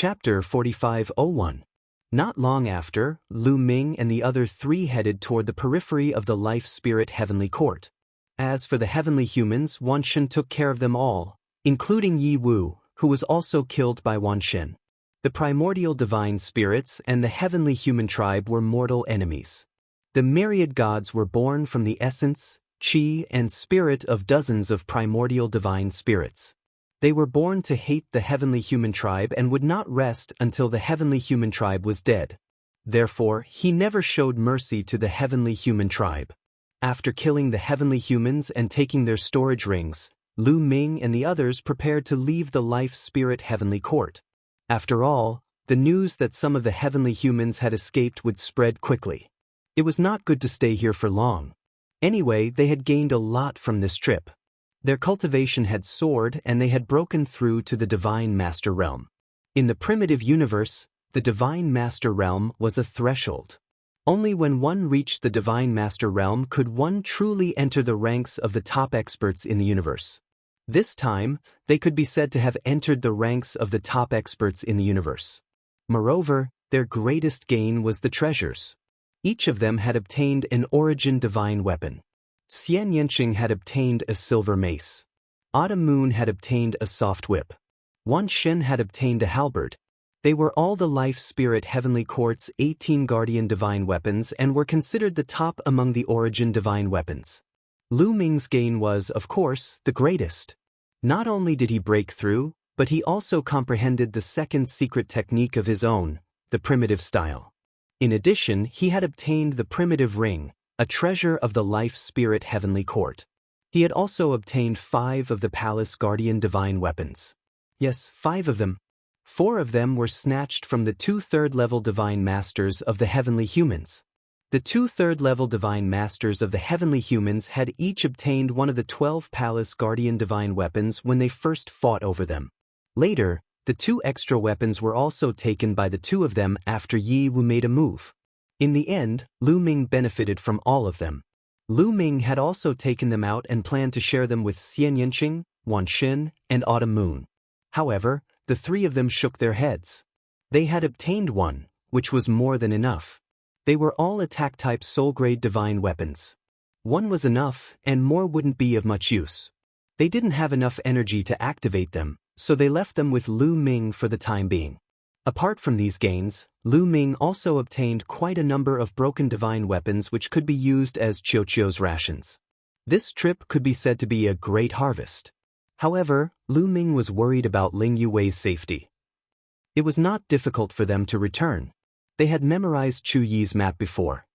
Chapter 4501. Not long after, Lu Ming and the other three headed toward the periphery of the life-spirit heavenly court. As for the heavenly humans, Wan Shen took care of them all, including Yi Wu, who was also killed by Wan Shen. The primordial divine spirits and the heavenly human tribe were mortal enemies. The myriad gods were born from the essence, chi, and spirit of dozens of primordial divine spirits. They were born to hate the heavenly human tribe and would not rest until the heavenly human tribe was dead. Therefore, he never showed mercy to the heavenly human tribe. After killing the heavenly humans and taking their storage rings, Lu Ming and the others prepared to leave the life-spirit heavenly court. After all, the news that some of the heavenly humans had escaped would spread quickly. It was not good to stay here for long. Anyway, they had gained a lot from this trip. Their cultivation had soared and they had broken through to the Divine Master Realm. In the primitive universe, the Divine Master Realm was a threshold. Only when one reached the Divine Master Realm could one truly enter the ranks of the top experts in the universe. This time, they could be said to have entered the ranks of the top experts in the universe. Moreover, their greatest gain was the treasures. Each of them had obtained an origin divine weapon. Xian Yanqing had obtained a silver mace. Autumn Moon had obtained a soft whip. Wan Shen had obtained a halberd. They were all the life-spirit heavenly court's 18 guardian divine weapons and were considered the top among the origin divine weapons. Lu Ming's gain was, of course, the greatest. Not only did he break through, but he also comprehended the second secret technique of his own, the primitive style. In addition, he had obtained the primitive ring, a treasure of the life-spirit heavenly court. He had also obtained 5 of the palace guardian divine weapons. Yes, 5 of them. 4 of them were snatched from the 2 third-level divine masters of the heavenly humans. The 2 third-level divine masters of the heavenly humans had each obtained one of the 12 palace guardian divine weapons when they first fought over them. Later, the 2 extra weapons were also taken by the 2 of them after Yi Wu made a move. In the end, Lu Ming benefited from all of them. Lu Ming had also taken them out and planned to share them with Xian Yanqing, Wan Shen, and Autumn Moon. However, the 3 of them shook their heads. They had obtained one, which was more than enough. They were all attack-type soul-grade divine weapons. One was enough, and more wouldn't be of much use. They didn't have enough energy to activate them, so they left them with Lu Ming for the time being. Apart from these gains, Lu Ming also obtained quite a number of broken divine weapons which could be used as Qiuqiu's rations. This trip could be said to be a great harvest. However, Lu Ming was worried about Ling Yue's safety. It was not difficult for them to return. They had memorized Chu Yi's map before.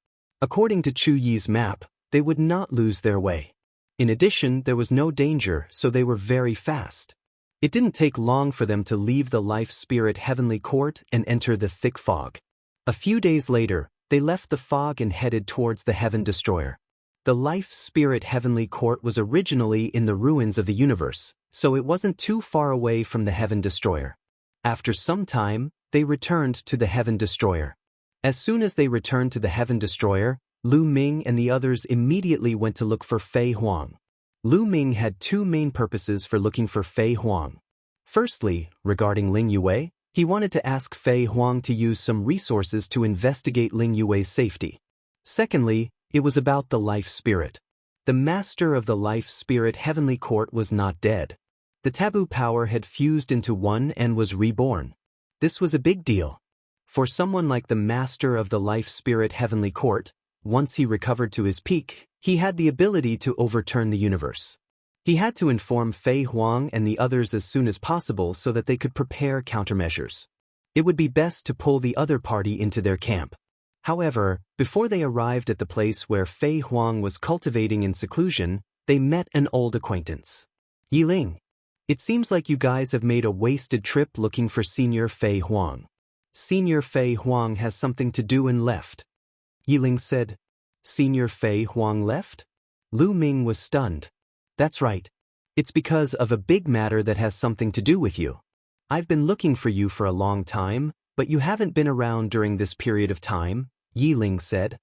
According to Chu Yi's map, they would not lose their way. In addition, there was no danger, so they were very fast. It didn't take long for them to leave the life-spirit heavenly court and enter the thick fog. A few days later, they left the fog and headed towards the Heaven Destroyer. The life-spirit heavenly court was originally in the ruins of the universe, so it wasn't too far away from the Heaven Destroyer. After some time, they returned to the Heaven Destroyer. As soon as they returned to the Heaven Destroyer, Lu Ming and the others immediately went to look for Fei Huang. Lu Ming had 2 main purposes for looking for Fei Huang. Firstly, regarding Ling Yue, he wanted to ask Fei Huang to use some resources to investigate Ling Yue's safety. Secondly, it was about the life spirit. The master of the life spirit heavenly court was not dead. The taboo power had fused into one and was reborn. This was a big deal. For someone like the master of the life spirit heavenly court, once he recovered to his peak, he had the ability to overturn the universe. He had to inform Fei Huang and the others as soon as possible so that they could prepare countermeasures. It would be best to pull the other party into their camp. However, before they arrived at the place where Fei Huang was cultivating in seclusion, they met an old acquaintance. Yiling. It seems like you guys have made a wasted trip looking for Senior Fei Huang. Senior Fei Huang has something to do and left. Yiling said. Senior Fei Huang left? Lu Ming was stunned. That's right. It's because of a big matter that has something to do with you. I've been looking for you for a long time, but you haven't been around during this period of time, Yiling said.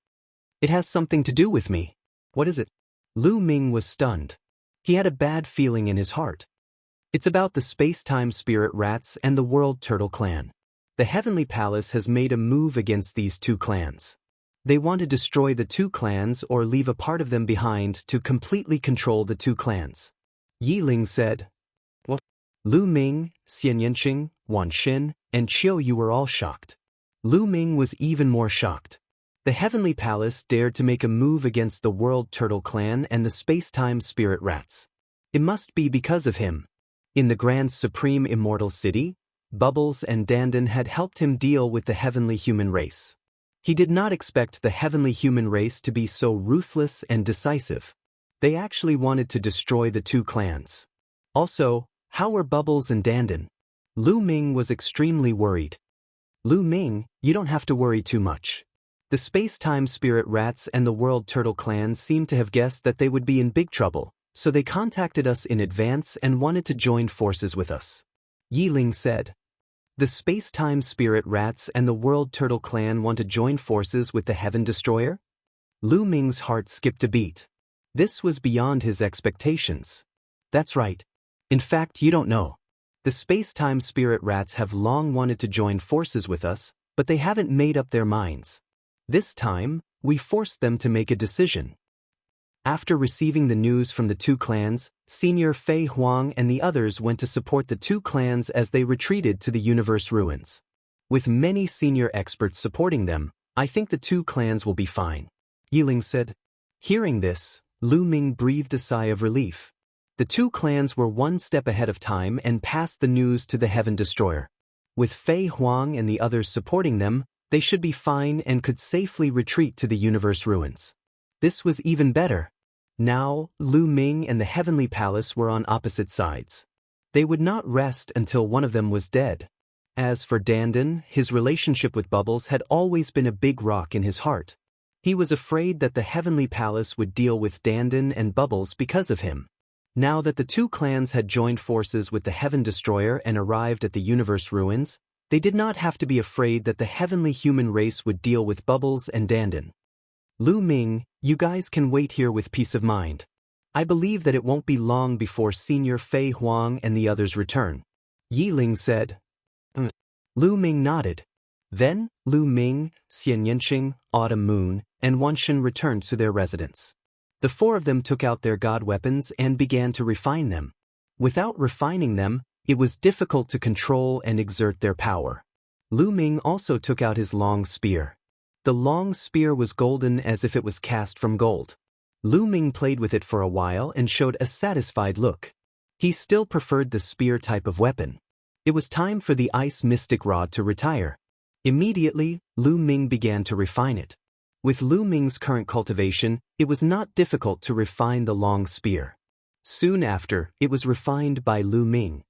It has something to do with me. What is it? Lu Ming was stunned. He had a bad feeling in his heart. It's about the space-time spirit rats and the World Turtle Clan. The Heavenly Palace has made a move against these two clans. They want to destroy the two clans or leave a part of them behind to completely control the two clans. Yi Ling said. What? Lu Ming, Xian Yanqing, Wan Xin, and Qiu Yu were all shocked. Lu Ming was even more shocked. The Heavenly Palace dared to make a move against the World Turtle Clan and the Space-Time Spirit Rats. It must be because of him. In the Grand Supreme Immortal City, Bubbles and Dandan had helped him deal with the heavenly human race. He did not expect the heavenly human race to be so ruthless and decisive. They actually wanted to destroy the two clans. Also, how were Bubbles and Dandan? Lu Ming was extremely worried. Lu Ming, you don't have to worry too much. The Space-Time Spirit Rats and the World Turtle Clan seemed to have guessed that they would be in big trouble, so they contacted us in advance and wanted to join forces with us. Yi Ling said. The Space-Time Spirit Rats and the World Turtle Clan want to join forces with the Heaven Destroyer? Lu Ming's heart skipped a beat. This was beyond his expectations. That's right. In fact, you don't know. The Space-Time Spirit Rats have long wanted to join forces with us, but they haven't made up their minds. This time, we forced them to make a decision. After receiving the news from the two clans, Senior Fei Huang and the others went to support the two clans as they retreated to the universe ruins. With many senior experts supporting them, I think the two clans will be fine. Yi Ling said. Hearing this, Lu Ming breathed a sigh of relief. The two clans were one step ahead of time and passed the news to the Heaven Destroyer. With Fei Huang and the others supporting them, they should be fine and could safely retreat to the universe ruins. This was even better. Now, Lu Ming and the Heavenly Palace were on opposite sides. They would not rest until one of them was dead. As for Dandan, his relationship with Bubbles had always been a big rock in his heart. He was afraid that the Heavenly Palace would deal with Dandan and Bubbles because of him. Now that the two clans had joined forces with the Heaven Destroyer and arrived at the universe ruins, they did not have to be afraid that the heavenly human race would deal with Bubbles and Dandan. Lu Ming, you guys can wait here with peace of mind. I believe that it won't be long before Senior Fei Huang and the others return. Yi Ling said. Lu Ming nodded. Then, Lu Ming, Xian Yanqing, Autumn Moon, and Wan Xin returned to their residence. The four of them took out their god weapons and began to refine them. Without refining them, it was difficult to control and exert their power. Lu Ming also took out his long spear. The long spear was golden as if it was cast from gold. Lu Ming played with it for a while and showed a satisfied look. He still preferred the spear type of weapon. It was time for the ice mystic rod to retire. Immediately, Lu Ming began to refine it. With Lu Ming's current cultivation, it was not difficult to refine the long spear. Soon after, it was refined by Lu Ming.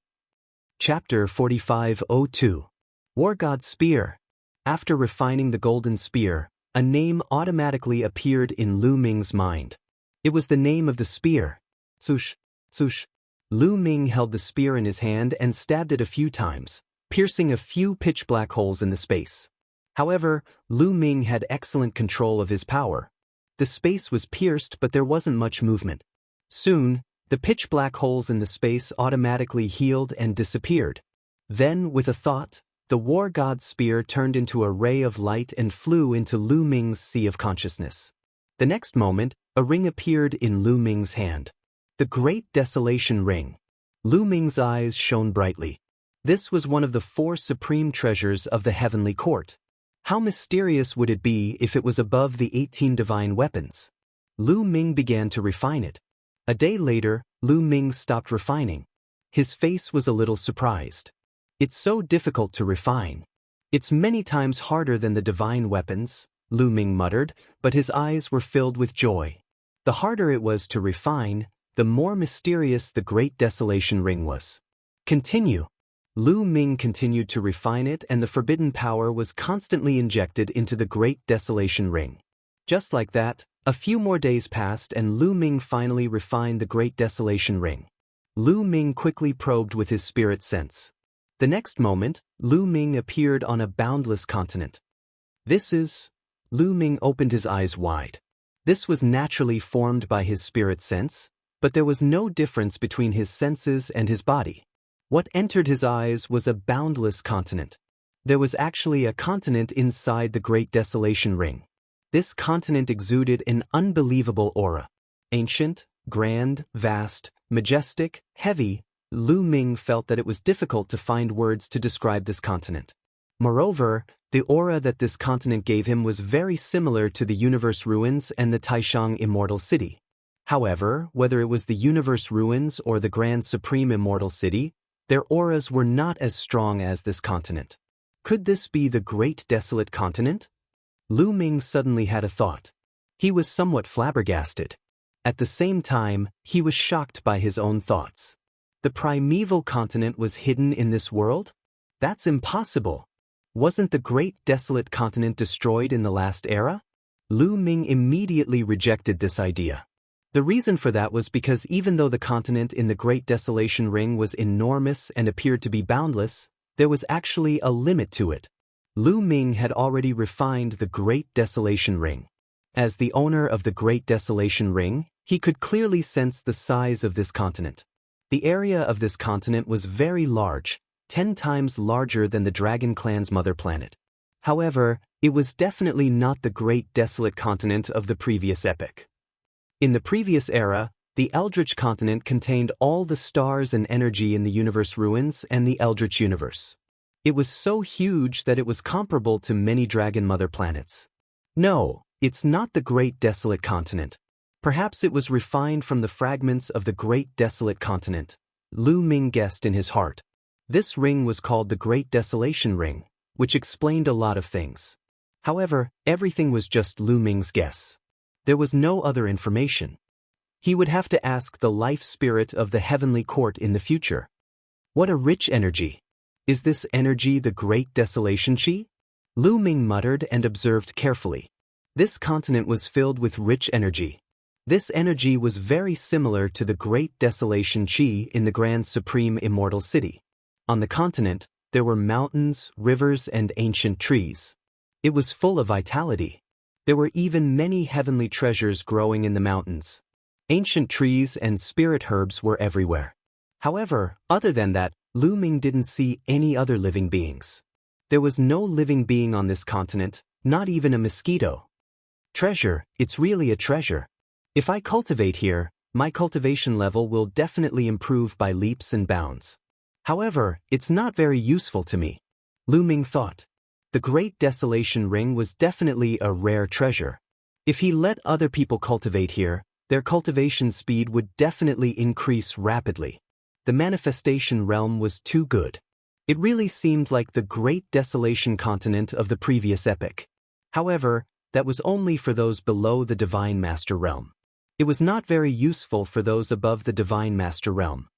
Chapter 4502. War God Spear. After refining the golden spear, a name automatically appeared in Lu Ming's mind. It was the name of the spear. Sush, sush. Lu Ming held the spear in his hand and stabbed it a few times, piercing a few pitch-black holes in the space. However, Lu Ming had excellent control of his power. The space was pierced, but there wasn't much movement. Soon, the pitch-black holes in the space automatically healed and disappeared. Then, with a thought, the war god's spear turned into a ray of light and flew into Lu Ming's sea of consciousness. The next moment, a ring appeared in Lu Ming's hand. The Great Desolation Ring. Lu Ming's eyes shone brightly. This was one of the 4 supreme treasures of the Heavenly Court. How mysterious would it be if it was above the 18 divine weapons? Lu Ming began to refine it. A day later, Lu Ming stopped refining. His face was a little surprised. It's so difficult to refine. It's many times harder than the divine weapons, Lu Ming muttered, but his eyes were filled with joy. The harder it was to refine, the more mysterious the Great Desolation Ring was. Continue. Lu Ming continued to refine it, and the forbidden power was constantly injected into the Great Desolation Ring. Just like that, a few more days passed and Lu Ming finally refined the Great Desolation Ring. Lu Ming quickly probed with his spirit sense. The next moment, Lu Ming appeared on a boundless continent. Lu Ming opened his eyes wide. This was naturally formed by his spirit sense, but there was no difference between his senses and his body. What entered his eyes was a boundless continent. There was actually a continent inside the Great Desolation Ring. This continent exuded an unbelievable aura. Ancient, grand, vast, majestic, heavy, Lu Ming felt that it was difficult to find words to describe this continent. Moreover, the aura that this continent gave him was very similar to the Universe Ruins and the Taishang Immortal City. However, whether it was the Universe Ruins or the Grand Supreme Immortal City, their auras were not as strong as this continent. Could this be the Great Desolate Continent? Lu Ming suddenly had a thought. He was somewhat flabbergasted. At the same time, he was shocked by his own thoughts. The primeval continent was hidden in this world? That's impossible. Wasn't the Great Desolate Continent destroyed in the last era? Lu Ming immediately rejected this idea. The reason for that was because even though the continent in the Great Desolation Ring was enormous and appeared to be boundless, there was actually a limit to it. Lu Ming had already refined the Great Desolation Ring. As the owner of the Great Desolation Ring, he could clearly sense the size of this continent. The area of this continent was very large, 10 times larger than the Dragon Clan's mother planet. However, it was definitely not the Great Desolate Continent of the previous epoch. In the previous era, the Eldritch continent contained all the stars and energy in the Universe Ruins and the Eldritch universe. It was so huge that it was comparable to many Dragon Mother planets. No, it's not the Great Desolate Continent. Perhaps it was refined from the fragments of the Great Desolate Continent, Lu Ming guessed in his heart. This ring was called the Great Desolation Ring, which explained a lot of things. However, everything was just Lu Ming's guess. There was no other information. He would have to ask the life spirit of the heavenly court in the future. What a rich energy! Is this energy the Great Desolation Chi? Lu Ming muttered and observed carefully. This continent was filled with rich energy. This energy was very similar to the Great Desolation Chi in the Grand Supreme Immortal City. On the continent, there were mountains, rivers, and ancient trees. It was full of vitality. There were even many heavenly treasures growing in the mountains. Ancient trees and spirit herbs were everywhere. However, other than that, Lu Ming didn't see any other living beings. There was no living being on this continent, not even a mosquito. Treasure, it's really a treasure. If I cultivate here, my cultivation level will definitely improve by leaps and bounds. However, it's not very useful to me. Lu Ming thought. The Great Desolation Ring was definitely a rare treasure. If he let other people cultivate here, their cultivation speed would definitely increase rapidly. The manifestation realm was too good. It really seemed like the Great Desolation Continent of the previous epoch. However, that was only for those below the Divine Master Realm. It was not very useful for those above the Divine Master Realm.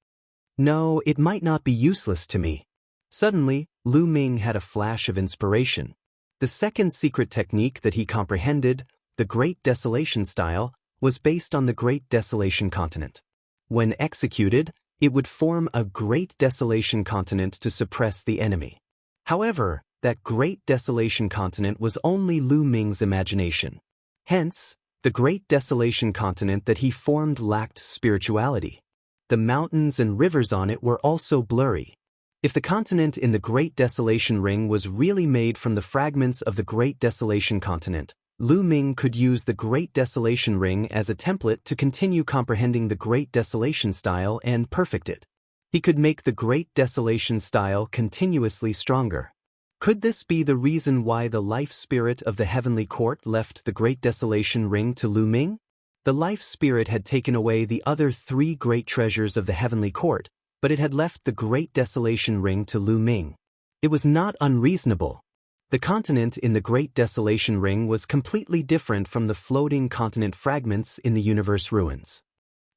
No, it might not be useless to me. Suddenly, Lu Ming had a flash of inspiration. The second secret technique that he comprehended, the Great Desolation style, was based on the Great Desolation Continent. When executed, it would form a Great Desolation Continent to suppress the enemy. However, that Great Desolation Continent was only Lu Ming's imagination. Hence, the Great Desolation Continent that he formed lacked spirituality. The mountains and rivers on it were also blurry. If the continent in the Great Desolation Ring was really made from the fragments of the Great Desolation Continent, Lu Ming could use the Great Desolation Ring as a template to continue comprehending the Great Desolation style and perfect it. He could make the Great Desolation style continuously stronger. Could this be the reason why the life spirit of the heavenly court left the Great Desolation Ring to Lu Ming? The life spirit had taken away the other 3 great treasures of the heavenly court, but it had left the Great Desolation Ring to Lu Ming. It was not unreasonable. The continent in the Great Desolation Ring was completely different from the floating continent fragments in the Universe Ruins.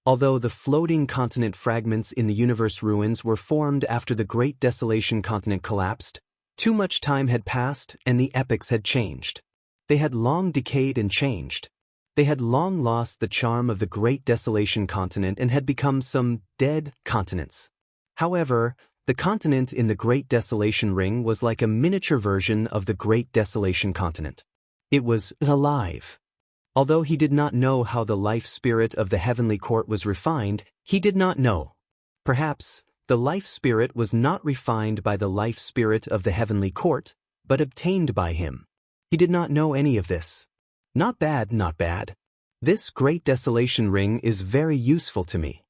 Although the floating continent fragments in the Universe Ruins were formed after the Great Desolation Continent collapsed, too much time had passed and the epochs had changed. They had long decayed and changed. They had long lost the charm of the Great Desolation Continent and had become some dead continents. However, the continent in the Great Desolation Ring was like a miniature version of the Great Desolation Continent. It was alive. Although he did not know how the life spirit of the heavenly court was refined, he did not know. Perhaps, the life spirit was not refined by the life spirit of the heavenly court, but obtained by him. He did not know any of this. Not bad, not bad. This great desolation ring is very useful to me.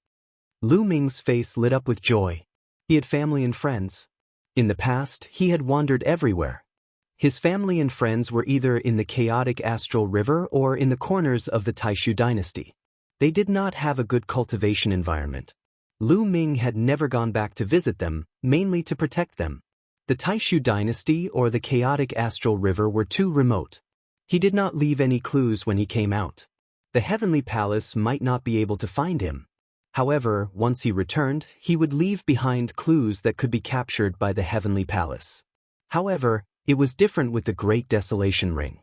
Lu Ming's face lit up with joy. He had family and friends. In the past, he had wandered everywhere. His family and friends were either in the chaotic astral river or in the corners of the Taishu dynasty. They did not have a good cultivation environment. Lu Ming had never gone back to visit them, mainly to protect them. The Taishu dynasty or the chaotic astral river were too remote. He did not leave any clues when he came out. The heavenly palace might not be able to find him. However, once he returned, he would leave behind clues that could be captured by the heavenly palace. However, it was different with the Great Desolation Ring.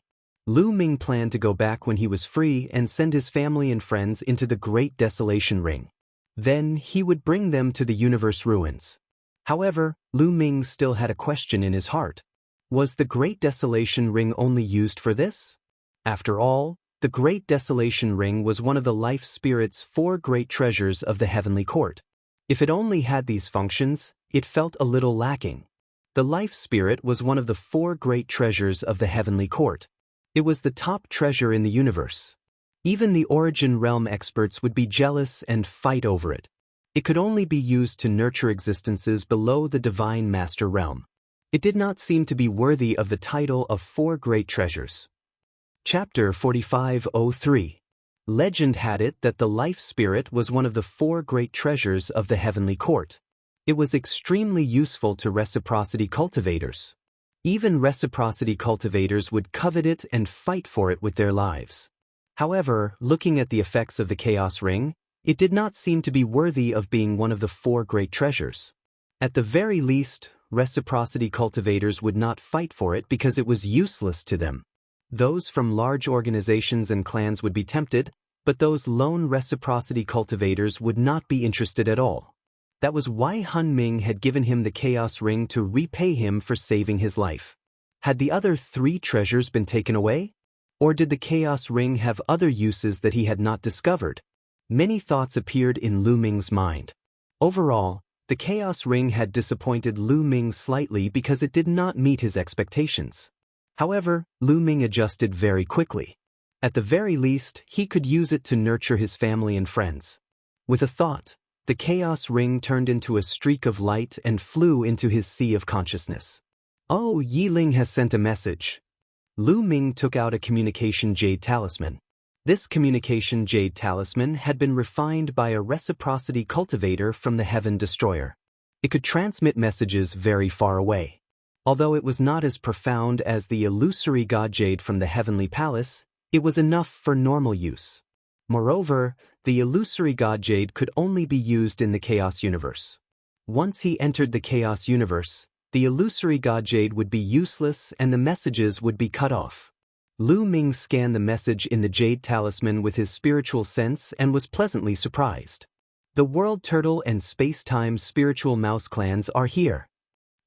Lu Ming planned to go back when he was free and send his family and friends into the Great Desolation Ring. Then he would bring them to the universe ruins. However, Lu Ming still had a question in his heart. Was the Great Desolation Ring only used for this? After all, the Great Desolation Ring was one of the life spirit's 4 great treasures of the heavenly court. If it only had these functions, it felt a little lacking. The life spirit was one of the 4 great treasures of the heavenly court. It was the top treasure in the universe. Even the origin realm experts would be jealous and fight over it. It could only be used to nurture existences below the divine master realm. It did not seem to be worthy of the title of 4 great treasures. Chapter 4503. Legend had it that the life spirit was one of the 4 great treasures of the heavenly court. It was extremely useful to reciprocity cultivators. Even reciprocity cultivators would covet it and fight for it with their lives. However, looking at the effects of the Chaos Ring, it did not seem to be worthy of being one of the 4 great treasures. At the very least, reciprocity cultivators would not fight for it because it was useless to them. Those from large organizations and clans would be tempted, but those lone reciprocity cultivators would not be interested at all. That was why Hun Ming had given him the Chaos Ring to repay him for saving his life. Had the other 3 treasures been taken away? Or did the Chaos Ring have other uses that he had not discovered? Many thoughts appeared in Lu Ming's mind. Overall, the Chaos Ring had disappointed Lu Ming slightly because it did not meet his expectations. However, Lu Ming adjusted very quickly. At the very least, he could use it to nurture his family and friends. With a thought, the Chaos Ring turned into a streak of light and flew into his sea of consciousness. Oh, Yi Ling has sent a message. Lu Ming took out a communication jade talisman. This communication jade talisman had been refined by a reciprocity cultivator from the Heaven Destroyer. It could transmit messages very far away. Although it was not as profound as the illusory god jade from the Heavenly Palace, it was enough for normal use. Moreover, the illusory god jade could only be used in the Chaos Universe. Once he entered the Chaos Universe, the illusory god jade would be useless and the messages would be cut off. Lu Ming scanned the message in the jade talisman with his spiritual sense and was pleasantly surprised. The World Turtle and Space-Time Spiritual Mouse clans are here.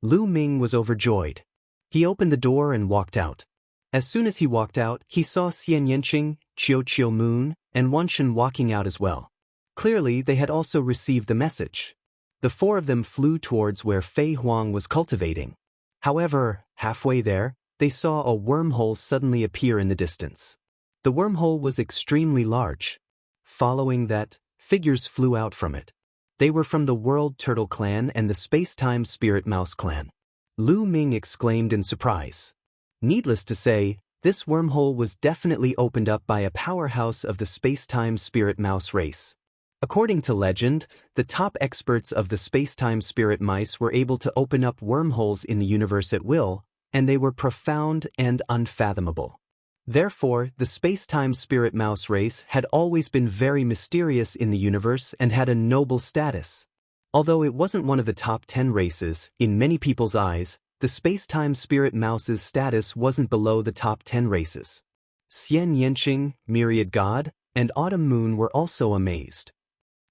Lu Ming was overjoyed. He opened the door and walked out. As soon as he walked out, he saw Xian Yanqing, Qiu Moon, and Wanshan walking out as well. Clearly, they had also received the message. The 4 of them flew towards where Fei Huang was cultivating. However, halfway there, they saw a wormhole suddenly appear in the distance. The wormhole was extremely large. Following that, figures flew out from it. They were from the World Turtle clan and the Space-Time Spirit Mouse clan. Lu Ming exclaimed in surprise. Needless to say, this wormhole was definitely opened up by a powerhouse of the Space-Time Spirit Mouse race. According to legend, the top experts of the Space-Time Spirit Mice were able to open up wormholes in the universe at will, and they were profound and unfathomable. Therefore, the Space-Time Spirit Mouse race had always been very mysterious in the universe and had a noble status. Although it wasn't one of the top 10 races, in many people's eyes, the Space-Time Spirit Mouse's status wasn't below the top 10 races. Xian Yanqing, Myriad God, and Autumn Moon were also amazed.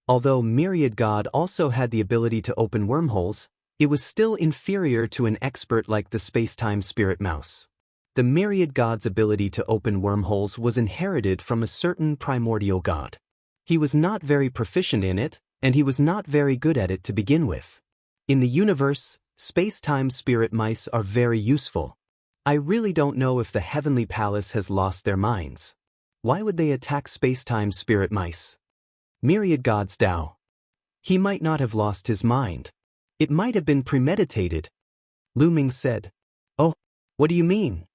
Although Myriad God also had the ability to open wormholes, it was still inferior to an expert like the Space-Time Spirit Mouse. The Myriad God's ability to open wormholes was inherited from a certain primordial god. He was not very proficient in it, and he was not very good at it to begin with. In the universe, space-time spirit mice are very useful. I really don't know if the Heavenly Palace has lost their minds. Why would they attack space-time spirit mice? Myriad Gods Tao. He might not have lost his mind. It might have been premeditated. Lu Ming said. Oh, what do you mean?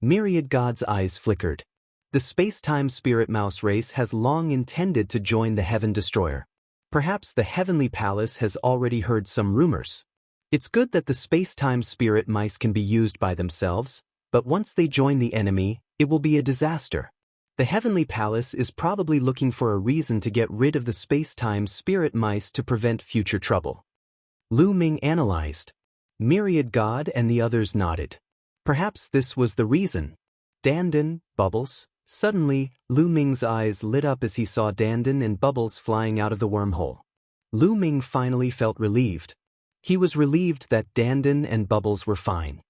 Myriad God's eyes flickered. The space-time spirit mouse race has long intended to join the Heaven Destroyer. Perhaps the Heavenly Palace has already heard some rumors. It's good that the space-time spirit mice can be used by themselves, but once they join the enemy, it will be a disaster. The Heavenly Palace is probably looking for a reason to get rid of the space-time spirit mice to prevent future trouble. Lu Ming analyzed. Myriad God and the others nodded. Perhaps this was the reason. Dandan, Bubbles. Suddenly, Lu Ming's eyes lit up as he saw Dandan and Bubbles flying out of the wormhole. Lu Ming finally felt relieved. He was relieved that Dandan and Bubbles were fine.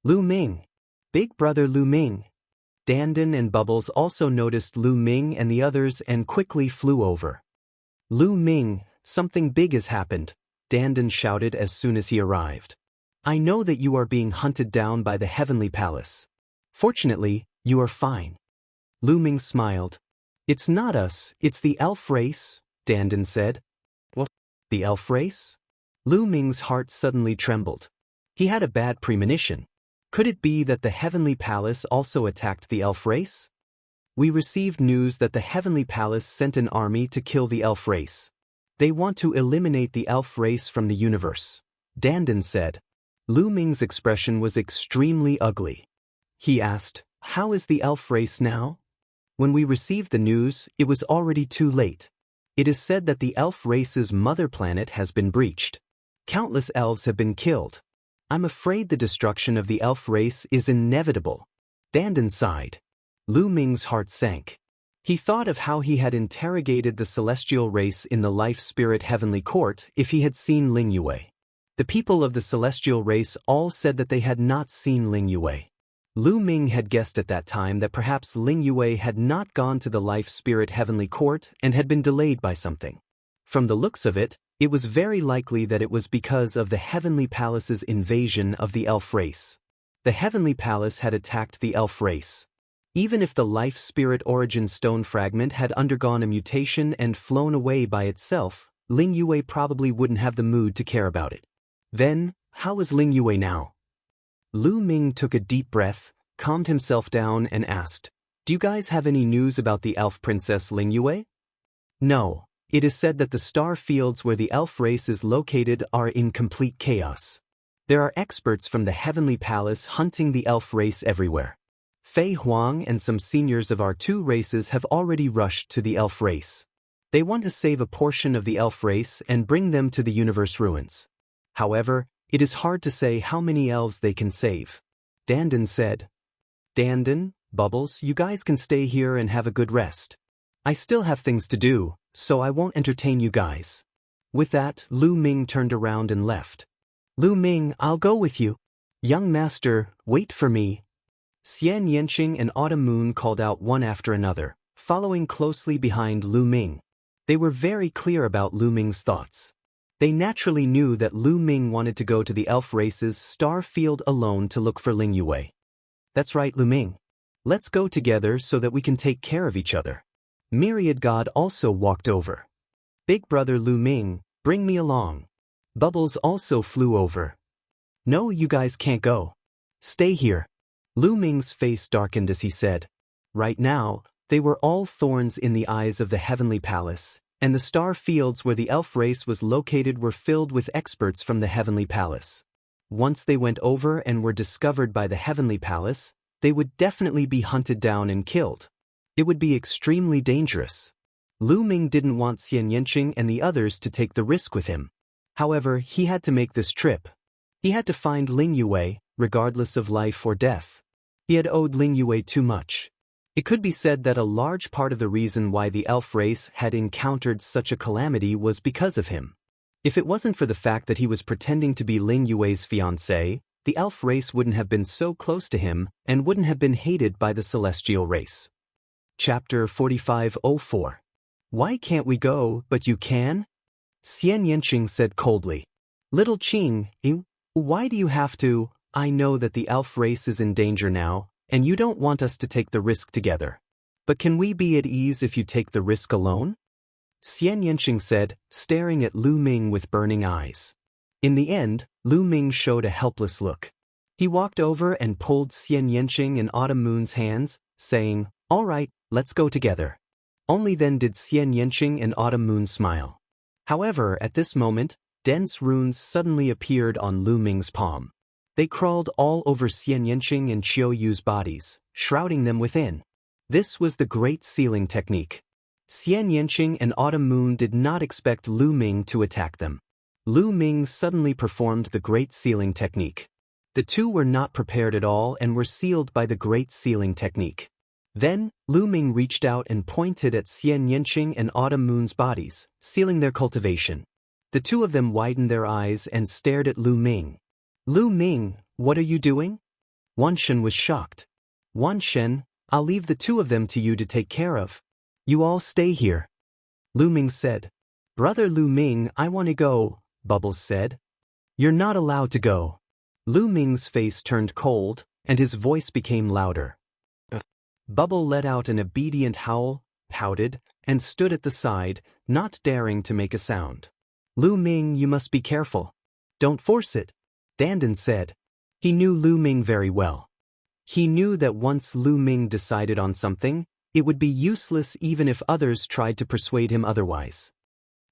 Lu Ming. Big brother Lu Ming. Dandan and Bubbles also noticed Lu Ming and the others and quickly flew over. Lu Ming, something big has happened, Dandan shouted as soon as he arrived. I know that you are being hunted down by the Heavenly Palace. Fortunately, you are fine. Lu Ming smiled. It's not us, it's the elf race, Dandan said. What? The elf race? Lu Ming's heart suddenly trembled. He had a bad premonition. Could it be that the Heavenly Palace also attacked the elf race? We received news that the Heavenly Palace sent an army to kill the elf race. They want to eliminate the elf race from the universe, Dandan said. Lu Ming's expression was extremely ugly. He asked, how is the elf race now? When we received the news, it was already too late. It is said that the elf race's mother planet has been breached. Countless elves have been killed. I'm afraid the destruction of the elf race is inevitable. Dandan sighed. Lu Ming's heart sank. He thought of how he had interrogated the celestial race in the life-spirit heavenly court if he had seen Ling Yue. The people of the celestial race all said that they had not seen Ling Yue. Lu Ming had guessed at that time that perhaps Ling Yue had not gone to the life-spirit heavenly court and had been delayed by something. From the looks of it, it was very likely that it was because of the Heavenly Palace's invasion of the elf race. The Heavenly Palace had attacked the elf race. Even if the life-spirit origin stone fragment had undergone a mutation and flown away by itself, Ling Yue probably wouldn't have the mood to care about it. Then, how is Ling Yue now? Lu Ming took a deep breath, calmed himself down and asked, do you guys have any news about the elf princess Ling Yue? No. It is said that the star fields where the elf race is located are in complete chaos. There are experts from the Heavenly Palace hunting the elf race everywhere. Fei Huang and some seniors of our two races have already rushed to the elf race. They want to save a portion of the elf race and bring them to the universe ruins. However, it is hard to say how many elves they can save. Dandan said. Dandan, Bubbles, you guys can stay here and have a good rest. I still have things to do, so I won't entertain you guys. With that, Lu Ming turned around and left. Lu Ming, I'll go with you. Young master, wait for me. Xian Yanqing and Autumn Moon called out one after another, following closely behind Lu Ming. They were very clear about Lu Ming's thoughts. They naturally knew that Lu Ming wanted to go to the elf race's star field alone to look for Ling Yue. That's right, Lu Ming. Let's go together so that we can take care of each other. Myriad God also walked over. Big brother Lu Ming, bring me along. Bubbles also flew over. No, you guys can't go. Stay here. Lu Ming's face darkened as he said. Right now, they were all thorns in the eyes of the Heavenly Palace, and the star fields where the elf race was located were filled with experts from the Heavenly Palace. Once they went over and were discovered by the Heavenly Palace, they would definitely be hunted down and killed. It would be extremely dangerous. Lu Ming didn't want Xian Yanqing and the others to take the risk with him. However, he had to make this trip. He had to find Ling Yue, regardless of life or death. He had owed Ling Yue too much. It could be said that a large part of the reason why the elf race had encountered such a calamity was because of him. If it wasn't for the fact that he was pretending to be Ling Yue's fiancé, the elf race wouldn't have been so close to him and wouldn't have been hated by the celestial race. Chapter 4504. Why can't we go, but you can? Xian Yanqing said coldly. Little Qing, why do you have to? I know that the elf race is in danger now, and you don't want us to take the risk together. But can we be at ease if you take the risk alone? Xian Yanqing said, staring at Lu Ming with burning eyes. In the end, Lu Ming showed a helpless look. He walked over and pulled Xian Yanqing and Autumn Moon's hands, saying, "All right, let's go together." Only then did Xian Yanqing and Autumn Moon smile. However, at this moment, dense runes suddenly appeared on Lu Ming's palm. They crawled all over Xian Yanqing and Qiu Yu's bodies, shrouding them within. This was the Great Sealing Technique. Xian Yanqing and Autumn Moon did not expect Lu Ming to attack them. Lu Ming suddenly performed the Great Sealing Technique. The two were not prepared at all and were sealed by the Great Sealing Technique. Then, Lu Ming reached out and pointed at Xian Yanqing and Autumn Moon's bodies, sealing their cultivation. The two of them widened their eyes and stared at Lu Ming. "Lu Ming, what are you doing?" Wan Shen was shocked. "Wan Shen, I'll leave the two of them to you to take care of. You all stay here." Lu Ming said. "Brother Lu Ming, I want to go," Bubbles said. "You're not allowed to go." Lu Ming's face turned cold, and his voice became louder. Bubble let out an obedient howl, pouted, and stood at the side, not daring to make a sound. "Lu Ming, you must be careful. Don't force it," Dandan said. He knew Lu Ming very well. He knew that once Lu Ming decided on something, it would be useless even if others tried to persuade him otherwise.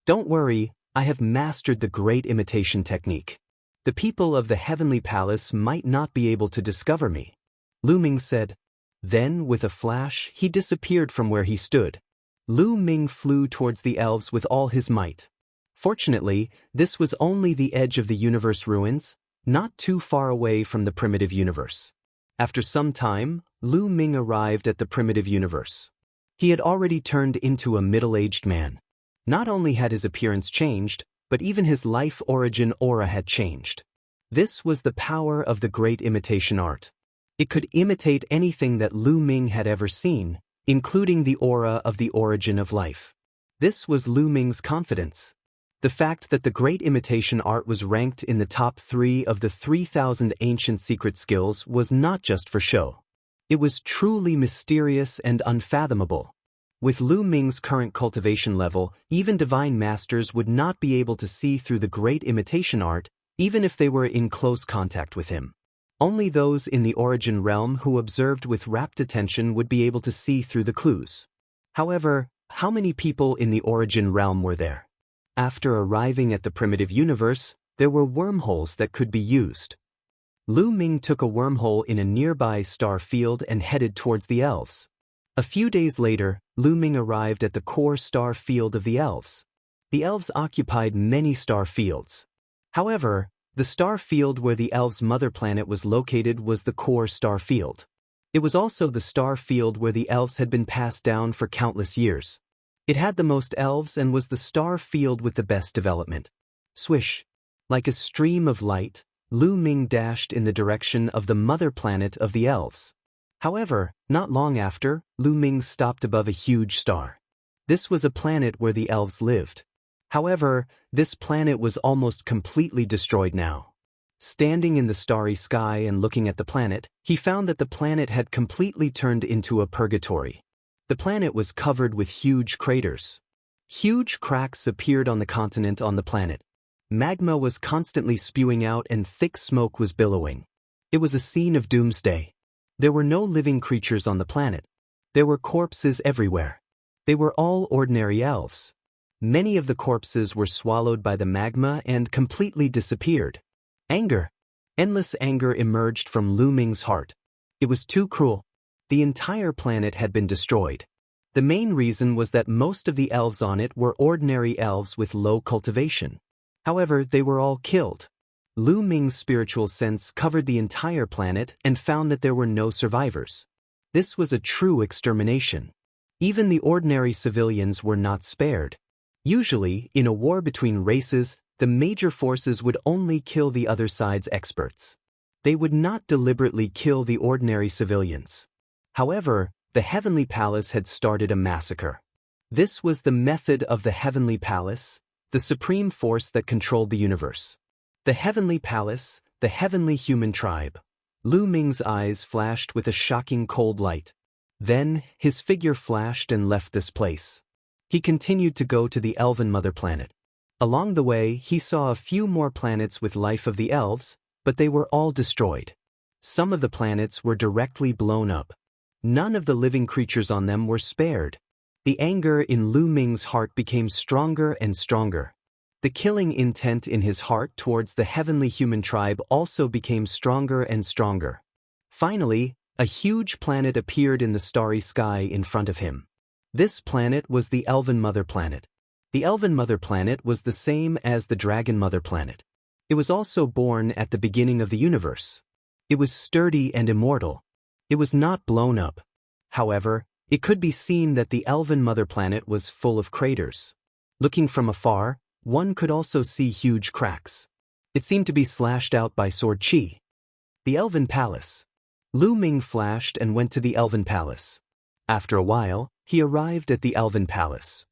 "Don't worry, I have mastered the Great Imitation Technique. The people of the Heavenly Palace might not be able to discover me," Lu Ming said. Then, with a flash, he disappeared from where he stood. Lu Ming flew towards the elves with all his might. Fortunately, this was only the edge of the universe ruins, not too far away from the primitive universe. After some time, Lu Ming arrived at the primitive universe. He had already turned into a middle-aged man. Not only had his appearance changed, but even his life origin aura had changed. This was the power of the Great Imitation Art. It could imitate anything that Lu Ming had ever seen, including the aura of the origin of life. This was Lu Ming's confidence. The fact that the Great Imitation Art was ranked in the top 3 of the 3,000 ancient secret skills was not just for show. It was truly mysterious and unfathomable. With Lu Ming's current cultivation level, even divine masters would not be able to see through the Great Imitation Art, even if they were in close contact with him. Only those in the origin realm who observed with rapt attention would be able to see through the clues. However, how many people in the origin realm were there? After arriving at the primitive universe, there were wormholes that could be used. Lu Ming took a wormhole in a nearby star field and headed towards the elves. A few days later, Lu Ming arrived at the core star field of the elves. The elves occupied many star fields. However, the star field where the elves' mother planet was located was the core star field. It was also the star field where the elves had been passed down for countless years. It had the most elves and was the star field with the best development. Swish! Like a stream of light, Lu Ming dashed in the direction of the mother planet of the elves. However, not long after, Lu Ming stopped above a huge star. This was a planet where the elves lived. However, this planet was almost completely destroyed now. Standing in the starry sky and looking at the planet, he found that the planet had completely turned into a purgatory. The planet was covered with huge craters. Huge cracks appeared on the continent on the planet. Magma was constantly spewing out and thick smoke was billowing. It was a scene of doomsday. There were no living creatures on the planet. There were corpses everywhere. They were all ordinary elves. Many of the corpses were swallowed by the magma and completely disappeared. Anger. Endless anger emerged from Lu Ming's heart. It was too cruel. The entire planet had been destroyed. The main reason was that most of the elves on it were ordinary elves with low cultivation. However, they were all killed. Lu Ming's spiritual sense covered the entire planet and found that there were no survivors. This was a true extermination. Even the ordinary civilians were not spared. Usually, in a war between races, the major forces would only kill the other side's experts. They would not deliberately kill the ordinary civilians. However, the Heavenly Palace had started a massacre. This was the method of the Heavenly Palace, the supreme force that controlled the universe. The Heavenly Palace, the heavenly human tribe. Lu Ming's eyes flashed with a shocking cold light. Then, his figure flashed and left this place. He continued to go to the elven mother planet. Along the way, he saw a few more planets with life of the elves, but they were all destroyed. Some of the planets were directly blown up. None of the living creatures on them were spared. The anger in Lu Ming's heart became stronger and stronger. The killing intent in his heart towards the heavenly human tribe also became stronger and stronger. Finally, a huge planet appeared in the starry sky in front of him. This planet was the Elven Mother Planet. The Elven Mother Planet was the same as the Dragon Mother Planet. It was also born at the beginning of the universe. It was sturdy and immortal. It was not blown up. However, it could be seen that the Elven Mother Planet was full of craters. Looking from afar, one could also see huge cracks. It seemed to be slashed out by sword chi. The Elven Palace. Lu Ming flashed and went to the Elven Palace. After a while, he arrived at the Elven Palace.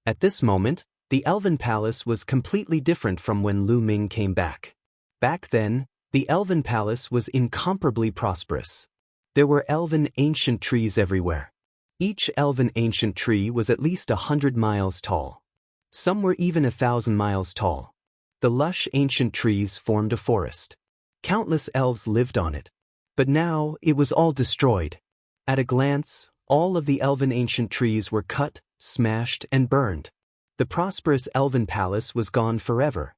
At this moment, the Elven Palace was completely different from when Lu Ming came back. Back then, the Elven Palace was incomparably prosperous. There were elven ancient trees everywhere. Each elven ancient tree was at least 100 miles tall. Some were even 1,000 miles tall. The lush ancient trees formed a forest. Countless elves lived on it. But now, it was all destroyed. At a glance, all of the elven ancient trees were cut, smashed, and burned. The prosperous elven palace was gone forever.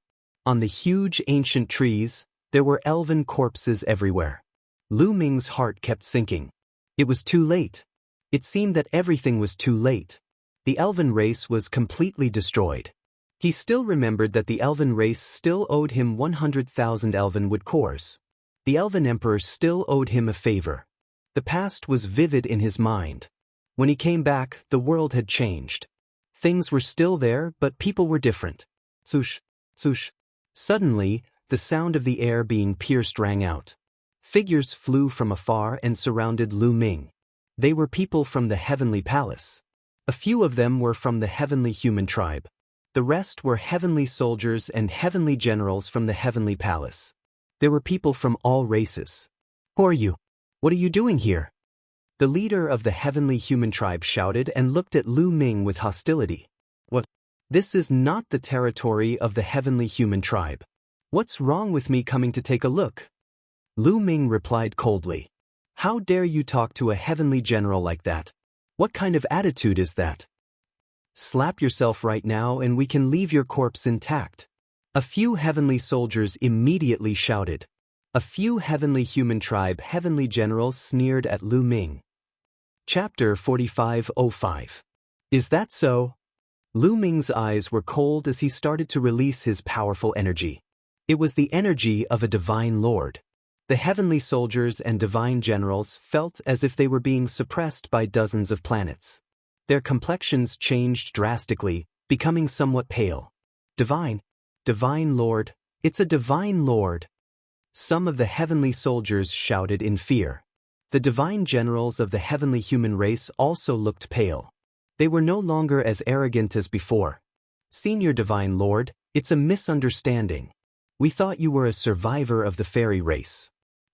On the huge ancient trees, there were elven corpses everywhere. Lu Ming's heart kept sinking. It was too late. It seemed that everything was too late. The elven race was completely destroyed. He still remembered that the elven race still owed him 100,000 elven wood cores. The elven emperor still owed him a favor. The past was vivid in his mind. When he came back, the world had changed. Things were still there, but people were different. Swoosh, swoosh. Suddenly, the sound of the air being pierced rang out. Figures flew from afar and surrounded Lu Ming. They were people from the heavenly palace. A few of them were from the heavenly human tribe. The rest were heavenly soldiers and heavenly generals from the heavenly palace. There were people from all races. Who are you? What are you doing here? The leader of the heavenly human tribe shouted and looked at Lu Ming with hostility. What? This is not the territory of the heavenly human tribe. What's wrong with me coming to take a look? Lu Ming replied coldly. How dare you talk to a heavenly general like that? What kind of attitude is that? Slap yourself right now and we can leave your corpse intact. A few heavenly soldiers immediately shouted. A few heavenly human tribe heavenly generals sneered at Lu Ming. Chapter 4505. Is that so? Lu Ming's eyes were cold as he started to release his powerful energy. It was the energy of a divine lord. The heavenly soldiers and divine generals felt as if they were being suppressed by dozens of planets. Their complexions changed drastically, becoming somewhat pale. Divine Lord, it's a divine lord. Some of the heavenly soldiers shouted in fear. The divine generals of the heavenly human race also looked pale. They were no longer as arrogant as before. Senior Divine Lord, it's a misunderstanding. We thought you were a survivor of the fairy race.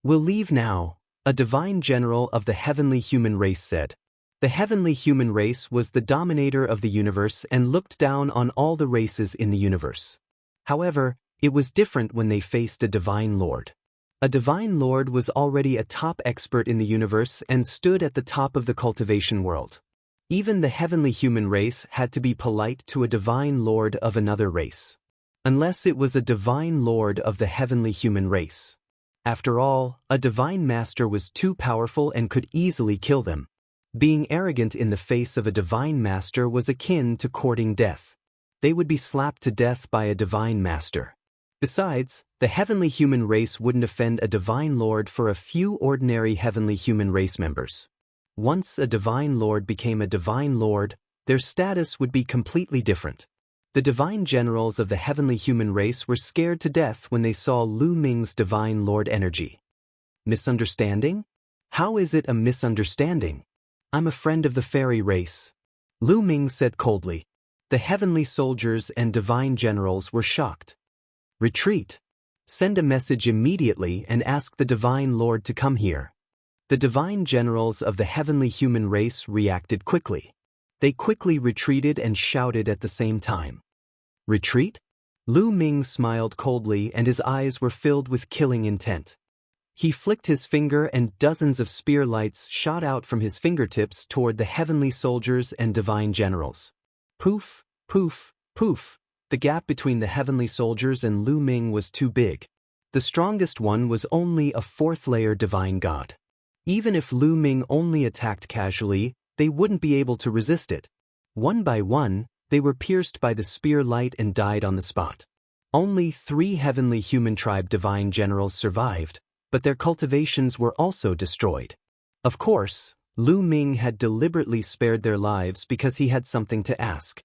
We'll leave now, a divine general of the heavenly human race said. The heavenly human race was the dominator of the universe and looked down on all the races in the universe. However, it was different when they faced a divine lord. A divine lord was already a top expert in the universe and stood at the top of the cultivation world. Even the heavenly human race had to be polite to a divine lord of another race. Unless it was a divine lord of the heavenly human race. After all, a divine master was too powerful and could easily kill them. Being arrogant in the face of a divine master was akin to courting death. They would be slapped to death by a divine master. Besides, the heavenly human race wouldn't offend a divine lord for a few ordinary heavenly human race members. Once a divine lord became a divine lord, their status would be completely different. The divine generals of the heavenly human race were scared to death when they saw Lu Ming's divine lord energy. Misunderstanding? How is it a misunderstanding? I'm a friend of the fairy race. Lu Ming said coldly. The heavenly soldiers and divine generals were shocked. Retreat. Send a message immediately and ask the Divine Lord to come here. The divine generals of the heavenly human race reacted quickly. They quickly retreated and shouted at the same time. Retreat? Lu Ming smiled coldly and his eyes were filled with killing intent. He flicked his finger and dozens of spear lights shot out from his fingertips toward the heavenly soldiers and divine generals. Poof, poof, poof. The gap between the heavenly soldiers and Lu Ming was too big. The strongest one was only a fourth-layer divine god. Even if Lu Ming only attacked casually, they wouldn't be able to resist it. One by one, they were pierced by the spear light and died on the spot. Only 3 heavenly human tribe divine generals survived, but their cultivations were also destroyed. Of course, Lu Ming had deliberately spared their lives because he had something to ask.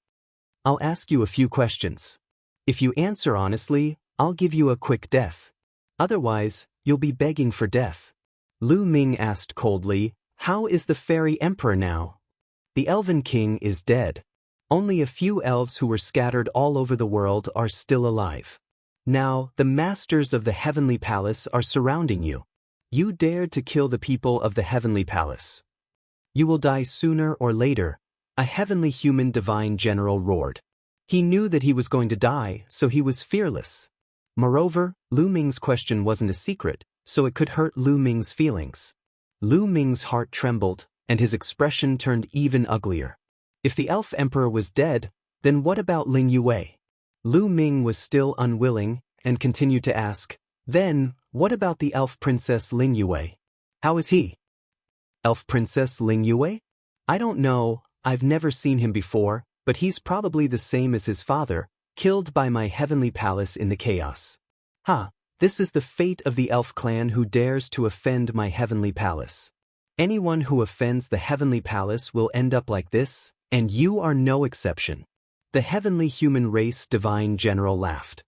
I'll ask you a few questions. If you answer honestly, I'll give you a quick death. Otherwise, you'll be begging for death. Lu Ming asked coldly, "How is the fairy emperor now?" "The elven king is dead. Only a few elves who were scattered all over the world are still alive. Now, the masters of the heavenly palace are surrounding you. You dared to kill the people of the heavenly palace. You will die sooner or later," a heavenly human divine general roared. He knew that he was going to die, so he was fearless. Moreover, Lu Ming's question wasn't a secret, so it could hurt Lu Ming's feelings. Lu Ming's heart trembled, and his expression turned even uglier. If the elf emperor was dead, then what about Ling Yue? Lu Ming was still unwilling, and continued to ask, "Then, what about the elf princess Ling Yue? How is he?" "Elf princess Ling Yue? I don't know, I've never seen him before, but he's probably the same as his father, killed by my heavenly palace in the chaos. This is the fate of the elf clan who dares to offend my heavenly palace. Anyone who offends the heavenly palace will end up like this, and you are no exception." The heavenly human race divine general laughed.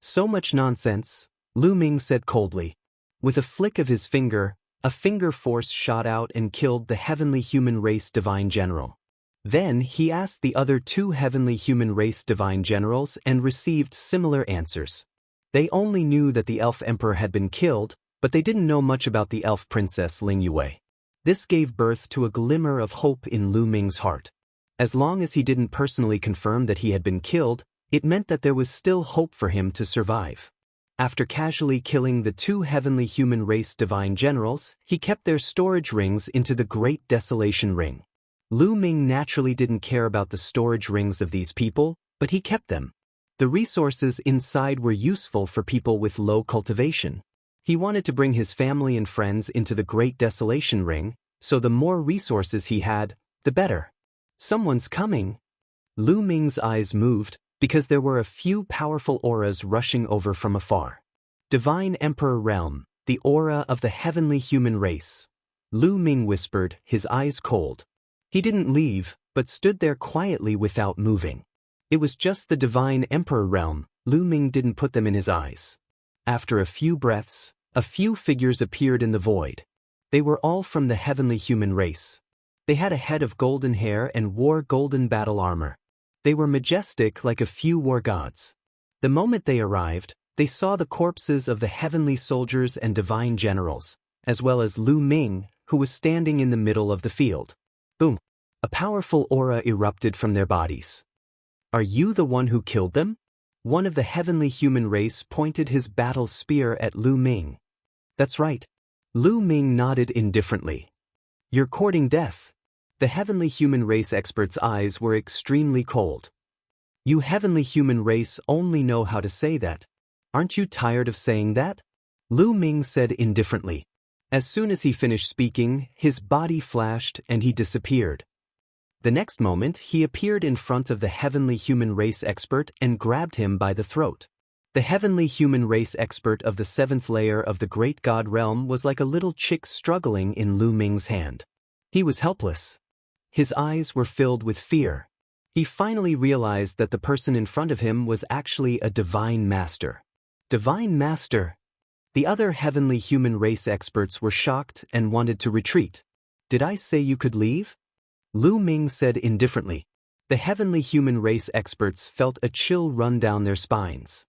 "So much nonsense," Lu Ming said coldly. With a flick of his finger, a finger force shot out and killed the heavenly human race divine general. Then he asked the other 2 heavenly human race divine generals and received similar answers. They only knew that the elf emperor had been killed, but they didn't know much about the elf princess Ling Yue. This gave birth to a glimmer of hope in Lu Ming's heart. As long as he didn't personally confirm that he had been killed, it meant that there was still hope for him to survive. After casually killing the 2 heavenly human race divine generals, he kept their storage rings into the Great Desolation Ring. Lu Ming naturally didn't care about the storage rings of these people, but he kept them. The resources inside were useful for people with low cultivation. He wanted to bring his family and friends into the Great Desolation Ring, so the more resources he had, the better. "Someone's coming." Lu Ming's eyes moved, because there were a few powerful auras rushing over from afar. "Divine Emperor Realm, the aura of the heavenly human race," Lu Ming whispered, his eyes cold. He didn't leave, but stood there quietly without moving. It was just the Divine Emperor Realm. Lu Ming didn't put them in his eyes. After a few breaths, a few figures appeared in the void. They were all from the heavenly human race. They had a head of golden hair and wore golden battle armor. They were majestic like a few war gods. The moment they arrived, they saw the corpses of the heavenly soldiers and divine generals, as well as Lu Ming, who was standing in the middle of the field. Boom! A powerful aura erupted from their bodies. "Are you the one who killed them?" One of the heavenly human race pointed his battle spear at Lu Ming. "That's right." Lu Ming nodded indifferently. "You're courting death." The heavenly human race expert's eyes were extremely cold. "You heavenly human race only know how to say that. Aren't you tired of saying that?" Lu Ming said indifferently. As soon as he finished speaking, his body flashed and he disappeared. The next moment, he appeared in front of the heavenly human race expert and grabbed him by the throat. The heavenly human race expert of the 7th layer of the great god realm was like a little chick struggling in Lu Ming's hand. He was helpless. His eyes were filled with fear. He finally realized that the person in front of him was actually a divine master. Divine master? The other heavenly human race experts were shocked and wanted to retreat. "Did I say you could leave?" Lu Ming said indifferently. The heavenly human race experts felt a chill run down their spines.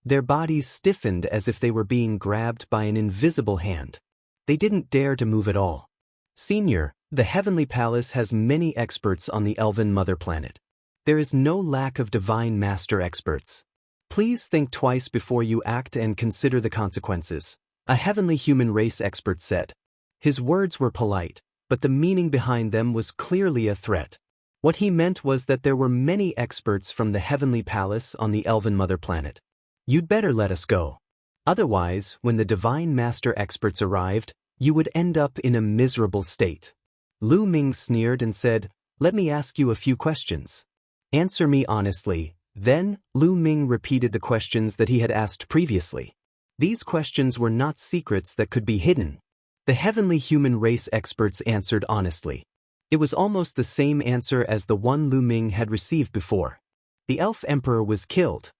Their bodies stiffened as if they were being grabbed by an invisible hand. They didn't dare to move at all. Senior, the Heavenly Palace has many experts on the elven mother planet. There is no lack of divine master experts. Please think twice before you act and consider the consequences, a heavenly human race expert said. His words were polite, but the meaning behind them was clearly a threat. What he meant was that there were many experts from the Heavenly Palace on the elven mother planet. You'd better let us go. Otherwise, when the divine master experts arrived, you would end up in a miserable state. Lu Ming sneered and said, "Let me ask you a few questions. Answer me honestly." Then, Lu Ming repeated the questions that he had asked previously. These questions were not secrets that could be hidden. The heavenly human race experts answered honestly. It was almost the same answer as the one Lu Ming had received before. The elf emperor was killed.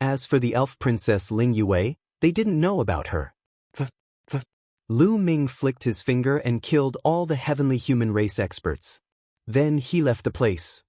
As for the elf princess Ling Yue, they didn't know about her. Lu Ming flicked his finger and killed all the heavenly human race experts. Then he left the place.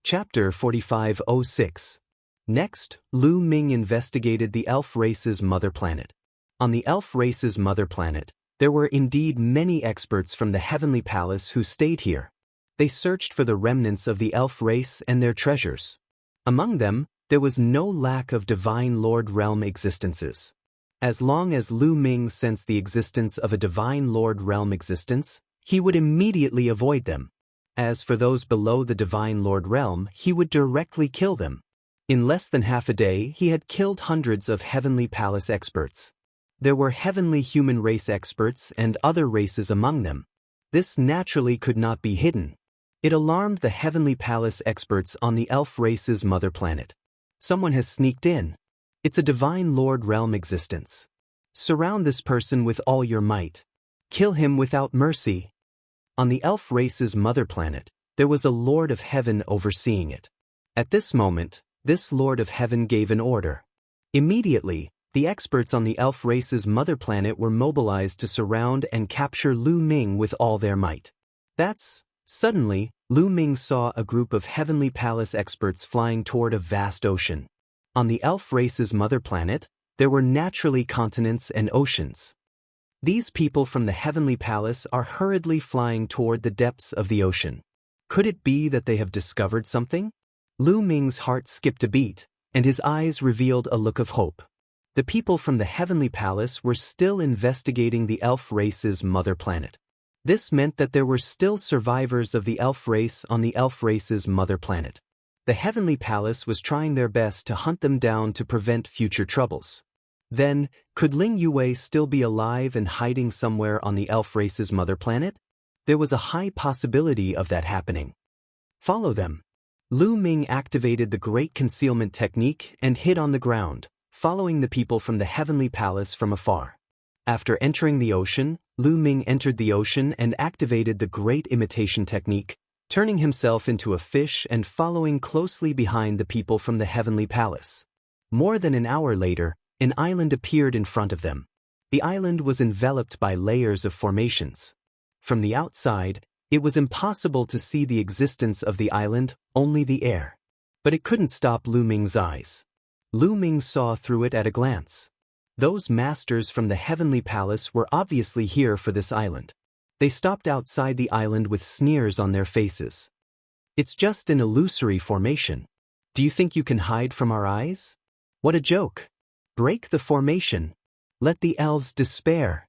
Chapter 4506. Next, Lu Ming investigated the elf race's mother planet. On the elf race's mother planet, there were indeed many experts from the Heavenly Palace who stayed here. They searched for the remnants of the elf race and their treasures. Among them, there was no lack of Divine Lord Realm existences. As long as Lu Ming sensed the existence of a Divine Lord Realm existence, he would immediately avoid them. As for those below the Divine Lord Realm, he would directly kill them. In less than half a day, he had killed hundreds of Heavenly Palace experts. There were heavenly human race experts and other races among them. This naturally could not be hidden. It alarmed the Heavenly Palace experts on the elf race's mother planet. Someone has sneaked in. It's a Divine Lord Realm existence. Surround this person with all your might. Kill him without mercy. On the elf race's mother planet, there was a Lord of Heaven overseeing it. At this moment, this Lord of Heaven gave an order. Immediately, the experts on the elf race's mother planet were mobilized to surround and capture Lu Ming with all their might. Suddenly, Lu Ming saw a group of Heavenly Palace experts flying toward a vast ocean. On the elf race's mother planet, there were naturally continents and oceans. These people from the Heavenly Palace are hurriedly flying toward the depths of the ocean. Could it be that they have discovered something? Lu Ming's heart skipped a beat, and his eyes revealed a look of hope. The people from the Heavenly Palace were still investigating the elf race's mother planet. This meant that there were still survivors of the elf race on the elf race's mother planet. The Heavenly Palace was trying their best to hunt them down to prevent future troubles. Then, could Ling Yue still be alive and hiding somewhere on the elf race's mother planet? There was a high possibility of that happening. Follow them. Lu Ming activated the Great Concealment Technique and hid on the ground, following the people from the Heavenly Palace from afar. After entering the ocean, Lu Ming entered the ocean and activated the Great Imitation Technique, turning himself into a fish and following closely behind the people from the Heavenly Palace. More than an hour later, an island appeared in front of them. The island was enveloped by layers of formations. From the outside, it was impossible to see the existence of the island, only the air. But it couldn't stop Lu Ming's eyes. Lu Ming saw through it at a glance. Those masters from the Heavenly Palace were obviously here for this island. They stopped outside the island with sneers on their faces. It's just an illusory formation. Do you think you can hide from our eyes? What a joke. Break the formation. Let the elves despair.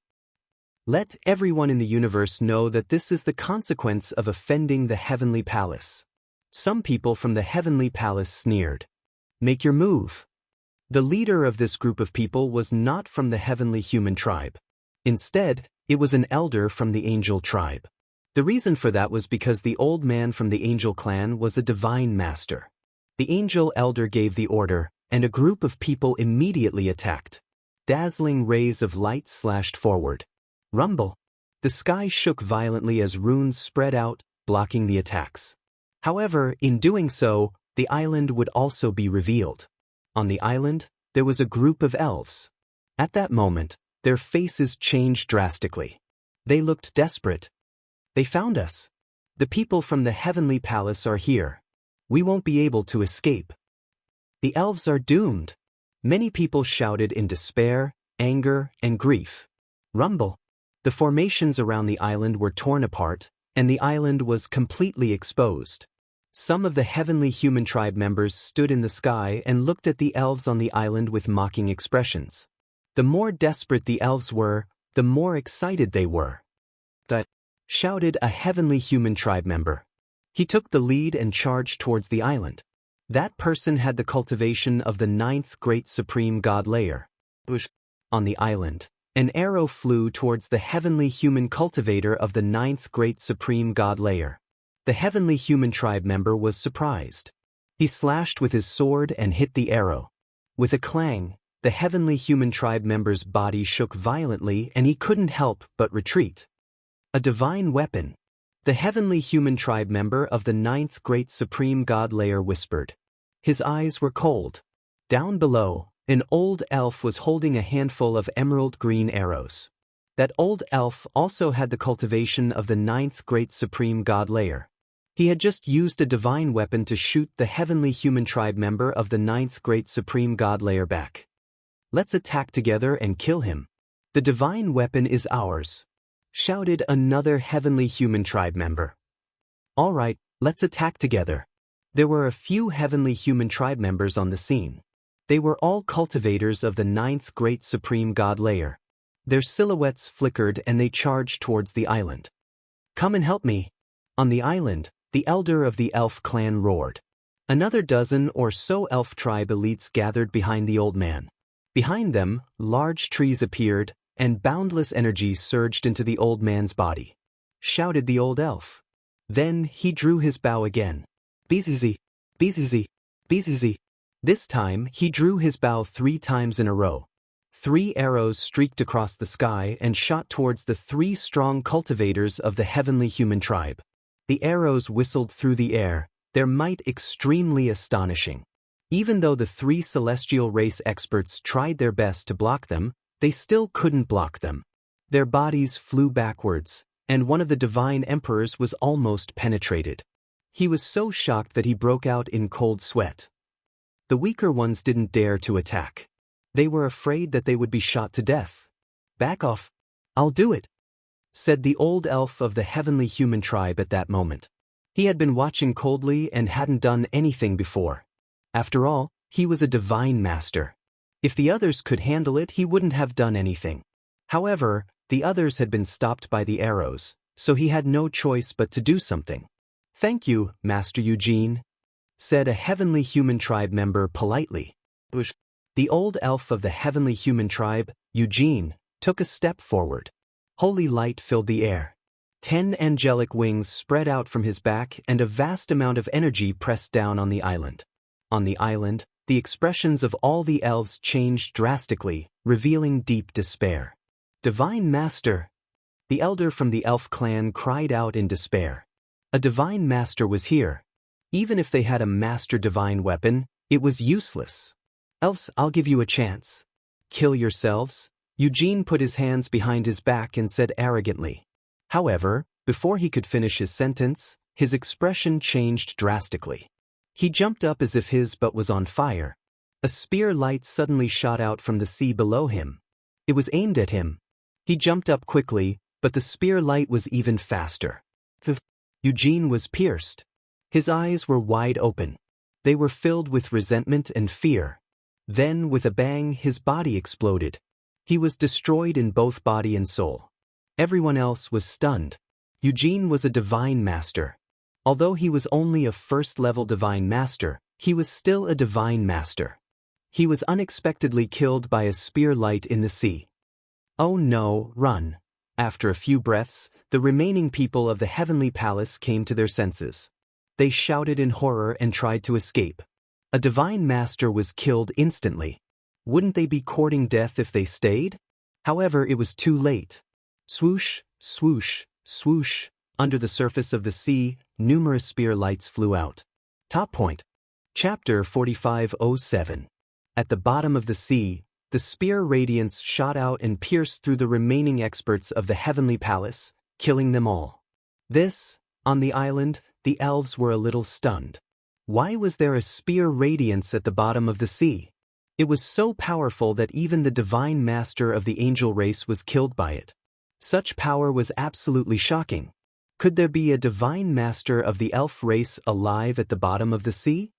Let everyone in the universe know that this is the consequence of offending the Heavenly Palace. Some people from the Heavenly Palace sneered. Make your move. The leader of this group of people was not from the heavenly human tribe. Instead, it was an elder from the angel tribe. The reason for that was because the old man from the angel clan was a divine master. The angel elder gave the order, and a group of people immediately attacked. Dazzling rays of light slashed forward. Rumble. The sky shook violently as runes spread out, blocking the attacks. However, in doing so, the island would also be revealed. On the island, there was a group of elves. At that moment, their faces changed drastically. They looked desperate. They found us. The people from the Heavenly Palace are here. We won't be able to escape. The elves are doomed. Many people shouted in despair, anger, and grief. Rumble. The formations around the island were torn apart, and the island was completely exposed. Some of the heavenly human tribe members stood in the sky and looked at the elves on the island with mocking expressions. The more desperate the elves were, the more excited they were. "That!" shouted a heavenly human tribe member. He took the lead and charged towards the island. That person had the cultivation of the 9th great supreme god layer. On the island, an arrow flew towards the heavenly human cultivator of the 9th great supreme god layer. The heavenly human tribe member was surprised. He slashed with his sword and hit the arrow. With a clang, the heavenly human tribe member's body shook violently and he couldn't help but retreat. A divine weapon. The heavenly human tribe member of the 9th great supreme god layer whispered. His eyes were cold. Down below, an old elf was holding a handful of emerald green arrows. That old elf also had the cultivation of the 9th great supreme god layer. He had just used a divine weapon to shoot the heavenly human tribe member of the 9th great supreme god layer back. "Let's attack together and kill him. The divine weapon is ours," shouted another heavenly human tribe member. "All right, let's attack together." There were a few heavenly human tribe members on the scene. They were all cultivators of the 9th great supreme god layer. Their silhouettes flickered and they charged towards the island. "Come and help me." On the island, the elder of the elf clan roared. Another dozen or so elf tribe elites gathered behind the old man. Behind them, large trees appeared, and boundless energy surged into the old man's body. Shouted the old elf. Then he drew his bow again. "Bizizi, bizizi, bizizi." This time he drew his bow 3 times in a row. 3 arrows streaked across the sky and shot towards the 3 strong cultivators of the heavenly human tribe. The arrows whistled through the air, their might extremely astonishing. Even though the 3 celestial race experts tried their best to block them, they still couldn't block them. Their bodies flew backwards, and one of the divine emperors was almost penetrated. He was so shocked that he broke out in cold sweat. The weaker ones didn't dare to attack. They were afraid that they would be shot to death. "Back off. I'll do it," said the old elf of the heavenly human tribe at that moment. He had been watching coldly and hadn't done anything before. After all, he was a divine master. If the others could handle it, he wouldn't have done anything. However, the others had been stopped by the arrows, so he had no choice but to do something. "Thank you, Master Eugene," said a heavenly human tribe member politely. The old elf of the heavenly human tribe, Eugene, took a step forward. Holy light filled the air. 10 angelic wings spread out from his back and a vast amount of energy pressed down on the island. On the island, the expressions of all the elves changed drastically, revealing deep despair. "Divine Master!" The elder from the elf clan cried out in despair. A divine master was here. Even if they had a master divine weapon, it was useless. "Elves, I'll give you a chance." "Kill yourselves?" Eugene put his hands behind his back and said arrogantly. However, before he could finish his sentence, his expression changed drastically. He jumped up as if his butt was on fire. A spear light suddenly shot out from the sea below him. It was aimed at him. He jumped up quickly, but the spear light was even faster. Eugene was pierced. His eyes were wide open. They were filled with resentment and fear. Then, with a bang, his body exploded. He was destroyed in both body and soul. Everyone else was stunned. Eugene was a divine master. Although he was only a first-level divine master, he was still a divine master. He was unexpectedly killed by a spear light in the sea. "Oh no, run." After a few breaths, the remaining people of the heavenly palace came to their senses. They shouted in horror and tried to escape. A divine master was killed instantly. Wouldn't they be courting death if they stayed? However, it was too late. Swoosh, swoosh, swoosh. Under the surface of the sea, numerous spear lights flew out. Top point. Chapter 4507. At the bottom of the sea, the spear radiance shot out and pierced through the remaining experts of the heavenly palace, killing them all. On the island, the elves were a little stunned. Why was there a spear radiance at the bottom of the sea? It was so powerful that even the divine master of the angel race was killed by it. Such power was absolutely shocking. Could there be a divine master of the elf race alive at the bottom of the sea?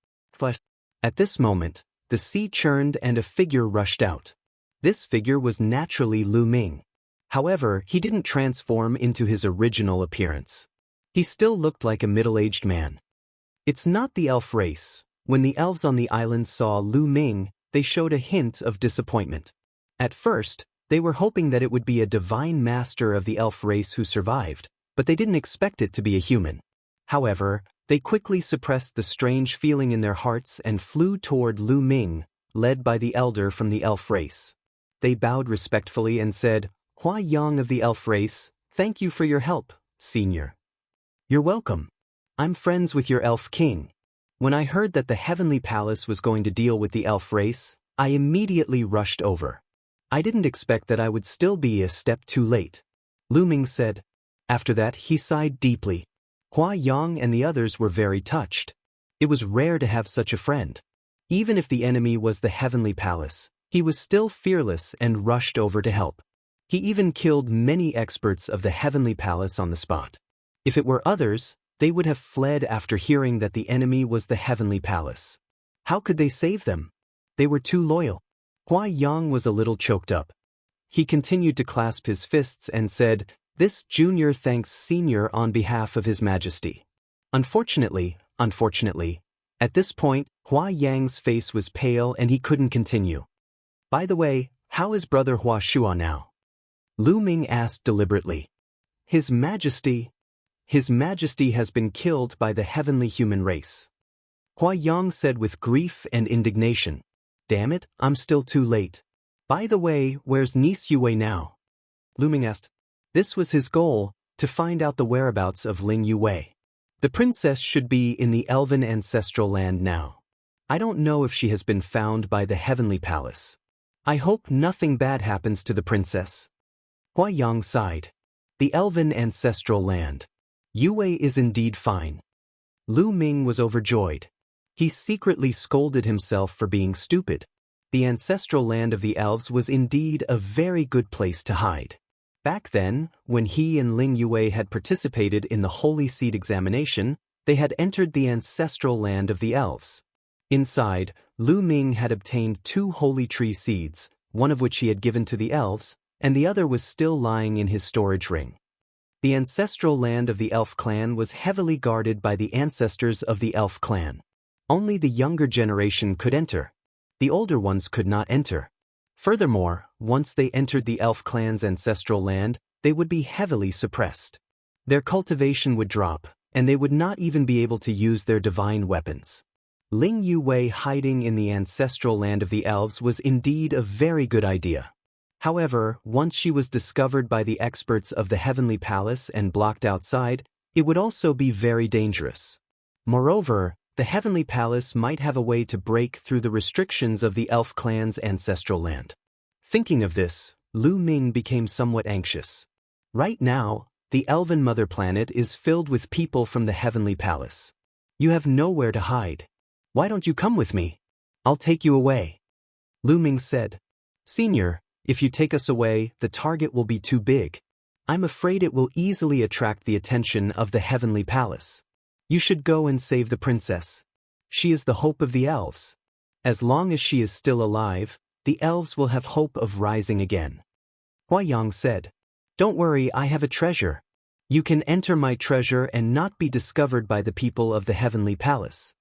At this moment, the sea churned and a figure rushed out. This figure was naturally Lu Ming. However, he didn't transform into his original appearance. He still looked like a middle-aged man. It's not the elf race. When the elves on the island saw Lu Ming, they showed a hint of disappointment. At first, they were hoping that it would be a divine master of the elf race who survived, but they didn't expect it to be a human. However, they quickly suppressed the strange feeling in their hearts and flew toward Lu Ming, led by the elder from the elf race. They bowed respectfully and said, "Hua Yang of the elf race, thank you for your help, senior." "You're welcome. I'm friends with your elf king. When I heard that the heavenly palace was going to deal with the elf race, I immediately rushed over. I didn't expect that I would still be a step too late," Lu Ming said. After that, he sighed deeply. Hua Yang and the others were very touched. It was rare to have such a friend. Even if the enemy was the heavenly palace, he was still fearless and rushed over to help. He even killed many experts of the heavenly palace on the spot. If it were others, they would have fled after hearing that the enemy was the heavenly palace. How could they save them? They were too loyal. Hua Yang was a little choked up. He continued to clasp his fists and said, "This junior thanks senior on behalf of His Majesty." Unfortunately, at this point, Hua Yang's face was pale and he couldn't continue. "By the way, how is Brother Hua Shua now?" Lu Ming asked deliberately. His Majesty has been killed by the heavenly human race," Hua Yang said with grief and indignation. "Damn it, I'm still too late. By the way, where's Niece Yue now?" Lu Ming asked. This was his goal, to find out the whereabouts of Ling Yue. The princess should be in the elven ancestral land now. I don't know if she has been found by the heavenly palace. I hope nothing bad happens to the princess. Hua Yang sighed. The elven ancestral land. Yue is indeed fine. Lu Ming was overjoyed. He secretly scolded himself for being stupid. The ancestral land of the elves was indeed a very good place to hide. Back then, when he and Ling Yue had participated in the Holy Seed examination, they had entered the ancestral land of the elves. Inside, Lu Ming had obtained 2 holy tree seeds, one of which he had given to the elves, and the other was still lying in his storage ring. The ancestral land of the elf clan was heavily guarded by the ancestors of the elf clan. Only the younger generation could enter. The older ones could not enter. Furthermore, once they entered the elf clan's ancestral land, they would be heavily suppressed. Their cultivation would drop, and they would not even be able to use their divine weapons. Ling Yue hiding in the ancestral land of the elves was indeed a very good idea. However, once she was discovered by the experts of the heavenly palace and blocked outside, it would also be very dangerous. Moreover, the heavenly palace might have a way to break through the restrictions of the elf clan's ancestral land. Thinking of this, Lu Ming became somewhat anxious. Right now, the elven mother planet is filled with people from the heavenly palace. You have nowhere to hide. Why don't you come with me? I'll take you away. Lu Ming said. Senior, if you take us away, the target will be too big. I'm afraid it will easily attract the attention of the heavenly palace. You should go and save the princess. She is the hope of the elves. As long as she is still alive, the elves will have hope of rising again. Hua Yang said, Don't worry, I have a treasure. You can enter my treasure and not be discovered by the people of the heavenly palace.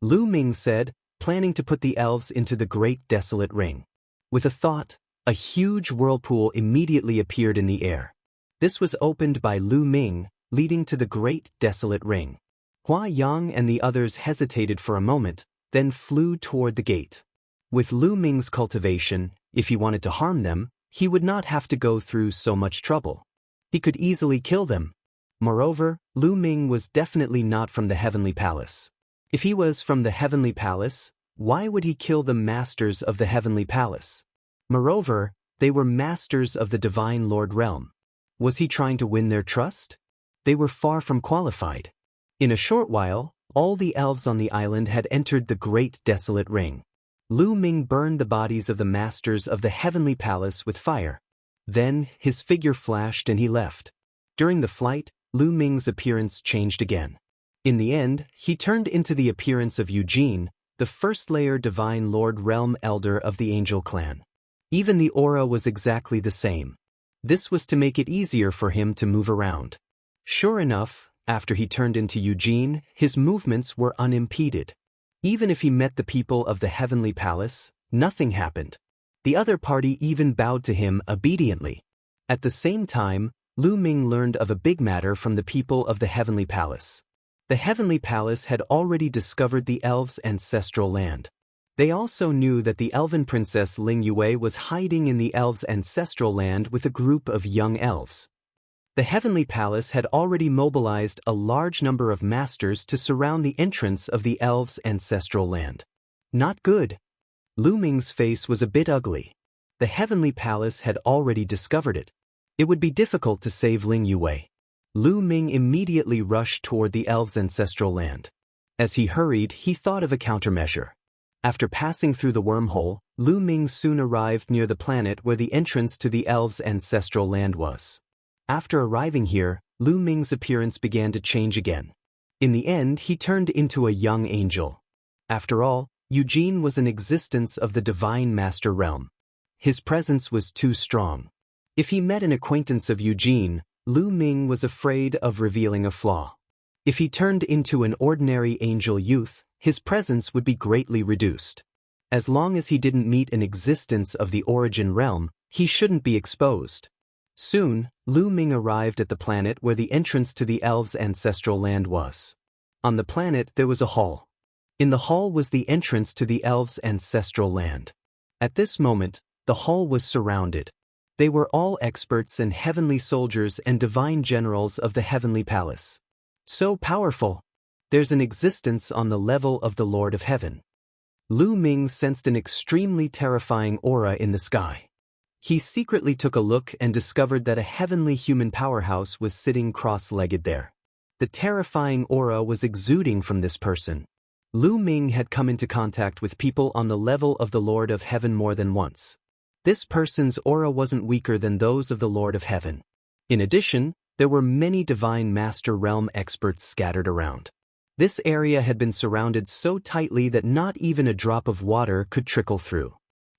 Lu Ming said, planning to put the elves into the great desolate ring. With a thought, a huge whirlpool immediately appeared in the air. This was opened by Lu Ming, leading to the great desolate ring. Hua Yang and the others hesitated for a moment, then flew toward the gate. With Lu Ming's cultivation, if he wanted to harm them, he would not have to go through so much trouble. He could easily kill them. Moreover, Lu Ming was definitely not from the heavenly palace. If he was from the heavenly palace, why would he kill the masters of the heavenly palace? Moreover, they were masters of the divine Lord realm. Was he trying to win their trust? They were far from qualified. In a short while, all the elves on the island had entered the great desolate ring. Lu Ming burned the bodies of the masters of the heavenly palace with fire. Then, his figure flashed and he left. During the flight, Lu Ming's appearance changed again. In the end, he turned into the appearance of Eugene, the first-layer Divine Lord Realm Elder of the Angel Clan. Even the aura was exactly the same. This was to make it easier for him to move around. Sure enough, after he turned into Eugene, his movements were unimpeded. Even if he met the people of the Heavenly Palace, nothing happened. The other party even bowed to him obediently. At the same time, Lu Ming learned of a big matter from the people of the Heavenly Palace. The Heavenly Palace had already discovered the elves' ancestral land. They also knew that the elven princess Ling Yue was hiding in the elves' ancestral land with a group of young elves. The Heavenly Palace had already mobilized a large number of masters to surround the entrance of the elves' ancestral land. Not good. Lu Ming's face was a bit ugly. The Heavenly Palace had already discovered it. It would be difficult to save Ling Yue. Lu Ming immediately rushed toward the elves' ancestral land. As he hurried, he thought of a countermeasure. After passing through the wormhole, Lu Ming soon arrived near the planet where the entrance to the elves' ancestral land was. After arriving here, Lu Ming's appearance began to change again. In the end, he turned into a young angel. After all, Eugene was an existence of the Divine Master Realm. His presence was too strong. If he met an acquaintance of Eugene, Lu Ming was afraid of revealing a flaw. If he turned into an ordinary angel youth, his presence would be greatly reduced. As long as he didn't meet an existence of the origin realm, he shouldn't be exposed. Soon, Lu Ming arrived at the planet where the entrance to the elves' ancestral land was. On the planet there was a hall. In the hall was the entrance to the elves' ancestral land. At this moment, the hall was surrounded. They were all experts and heavenly soldiers and divine generals of the Heavenly Palace. So powerful! There's an existence on the level of the Lord of Heaven. Lu Ming sensed an extremely terrifying aura in the sky. He secretly took a look and discovered that a heavenly human powerhouse was sitting cross-legged there. The terrifying aura was exuding from this person. Lu Ming had come into contact with people on the level of the Lord of Heaven more than once. This person's aura wasn't weaker than those of the Lord of Heaven. In addition, there were many Divine Master Realm experts scattered around. This area had been surrounded so tightly that not even a drop of water could trickle through.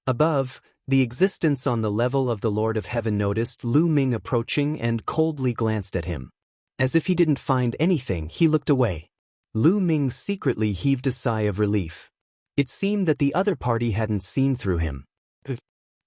Above, the existence on the level of the Lord of Heaven noticed Lu Ming approaching and coldly glanced at him. As if he didn't find anything, he looked away. Lu Ming secretly heaved a sigh of relief. It seemed that the other party hadn't seen through him.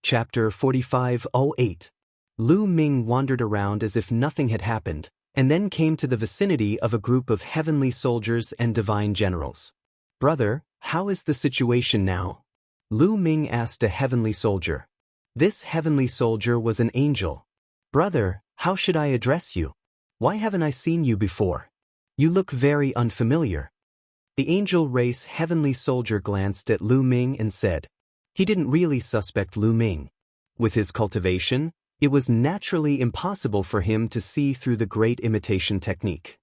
Chapter 45:08. Lu Ming wandered around as if nothing had happened, and then came to the vicinity of a group of heavenly soldiers and divine generals. "Brother, how is the situation now?" Lu Ming asked a heavenly soldier. This heavenly soldier was an angel. "Brother, how should I address you? Why haven't I seen you before? You look very unfamiliar." The angel race heavenly soldier glanced at Lu Ming and said. He didn't really suspect Lu Ming. With his cultivation, it was naturally impossible for him to see through the great imitation technique.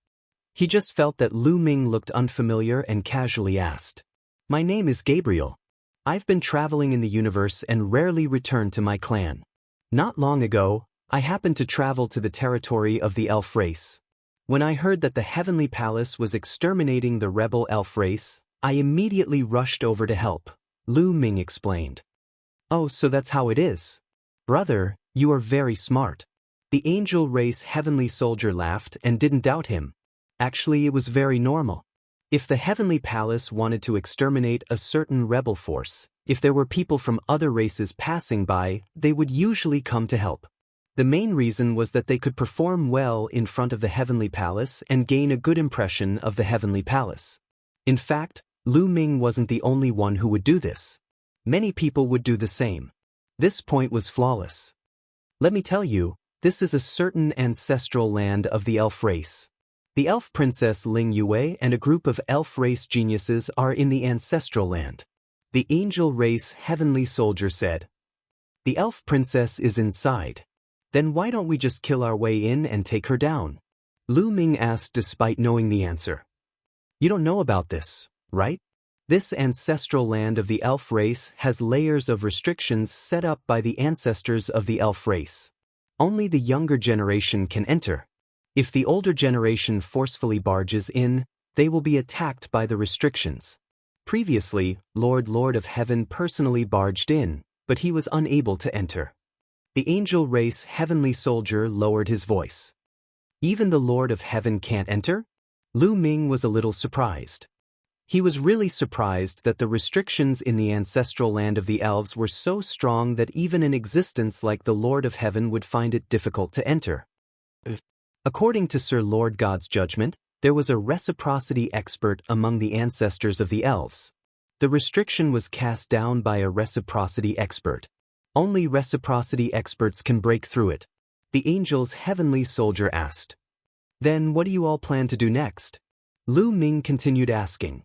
He just felt that Lu Ming looked unfamiliar and casually asked, "My name is Gabriel. I've been traveling in the universe and rarely return to my clan. Not long ago, I happened to travel to the territory of the elf race. When I heard that the Heavenly Palace was exterminating the rebel elf race, I immediately rushed over to help," Lu Ming explained. "Oh, so that's how it is. Brother, you are very smart." The angel race heavenly soldier laughed and didn't doubt him. Actually, it was very normal. If the Heavenly Palace wanted to exterminate a certain rebel force, if there were people from other races passing by, they would usually come to help. The main reason was that they could perform well in front of the Heavenly Palace and gain a good impression of the Heavenly Palace. In fact, Lu Ming wasn't the only one who would do this. Many people would do the same. This point was flawless. Let me tell you, this is a certain ancestral land of the elf race. The elf princess Ling Yue and a group of elf race geniuses are in the ancestral land. The angel race heavenly soldier said. The elf princess is inside. Then why don't we just kill our way in and take her down? Lu Ming asked despite knowing the answer. You don't know about this, right? This ancestral land of the elf race has layers of restrictions set up by the ancestors of the elf race. Only the younger generation can enter. If the older generation forcefully barges in, they will be attacked by the restrictions. Previously, Lord of Heaven personally barged in, but he was unable to enter. The angel race heavenly soldier lowered his voice. Even the Lord of Heaven can't enter? Lu Ming was a little surprised. He was really surprised that the restrictions in the ancestral land of the elves were so strong that even an existence like the Lord of Heaven would find it difficult to enter. According to Sir Lord God's judgment, there was a reciprocity expert among the ancestors of the elves. The restriction was cast down by a reciprocity expert. Only reciprocity experts can break through it. The angel's heavenly soldier asked. Then what do you all plan to do next? Lu Ming continued asking.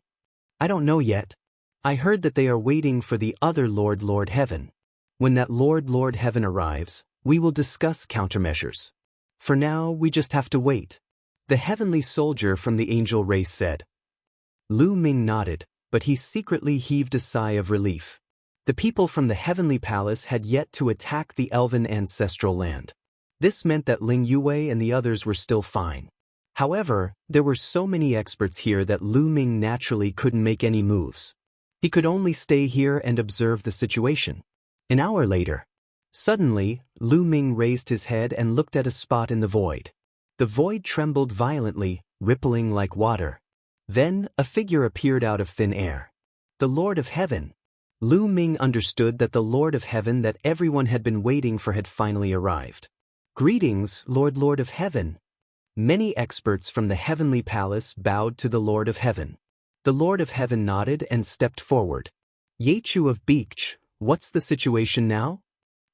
I don't know yet. I heard that they are waiting for the other Lord Heaven. When that Lord Heaven arrives, we will discuss countermeasures. For now, we just have to wait. The heavenly soldier from the angel race said. Lu Ming nodded, but he secretly heaved a sigh of relief. The people from the heavenly palace had yet to attack the elven ancestral land. This meant that Ling Yue and the others were still fine. However, there were so many experts here that Lu Ming naturally couldn't make any moves. He could only stay here and observe the situation. An hour later, suddenly, Lu Ming raised his head and looked at a spot in the void. The void trembled violently, rippling like water. Then, a figure appeared out of thin air. The Lord of Heaven. Lu Ming understood that the Lord of Heaven that everyone had been waiting for had finally arrived. Greetings, Lord of Heaven. Many experts from the heavenly palace bowed to the Lord of Heaven. The Lord of Heaven nodded and stepped forward. Yechu of Beach, what's the situation now?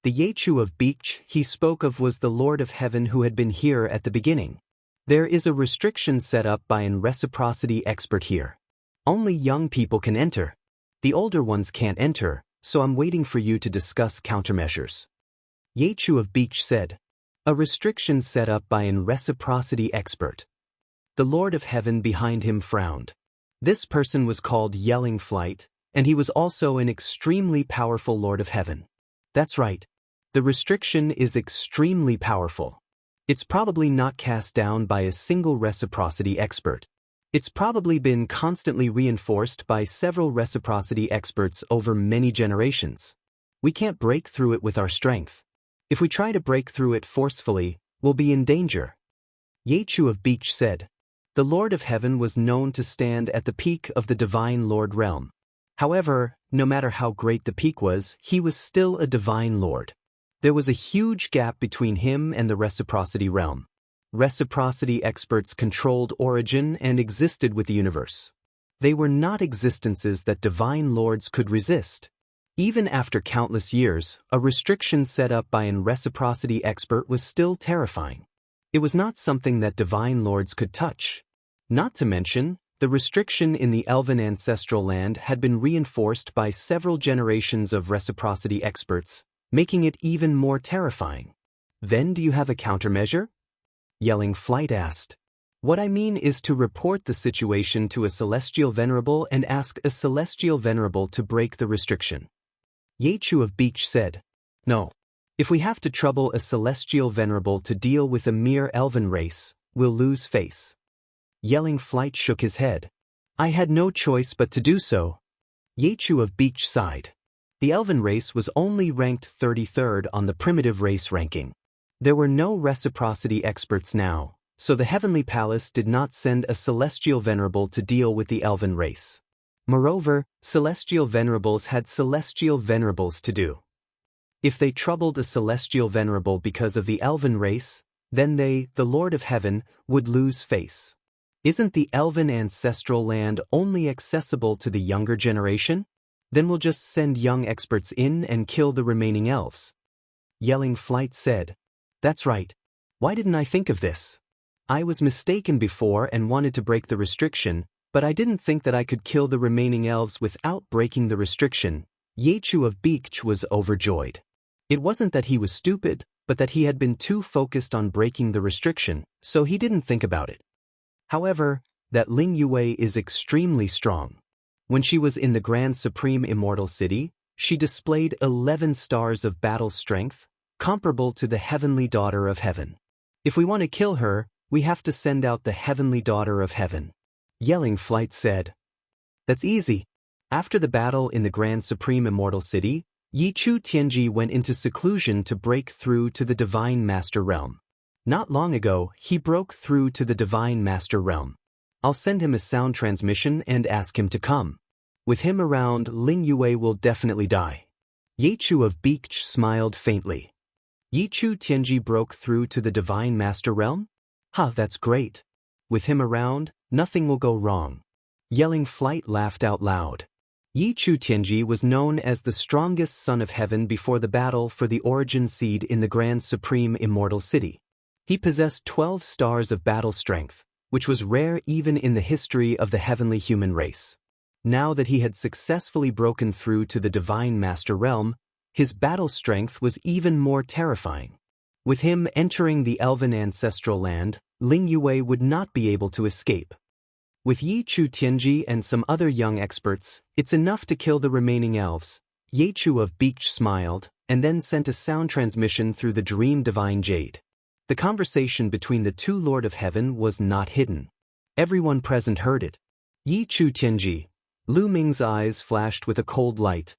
The Yechu of Beach he spoke of was the Lord of Heaven who had been here at the beginning. There is a restriction set up by an reciprocity expert here. Only young people can enter. The older ones can't enter, so I'm waiting for you to discuss countermeasures. Yechu of Beach said. A restriction set up by an reciprocity expert. The Lord of Heaven behind him frowned. This person was called Yelling Flight, and he was also an extremely powerful Lord of Heaven. That's right. The restriction is extremely powerful. It's probably not cast down by a single reciprocity expert. It's probably been constantly reinforced by several reciprocity experts over many generations. We can't break through it with our strength. If we try to break through it forcefully, we'll be in danger. Yechu of Beach said. The Lord of Heaven was known to stand at the peak of the Divine Lord realm. However, no matter how great the peak was, he was still a Divine Lord. There was a huge gap between him and the reciprocity realm. Reciprocity experts controlled origin and existed with the universe. They were not existences that Divine Lords could resist. Even after countless years, a restriction set up by an reciprocity expert was still terrifying. It was not something that Divine Lords could touch. Not to mention, the restriction in the elven ancestral land had been reinforced by several generations of reciprocity experts, making it even more terrifying. Then do you have a countermeasure? Yelling Flight asked. What I mean is to report the situation to a celestial venerable and ask a celestial venerable to break the restriction. Yechu of Beach said. No. If we have to trouble a celestial venerable to deal with a mere elven race, we'll lose face. Yelling Flight shook his head. I had no choice but to do so. Yechu of Beach sighed. The elven race was only ranked 33rd on the primitive race ranking. There were no reciprocity experts now, so the heavenly palace did not send a celestial venerable to deal with the elven race. Moreover, celestial venerables had celestial venerables to do. If they troubled a celestial venerable because of the elven race, then they, the Lord of Heaven, would lose face. Isn't the elven ancestral land only accessible to the younger generation? Then we'll just send young experts in and kill the remaining elves. Yelling Flight said. That's right. Why didn't I think of this? I was mistaken before and wanted to break the restriction, but I didn't think that I could kill the remaining elves without breaking the restriction. Yechu of Beach was overjoyed. It wasn't that he was stupid, but that he had been too focused on breaking the restriction, so he didn't think about it. However, that Ling Yue is extremely strong. When she was in the Grand Supreme Immortal City, she displayed 11 stars of battle strength, comparable to the Heavenly Daughter of Heaven. If we want to kill her, we have to send out the Heavenly Daughter of Heaven. Yelling Flight said. That's easy. After the battle in the Grand Supreme Immortal City, Yichu Tianji went into seclusion to break through to the Divine Master Realm. Not long ago, he broke through to the Divine Master Realm. I'll send him a sound transmission and ask him to come. With him around, Ling Yue will definitely die. Yechu of Beach smiled faintly. Yichu Tianji broke through to the Divine Master Realm? That's great. With him around, nothing will go wrong. Yelling Flight laughed out loud. Yichu Tianji was known as the strongest son of heaven before the battle for the origin seed in the Grand Supreme Immortal City. He possessed 12 stars of battle strength, which was rare even in the history of the heavenly human race. Now that he had successfully broken through to the Divine Master Realm, his battle strength was even more terrifying. With him entering the elven ancestral land, Ling Yue would not be able to escape. With Yichu Tianji and some other young experts, it's enough to kill the remaining elves. Yechu of Beach smiled, and then sent a sound transmission through the Dream Divine Jade. The conversation between the two Lord of Heaven was not hidden. Everyone present heard it. Yichu Tianji. Lu Ming's eyes flashed with a cold light.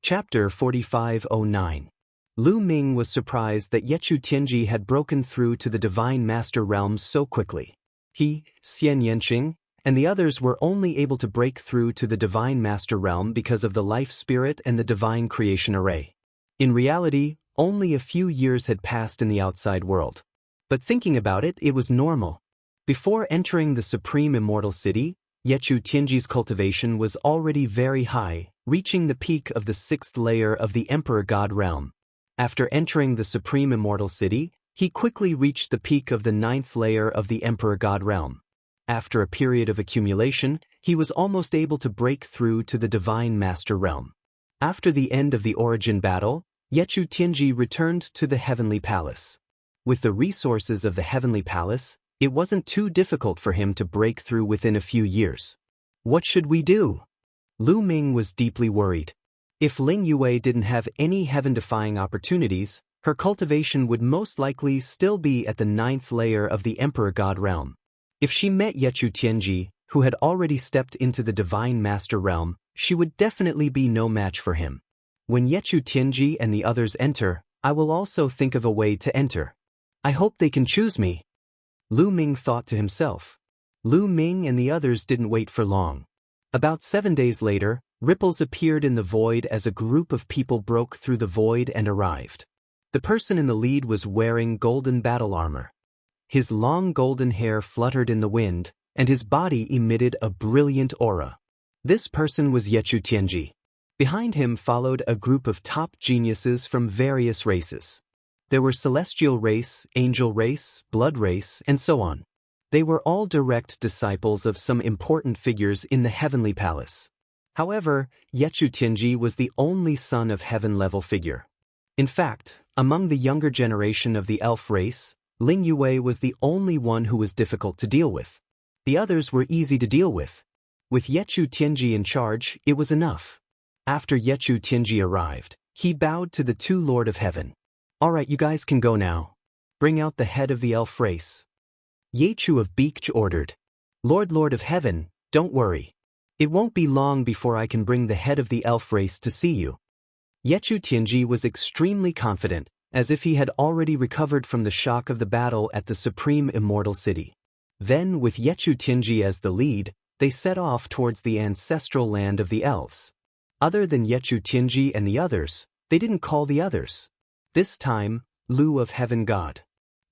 Chapter 4509. Lu Ming was surprised that Yechu Tianji had broken through to the Divine Master Realm so quickly. He, Xian Yanqing, and the others were only able to break through to the Divine Master Realm because of the Life Spirit and the Divine Creation Array. In reality, only a few years had passed in the outside world. But thinking about it, it was normal. Before entering the Supreme Immortal City, Yechu Tianji's cultivation was already very high, reaching the peak of the 6th layer of the Emperor God Realm. After entering the Supreme Immortal City, he quickly reached the peak of the 9th layer of the Emperor God Realm. After a period of accumulation, he was almost able to break through to the Divine Master Realm. After the end of the origin battle, Yechu Tianji returned to the Heavenly Palace. With the resources of the Heavenly Palace, it wasn't too difficult for him to break through within a few years. What should we do? Lu Ming was deeply worried. If Ling Yue didn't have any heaven-defying opportunities, her cultivation would most likely still be at the 9th layer of the Emperor God Realm. If she met Yechu Tianji, who had already stepped into the Divine Master Realm, she would definitely be no match for him. When Yechu Tianji and the others enter, I will also think of a way to enter. I hope they can choose me. Lu Ming thought to himself. Lu Ming and the others didn't wait for long. About 7 days later, ripples appeared in the void as a group of people broke through the void and arrived. The person in the lead was wearing golden battle armor. His long golden hair fluttered in the wind, and his body emitted a brilliant aura. This person was Yechu Tianji. Behind him followed a group of top geniuses from various races. There were celestial race, angel race, blood race, and so on. They were all direct disciples of some important figures in the Heavenly Palace. However, Yechu Tianji was the only son of heaven-level figure. In fact, among the younger generation of the elf race, Ling Yue was the only one who was difficult to deal with. The others were easy to deal with. With Yechu Tianji in charge, it was enough. After Yechu Tianji arrived, he bowed to the two Lord of Heaven. All right, you guys can go now. Bring out the head of the elf race. Yechu of Beach ordered. Lord of Heaven, don't worry. It won't be long before I can bring the head of the elf race to see you. Yechu Tianji was extremely confident, as if he had already recovered from the shock of the battle at the Supreme Immortal City. Then, with Yechu Tianji as the lead, they set off towards the ancestral land of the elves. Other than Yechu Tianji and the others, they didn't call the others. This time, Lu of Heaven God.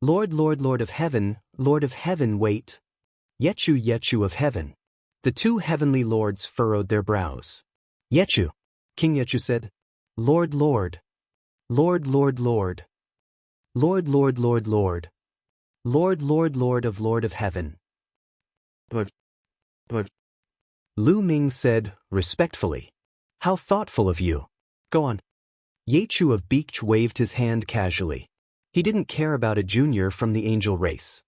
Lord of Heaven, wait. Yechu of Heaven. The two heavenly lords furrowed their brows. Yechu. King Yechu said. Lord. Lord of Heaven. But. Lu Ming said, respectfully. How thoughtful of you. Go on. Yechu of Beach waved his hand casually. He didn't care about a junior from the angel race.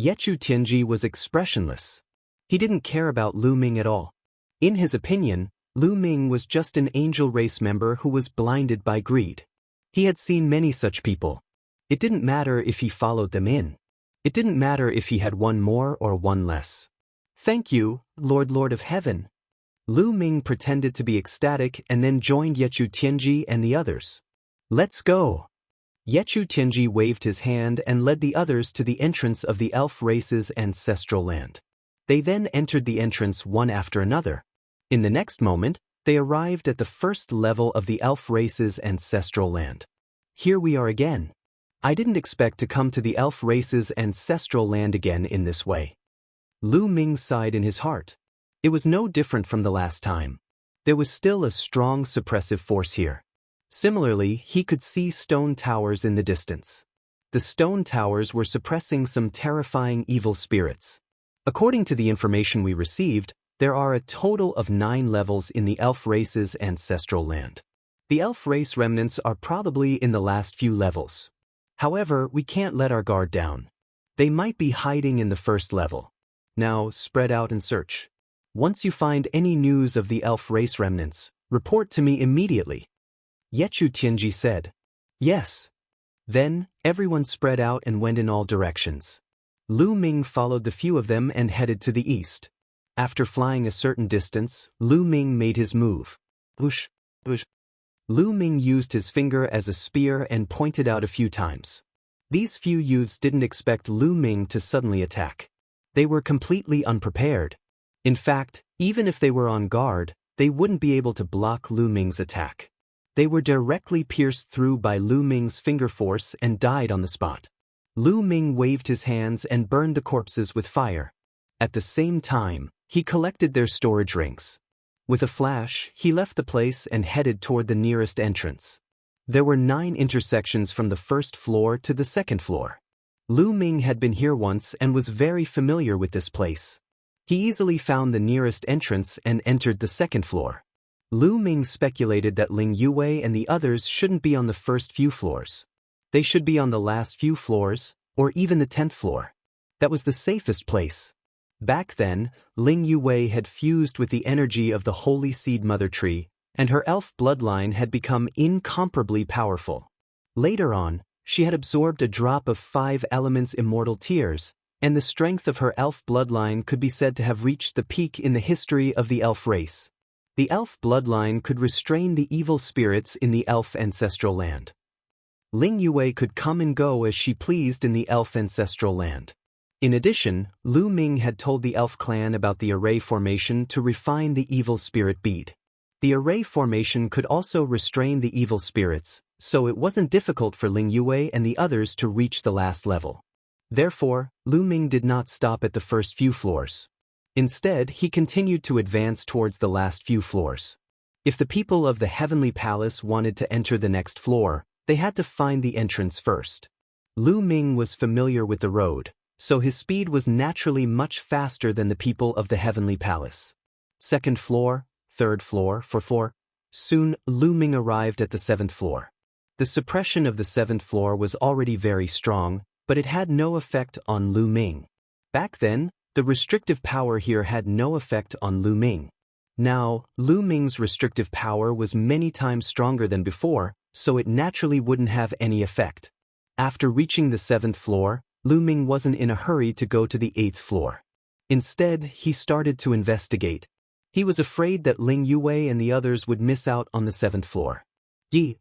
Yechu Tianji was expressionless. He didn't care about Lu Ming at all. In his opinion, Lu Ming was just an angel race member who was blinded by greed. He had seen many such people. It didn't matter if he followed them in. It didn't matter if he had one more or one less. "Thank you, Lord of Heaven." Lu Ming pretended to be ecstatic and then joined Yechu Tianji and the others. "Let's go." Yechu Tianji waved his hand and led the others to the entrance of the elf race's ancestral land. They then entered the entrance one after another. In the next moment, they arrived at the first level of the elf race's ancestral land. Here we are again. I didn't expect to come to the elf race's ancestral land again in this way. Lu Ming sighed in his heart. It was no different from the last time. There was still a strong suppressive force here. Similarly, he could see stone towers in the distance. The stone towers were suppressing some terrifying evil spirits. According to the information we received, there are a total of 9 levels in the elf race's ancestral land. The elf race remnants are probably in the last few levels. However, we can't let our guard down. They might be hiding in the first level. Now, spread out and search. Once you find any news of the elf race remnants, report to me immediately. Yechu Tianji said. Yes. Then, everyone spread out and went in all directions. Lu Ming followed the few of them and headed to the east. After flying a certain distance, Lu Ming made his move. Whoosh, whoosh. Lu Ming used his finger as a spear and pointed out a few times. These few youths didn't expect Lu Ming to suddenly attack. They were completely unprepared. In fact, even if they were on guard, they wouldn't be able to block Lu Ming's attack. They were directly pierced through by Lu Ming's finger force and died on the spot. Lu Ming waved his hands and burned the corpses with fire. At the same time, he collected their storage rings. With a flash, he left the place and headed toward the nearest entrance. There were 9 intersections from the first floor to the second floor. Lu Ming had been here once and was very familiar with this place. He easily found the nearest entrance and entered the second floor. Lu Ming speculated that Ling Yue and the others shouldn't be on the first few floors. They should be on the last few floors, or even the 10th floor. That was the safest place. Back then, Ling Yue had fused with the energy of the Holy Seed Mother Tree, and her elf bloodline had become incomparably powerful. Later on, she had absorbed a drop of 5 elements immortal tears, and the strength of her elf bloodline could be said to have reached the peak in the history of the elf race. The elf bloodline could restrain the evil spirits in the elf ancestral land. Ling Yue could come and go as she pleased in the elf ancestral land. In addition, Lu Ming had told the elf clan about the array formation to refine the evil spirit bead. The array formation could also restrain the evil spirits, so it wasn't difficult for Ling Yue and the others to reach the last level. Therefore, Lu Ming did not stop at the first few floors. Instead, he continued to advance towards the last few floors. If the people of the Heavenly Palace wanted to enter the next floor, they had to find the entrance first. Lu Ming was familiar with the road, so his speed was naturally much faster than the people of the Heavenly Palace. Second floor, third floor, fourth floor. Soon, Lu Ming arrived at the 7th floor. The suppression of the 7th floor was already very strong, but it had no effect on Lu Ming. Back then, the restrictive power here had no effect on Lu Ming. Now, Lu Ming's restrictive power was many times stronger than before, so it naturally wouldn't have any effect. After reaching the 7th floor, Lu Ming wasn't in a hurry to go to the 8th floor. Instead, he started to investigate. He was afraid that Ling Yue and the others would miss out on the 7th floor. Yi!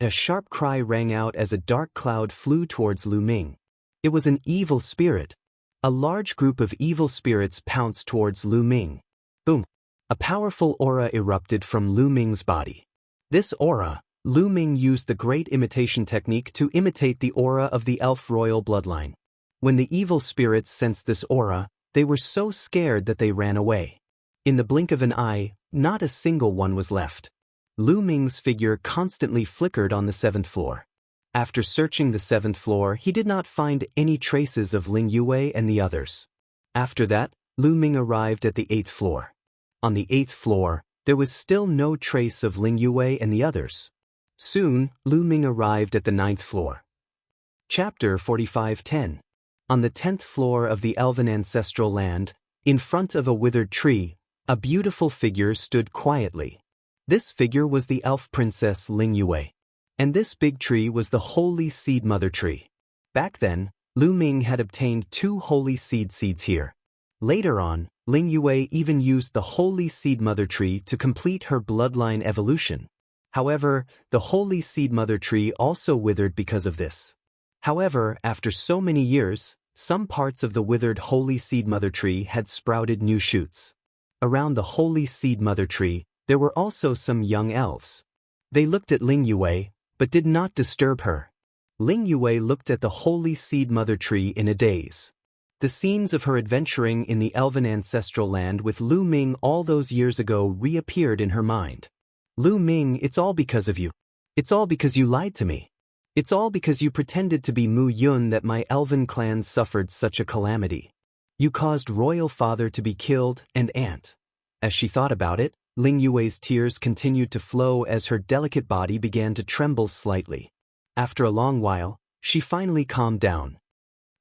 A sharp cry rang out as a dark cloud flew towards Lu Ming. It was an evil spirit. A large group of evil spirits pounced towards Lu Ming. Boom! A powerful aura erupted from Lu Ming's body. This aura, Lu Ming used the great imitation technique to imitate the aura of the elf royal bloodline. When the evil spirits sensed this aura, they were so scared that they ran away. In the blink of an eye, not a single one was left. Lu Ming's figure constantly flickered on the 7th floor. After searching the 7th floor, he did not find any traces of Ling Yue and the others. After that, Lu Ming arrived at the 8th floor. On the 8th floor, there was still no trace of Ling Yue and the others. Soon, Lu Ming arrived at the 9th floor. Chapter 45:10. On the 10th floor of the Elven ancestral land, in front of a withered tree, A beautiful figure stood quietly. This figure was the elf princess Ling Yue. And this big tree was the holy seed mother tree. Back then, Lu Ming had obtained 2 holy seeds here. Later on, Ling Yue even used the holy seed mother tree to complete her bloodline evolution. However, the holy seed mother tree also withered because of this. However, after so many years, some parts of the withered holy seed mother tree had sprouted new shoots. Around the holy seed mother tree, there were also some young elves. They looked at Ling Yue, but did not disturb her. Ling Yue looked at the holy seed mother tree in a daze. The scenes of her adventuring in the elven ancestral land with Lu Ming all those years ago reappeared in her mind. Lu Ming, it's all because of you. It's all because you lied to me. It's all because you pretended to be Mu Yun that my elven clan suffered such a calamity. You caused royal father to be killed and aunt. As she thought about it, Ling Yue's tears continued to flow as her delicate body began to tremble slightly. After a long while, she finally calmed down.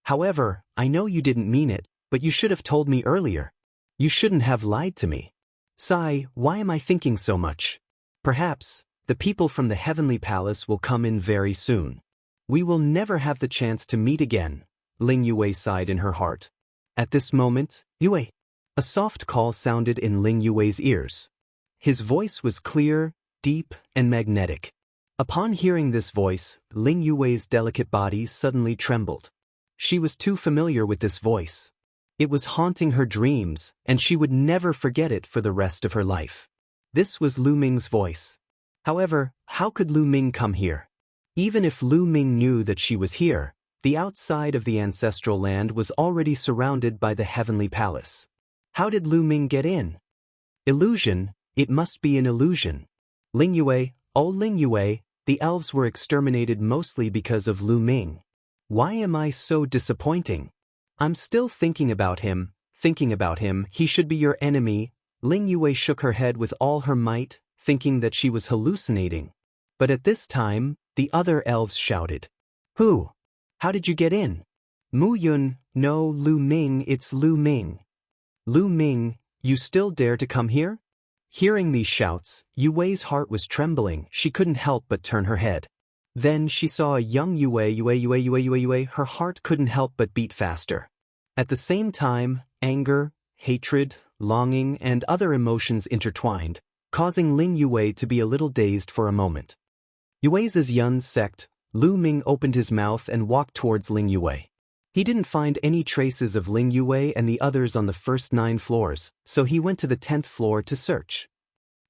However, I know you didn't mean it, but you should have told me earlier. You shouldn't have lied to me. Sigh, why am I thinking so much? Perhaps, the people from the heavenly palace will come in very soon. We will never have the chance to meet again, Ling Yue sighed in her heart. At this moment, Yue. A soft call sounded in Ling Yue's ears. His voice was clear, deep, and magnetic. Upon hearing this voice, Ling Yue's delicate body suddenly trembled. She was too familiar with this voice. It was haunting her dreams, and she would never forget it for the rest of her life. This was Lu Ming's voice. However, how could Lu Ming come here? Even if Lu Ming knew that she was here, the outside of the ancestral land was already surrounded by the heavenly palace. How did Lu Ming get in? Illusion, it must be an illusion. Ling Yue, oh Ling Yue, the elves were exterminated mostly because of Lu Ming. Why am I so disappointing? I'm still thinking about him, he should be your enemy. Ling Yue shook her head with all her might, thinking that she was hallucinating. But at this time, the other elves shouted. Who? How did you get in? Mu Yun, no, Lu Ming, it's Lu Ming. Lu Ming, you still dare to come here? Hearing these shouts, Yue's heart was trembling, she couldn't help but turn her head. Then she saw a young Yue, her heart couldn't help but beat faster. At the same time, anger, hatred, longing, and other emotions intertwined, causing Ling Yue to be a little dazed for a moment. Yue's Yun's sect, Lu Ming opened his mouth and walked towards Ling Yue. He didn't find any traces of Ling Yue and the others on the first 9 floors, so he went to the 10th floor to search.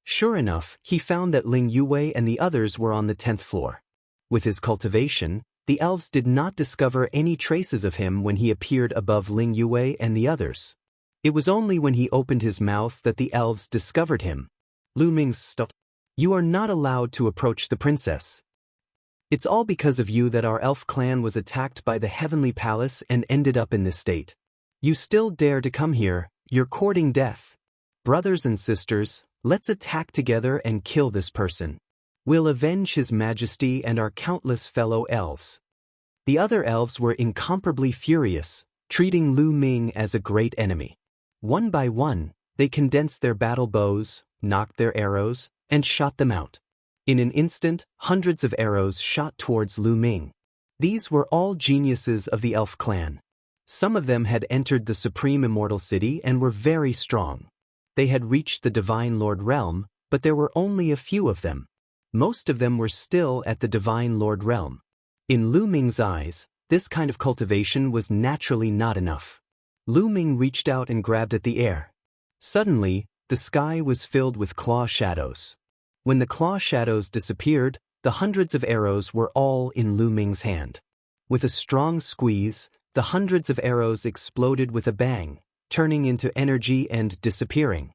Sure enough, he found that Ling Yue and the others were on the 10th floor. With his cultivation, the elves did not discover any traces of him when he appeared above Ling Yue and the others. It was only when he opened his mouth that the elves discovered him. Lu Ming stopped. You are not allowed to approach the princess. It's all because of you that our elf clan was attacked by the heavenly palace and ended up in this state. You still dare to come here, you're courting death. Brothers and sisters, let's attack together and kill this person. We'll avenge his majesty and our countless fellow elves. The other elves were incomparably furious, treating Lu Ming as a great enemy. One by one, they condensed their battle bows, knocked their arrows, and shot them out. In an instant, hundreds of arrows shot towards Lu Ming. These were all geniuses of the elf clan. Some of them had entered the supreme immortal city and were very strong. They had reached the divine lord realm, but there were only a few of them. Most of them were still at the divine lord realm. In Lu Ming's eyes, this kind of cultivation was naturally not enough. Lu Ming reached out and grabbed at the air. Suddenly, the sky was filled with claw shadows. When the claw shadows disappeared, the hundreds of arrows were all in Lu Ming's hand. With a strong squeeze, the hundreds of arrows exploded with a bang, turning into energy and disappearing.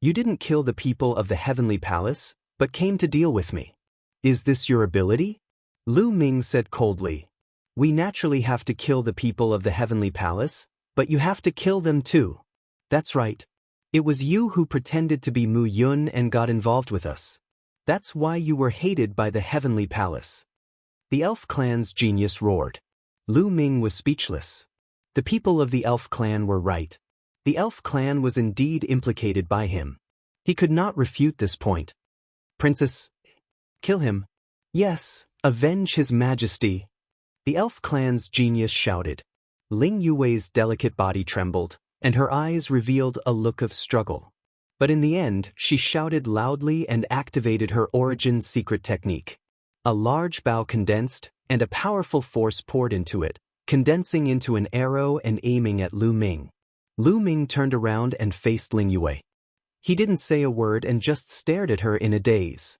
You didn't kill the people of the heavenly palace, but came to deal with me. Is this your ability? Lu Ming said coldly. We naturally have to kill the people of the heavenly palace, but you have to kill them too. That's right. It was you who pretended to be Mu Yun and got involved with us. That's why you were hated by the heavenly palace. The elf clan's genius roared. Lu Ming was speechless. The people of the elf clan were right. The elf clan was indeed implicated by him. He could not refute this point. Princess, kill him. Yes, avenge his majesty. The elf clan's genius shouted. Ling Yue's delicate body trembled, and her eyes revealed a look of struggle. But in the end, she shouted loudly and activated her origin secret technique. A large bow condensed, and a powerful force poured into it, condensing into an arrow and aiming at Lu Ming. Lu Ming turned around and faced Ling Yue. He didn't say a word and just stared at her in a daze.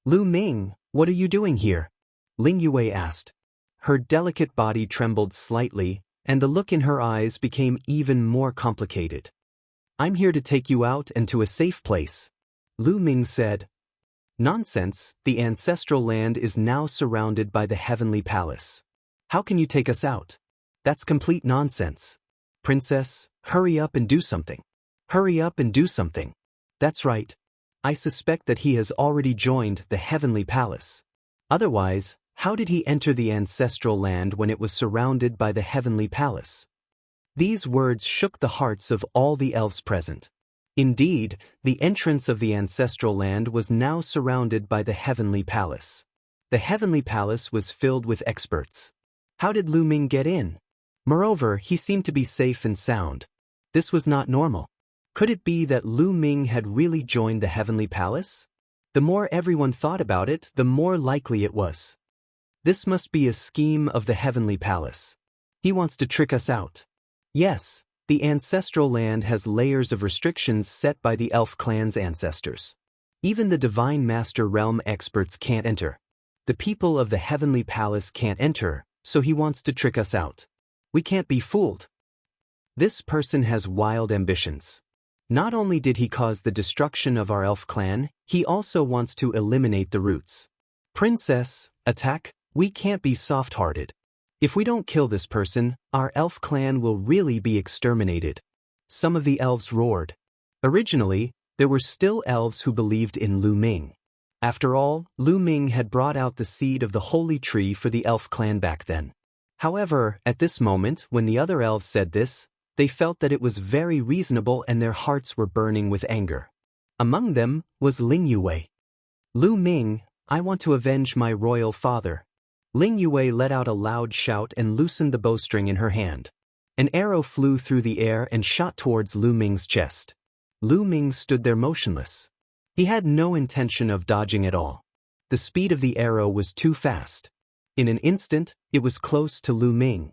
Lu Ming, what are you doing here? Ling Yue asked. Her delicate body trembled slightly, and the look in her eyes became even more complicated. I'm here to take you out and to a safe place. Lu Ming said. Nonsense, the ancestral land is now surrounded by the heavenly palace. How can you take us out? That's complete nonsense. Princess, hurry up and do something. Hurry up and do something. That's right. I suspect that he has already joined the heavenly palace. Otherwise, how did he enter the ancestral land when it was surrounded by the heavenly palace? These words shook the hearts of all the elves present. Indeed, the entrance of the ancestral land was now surrounded by the heavenly palace. The heavenly palace was filled with experts. How did Lu Ming get in? Moreover, he seemed to be safe and sound. This was not normal. Could it be that Lu Ming had really joined the heavenly palace? The more everyone thought about it, the more likely it was. This must be a scheme of the heavenly palace. He wants to trick us out. Yes, the ancestral land has layers of restrictions set by the elf clan's ancestors. Even the divine master realm experts can't enter. The people of the heavenly palace can't enter, so he wants to trick us out. We can't be fooled. This person has wild ambitions. Not only did he cause the destruction of our elf clan, he also wants to eliminate the roots. Princess, attack, we can't be soft-hearted. If we don't kill this person, our elf clan will really be exterminated. Some of the elves roared. Originally, there were still elves who believed in Lu Ming. After all, Lu Ming had brought out the seed of the holy tree for the elf clan back then. However, at this moment, when the other elves said this, they felt that it was very reasonable and their hearts were burning with anger. Among them was Ling Yue. Lu Ming, I want to avenge my royal father. Ling Yue let out a loud shout and loosened the bowstring in her hand. An arrow flew through the air and shot towards Lu Ming's chest. Lu Ming stood there motionless. He had no intention of dodging at all. The speed of the arrow was too fast. In an instant, it was close to Lu Ming.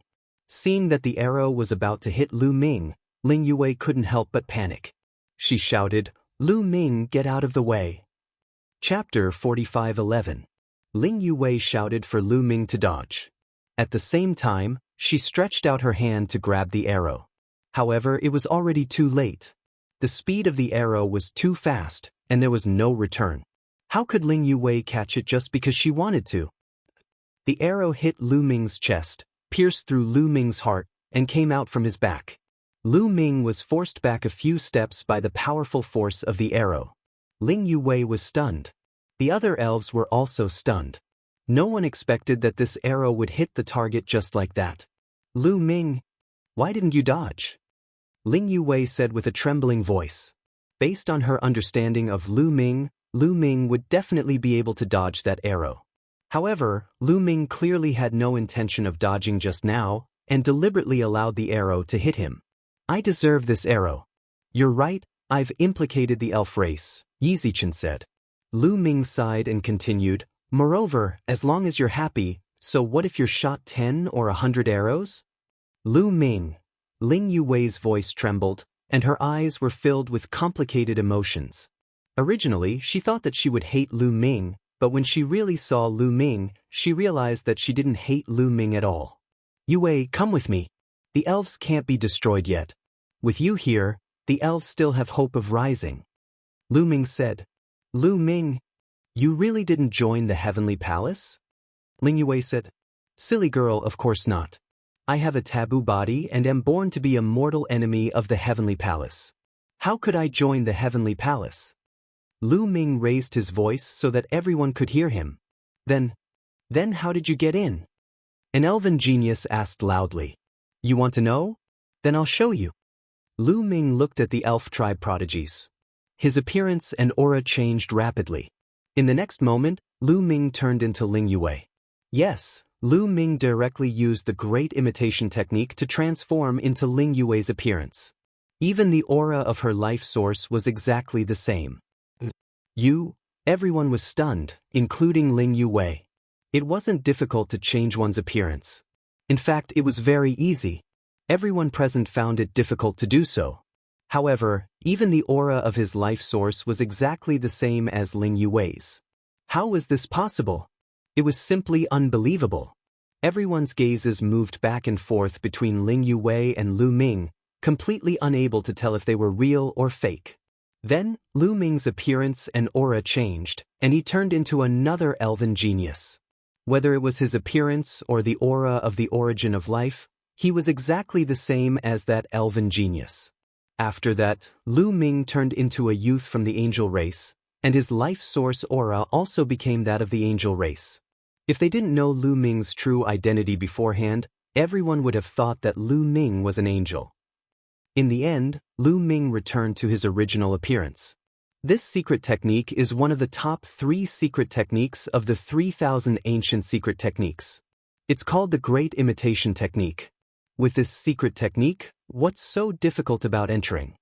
Seeing that the arrow was about to hit Lu Ming, Ling Yue couldn't help but panic. She shouted, Lu Ming, get out of the way. Chapter 45:11. Ling Yue shouted for Lu Ming to dodge. At the same time, she stretched out her hand to grab the arrow. However, it was already too late. The speed of the arrow was too fast, and there was no return. How could Ling Yue catch it just because she wanted to? The arrow hit Lu Ming's chest, pierced through Lu Ming's heart, and came out from his back. Lu Ming was forced back a few steps by the powerful force of the arrow. Ling Yue was stunned. The other elves were also stunned. No one expected that this arrow would hit the target just like that. Lu Ming, why didn't you dodge? Ling Yue said with a trembling voice. Based on her understanding of Lu Ming would definitely be able to dodge that arrow. However, Lu Ming clearly had no intention of dodging just now, and deliberately allowed the arrow to hit him. I deserve this arrow. You're right, I've implicated the elf race, Yizichen said. Lu Ming sighed and continued, moreover, as long as you're happy, so what if you're shot 10 or 100 arrows? Lu Ming. Ling Yue's voice trembled, and her eyes were filled with complicated emotions. Originally, she thought that she would hate Lu Ming, but when she really saw Lu Ming, she realized that she didn't hate Lu Ming at all. Yue, come with me. The elves can't be destroyed yet. With you here, the elves still have hope of rising. Lu Ming said. Lu Ming, you really didn't join the heavenly palace? Ling Yue said. Silly girl, of course not. I have a taboo body and am born to be a mortal enemy of the heavenly palace. How could I join the heavenly palace? Lu Ming raised his voice so that everyone could hear him. Then how did you get in? An elven genius asked loudly. You want to know? Then I'll show you. Lu Ming looked at the elf tribe prodigies. His appearance and aura changed rapidly. In the next moment, Lu Ming turned into Ling Yue. Yes, Lu Ming directly used the great imitation technique to transform into Ling Yue's appearance. Even the aura of her life source was exactly the same. Everyone was stunned, including Ling Yue. It wasn't difficult to change one's appearance. In fact, it was very easy. Everyone present found it difficult to do so. However, even the aura of his life source was exactly the same as Ling Yue's. How was this possible? It was simply unbelievable. Everyone's gazes moved back and forth between Ling Yue and Lu Ming, completely unable to tell if they were real or fake. Then, Lu Ming's appearance and aura changed, and he turned into another elven genius. Whether it was his appearance or the aura of the origin of life, he was exactly the same as that elven genius. After that, Lu Ming turned into a youth from the angel race, and his life source aura also became that of the angel race. If they didn't know Lu Ming's true identity beforehand, everyone would have thought that Lu Ming was an angel. In the end, Lu Ming returned to his original appearance. This secret technique is one of the top 3 secret techniques of the 3,000 ancient secret techniques. It's called the Great Imitation Technique. With this secret technique, what's so difficult about entering?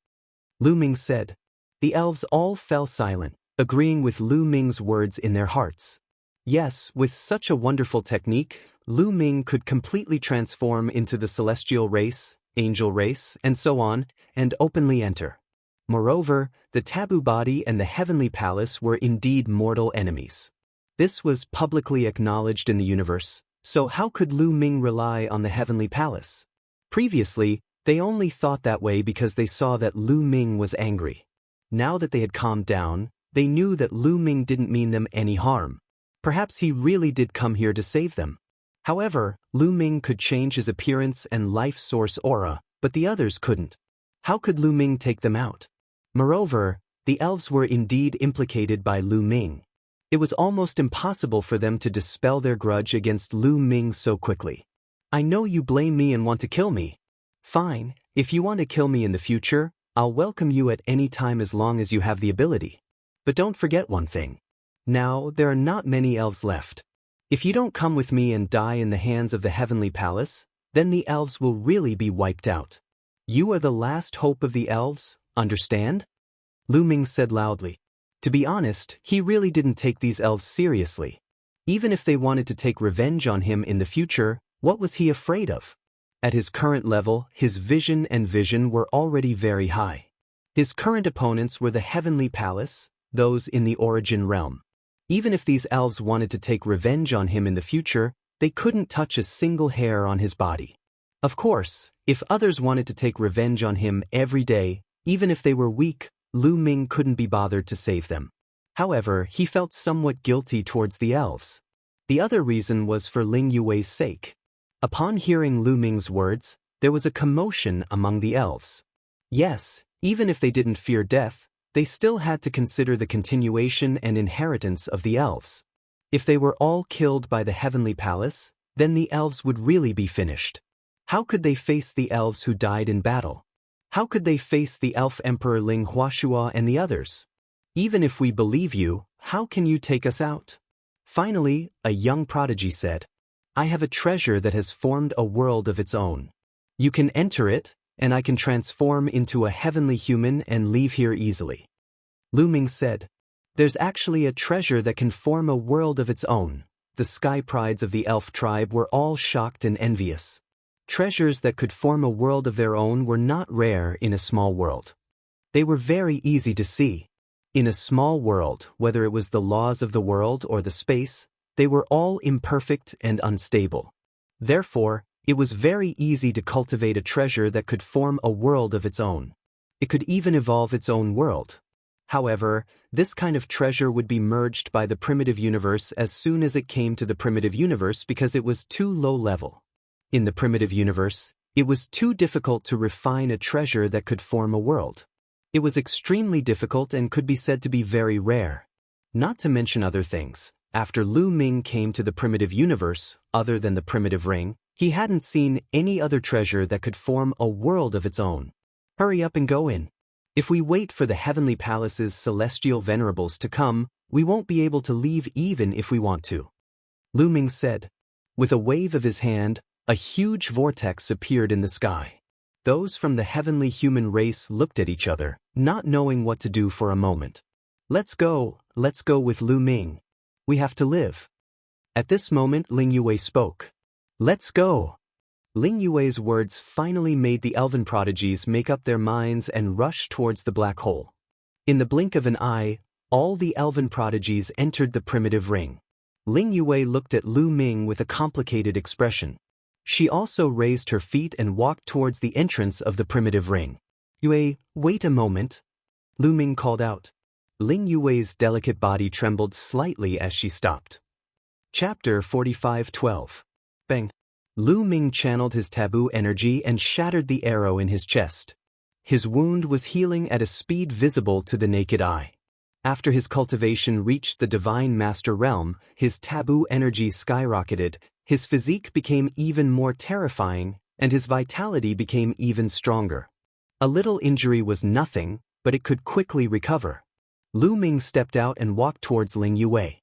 Lu Ming said. The elves all fell silent, agreeing with Lu Ming's words in their hearts. Yes, with such a wonderful technique, Lu Ming could completely transform into the celestial race, angel race, and so on, and openly enter. Moreover, the taboo body and the heavenly palace were indeed mortal enemies. This was publicly acknowledged in the universe, so how could Lu Ming rely on the heavenly palace? Previously, they only thought that way because they saw that Lu Ming was angry. Now that they had calmed down, they knew that Lu Ming didn't mean them any harm. Perhaps he really did come here to save them. However, Lu Ming could change his appearance and life source aura, but the others couldn't. How could Lu Ming take them out? Moreover, the elves were indeed implicated by Lu Ming. It was almost impossible for them to dispel their grudge against Lu Ming so quickly. I know you blame me and want to kill me. Fine, if you want to kill me in the future, I'll welcome you at any time as long as you have the ability. But don't forget one thing. Now, there are not many elves left. If you don't come with me and die in the hands of the heavenly palace, then the elves will really be wiped out. You are the last hope of the elves, understand? Lu Ming said loudly. To be honest, he really didn't take these elves seriously. Even if they wanted to take revenge on him in the future, what was he afraid of? At his current level, his vision and vision were already very high. His current opponents were the heavenly palace, those in the origin realm. Even if these elves wanted to take revenge on him in the future, they couldn't touch a single hair on his body. Of course, if others wanted to take revenge on him every day, even if they were weak, Lu Ming couldn't be bothered to save them. However, he felt somewhat guilty towards the elves. The other reason was for Ling Yue's sake. Upon hearing Lu Ming's words, there was a commotion among the elves. Yes, even if they didn't fear death, they still had to consider the continuation and inheritance of the elves. If they were all killed by the heavenly palace, then the elves would really be finished. How could they face the elves who died in battle? How could they face the elf emperor Ling Huashua and the others? Even if we believe you, how can you take us out? Finally, a young prodigy said, I have a treasure that has formed a world of its own. You can enter it, and I can transform into a heavenly human and leave here easily. Lu Ming said, There's actually a treasure that can form a world of its own. The sky prides of the elf tribe were all shocked and envious. Treasures that could form a world of their own were not rare in a small world. They were very easy to see. In a small world, whether it was the laws of the world or the space, they were all imperfect and unstable. Therefore, it was very easy to cultivate a treasure that could form a world of its own. It could even evolve its own world. However, this kind of treasure would be merged by the primitive universe as soon as it came to the primitive universe because it was too low level. In the primitive universe, it was too difficult to refine a treasure that could form a world. It was extremely difficult and could be said to be very rare. Not to mention other things, after Lu Ming came to the primitive universe, other than the primitive ring, he hadn't seen any other treasure that could form a world of its own. Hurry up and go in. If we wait for the heavenly palace's celestial venerables to come, we won't be able to leave even if we want to. Lu Ming said. With a wave of his hand, a huge vortex appeared in the sky. Those from the heavenly human race looked at each other, not knowing what to do for a moment. Let's go with Lu Ming. We have to live. At this moment Ling Yue spoke. Let's go. Ling Yue's words finally made the elven prodigies make up their minds and rush towards the black hole. In the blink of an eye, all the elven prodigies entered the primitive ring. Ling Yue looked at Lu Ming with a complicated expression. She also raised her feet and walked towards the entrance of the primitive ring. Yue, wait a moment. Lu Ming called out. Ling Yue's delicate body trembled slightly as she stopped. Chapter 45:12. Bang. Lu Ming channeled his taboo energy and shattered the arrow in his chest. His wound was healing at a speed visible to the naked eye. After his cultivation reached the Divine Master Realm, his taboo energy skyrocketed, his physique became even more terrifying, and his vitality became even stronger. A little injury was nothing, but it could quickly recover. Lu Ming stepped out and walked towards Ling Yue.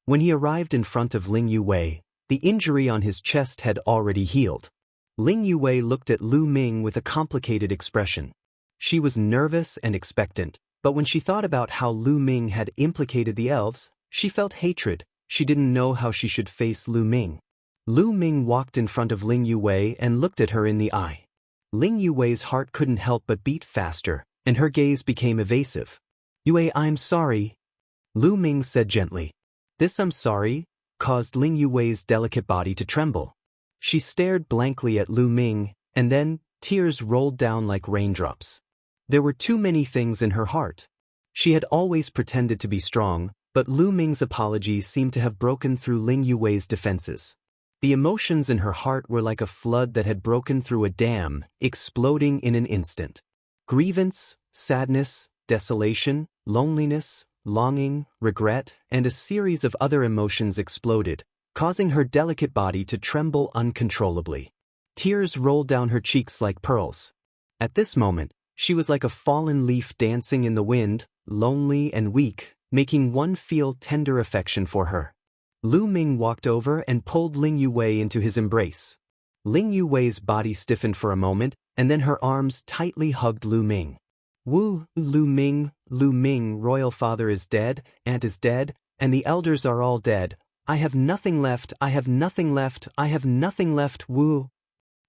When he arrived in front of Ling Yue, the injury on his chest had already healed. Ling Yue looked at Lu Ming with a complicated expression. She was nervous and expectant, but when she thought about how Lu Ming had implicated the elves, she felt hatred. She didn't know how she should face Lu Ming. Lu Ming walked in front of Ling Yue and looked at her in the eye. Ling Yue's heart couldn't help but beat faster, and her gaze became evasive. Yue, I'm sorry. Lu Ming said gently. This I'm sorry caused Ling Yue's delicate body to tremble. She stared blankly at Lu Ming, and then tears rolled down like raindrops. There were too many things in her heart. She had always pretended to be strong, but Lu Ming's apologies seemed to have broken through Ling Yue's defenses. The emotions in her heart were like a flood that had broken through a dam, exploding in an instant. Grievance, sadness, desolation, loneliness, longing, regret, and a series of other emotions exploded, causing her delicate body to tremble uncontrollably. Tears rolled down her cheeks like pearls. At this moment, she was like a fallen leaf dancing in the wind, lonely and weak, making one feel tender affection for her. Lu Ming walked over and pulled Ling Yue into his embrace. Ling Yue's body stiffened for a moment, and then her arms tightly hugged Lu Ming. Wu, Lu Ming, royal father is dead, aunt is dead, and the elders are all dead. I have nothing left, I have nothing left, I have nothing left, Wu.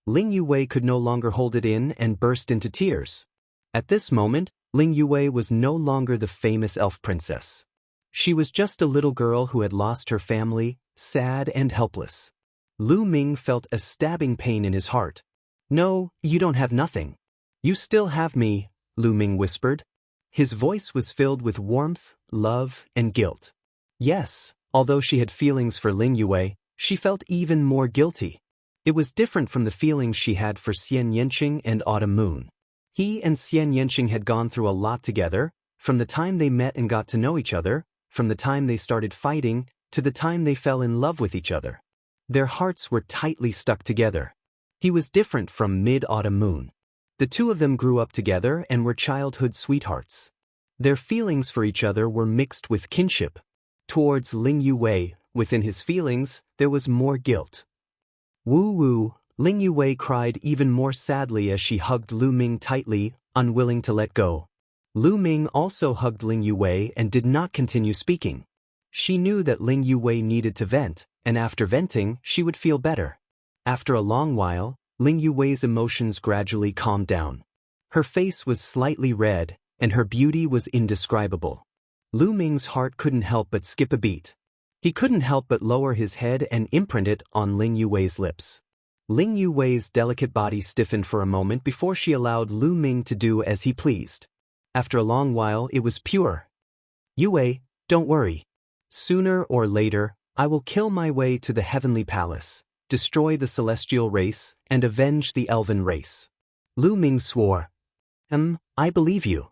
Ling Yue could no longer hold it in and burst into tears. At this moment, Ling Yue was no longer the famous elf princess. She was just a little girl who had lost her family, sad and helpless. Lu Ming felt a stabbing pain in his heart. No, you don't have nothing. You still have me, Lu Ming whispered. His voice was filled with warmth, love, and guilt. Yes, although she had feelings for Ling Yue, she felt even more guilty. It was different from the feelings she had for Xian Yanqing and Autumn Moon. He and Xian Yanqing had gone through a lot together, from the time they met and got to know each other, from the time they started fighting, to the time they fell in love with each other. Their hearts were tightly stuck together. He was different from Mid-Autumn Moon. The two of them grew up together and were childhood sweethearts. Their feelings for each other were mixed with kinship. Towards Ling Yue, within his feelings, there was more guilt. Woo-woo, Ling Yue cried even more sadly as she hugged Lu Ming tightly, unwilling to let go. Lu Ming also hugged Ling Yue and did not continue speaking. She knew that Ling Yue needed to vent, and after venting, she would feel better. After a long while, Ling Yue's emotions gradually calmed down. Her face was slightly red, and her beauty was indescribable. Lu Ming's heart couldn't help but skip a beat. He couldn't help but lower his head and imprint it on Ling Yue's lips. Ling Yue's delicate body stiffened for a moment before she allowed Lu Ming to do as he pleased. After a long while, it was pure. Yue, don't worry. Sooner or later, I will kill my way to the heavenly palace, destroy the celestial race, and avenge the elven race. Lu Ming swore. I believe you.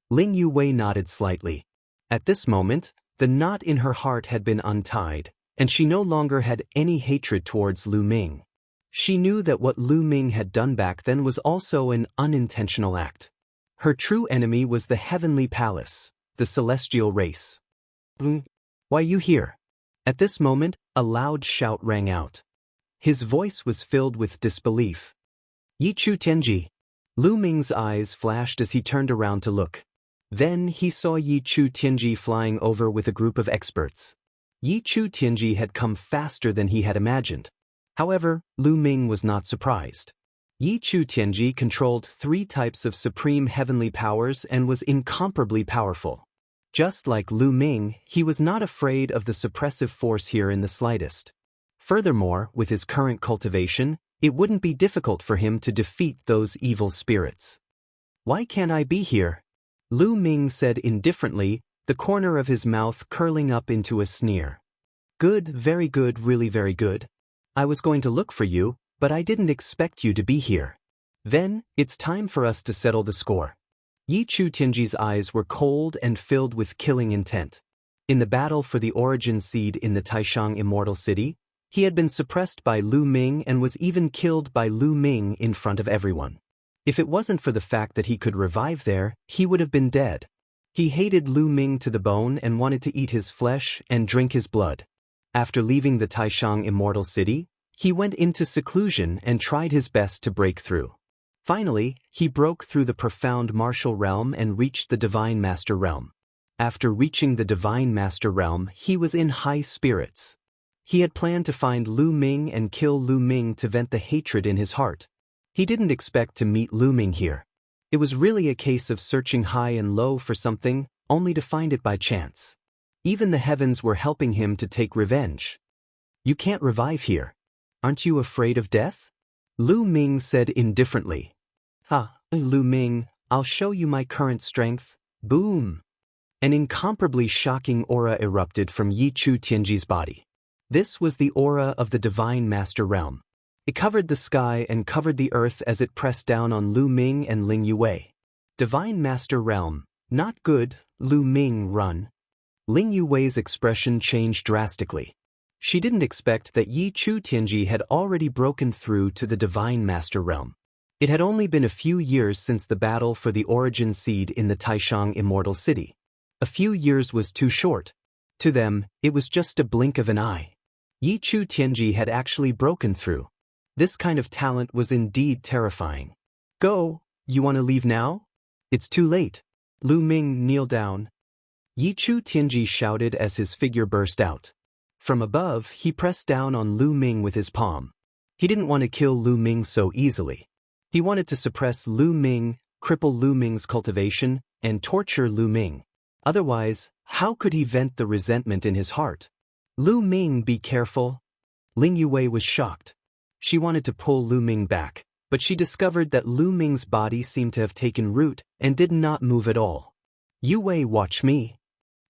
Ling Yue nodded slightly. At this moment, the knot in her heart had been untied, and she no longer had any hatred towards Lu Ming. She knew that what Lu Ming had done back then was also an unintentional act. Her true enemy was the heavenly palace, the celestial race. Why you here? At this moment, a loud shout rang out. His voice was filled with disbelief. Yi Chu Tianji. Lu Ming's eyes flashed as he turned around to look. Then he saw Yi Chu Tianji flying over with a group of experts. Yi Chu Tianji had come faster than he had imagined. However, Lu Ming was not surprised. Yi Chu Tianji controlled 3 types of supreme heavenly powers and was incomparably powerful. Just like Lu Ming, he was not afraid of the suppressive force here in the slightest. Furthermore, with his current cultivation, it wouldn't be difficult for him to defeat those evil spirits. Why can't I be here? Lu Ming said indifferently, the corner of his mouth curling up into a sneer. Good, very good, really very good. I was going to look for you, but I didn't expect you to be here. Then, it's time for us to settle the score. Yi Chu Tianji's eyes were cold and filled with killing intent. In the battle for the origin seed in the Taishang Immortal City, he had been suppressed by Lu Ming and was even killed by Lu Ming in front of everyone. If it wasn't for the fact that he could revive there, he would have been dead. He hated Lu Ming to the bone and wanted to eat his flesh and drink his blood. After leaving the Taishang Immortal City, he went into seclusion and tried his best to break through. Finally, he broke through the profound martial realm and reached the Divine Master Realm. After reaching the Divine Master Realm, he was in high spirits. He had planned to find Lu Ming and kill Lu Ming to vent the hatred in his heart. He didn't expect to meet Lu Ming here. It was really a case of searching high and low for something, only to find it by chance. Even the heavens were helping him to take revenge. You can't revive here. Aren't you afraid of death? Lu Ming said indifferently. Lu Ming, I'll show you my current strength. Boom! An incomparably shocking aura erupted from Yi Chu Tianji's body. This was the aura of the Divine Master Realm. It covered the sky and covered the earth as it pressed down on Lu Ming and Ling Yue. Divine Master Realm, not good, Lu Ming run. Ling Yue's expression changed drastically. She didn't expect that Yi Chu Tianji had already broken through to the Divine Master Realm. It had only been a few years since the battle for the origin seed in the Taishang Immortal City. A few years was too short. To them, it was just a blink of an eye. Yi Chu Tianji had actually broken through. This kind of talent was indeed terrifying. Go, you want to leave now? It's too late. Lu Ming, kneel down. Yi Chu Tianji shouted as his figure burst out. From above, he pressed down on Lu Ming with his palm. He didn't want to kill Lu Ming so easily. He wanted to suppress Lu Ming, cripple Lu Ming's cultivation, and torture Lu Ming. Otherwise, how could he vent the resentment in his heart? Lu Ming, be careful. Ling Yue was shocked. She wanted to pull Lu Ming back, but she discovered that Lu Ming's body seemed to have taken root and did not move at all. Yue, watch me.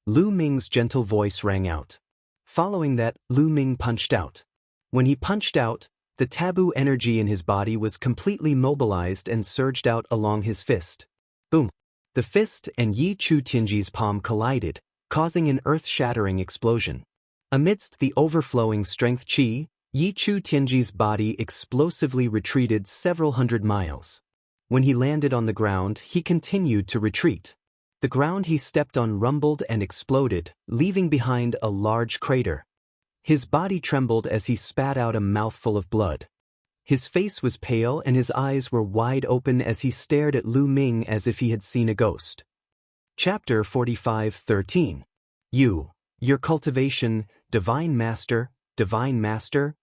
Lu Ming's gentle voice rang out. Following that, Lu Ming punched out. When he punched out, the taboo energy in his body was completely mobilized and surged out along his fist. Boom! The fist and Yi Chu Tianji's palm collided, causing an earth-shattering explosion. Amidst the overflowing strength qi, Yi Chu Tianji's body explosively retreated several hundred miles. When he landed on the ground, he continued to retreat. The ground he stepped on rumbled and exploded, leaving behind a large crater. His body trembled as he spat out a mouthful of blood. His face was pale and his eyes were wide open as he stared at Lu Ming as if he had seen a ghost. Chapter 45:13. Your cultivation, Divine Master,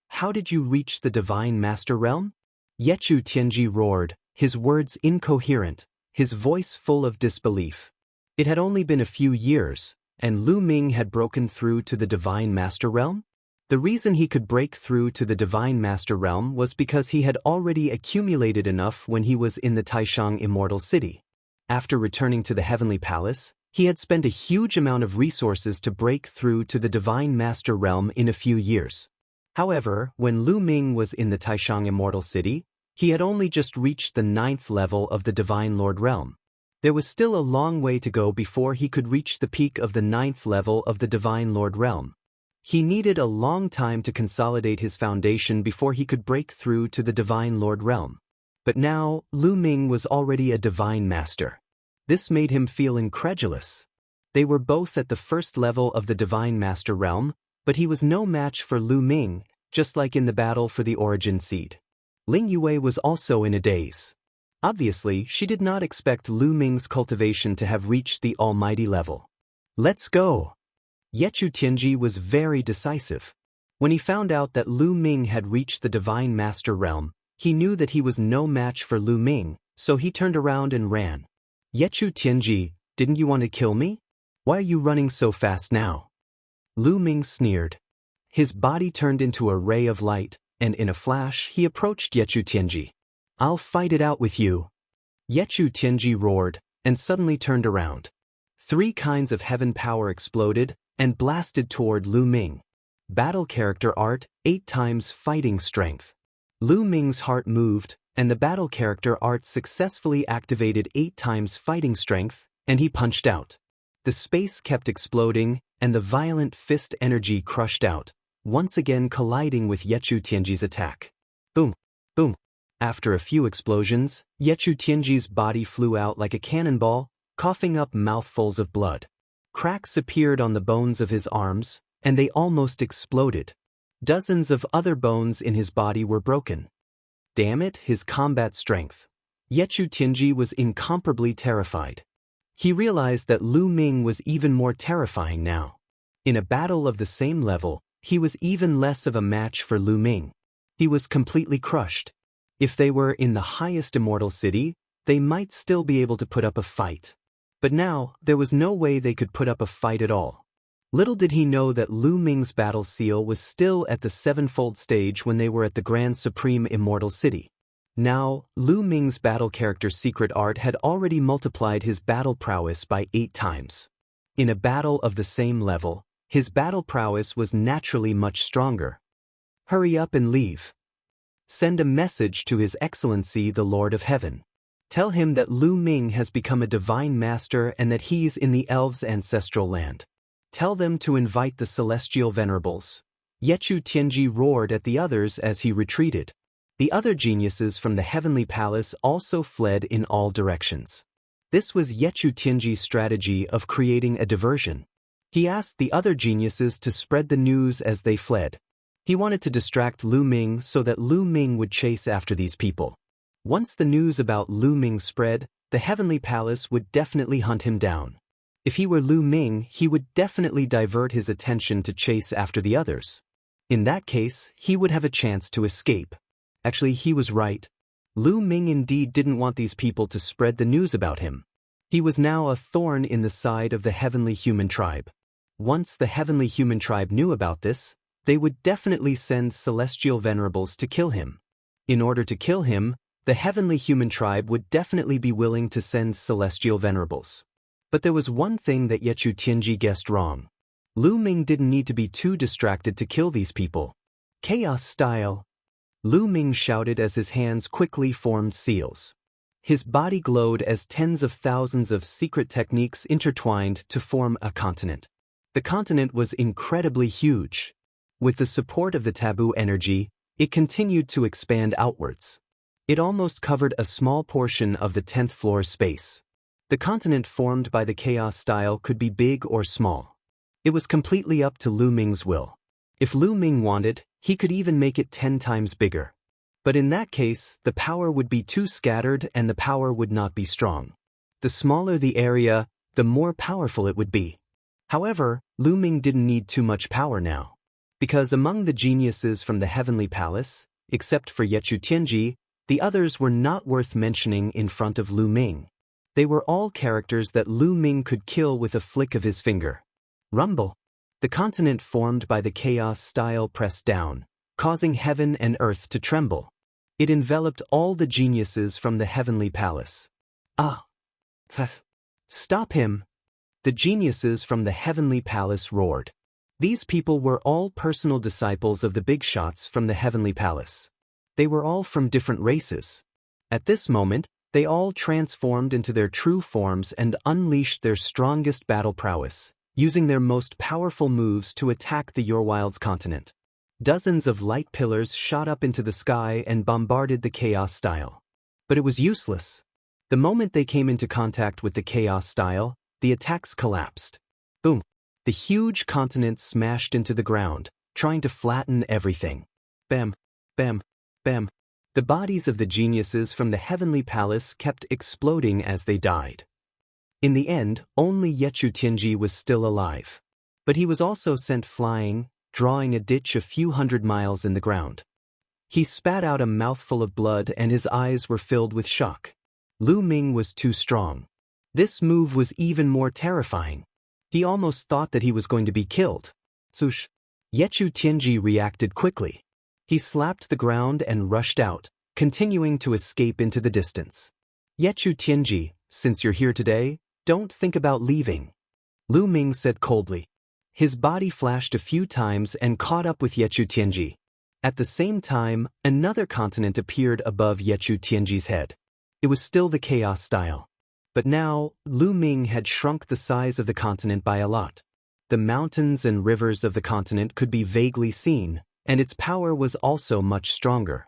how did you reach the Divine Master Realm? Yi Chu Tianji roared, his words incoherent, his voice full of disbelief. It had only been a few years, and Lu Ming had broken through to the Divine Master Realm? The reason he could break through to the Divine Master Realm was because he had already accumulated enough when he was in the Taishang Immortal City. After returning to the Heavenly Palace, he had spent a huge amount of resources to break through to the Divine Master Realm in a few years. However, when Lu Ming was in the Taishang Immortal City, he had only just reached the 9th level of the Divine Lord Realm. There was still a long way to go before he could reach the peak of the 9th level of the Divine Lord Realm. He needed a long time to consolidate his foundation before he could break through to the Divine Lord Realm. But now, Lu Ming was already a Divine Master. This made him feel incredulous. They were both at the first level of the Divine Master realm, but he was no match for Lu Ming, just like in the battle for the origin seed. Ling Yue was also in a daze. Obviously, she did not expect Lu Ming's cultivation to have reached the almighty level. Let's go! Yechu Tianji was very decisive. When he found out that Lu Ming had reached the Divine Master realm, he knew that he was no match for Lu Ming, so he turned around and ran. Yechu Tianji, didn't you want to kill me? Why are you running so fast now? Lu Ming sneered. His body turned into a ray of light, and in a flash he approached Yechu Tianji. I'll fight it out with you. Yechu Tianji roared, and suddenly turned around. 3 kinds of heaven power exploded, and blasted toward Lu Ming. Battle character art, 8 times fighting strength. Lu Ming's heart moved, and the battle character art successfully activated 8 times fighting strength, and he punched out. The space kept exploding, and the violent fist energy crushed out, once again colliding with Yechu Tianji's attack. Boom, boom. After a few explosions, Yechu Tianji's body flew out like a cannonball, coughing up mouthfuls of blood. Cracks appeared on the bones of his arms, and they almost exploded. Dozens of other bones in his body were broken. Damn it, his combat strength. Yechu Tianji was incomparably terrified. He realized that Lu Ming was even more terrifying now. In a battle of the same level, he was even less of a match for Lu Ming. He was completely crushed. If they were in the highest immortal city, they might still be able to put up a fight. But now, there was no way they could put up a fight at all. Little did he know that Lu Ming's battle seal was still at the 7-fold stage when they were at the Grand Supreme Immortal City. Now, Lu Ming's battle character secret art had already multiplied his battle prowess by 8 times. In a battle of the same level, his battle prowess was naturally much stronger. Hurry up and leave. Send a message to His Excellency the Lord of Heaven. Tell him that Lu Ming has become a divine master and that he's in the elves' ancestral land. Tell them to invite the celestial venerables. Yechu Tianji roared at the others as he retreated. The other geniuses from the heavenly palace also fled in all directions. This was Yechu Tianji's strategy of creating a diversion. He asked the other geniuses to spread the news as they fled. He wanted to distract Lu Ming so that Lu Ming would chase after these people. Once the news about Lu Ming spread, the heavenly palace would definitely hunt him down. If he were Lu Ming, he would definitely divert his attention to chase after the others. In that case, he would have a chance to escape. Actually, he was right. Lu Ming indeed didn't want these people to spread the news about him. He was now a thorn in the side of the heavenly human tribe. Once the heavenly human tribe knew about this, they would definitely send celestial venerables to kill him. In order to kill him, the heavenly human tribe would definitely be willing to send celestial venerables. But there was one thing that Yechu Tianji guessed wrong. Lu Ming didn't need to be too distracted to kill these people. Chaos style. Lu Ming shouted as his hands quickly formed seals. His body glowed as tens of thousands of secret techniques intertwined to form a continent. The continent was incredibly huge. With the support of the taboo energy, it continued to expand outwards. It almost covered a small portion of the 10th floor space. The continent formed by the chaos style could be big or small. It was completely up to Lu Ming's will. If Lu Ming wanted, he could even make it 10 times bigger. But in that case, the power would be too scattered and the power would not be strong. The smaller the area, the more powerful it would be. However, Lu Ming didn't need too much power now. Because among the geniuses from the heavenly palace, except for Yechu Tianji, the others were not worth mentioning in front of Lu Ming. They were all characters that Lu Ming could kill with a flick of his finger. Rumble. The continent formed by the chaos style pressed down, causing heaven and earth to tremble. It enveloped all the geniuses from the heavenly palace. Ah! Stop him! The geniuses from the heavenly palace roared. These people were all personal disciples of the big shots from the heavenly palace. They were all from different races. At this moment, they all transformed into their true forms and unleashed their strongest battle prowess, using their most powerful moves to attack the Yorwild's continent. Dozens of light pillars shot up into the sky and bombarded the chaos style. But it was useless. The moment they came into contact with the chaos style, the attacks collapsed. Boom! The huge continent smashed into the ground, trying to flatten everything. Bam! Bam! Bam! The bodies of the geniuses from the heavenly palace kept exploding as they died. In the end, only Yechu Tianji was still alive. But he was also sent flying, drawing a ditch a few hundred miles in the ground. He spat out a mouthful of blood and his eyes were filled with shock. Lu Ming was too strong. This move was even more terrifying. He almost thought that he was going to be killed. Swoosh! Yechu Tianji reacted quickly. He slapped the ground and rushed out, continuing to escape into the distance. Yechu Tianji, since you're here today, don't think about leaving, Lu Ming said coldly. His body flashed a few times and caught up with Yechu Tianji. At the same time, another continent appeared above Yechu Tianji's head. It was still the chaos style. But now, Lu Ming had shrunk the size of the continent by a lot. The mountains and rivers of the continent could be vaguely seen, and its power was also much stronger.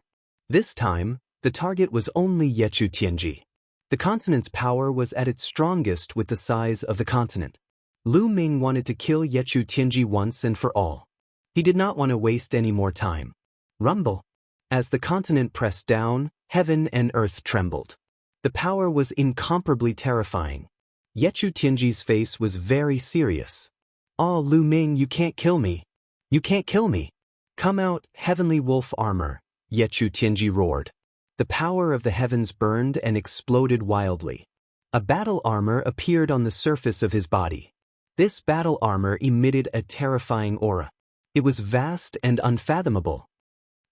This time, the target was only Yechu Tianji. The continent's power was at its strongest with the size of the continent. Lu Ming wanted to kill Yechu Tianji once and for all. He did not want to waste any more time. Rumble! As the continent pressed down, heaven and earth trembled. The power was incomparably terrifying. Yechu Tianji's face was very serious. "Oh, Lu Ming, you can't kill me. You can't kill me. Come out, heavenly wolf armor," Yechu Tianji roared. The power of the heavens burned and exploded wildly. A battle armor appeared on the surface of his body. This battle armor emitted a terrifying aura. It was vast and unfathomable.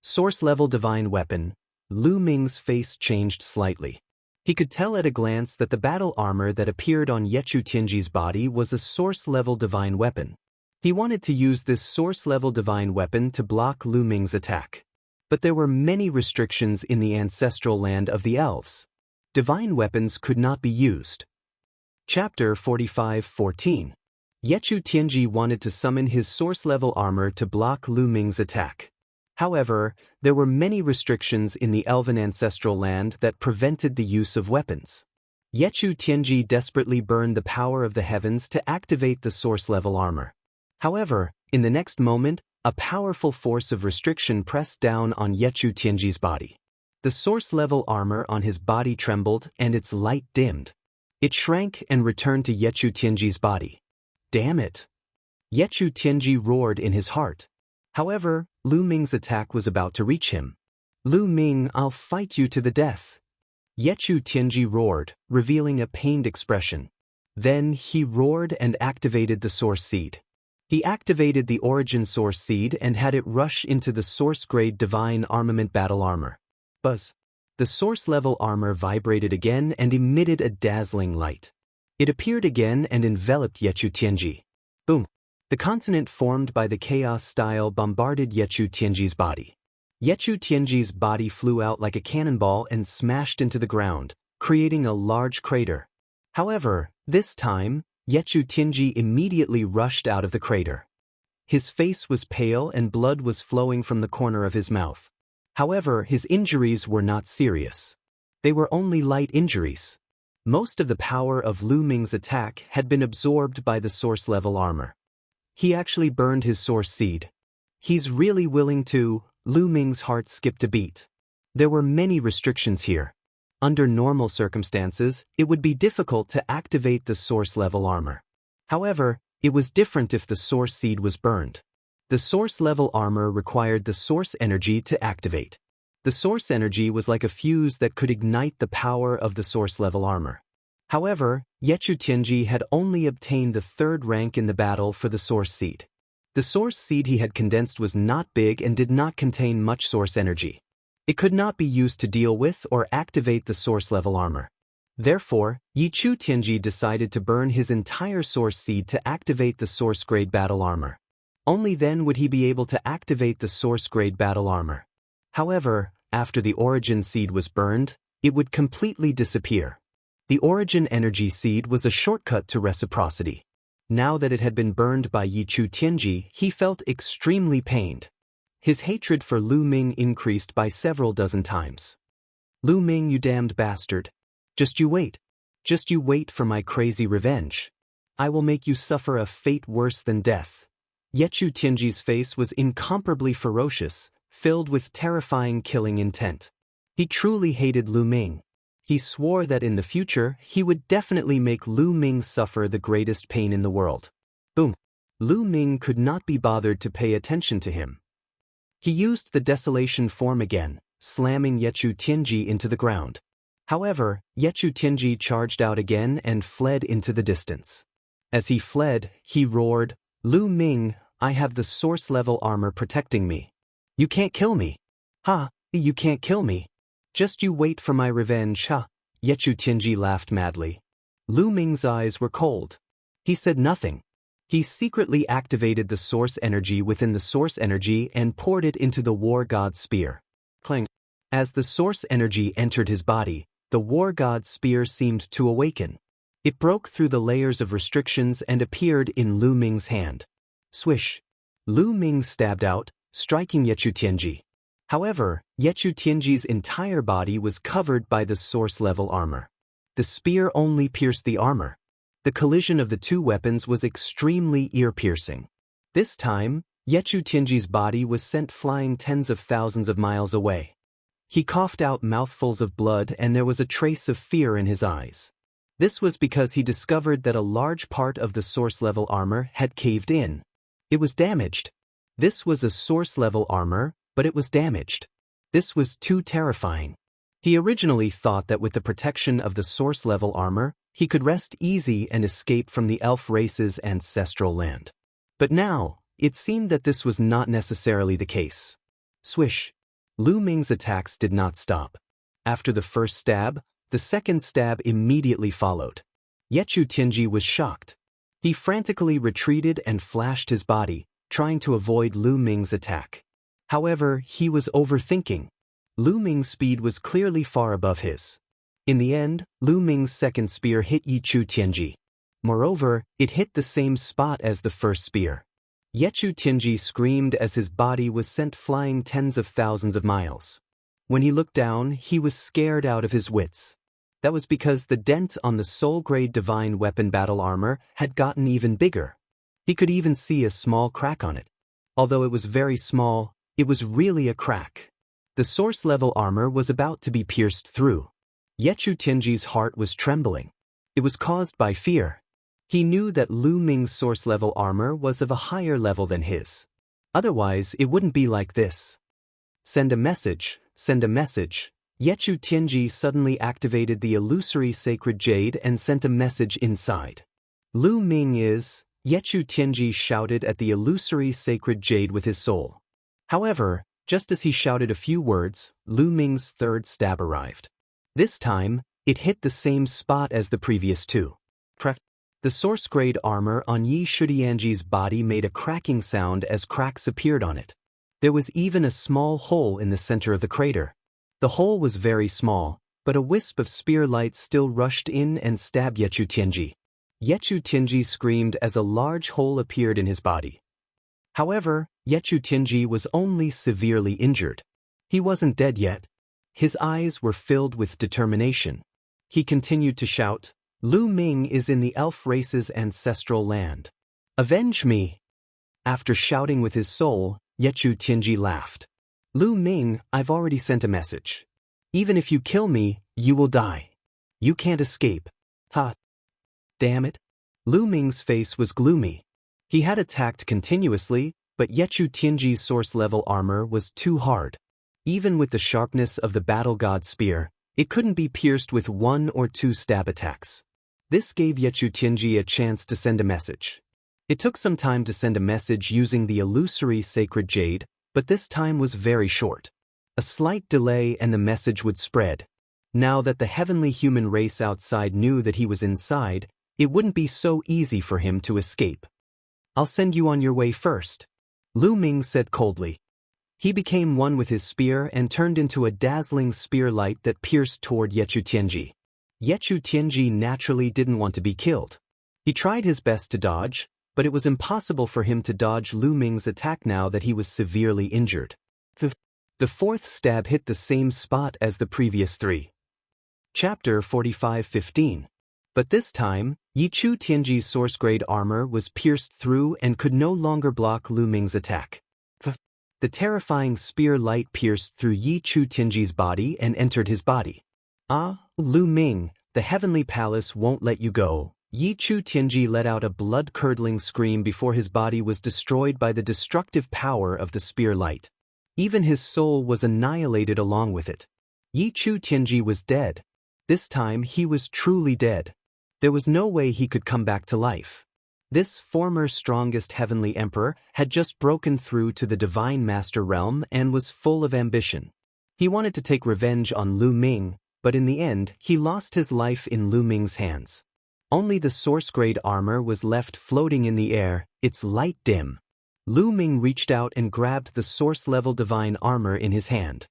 Source-level divine weapon. Lu Ming's face changed slightly. He could tell at a glance that the battle armor that appeared on Yechu Tianji's body was a source-level divine weapon. He wanted to use this source-level divine weapon to block Lu Ming's attack. But there were many restrictions in the ancestral land of the elves. Divine weapons could not be used. Chapter 45:14. Yechu Tianji wanted to summon his source-level armor to block Lu Ming's attack. However, there were many restrictions in the elven ancestral land that prevented the use of weapons. Yechu Tianji desperately burned the power of the heavens to activate the source-level armor. However, in the next moment, a powerful force of restriction pressed down on Yechu Tianji's body. The source-level armor on his body trembled and its light dimmed. It shrank and returned to Yechu Tianji's body. Damn it! Yechu Tianji roared in his heart. However, Lu Ming's attack was about to reach him. "Lu Ming, I'll fight you to the death," Yechu Tianji roared, revealing a pained expression. Then he roared and activated the source seed. He activated the origin source seed and had it rush into the source-grade divine armament battle armor. Buzz! The source-level armor vibrated again and emitted a dazzling light. It appeared again and enveloped Yechu Tianji. Boom! The continent formed by the chaos style bombarded Yechu Tianji's body. Yechu Tianji's body flew out like a cannonball and smashed into the ground, creating a large crater. However, this time, Yechu Tianji immediately rushed out of the crater. His face was pale and blood was flowing from the corner of his mouth. However, his injuries were not serious. They were only light injuries. Most of the power of Lu Ming's attack had been absorbed by the source-level armor. He actually burned his source seed. He's really willing to. Lu Ming's heart skipped a beat. There were many restrictions here. Under normal circumstances, it would be difficult to activate the source-level armor. However, it was different if the source seed was burned. The source-level armor required the source energy to activate. The source energy was like a fuse that could ignite the power of the source-level armor. However, Yechu Tianji had only obtained the 3rd rank in the battle for the source seed. The source seed he had condensed was not big and did not contain much source energy. It could not be used to deal with or activate the source-level armor. Therefore, Yechu Tianji decided to burn his entire source seed to activate the source-grade battle armor. Only then would he be able to activate the source-grade battle armor. However, after the origin seed was burned, it would completely disappear. The origin energy seed was a shortcut to reciprocity. Now that it had been burned by Yechu Tianji, he felt extremely pained. His hatred for Lu Ming increased by several dozen times. "Lu Ming, you damned bastard. Just you wait. Just you wait for my crazy revenge. I will make you suffer a fate worse than death. Yechu Tianji's face was incomparably ferocious, filled with terrifying killing intent. He truly hated Lu Ming. He swore that in the future he would definitely make Lu Ming suffer the greatest pain in the world. Boom. Lu Ming could not be bothered to pay attention to him. He used the desolation form again, slamming Yechu Tianji into the ground. However, Yechu Tianji charged out again and fled into the distance. As he fled, he roared, "Lu Ming, I have the source-level armor protecting me. You can't kill me. Ha, you can't kill me. Just you wait for my revenge, ha." Yechu Tianji laughed madly. Lu Ming's eyes were cold. He said nothing. He secretly activated the source energy within the source energy and poured it into the war god's spear. Clang. As the source energy entered his body, the war god's spear seemed to awaken. It broke through the layers of restrictions and appeared in Lu Ming's hand. Swish. Lu Ming stabbed out, striking Yechu Tianji. However, Yechu Tianji's entire body was covered by the source-level armor. The spear only pierced the armor. The collision of the two weapons was extremely ear-piercing. This time, Yechu Tianji's body was sent flying tens of thousands of miles away. He coughed out mouthfuls of blood and there was a trace of fear in his eyes. This was because he discovered that a large part of the source-level armor had caved in. It was damaged. This was a source-level armor, but it was damaged. This was too terrifying. He originally thought that with the protection of the source-level armor, he could rest easy and escape from the elf race's ancestral land. But now, it seemed that this was not necessarily the case. Swish. Lu Ming's attacks did not stop. After the first stab, the second stab immediately followed. Yechu Tianji was shocked. He frantically retreated and flashed his body, trying to avoid Lu Ming's attack. However, he was overthinking. Lu Ming's speed was clearly far above his. In the end, Lu Ming's second spear hit Yechu Tianji. Moreover, it hit the same spot as the first spear. Yechu Tianji screamed as his body was sent flying tens of thousands of miles. When he looked down, he was scared out of his wits. That was because the dent on the soul-grade divine weapon battle armor had gotten even bigger. He could even see a small crack on it. Although it was very small, it was really a crack. The source-level armor was about to be pierced through. Yechu Tianji's heart was trembling. It was caused by fear. He knew that Lu Ming's source-level armor was of a higher level than his. Otherwise, it wouldn't be like this. Send a message, send a message. Yechu Tianji suddenly activated the illusory sacred jade and sent a message inside. Lu Ming is... Yechu Tianji shouted at the illusory sacred jade with his soul. However, just as he shouted a few words, Lu Ming's third stab arrived. This time, it hit the same spot as the previous two. The source-grade armor on Yi Shudianji's body made a cracking sound as cracks appeared on it. There was even a small hole in the center of the crater. The hole was very small, but a wisp of spear light still rushed in and stabbed Yechu Tianji. Yechu Tianji screamed as a large hole appeared in his body. However, Yechu Tianji was only severely injured. He wasn't dead yet. His eyes were filled with determination. He continued to shout, "Lu Ming is in the elf race's ancestral land. Avenge me!" After shouting with his soul, Yechu Tianji laughed. "Lu Ming, I've already sent a message. Even if you kill me, you will die. You can't escape." Ha! Damn it. Lu Ming's face was gloomy. He had attacked continuously, but Yechu Tianji's source-level armor was too hard. Even with the sharpness of the battle god spear, it couldn't be pierced with 1 or 2 stab attacks. This gave Yechu Tianji a chance to send a message. It took some time to send a message using the illusory sacred jade, but this time was very short. A slight delay and the message would spread. Now that the heavenly human race outside knew that he was inside, it wouldn't be so easy for him to escape. "I'll send you on your way first," Lu Ming said coldly. He became one with his spear and turned into a dazzling spear light that pierced toward Yechu Tianji. Yechu Tianji naturally didn't want to be killed. He tried his best to dodge, but it was impossible for him to dodge Lu Ming's attack now that he was severely injured. The fourth stab hit the same spot as the previous 3. Chapter 45:15. But this time, Yichu Tianji's source-grade armor was pierced through and could no longer block Lu Ming's attack. The terrifying spear light pierced through Yichu Tianji's body and entered his body. Ah, Lu Ming, the heavenly palace won't let you go. Yichu Tianji let out a blood-curdling scream before his body was destroyed by the destructive power of the spear light. Even his soul was annihilated along with it. Yichu Tianji was dead. This time he was truly dead. There was no way he could come back to life. This former strongest heavenly emperor had just broken through to the divine master realm and was full of ambition. He wanted to take revenge on Lu Ming, but in the end he lost his life in Lu Ming's hands. Only the source-grade armor was left floating in the air, its light dim. Lu Ming reached out and grabbed the source-level divine armor in his hand.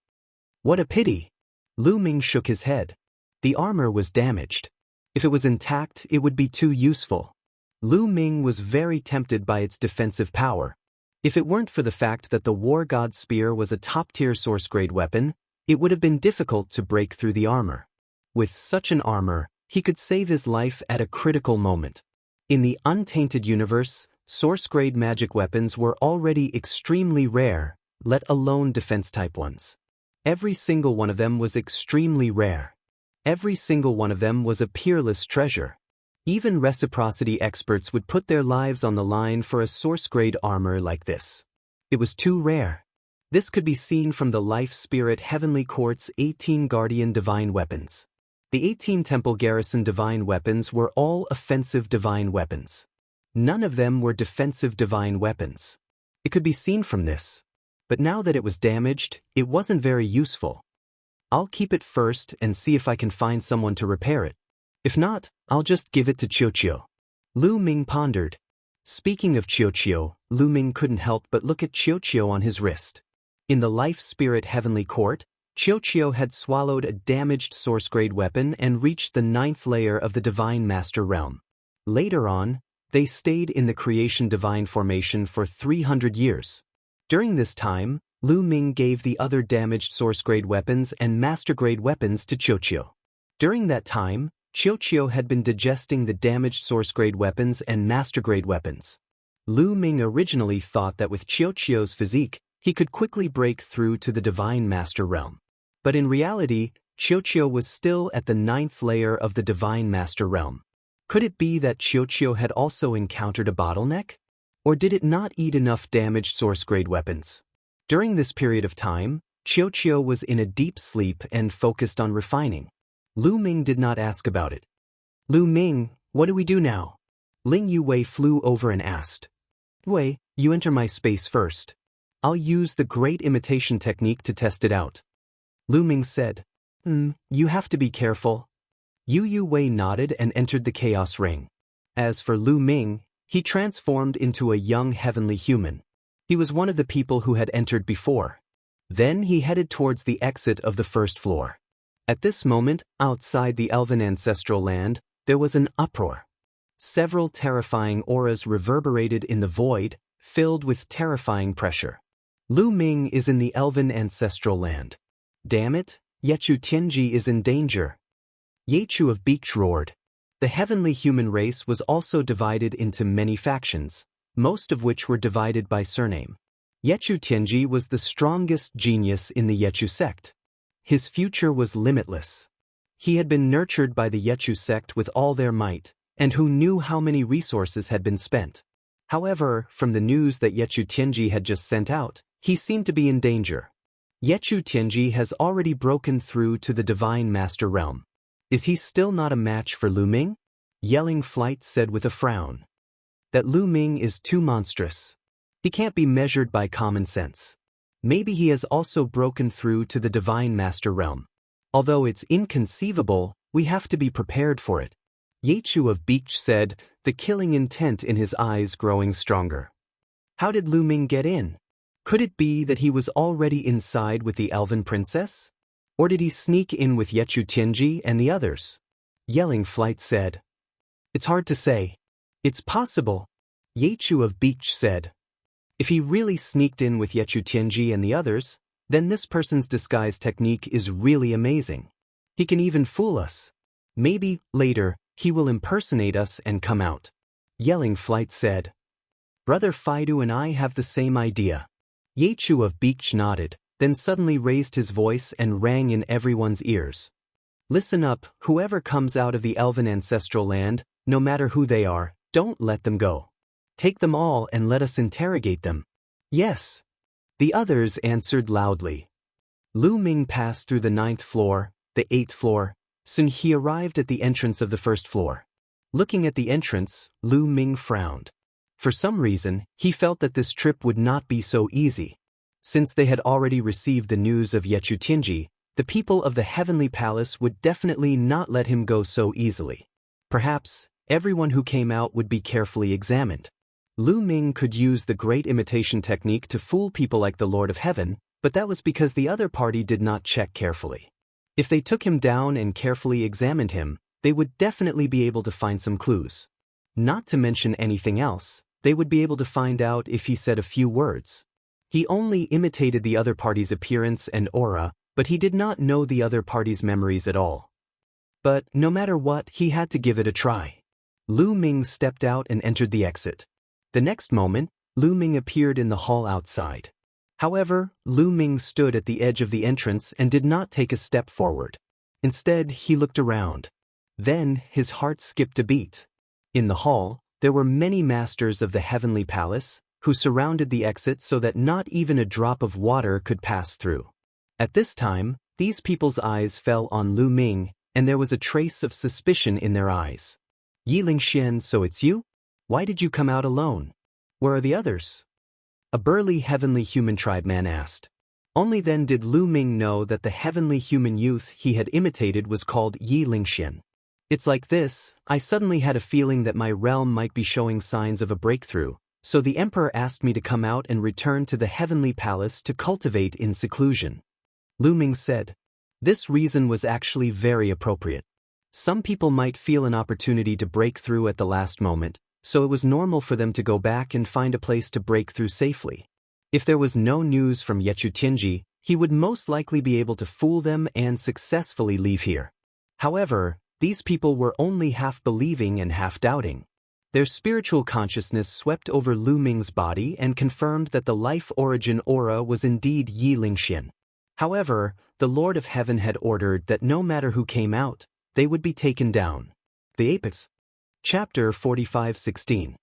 What a pity! Lu Ming shook his head. The armor was damaged. If it was intact, it would be too useful. Lu Ming was very tempted by its defensive power. If it weren't for the fact that the War God Spear was a top-tier source-grade weapon, it would have been difficult to break through the armor. With such an armor, he could save his life at a critical moment. In the untainted universe, source-grade magic weapons were already extremely rare, let alone defense-type ones. Every single one of them was extremely rare. Every single one of them was a peerless treasure. Even reciprocity experts would put their lives on the line for a source-grade armor like this. It was too rare. This could be seen from the Life Spirit Heavenly Court's 18 Guardian Divine Weapons. The 18 Temple Garrison Divine Weapons were all offensive divine weapons. None of them were defensive divine weapons. It could be seen from this. But now that it was damaged, it wasn't very useful. I'll keep it first and see if I can find someone to repair it. If not, I'll just give it to Qiuqiu. Lu Ming pondered. Speaking of Qiuqiu, Lu Ming couldn't help but look at Qiuqiu on his wrist. In the Life Spirit Heavenly Court, Qiuqiu had swallowed a damaged source-grade weapon and reached the 9th layer of the Divine Master Realm. Later on, they stayed in the Creation Divine Formation for 300 years. During this time, Lu Ming gave the other damaged source-grade weapons and master-grade weapons to Qiuqiu. During that time, Qiuqiu had been digesting the damaged source-grade weapons and master-grade weapons. Lu Ming originally thought that with Qiuqiu's physique, he could quickly break through to the Divine Master Realm. But in reality, Qiuqiu was still at the 9th layer of the Divine Master Realm. Could it be that Qiuqiu had also encountered a bottleneck? Or did it not eat enough damaged source-grade weapons? During this period of time, Qiuqiu was in a deep sleep and focused on refining. Lu Ming did not ask about it. Lu Ming, what do we do now? Ling Yuwei flew over and asked. Wei, you enter my space first. I'll use the great imitation technique to test it out. Lu Ming said, you have to be careful. Yu Wei nodded and entered the Chaos Ring. As for Lu Ming, he transformed into a young heavenly human. He was one of the people who had entered before. Then he headed towards the exit of the first floor. At this moment, outside the Elven ancestral land, there was an uproar. Several terrifying auras reverberated in the void, filled with terrifying pressure. Lu Ming is in the Elven ancestral land. Damn it, Yichu Tianji is in danger. Yichu of Beach roared. The heavenly human race was also divided into many factions, most of which were divided by surname. Yichu Tianji was the strongest genius in the Yichu sect. His future was limitless. He had been nurtured by the Yichu sect with all their might, and who knew how many resources had been spent. However, from the news that Yichu Tianji had just sent out, he seemed to be in danger. Yichu Tianji has already broken through to the Divine Master Realm. Is he still not a match for Lu Ming? Yelling Flight said with a frown. That Lu Ming is too monstrous. He can't be measured by common sense. Maybe he has also broken through to the Divine Master Realm. Although it's inconceivable, we have to be prepared for it. Yichu of Beach said, the killing intent in his eyes growing stronger. How did Lu Ming get in? Could it be that he was already inside with the Elven Princess? Or did he sneak in with Yichu Tianji and the others? Yelling Flight said. It's hard to say. It's possible. Yichu of Beach said. If he really sneaked in with Yichu Tianji and the others, then this person's disguise technique is really amazing. He can even fool us. Maybe, later, he will impersonate us and come out. Yelling Flight said. Brother Fidu and I have the same idea. Yechu of Beach nodded, then suddenly raised his voice and rang in everyone's ears. Listen up, whoever comes out of the elven ancestral land, no matter who they are, don't let them go. Take them all and let us interrogate them. Yes. The others answered loudly. Lu Ming passed through the 9th floor, the 8th floor. Soon he arrived at the entrance of the 1st floor. Looking at the entrance, Lu Ming frowned. For some reason, he felt that this trip would not be so easy. Since they had already received the news of Yechu Tianji, the people of the Heavenly Palace would definitely not let him go so easily. Perhaps, everyone who came out would be carefully examined. Lu Ming could use the great imitation technique to fool people like the Lord of Heaven, but that was because the other party did not check carefully. If they took him down and carefully examined him, they would definitely be able to find some clues. Not to mention anything else, they would be able to find out if he said a few words. He only imitated the other party's appearance and aura, but he did not know the other party's memories at all. But no matter what, he had to give it a try. Lu Ming stepped out and entered the exit. The next moment, Lu Ming appeared in the hall outside. However, Lu Ming stood at the edge of the entrance and did not take a step forward. Instead, he looked around. Then, his heart skipped a beat. In the hall, there were many masters of the Heavenly Palace, who surrounded the exit so that not even a drop of water could pass through. At this time, these people's eyes fell on Lu Ming, and there was a trace of suspicion in their eyes. Yi Lingxian, so it's you? Why did you come out alone? Where are the others? A burly heavenly human tribe man asked. Only then did Lu Ming know that the heavenly human youth he had imitated was called Yi Lingxian. It's like this, I suddenly had a feeling that my realm might be showing signs of a breakthrough, so the emperor asked me to come out and return to the heavenly palace to cultivate in seclusion. Lu Ming said. This reason was actually very appropriate. Some people might feel an opportunity to break through at the last moment, so it was normal for them to go back and find a place to break through safely. If there was no news from Yechu Tianji, he would most likely be able to fool them and successfully leave here. However, these people were only half believing and half doubting. Their spiritual consciousness swept over Lu Ming's body and confirmed that the life origin aura was indeed Yi Lingxian. However, the Lord of Heaven had ordered that no matter who came out, they would be taken down. The Apex. Chapter 45:16.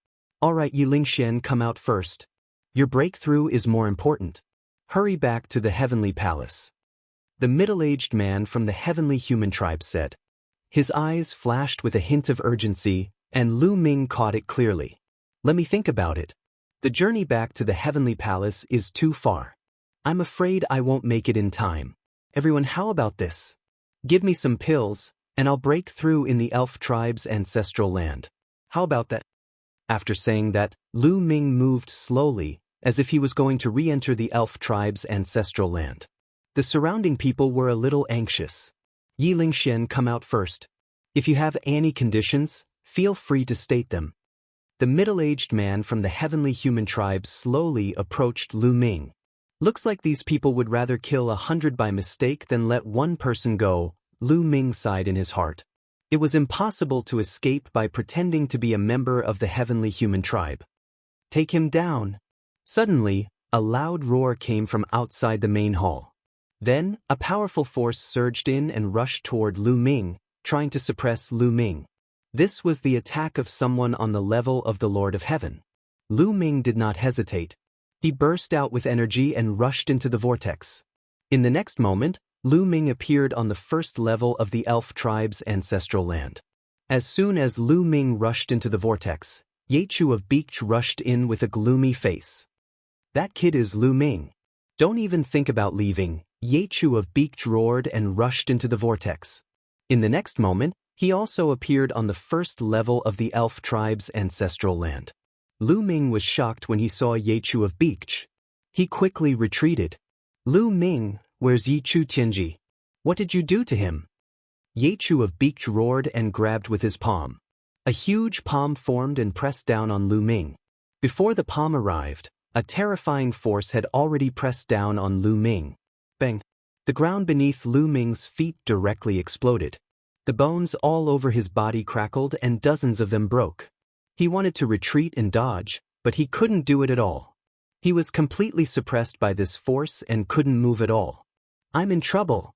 Alright, Yi Lingxian, come out first. Your breakthrough is more important. Hurry back to the heavenly palace. The middle-aged man from the heavenly human tribe said. His eyes flashed with a hint of urgency, and Lu Ming caught it clearly. Let me think about it. The journey back to the heavenly palace is too far. I'm afraid I won't make it in time. Everyone, how about this? Give me some pills, and I'll break through in the elf tribe's ancestral land. How about that? After saying that, Lu Ming moved slowly, as if he was going to re-enter the elf tribe's ancestral land. The surrounding people were a little anxious. Yi Lingxian, come out first. If you have any conditions, feel free to state them. The middle-aged man from the heavenly human tribe slowly approached Lu Ming. Looks like these people would rather kill 100 by mistake than let one person go, Lu Ming sighed in his heart. It was impossible to escape by pretending to be a member of the heavenly human tribe. Take him down. Suddenly, a loud roar came from outside the main hall. Then, a powerful force surged in and rushed toward Lu Ming, trying to suppress Lu Ming. This was the attack of someone on the level of the Lord of Heaven. Lu Ming did not hesitate. He burst out with energy and rushed into the vortex. In the next moment, Lu Ming appeared on the first level of the elf tribe's ancestral land. As soon as Lu Ming rushed into the vortex, Yechu of Beach rushed in with a gloomy face. That kid is Lu Ming. Don't even think about leaving, Yechu of Beach roared and rushed into the vortex. In the next moment, he also appeared on the first level of the elf tribe's ancestral land. Lu Ming was shocked when he saw Yechu of Beach. He quickly retreated. Lu Ming, where's Yechu Tianji? What did you do to him? Yechu of Beach roared and grabbed with his palm. A huge palm formed and pressed down on Lu Ming. Before the palm arrived, a terrifying force had already pressed down on Lu Ming. Bang! The ground beneath Lu Ming's feet directly exploded. The bones all over his body crackled and dozens of them broke. He wanted to retreat and dodge, but he couldn't do it at all. He was completely suppressed by this force and couldn't move at all. I'm in trouble.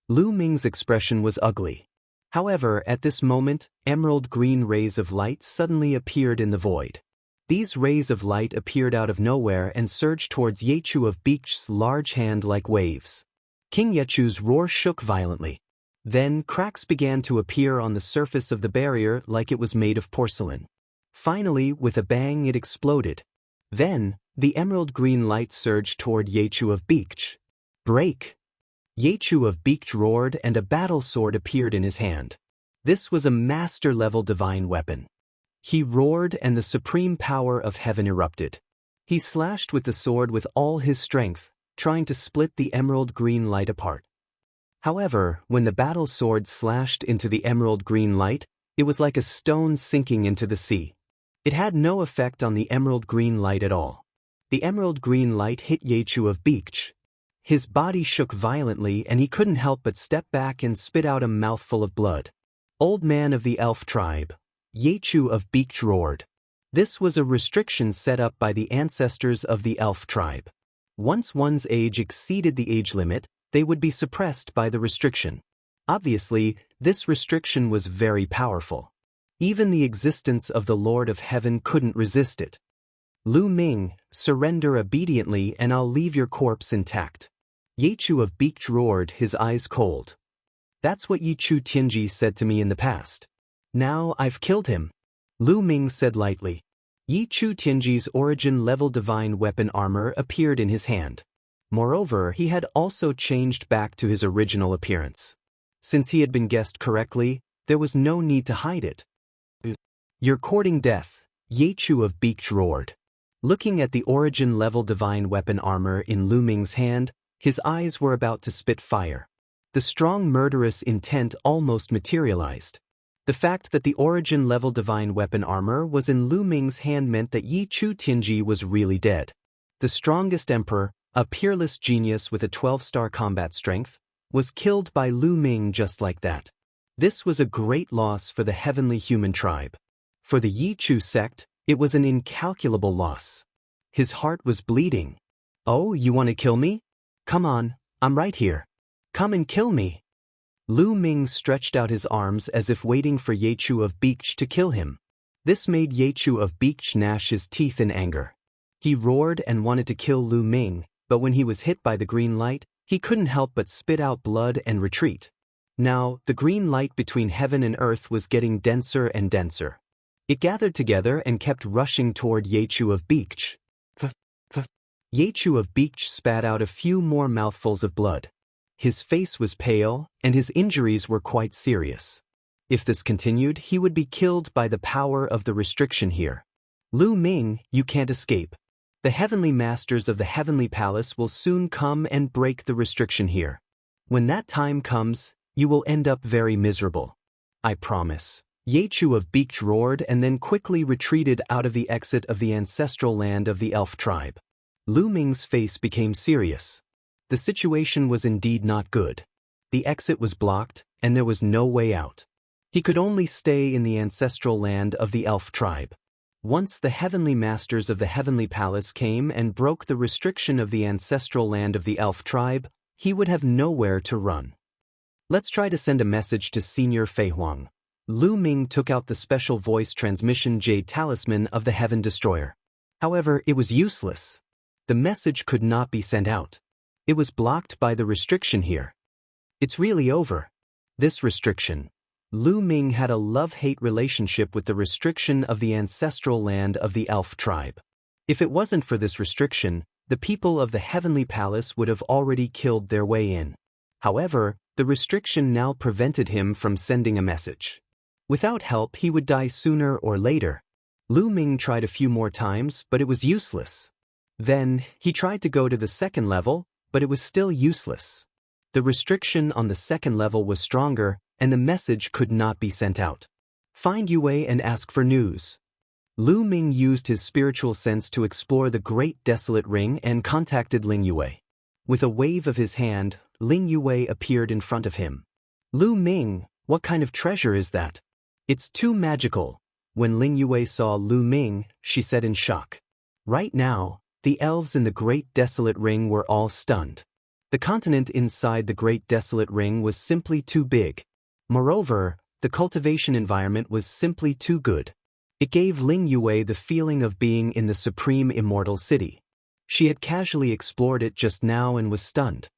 Lu Ming's expression was ugly. However, at this moment, emerald green rays of light suddenly appeared in the void. These rays of light appeared out of nowhere and surged towards Yechu of Beech's large hand like waves. King Yechu's roar shook violently. Then cracks began to appear on the surface of the barrier like it was made of porcelain. Finally, with a bang, it exploded. Then, the emerald green light surged toward Yechu of Beech. Break! Yechu of Beech roared and a battle sword appeared in his hand. This was a master-level divine weapon. He roared and the supreme power of heaven erupted. He slashed with the sword with all his strength, trying to split the emerald green light apart. However, when the battle sword slashed into the emerald green light, it was like a stone sinking into the sea. It had no effect on the emerald green light at all. The emerald green light hit Yechu of Beech. His body shook violently and he couldn't help but step back and spit out a mouthful of blood. Old man of the elf tribe, Yechu of Beech roared. This was a restriction set up by the ancestors of the elf tribe. Once one's age exceeded the age limit, they would be suppressed by the restriction. Obviously, this restriction was very powerful. Even the existence of the Lord of Heaven couldn't resist it. Lu Ming, surrender obediently and I'll leave your corpse intact. Yechu of Beech roared, his eyes cold. That's what Yi Chu Tianji said to me in the past. Now I've killed him. Lu Ming said lightly. Yi Chu Tianji's origin-level divine weapon armor appeared in his hand. Moreover, he had also changed back to his original appearance. Since he had been guessed correctly, there was no need to hide it. You're courting death, Yechu of Beech roared. Looking at the origin-level divine weapon armor in Lu Ming's hand, his eyes were about to spit fire. The strong murderous intent almost materialized. The fact that the origin-level divine weapon armor was in Lu Ming's hand meant that Yi Chu Tianji was really dead. The strongest emperor, a peerless genius with a 12-star combat strength, was killed by Lu Ming just like that. This was a great loss for the heavenly human tribe. For the Yi Chu sect, it was an incalculable loss. His heart was bleeding. Oh, you want to kill me? Come on, I'm right here. Come and kill me. Lu Ming stretched out his arms as if waiting for Yechu of Beech to kill him. This made Yechu of Beech gnash his teeth in anger. He roared and wanted to kill Lu Ming, but when he was hit by the green light, he couldn't help but spit out blood and retreat. Now, the green light between heaven and earth was getting denser and denser. It gathered together and kept rushing toward Yechu of Beech. Yechu of Beech spat out a few more mouthfuls of blood. His face was pale, and his injuries were quite serious. If this continued, he would be killed by the power of the restriction here. Lu Ming, you can't escape. The heavenly masters of the heavenly palace will soon come and break the restriction here. When that time comes, you will end up very miserable. I promise. Yechu of Beech roared and then quickly retreated out of the exit of the ancestral land of the elf tribe. Lu Ming's face became serious. The situation was indeed not good. The exit was blocked, and there was no way out. He could only stay in the ancestral land of the elf tribe. Once the heavenly masters of the heavenly palace came and broke the restriction of the ancestral land of the elf tribe, he would have nowhere to run. Let's try to send a message to Senior Fei Huang. Lu Ming took out the special voice transmission Jade Talisman of the Heaven Destroyer. However, it was useless. The message could not be sent out. It was blocked by the restriction here. It's really over. This restriction. Lu Ming had a love-hate relationship with the restriction of the ancestral land of the elf tribe. If it wasn't for this restriction, the people of the heavenly palace would have already killed their way in. However, the restriction now prevented him from sending a message. Without help, he would die sooner or later. Lu Ming tried a few more times, but it was useless. Then, he tried to go to the second level, but it was still useless. The restriction on the second level was stronger, and the message could not be sent out. Find Yue and ask for news. Lu Ming used his spiritual sense to explore the great desolate ring and contacted Ling Yue. With a wave of his hand, Ling Yue appeared in front of him. Lu Ming, what kind of treasure is that? It's too magical. When Ling Yue saw Lu Ming, she said in shock. Right now, the elves in the Great Desolate Ring were all stunned. The continent inside the Great Desolate Ring was simply too big. Moreover, the cultivation environment was simply too good. It gave Ling Yue the feeling of being in the supreme immortal city. She had casually explored it just now and was stunned.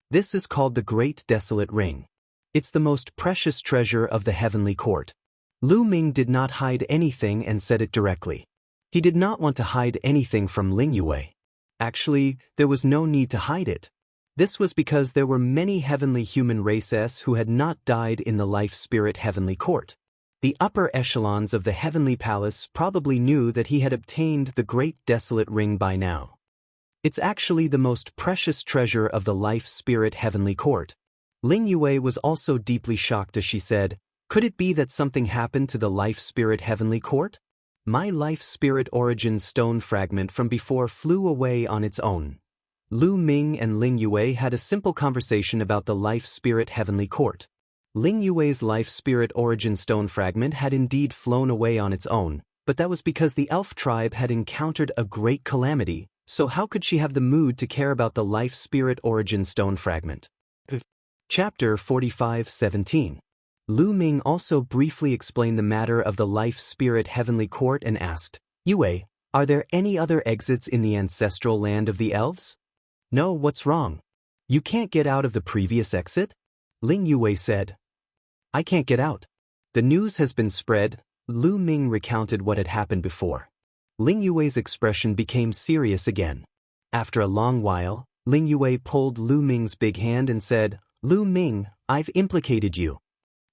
This is called the Great Desolate Ring. It's the most precious treasure of the heavenly court. Lu Ming did not hide anything and said it directly. He did not want to hide anything from Ling Yue. Actually, there was no need to hide it. This was because there were many heavenly human races who had not died in the life-spirit heavenly court. The upper echelons of the heavenly palace probably knew that he had obtained the Great Desolate Ring by now. It's actually the most precious treasure of the life-spirit heavenly court. Ling Yue was also deeply shocked as she said, "Could it be that something happened to the life-spirit heavenly court? My life-spirit origin stone fragment from before flew away on its own." Lu Ming and Ling Yue had a simple conversation about the life-spirit heavenly court. Ling Yue's life-spirit origin stone fragment had indeed flown away on its own, but that was because the elf tribe had encountered a great calamity, so how could she have the mood to care about the life-spirit origin stone fragment? Chapter 45:17. Lu Ming also briefly explained the matter of the life-spirit heavenly court and asked, "Yue, are there any other exits in the ancestral land of the elves?" "No, what's wrong? You can't get out of the previous exit?" Ling Yue said. "I can't get out. The news has been spread." Lu Ming recounted what had happened before. Ling Yue's expression became serious again. After a long while, Ling Yue pulled Lu Ming's big hand and said, "Lu Ming, I've implicated you."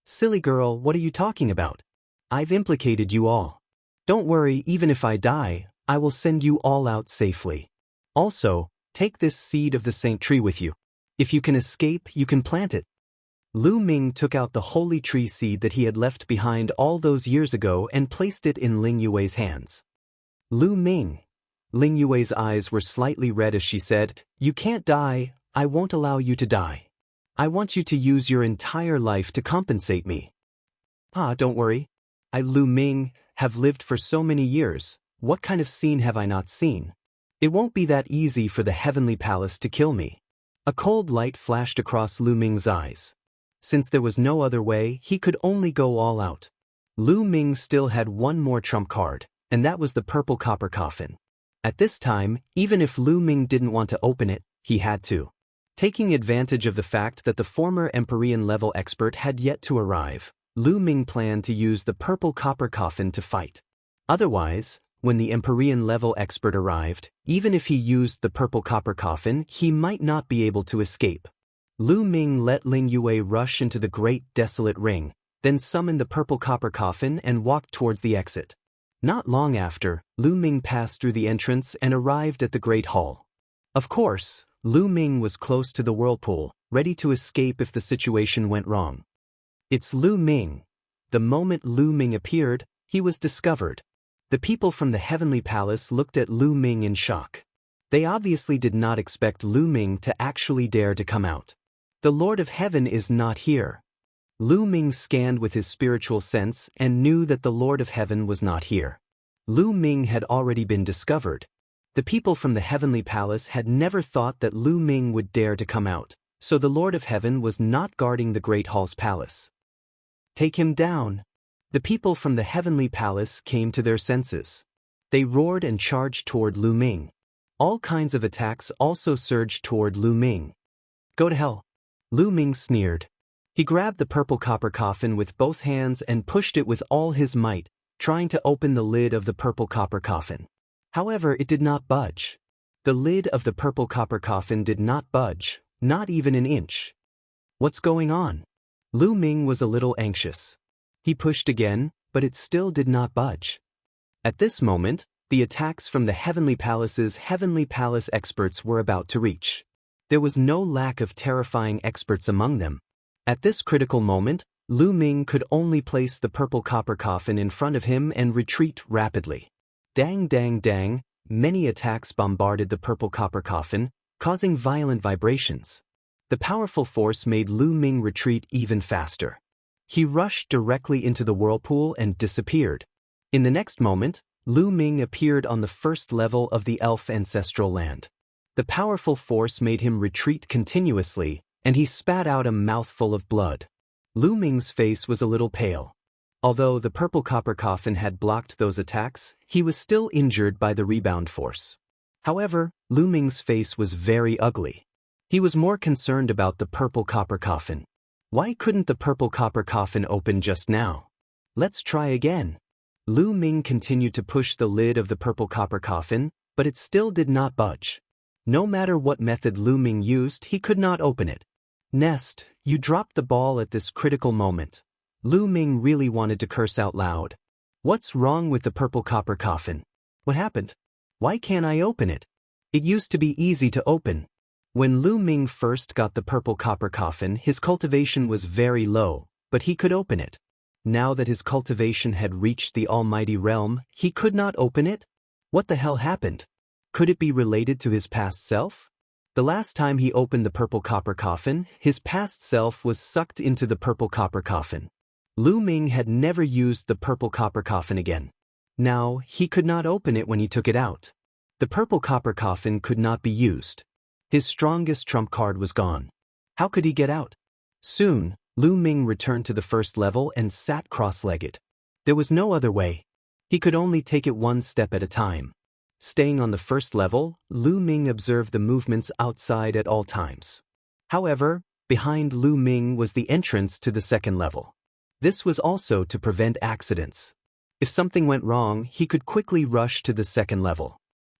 "Silly girl, what are you talking about? I've implicated you all. Don't worry, even if I die, I will send you all out safely. Also, take this seed of the saint tree with you. If you can escape, you can plant it." Lu Ming took out the holy tree seed that he had left behind all those years ago and placed it in Ling Yue's hands. "Lu Ming." Ling Yue's eyes were slightly red as she said, "You can't die, I won't allow you to die. I want you to use your entire life to compensate me." Don't worry. I, Lu Ming, have lived for so many years. What kind of scene have I not seen? It won't be that easy for the heavenly palace to kill me. A cold light flashed across Lu Ming's eyes. Since there was no other way, he could only go all out. Lu Ming still had one more trump card, and that was the purple copper coffin. At this time, even if Lu Ming didn't want to open it, he had to. Taking advantage of the fact that the former Empyrean level expert had yet to arrive, Lu Ming planned to use the purple copper coffin to fight. Otherwise, when the Empyrean level expert arrived, even if he used the purple copper coffin, he might not be able to escape. Lu Ming let Ling Yue rush into the Great Desolate Ring, then summoned the purple copper coffin and walked towards the exit. Not long after, Lu Ming passed through the entrance and arrived at the Great Hall. Of course, Lu Ming was close to the whirlpool, ready to escape if the situation went wrong. "It's Lu Ming." The moment Lu Ming appeared, he was discovered. The people from the heavenly palace looked at Lu Ming in shock. They obviously did not expect Lu Ming to actually dare to come out. "The Lord of Heaven is not here." Lu Ming scanned with his spiritual sense and knew that the Lord of Heaven was not here. Lu Ming had already been discovered. The people from the heavenly palace had never thought that Lu Ming would dare to come out, so the Lord of Heaven was not guarding the Great Hall's palace. "Take him down." The people from the heavenly palace came to their senses. They roared and charged toward Lu Ming. All kinds of attacks also surged toward Lu Ming. "Go to hell." Lu Ming sneered. He grabbed the purple copper coffin with both hands and pushed it with all his might, trying to open the lid of the purple copper coffin. However, it did not budge. The lid of the purple copper coffin did not budge, not even an inch. What's going on? Lu Ming was a little anxious. He pushed again, but it still did not budge. At this moment, the attacks from the Heavenly Palace's Heavenly Palace experts were about to reach. There was no lack of terrifying experts among them. At this critical moment, Lu Ming could only place the purple copper coffin in front of him and retreat rapidly. Dang dang dang, many attacks bombarded the purple copper coffin, causing violent vibrations. The powerful force made Lu Ming retreat even faster. He rushed directly into the whirlpool and disappeared. In the next moment, Lu Ming appeared on the first level of the elf ancestral land. The powerful force made him retreat continuously, and he spat out a mouthful of blood. Lu Ming's face was a little pale. Although the purple copper coffin had blocked those attacks, he was still injured by the rebound force. However, Lu Ming's face was very ugly. He was more concerned about the purple copper coffin. Why couldn't the purple copper coffin open just now? Let's try again. Lu Ming continued to push the lid of the purple copper coffin, but it still did not budge. No matter what method Lu Ming used, he could not open it. Nest, you dropped the ball at this critical moment. Lu Ming really wanted to curse out loud. What's wrong with the purple copper coffin? What happened? Why can't I open it? It used to be easy to open. When Lu Ming first got the purple copper coffin, his cultivation was very low, but he could open it. Now that his cultivation had reached the almighty realm, he could not open it? What the hell happened? Could it be related to his past self? The last time he opened the purple copper coffin, his past self was sucked into the purple copper coffin. Lu Ming had never used the purple copper coffin again. Now, he could not open it when he took it out. The purple copper coffin could not be used. His strongest trump card was gone. How could he get out? Soon, Lu Ming returned to the first level and sat cross-legged. There was no other way. He could only take it one step at a time. Staying on the first level, Lu Ming observed the movements outside at all times. However, behind Lu Ming was the entrance to the second level. This was also to prevent accidents. If something went wrong, he could quickly rush to the second level.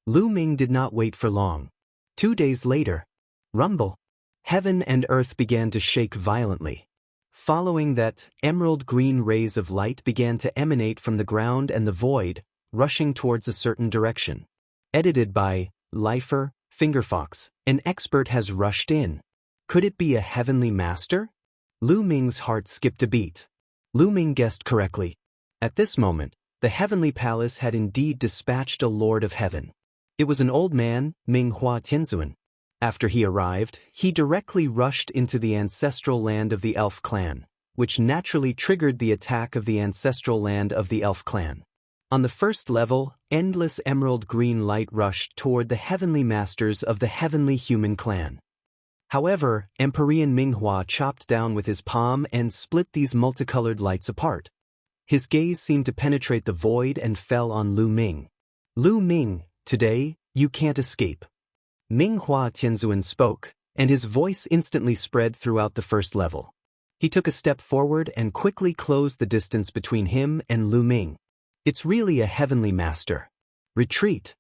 Lu Ming did not wait for long. 2 days later, rumble. Heaven and earth began to shake violently. Following that, emerald green rays of light began to emanate from the ground and the void, rushing towards a certain direction. Edited by Lifer, Fingerfox, an expert has rushed in. Could it be a heavenly master? Lu Ming's heart skipped a beat. Lu Ming guessed correctly. At this moment, the heavenly palace had indeed dispatched a lord of heaven. It was an old man, Ming Hua Tianzuan. After he arrived, he directly rushed into the ancestral land of the elf clan, which naturally triggered the attack of the ancestral land of the elf clan. On the first level, endless emerald green light rushed toward the heavenly masters of the heavenly human clan. However, Empyrean Minghua chopped down with his palm and split these multicolored lights apart. His gaze seemed to penetrate the void and fell on Lu Ming. Lu Ming, today, you can't escape. Minghua Tianzuan spoke, and his voice instantly spread throughout the first level. He took a step forward and quickly closed the distance between him and Lu Ming. It's really a heavenly master. Retreat.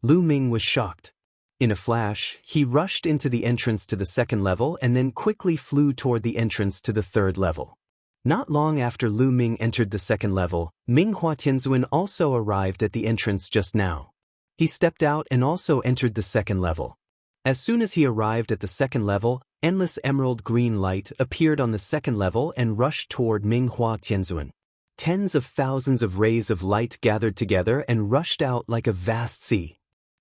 Lu Ming was shocked. In a flash, he rushed into the entrance to the second level and then quickly flew toward the entrance to the third level. Not long after Lu Ming entered the second level, Minghua Tianzuan also arrived at the entrance just now. He stepped out and also entered the second level. As soon as he arrived at the second level, endless emerald green light appeared on the second level and rushed toward Minghua Tianzuan. Tens of thousands of rays of light gathered together and rushed out like a vast sea.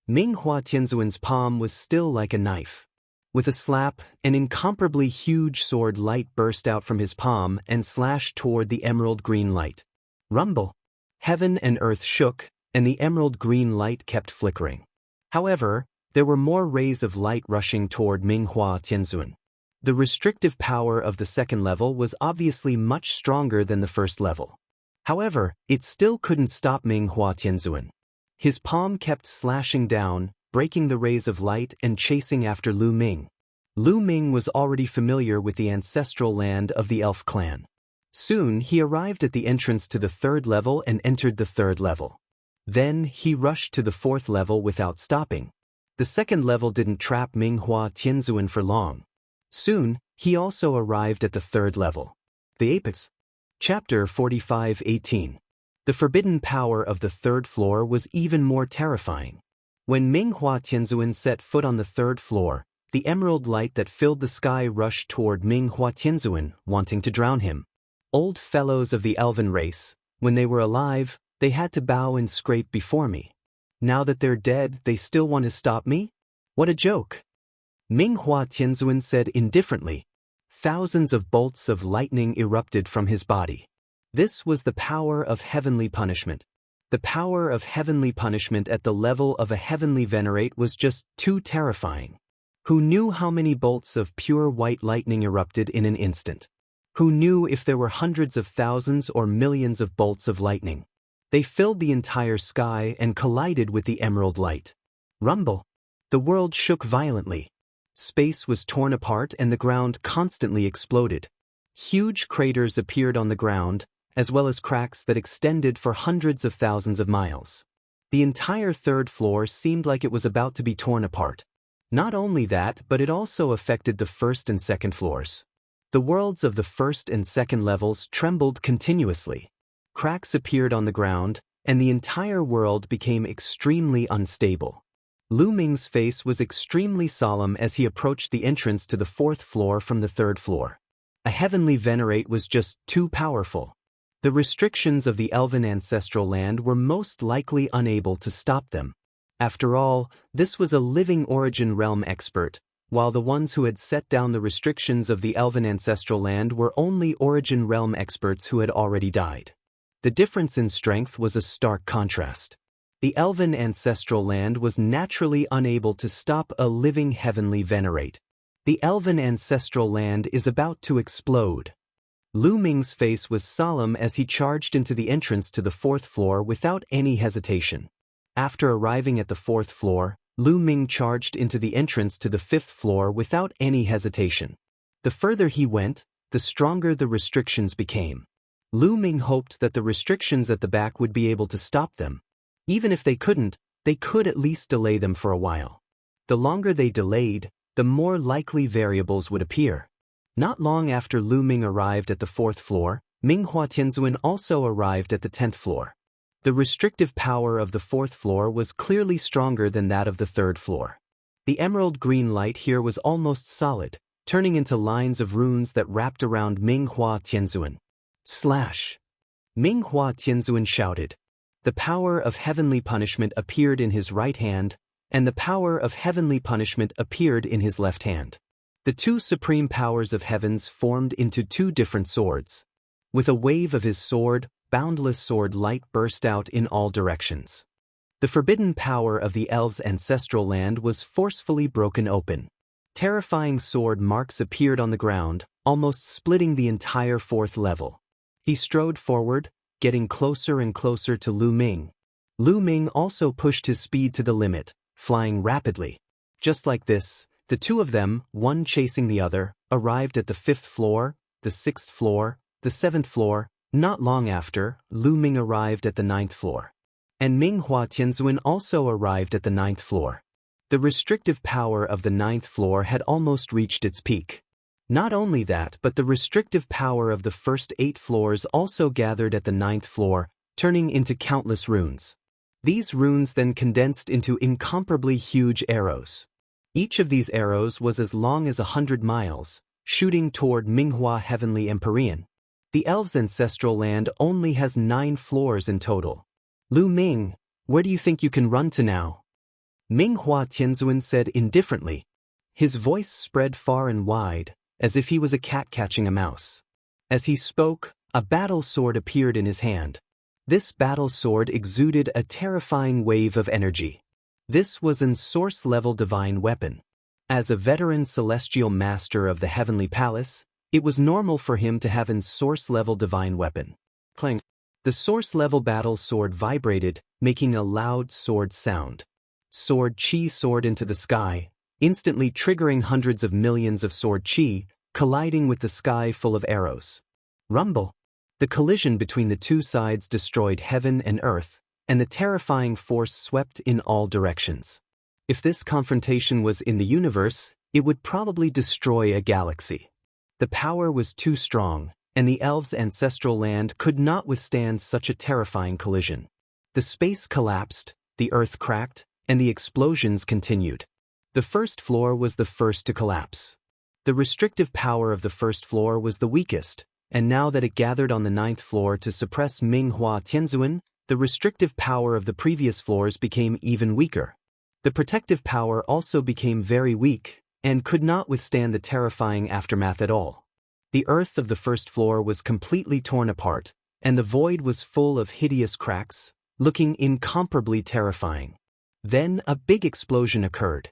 Minghua Tianzuan's palm was still like a knife. With a slap, an incomparably huge sword light burst out from his palm and slashed toward the emerald green light. Rumble. Heaven and earth shook, and the emerald green light kept flickering. However, there were more rays of light rushing toward Minghua Tianzuan. The restrictive power of the second level was obviously much stronger than the first level. However, it still couldn't stop Minghua Tianzuan. His palm kept slashing down, breaking the rays of light and chasing after Lu Ming. Lu Ming was already familiar with the ancestral land of the elf clan. Soon he arrived at the entrance to the third level and entered the third level. Then he rushed to the fourth level without stopping. The second level didn't trap Minghua Tianzuan for long. Soon, he also arrived at the third level. The Apex. Chapter 45:18. The forbidden power of the third floor was even more terrifying. When Minghua Tianzuan set foot on the third floor, the emerald light that filled the sky rushed toward Minghua Tianzuan, wanting to drown him. Old fellows of the elven race, when they were alive, they had to bow and scrape before me. Now that they're dead, they still want to stop me? What a joke! Minghua Tianzuan said indifferently. Thousands of bolts of lightning erupted from his body. This was the power of heavenly punishment. The power of heavenly punishment at the level of a heavenly venerate was just too terrifying. Who knew how many bolts of pure white lightning erupted in an instant? Who knew if there were hundreds of thousands or millions of bolts of lightning? They filled the entire sky and collided with the emerald light. Rumble. The world shook violently. Space was torn apart and the ground constantly exploded. Huge craters appeared on the ground, as well as cracks that extended for hundreds of thousands of miles. The entire third floor seemed like it was about to be torn apart. Not only that, but it also affected the first and second floors. The worlds of the first and second levels trembled continuously. Cracks appeared on the ground, and the entire world became extremely unstable. Lu Ming's face was extremely solemn as he approached the entrance to the fourth floor from the third floor. A heavenly venerate was just too powerful. The restrictions of the elven ancestral land were most likely unable to stop them. After all, this was a living origin realm expert, while the ones who had set down the restrictions of the elven ancestral land were only origin realm experts who had already died. The difference in strength was a stark contrast. The elven ancestral land was naturally unable to stop a living heavenly venerate. The elven ancestral land is about to explode. Lu Ming's face was solemn as he charged into the entrance to the fourth floor without any hesitation. After arriving at the fourth floor, Lu Ming charged into the entrance to the fifth floor without any hesitation. The further he went, the stronger the restrictions became. Lu Ming hoped that the restrictions at the back would be able to stop them. Even if they couldn't, they could at least delay them for a while. The longer they delayed, the more likely variables would appear. Not long after Lu Ming arrived at the fourth floor, Minghua Tianzuan also arrived at the 10th floor. The restrictive power of the fourth floor was clearly stronger than that of the third floor. The emerald green light here was almost solid, turning into lines of runes that wrapped around Minghua Tianzuan. Slash! Minghua Tianzuan shouted. The power of heavenly punishment appeared in his right hand, and the power of heavenly punishment appeared in his left hand. The two supreme powers of heavens formed into two different swords. With a wave of his sword, boundless sword light burst out in all directions. The forbidden power of the elves' ancestral land was forcefully broken open. Terrifying sword marks appeared on the ground, almost splitting the entire fourth level. He strode forward, getting closer and closer to Lu Ming. Lu Ming also pushed his speed to the limit, flying rapidly. Just like this, the two of them, one chasing the other, arrived at the 5th floor, the 6th floor, the 7th floor. Not long after, Lu Ming arrived at the 9th floor. And Minghua Tianzuan also arrived at the 9th floor. The restrictive power of the 9th floor had almost reached its peak. Not only that, but the restrictive power of the first 8 floors also gathered at the 9th floor, turning into countless runes. These runes then condensed into incomparably huge arrows. Each of these arrows was as long as 100 miles, shooting toward Minghua Heavenly Empyrean. The elves' ancestral land only has 9 floors in total. Lu Ming, where do you think you can run to now? Minghua Tianzuan said indifferently. His voice spread far and wide, as if he was a cat catching a mouse. As he spoke, a battle sword appeared in his hand. This battle sword exuded a terrifying wave of energy. This was an source-level divine weapon. As a veteran celestial master of the heavenly palace, it was normal for him to have an source-level divine weapon. Clang! The source-level battle sword vibrated, making a loud sword sound. Sword chi soared into the sky, instantly triggering hundreds of millions of sword chi, colliding with the sky full of arrows. Rumble! The collision between the two sides destroyed heaven and earth, and the terrifying force swept in all directions. If this confrontation was in the universe, it would probably destroy a galaxy. The power was too strong, and the elves' ancestral land could not withstand such a terrifying collision. The space collapsed, the earth cracked, and the explosions continued. The first floor was the first to collapse. The restrictive power of the first floor was the weakest, and now that it gathered on the 9th floor to suppress Minghua Tianzuan, the restrictive power of the previous floors became even weaker. The protective power also became very weak, and could not withstand the terrifying aftermath at all. The earth of the first floor was completely torn apart, and the void was full of hideous cracks, looking incomparably terrifying. Then a big explosion occurred.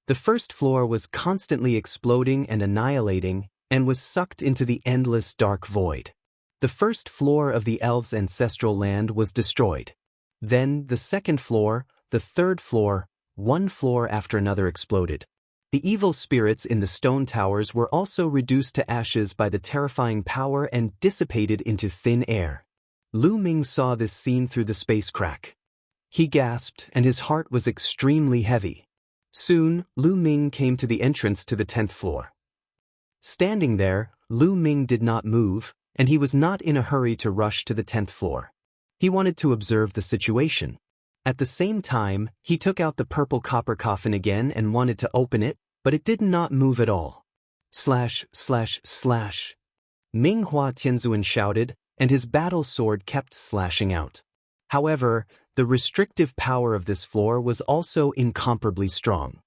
The first floor was constantly exploding and annihilating, and was sucked into the endless dark void. The first floor of the elves' ancestral land was destroyed. Then the second floor, the third floor, one floor after another exploded. The evil spirits in the stone towers were also reduced to ashes by the terrifying power and dissipated into thin air. Lu Ming saw this scene through the space crack. He gasped, and his heart was extremely heavy. Soon, Lu Ming came to the entrance to the 10th floor. Standing there, Lu Ming did not move, and he was not in a hurry to rush to the 10th floor. He wanted to observe the situation. At the same time, he took out the purple copper coffin again and wanted to open it, but it did not move at all. Slash, slash, slash. Ming Hua Tianzuan shouted, and his battle sword kept slashing out. However, the restrictive power of this floor was also incomparably strong.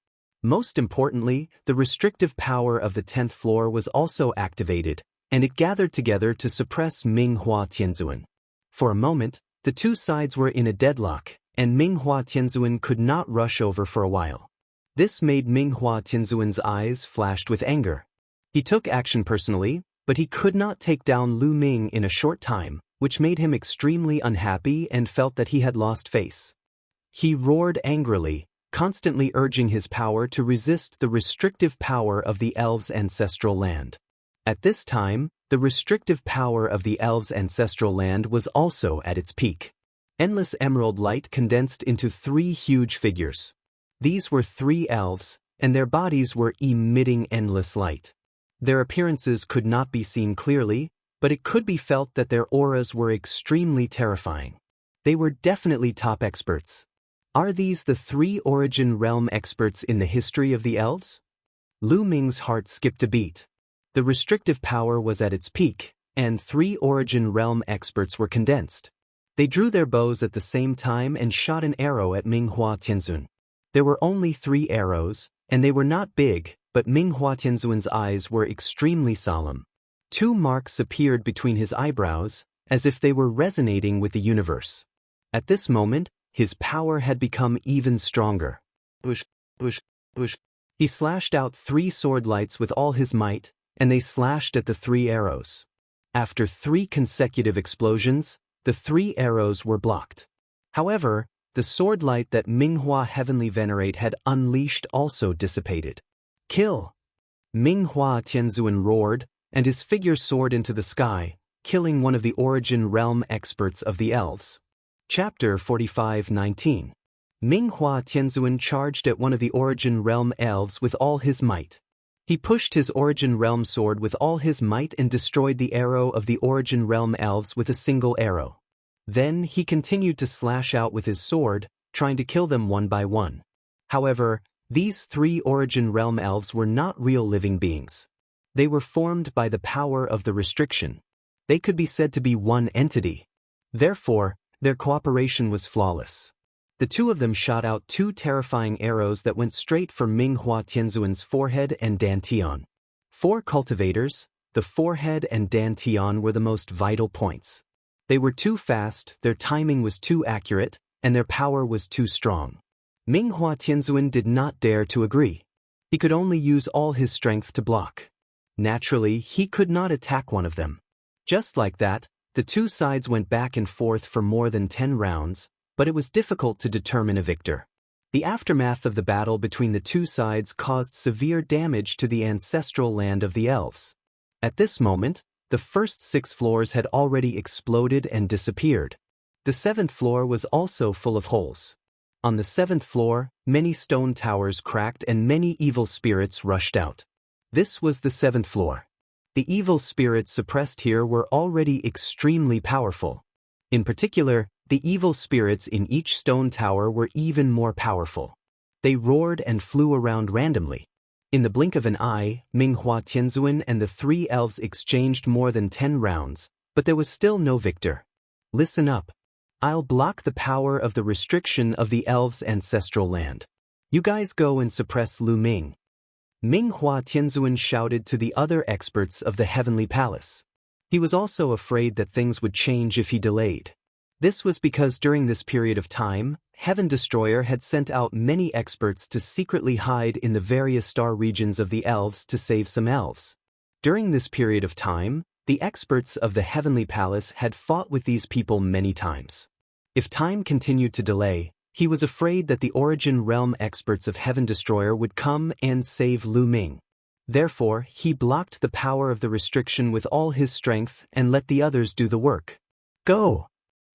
Most importantly, the restrictive power of the 10th floor was also activated, and it gathered together to suppress Ming Hua Tianzuan. For a moment, the two sides were in a deadlock, and Ming Hua Tianzuan could not rush over for a while. This made Ming Hua Tianzuan's eyes flashed with anger. He took action personally, but he could not take down Lu Ming in a short time, which made him extremely unhappy and felt that he had lost face. He roared angrily, constantly urging his power to resist the restrictive power of the elves' ancestral land. At this time, the restrictive power of the elves' ancestral land was also at its peak. Endless emerald light condensed into three huge figures. These were three elves, and their bodies were emitting endless light. Their appearances could not be seen clearly, but it could be felt that their auras were extremely terrifying. They were definitely top experts. Are these the three origin realm experts in the history of the elves? Lu Ming's heart skipped a beat. The restrictive power was at its peak, and three origin realm experts were condensed. They drew their bows at the same time and shot an arrow at Ming Hua Tianzun. There were only 3 arrows, and they were not big, but Ming Hua Tianzun's eyes were extremely solemn. 2 marks appeared between his eyebrows, as if they were resonating with the universe. At this moment, his power had become even stronger. Bush, bush, bush. He slashed out 3 sword lights with all his might, and they slashed at the 3 arrows. After 3 consecutive explosions, the 3 arrows were blocked. However, the sword light that Minghua Heavenly Venerate had unleashed also dissipated. Kill! Minghua Tianzuan roared, and his figure soared into the sky, killing one of the origin realm experts of the elves. Chapter 45:19. Minghua Tianzuan charged at one of the origin realm elves with all his might. He pushed his origin realm sword with all his might and destroyed the arrow of the origin realm elves with a single arrow. Then he continued to slash out with his sword, trying to kill them one by one. However, these 3 origin realm elves were not real living beings. They were formed by the power of the restriction. They could be said to be one entity. Therefore, their cooperation was flawless. The 2 of them shot out 2 terrifying arrows that went straight for Minghua Tianzuan's forehead and dantian. For cultivators, the forehead and dantian were the most vital points. They were too fast, their timing was too accurate, and their power was too strong. Minghua Tianzuan did not dare to agree. He could only use all his strength to block. Naturally, he could not attack one of them. Just like that, the 2 sides went back and forth for more than 10 rounds, but it was difficult to determine a victor. The aftermath of the battle between the 2 sides caused severe damage to the ancestral land of the elves. At this moment, the first 6 floors had already exploded and disappeared. The 7th floor was also full of holes. On the 7th floor, many stone towers cracked and many evil spirits rushed out. This was the 7th floor. The evil spirits suppressed here were already extremely powerful. In particular, the evil spirits in each stone tower were even more powerful. They roared and flew around randomly. In the blink of an eye, Minghua Tianzuan and the 3 elves exchanged more than 10 rounds, but there was still no victor. Listen up. I'll block the power of the restriction of the elves' ancestral land. You guys go and suppress Lu Ming. Minghua Tianzuan shouted to the other experts of the heavenly palace. He was also afraid that things would change if he delayed. This was because during this period of time, Heaven Destroyer had sent out many experts to secretly hide in the various star regions of the elves to save some elves. During this period of time, the experts of the heavenly palace had fought with these people many times. If time continued to delay, he was afraid that the origin realm experts of Heaven Destroyer would come and save Lu Ming. Therefore, he blocked the power of the restriction with all his strength and let the others do the work. Go!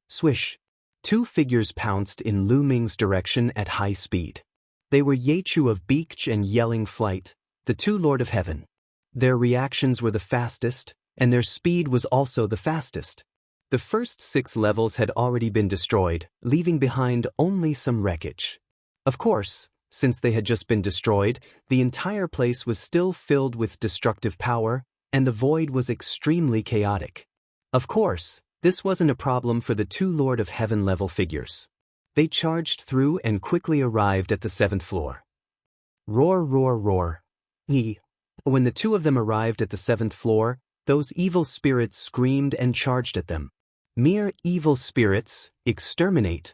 Swish! Two figures pounced in Lu Ming's direction at high speed. They were Yechu of Beach and Yelling Flight, the two Lord of Heaven. Their reactions were the fastest, and their speed was also the fastest. The first 6 levels had already been destroyed, leaving behind only some wreckage. Of course, since they had just been destroyed, the entire place was still filled with destructive power, and the void was extremely chaotic. Of course, this wasn't a problem for the two Lord of Heaven level figures. They charged through and quickly arrived at the 7th floor. Roar, roar, roar. When the two of them arrived at the 7th floor, those evil spirits screamed and charged at them. Mere evil spirits, exterminate!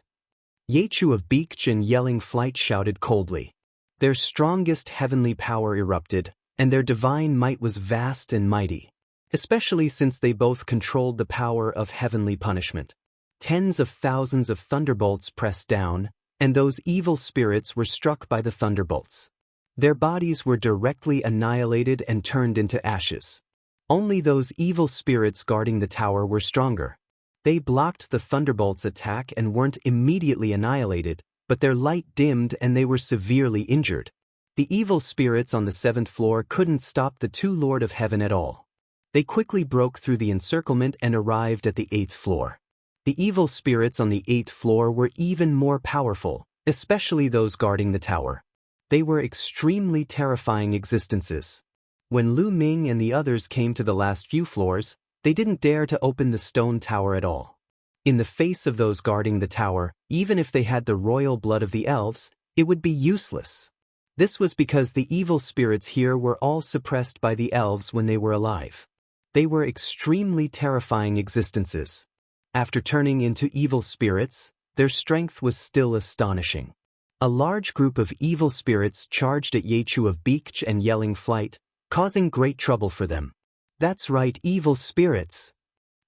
Yechu of Beach and Yelling Flight shouted coldly. Their strongest heavenly power erupted, and their divine might was vast and mighty, especially since they both controlled the power of heavenly punishment. Tens of thousands of thunderbolts pressed down, and those evil spirits were struck by the thunderbolts. Their bodies were directly annihilated and turned into ashes. Only those evil spirits guarding the tower were stronger. They blocked the thunderbolts' attack and weren't immediately annihilated, but their light dimmed and they were severely injured. The evil spirits on the 7th floor couldn't stop the two Lord of Heaven at all. They quickly broke through the encirclement and arrived at the 8th floor. The evil spirits on the 8th floor were even more powerful, especially those guarding the tower. They were extremely terrifying existences. When Lu Ming and the others came to the last few floors, they didn't dare to open the stone tower at all. In the face of those guarding the tower, even if they had the royal blood of the elves, it would be useless. This was because the evil spirits here were all suppressed by the elves when they were alive. They were extremely terrifying existences. After turning into evil spirits, their strength was still astonishing. A large group of evil spirits charged at Yechu of Beach and Yelling Flight, causing great trouble for them. That's right, evil spirits.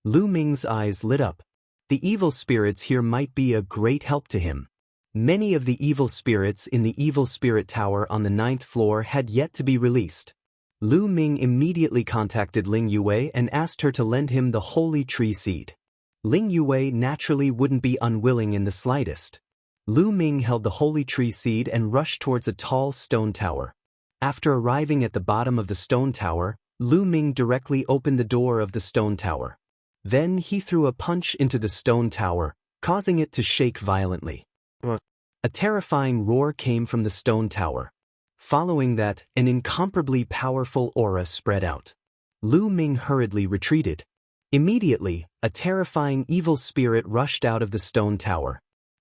Lu Ming's eyes lit up. The evil spirits here might be a great help to him. Many of the evil spirits in the evil spirit tower on the 9th floor had yet to be released. Lu Ming immediately contacted Ling Yue and asked her to lend him the holy tree seed. Ling Yue naturally wouldn't be unwilling in the slightest. Lu Ming held the holy tree seed and rushed towards a tall stone tower. After arriving at the bottom of the stone tower, Lu Ming directly opened the door of the stone tower. Then he threw a punch into the stone tower, causing it to shake violently. A terrifying roar came from the stone tower. Following that, an incomparably powerful aura spread out. Lu Ming hurriedly retreated. Immediately, a terrifying evil spirit rushed out of the stone tower.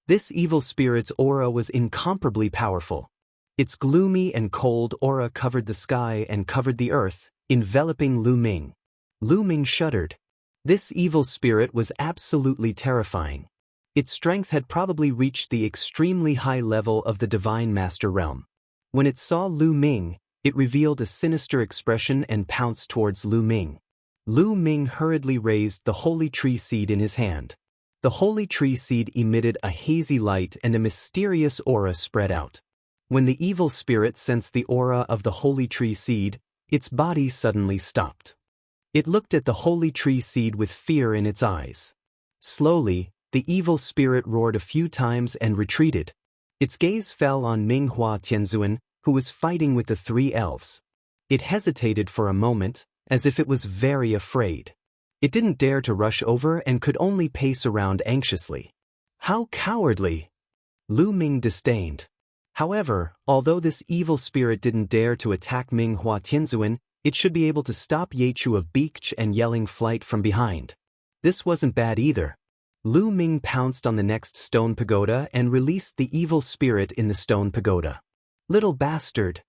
This evil spirit's aura was incomparably powerful. Its gloomy and cold aura covered the sky and covered the earth, enveloping Lu Ming. Lu Ming shuddered. This evil spirit was absolutely terrifying. Its strength had probably reached the extremely high level of the Divine Master Realm. When it saw Lu Ming, it revealed a sinister expression and pounced towards Lu Ming. Lu Ming hurriedly raised the holy tree seed in his hand. The holy tree seed emitted a hazy light and a mysterious aura spread out. When the evil spirit sensed the aura of the holy tree seed, its body suddenly stopped. It looked at the holy tree seed with fear in its eyes. Slowly, the evil spirit roared a few times and retreated. Its gaze fell on Minghua Tianzuan, who was fighting with the 3 elves. It hesitated for a moment, as if it was very afraid. It didn't dare to rush over and could only pace around anxiously. How cowardly! Lu Ming disdained. However, although this evil spirit didn't dare to attack Minghua Tianzuan, it should be able to stop Yechu of Beach and Yelling Flight from behind. This wasn't bad either. Lu Ming pounced on the next stone pagoda and released the evil spirit in the stone pagoda. Little bastard!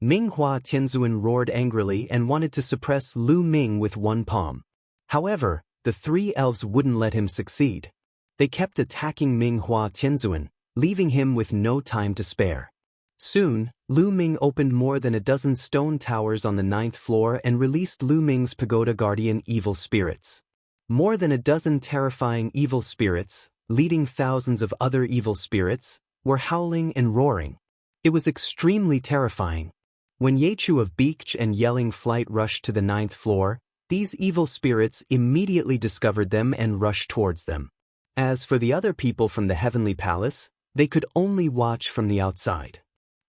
Minghua Tianzuan roared angrily and wanted to suppress Lu Ming with one palm. However, the three elves wouldn't let him succeed. They kept attacking Minghua Tianzuan, leaving him with no time to spare. Soon, Lu Ming opened more than a dozen stone towers on the 9th floor and released Lu Ming's pagoda guardian evil spirits. More than a dozen terrifying evil spirits, leading thousands of other evil spirits, were howling and roaring. It was extremely terrifying. When Yechu of Beach and Yelling Flight rushed to the 9th floor, these evil spirits immediately discovered them and rushed towards them. As for the other people from the Heavenly Palace, they could only watch from the outside.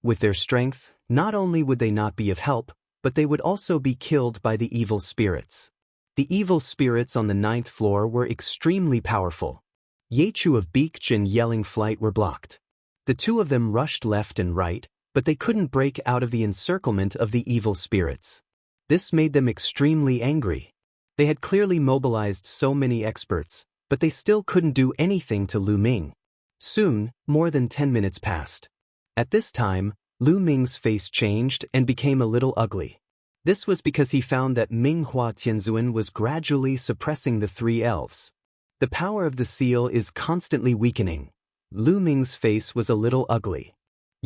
With their strength, not only would they not be of help, but they would also be killed by the evil spirits. The evil spirits on the 9th floor were extremely powerful. Yechu of Beach and Yelling Flight were blocked. The two of them rushed left and right, but they couldn't break out of the encirclement of the evil spirits. This made them extremely angry. They had clearly mobilized so many experts, but they still couldn't do anything to Lu Ming. Soon, more than 10 minutes passed. At this time, Lu Ming's face changed and became a little ugly. This was because he found that Minghua Tianzuan was gradually suppressing the three elves. The power of the seal is constantly weakening. Lu Ming's face was a little ugly.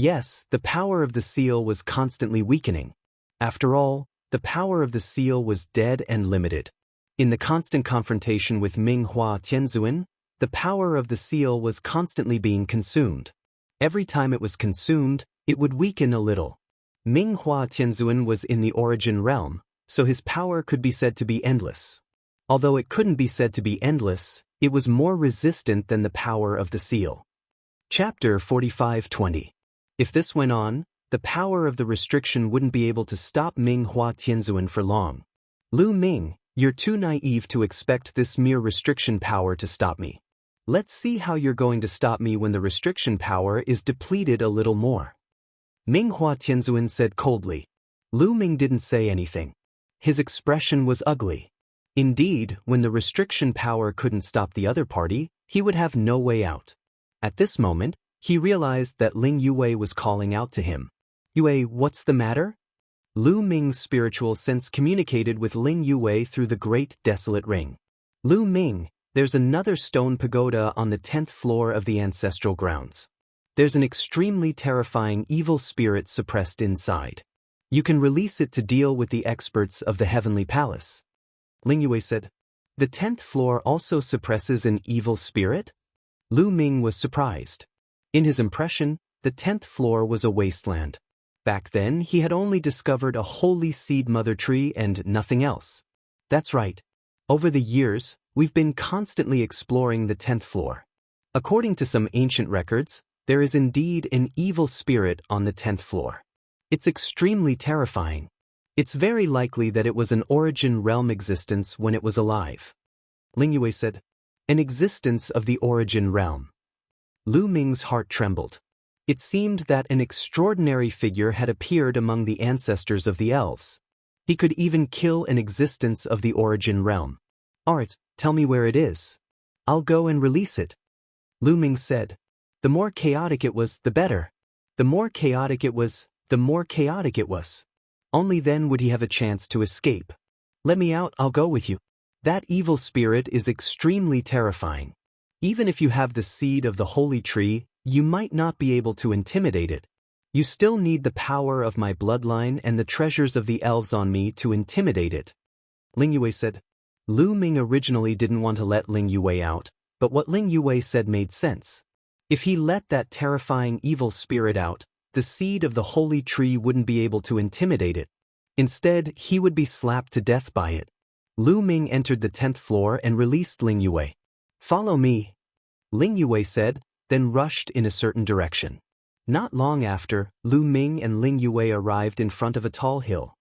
Yes, the power of the seal was constantly weakening. After all, the power of the seal was dead and limited. In the constant confrontation with Minghua Tianzuan, the power of the seal was constantly being consumed. Every time it was consumed, it would weaken a little. Minghua Tianzuan was in the origin realm, so his power could be said to be endless. Although it couldn't be said to be endless, it was more resistant than the power of the seal. Chapter 45:20. If this went on, the power of the restriction wouldn't be able to stop Minghua Tianzuan for long. Lu Ming, you're too naive to expect this mere restriction power to stop me. Let's see how you're going to stop me when the restriction power is depleted a little more. Minghua Tianzuan said coldly. Lu Ming didn't say anything. His expression was ugly. Indeed, when the restriction power couldn't stop the other party, he would have no way out. At this moment, he realized that Ling Yue was calling out to him. Yue, what's the matter? Lu Ming's spiritual sense communicated with Ling Yue through the great desolate ring. Lu Ming, there's another stone pagoda on the 10th floor of the ancestral grounds. There's an extremely terrifying evil spirit suppressed inside. You can release it to deal with the experts of the Heavenly Palace. Ling Yue said, the 10th floor also suppresses an evil spirit? Lu Ming was surprised. In his impression, the 10th floor was a wasteland. Back then, he had only discovered a holy seed mother tree and nothing else. That's right. Over the years, we've been constantly exploring the 10th floor. According to some ancient records, there is indeed an evil spirit on the 10th floor. It's extremely terrifying. It's very likely that it was an origin realm existence when it was alive. Ling Yue said, an existence of the origin realm. Lu Ming's heart trembled. It seemed that an extraordinary figure had appeared among the ancestors of the elves. He could even kill an existence of the origin realm. Art, tell me where it is. I'll go and release it. Lu Ming said. The more chaotic it was, the better. The more chaotic it was, the more chaotic it was. Only then would he have a chance to escape. Let me out, I'll go with you. That evil spirit is extremely terrifying. Even if you have the seed of the holy tree, you might not be able to intimidate it. You still need the power of my bloodline and the treasures of the elves on me to intimidate it. Ling Yue said. Lu Ming originally didn't want to let Ling Yue out, but what Ling Yue said made sense. If he let that terrifying evil spirit out, the seed of the holy tree wouldn't be able to intimidate it. Instead, he would be slapped to death by it. Lu Ming entered the 10th floor and released Ling Yue. Follow me, Ling Yue said, then rushed in a certain direction. Not long after, Lu Ming and Ling Yue arrived in front of a tall hill.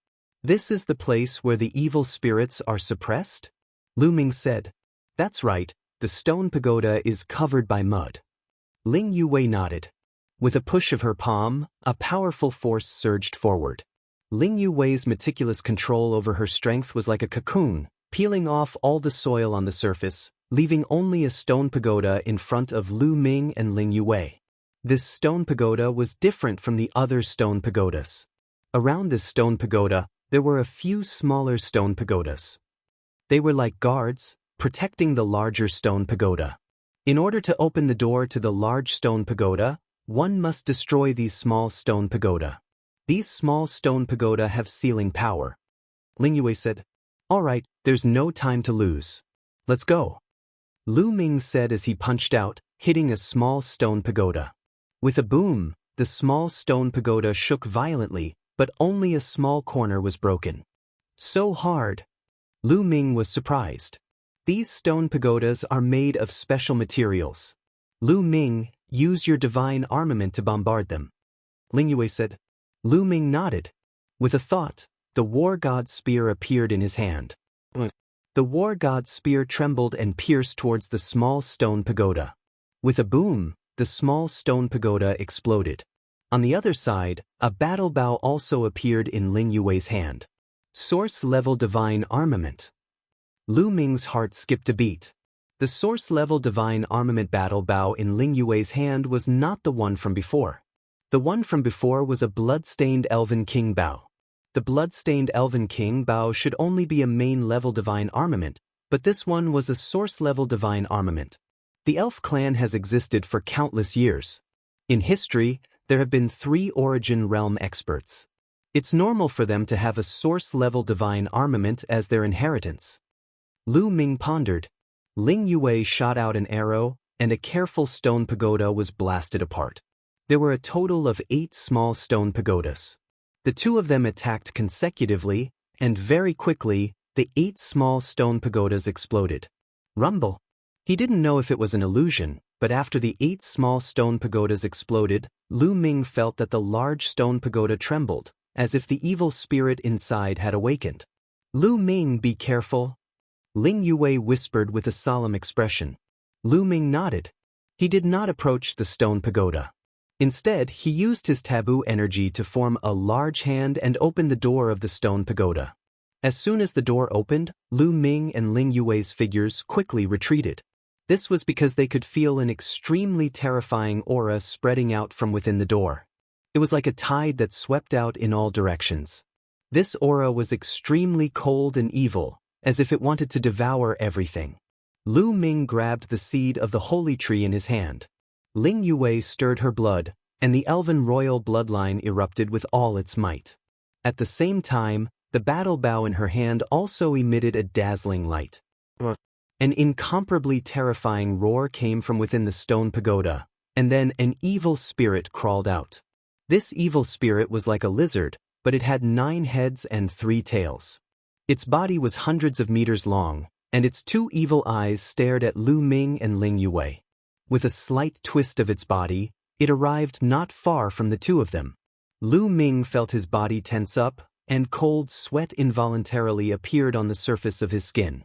This is the place where the evil spirits are suppressed? Lu Ming said. That's right, the stone pagoda is covered by mud. Ling Yue nodded. With a push of her palm, a powerful force surged forward. Ling Yue's meticulous control over her strength was like a cocoon, peeling off all the soil on the surface, leaving only a stone pagoda in front of Lu Ming and Ling Yue. This stone pagoda was different from the other stone pagodas. Around this stone pagoda, there were a few smaller stone pagodas. They were like guards, protecting the larger stone pagoda. In order to open the door to the large stone pagoda, one must destroy these small stone pagoda. These small stone pagoda have sealing power. Ling Yue said, "All right, there's no time to lose. Let's go." Lu Ming said as he punched out, hitting a small stone pagoda. With a boom, the small stone pagoda shook violently, but only a small corner was broken. So hard. Lu Ming was surprised. These stone pagodas are made of special materials. Lu Ming, use your divine armament to bombard them. Ling Yue said. Lu Ming nodded. With a thought, the war god's spear appeared in his hand. The war god's spear trembled and pierced towards the small stone pagoda. With a boom, the small stone pagoda exploded. On the other side, a battle bow also appeared in Ling Yue's hand. Source-level divine armament. Lu Ming's heart skipped a beat. The source-level divine armament battle bow in Ling Yue's hand was not the one from before. The one from before was a blood-stained elven king bow. The blood-stained elven king bow should only be a main-level divine armament, but this one was a source-level divine armament. The elf clan has existed for countless years. In history, there have been 3 origin realm experts. It's normal for them to have a source-level divine armament as their inheritance. Lu Ming pondered. Ling Yue shot out an arrow, and a careful stone pagoda was blasted apart. There were a total of 8 small stone pagodas. The 2 of them attacked consecutively, and very quickly, the 8 small stone pagodas exploded. Rumble. He didn't know if it was an illusion, but after the 8 small stone pagodas exploded, Lu Ming felt that the large stone pagoda trembled, as if the evil spirit inside had awakened. Lu Ming, be careful. Ling Yue whispered with a solemn expression. Lu Ming nodded. He did not approach the stone pagoda. Instead, he used his taboo energy to form a large hand and open the door of the stone pagoda. As soon as the door opened, Lu Ming and Ling Yue's figures quickly retreated. This was because they could feel an extremely terrifying aura spreading out from within the door. It was like a tide that swept out in all directions. This aura was extremely cold and evil, as if it wanted to devour everything. Lu Ming grabbed the seed of the holy tree in his hand. Ling Yue stirred her blood, and the elven royal bloodline erupted with all its might. At the same time, the battle bow in her hand also emitted a dazzling light. An incomparably terrifying roar came from within the stone pagoda, and then an evil spirit crawled out. This evil spirit was like a lizard, but it had 9 heads and 3 tails. Its body was hundreds of meters long, and its 2 evil eyes stared at Lu Ming and Ling Yue. With a slight twist of its body, it arrived not far from the 2 of them. Lu Ming felt his body tense up, and cold sweat involuntarily appeared on the surface of his skin.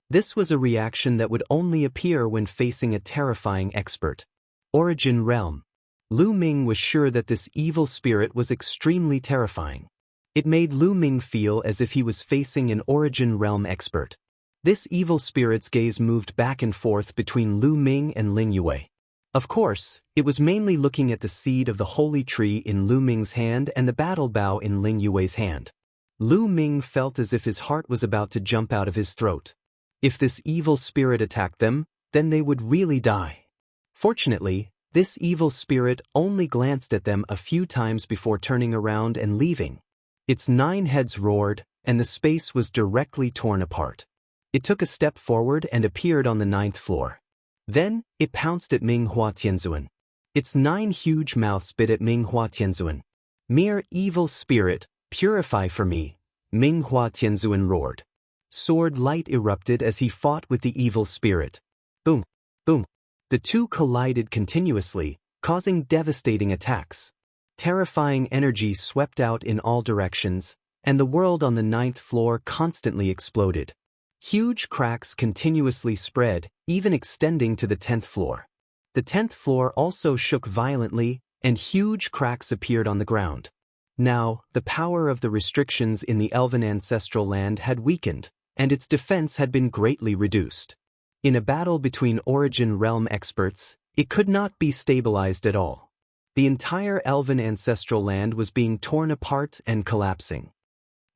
This was a reaction that would only appear when facing a terrifying expert. Origin Realm. Lu Ming was sure that this evil spirit was extremely terrifying. It made Lu Ming feel as if he was facing an Origin Realm expert. This evil spirit's gaze moved back and forth between Lu Ming and Ling Yue. Of course, it was mainly looking at the seed of the holy tree in Lu Ming's hand and the battle bow in Ling Yue's hand. Lu Ming felt as if his heart was about to jump out of his throat. If this evil spirit attacked them, then they would really die. Fortunately, this evil spirit only glanced at them a few times before turning around and leaving. Its 9 heads roared, and the space was directly torn apart. It took a step forward and appeared on the 9th floor. Then, it pounced at Ming Hua Tianzuan. Its 9 huge mouths bit at Ming Hua Tianzuan. Mere evil spirit, purify for me, Ming Hua Tianzuan roared. Sword light erupted as he fought with the evil spirit. Boom, boom. The 2 collided continuously, causing devastating attacks. Terrifying energy swept out in all directions, and the world on the 9th floor constantly exploded. Huge cracks continuously spread, even extending to the 10th floor. The 10th floor also shook violently, and huge cracks appeared on the ground. Now, the power of the restrictions in the elven ancestral land had weakened, and its defense had been greatly reduced. In a battle between Origin Realm experts, it could not be stabilized at all. The entire elven ancestral land was being torn apart and collapsing.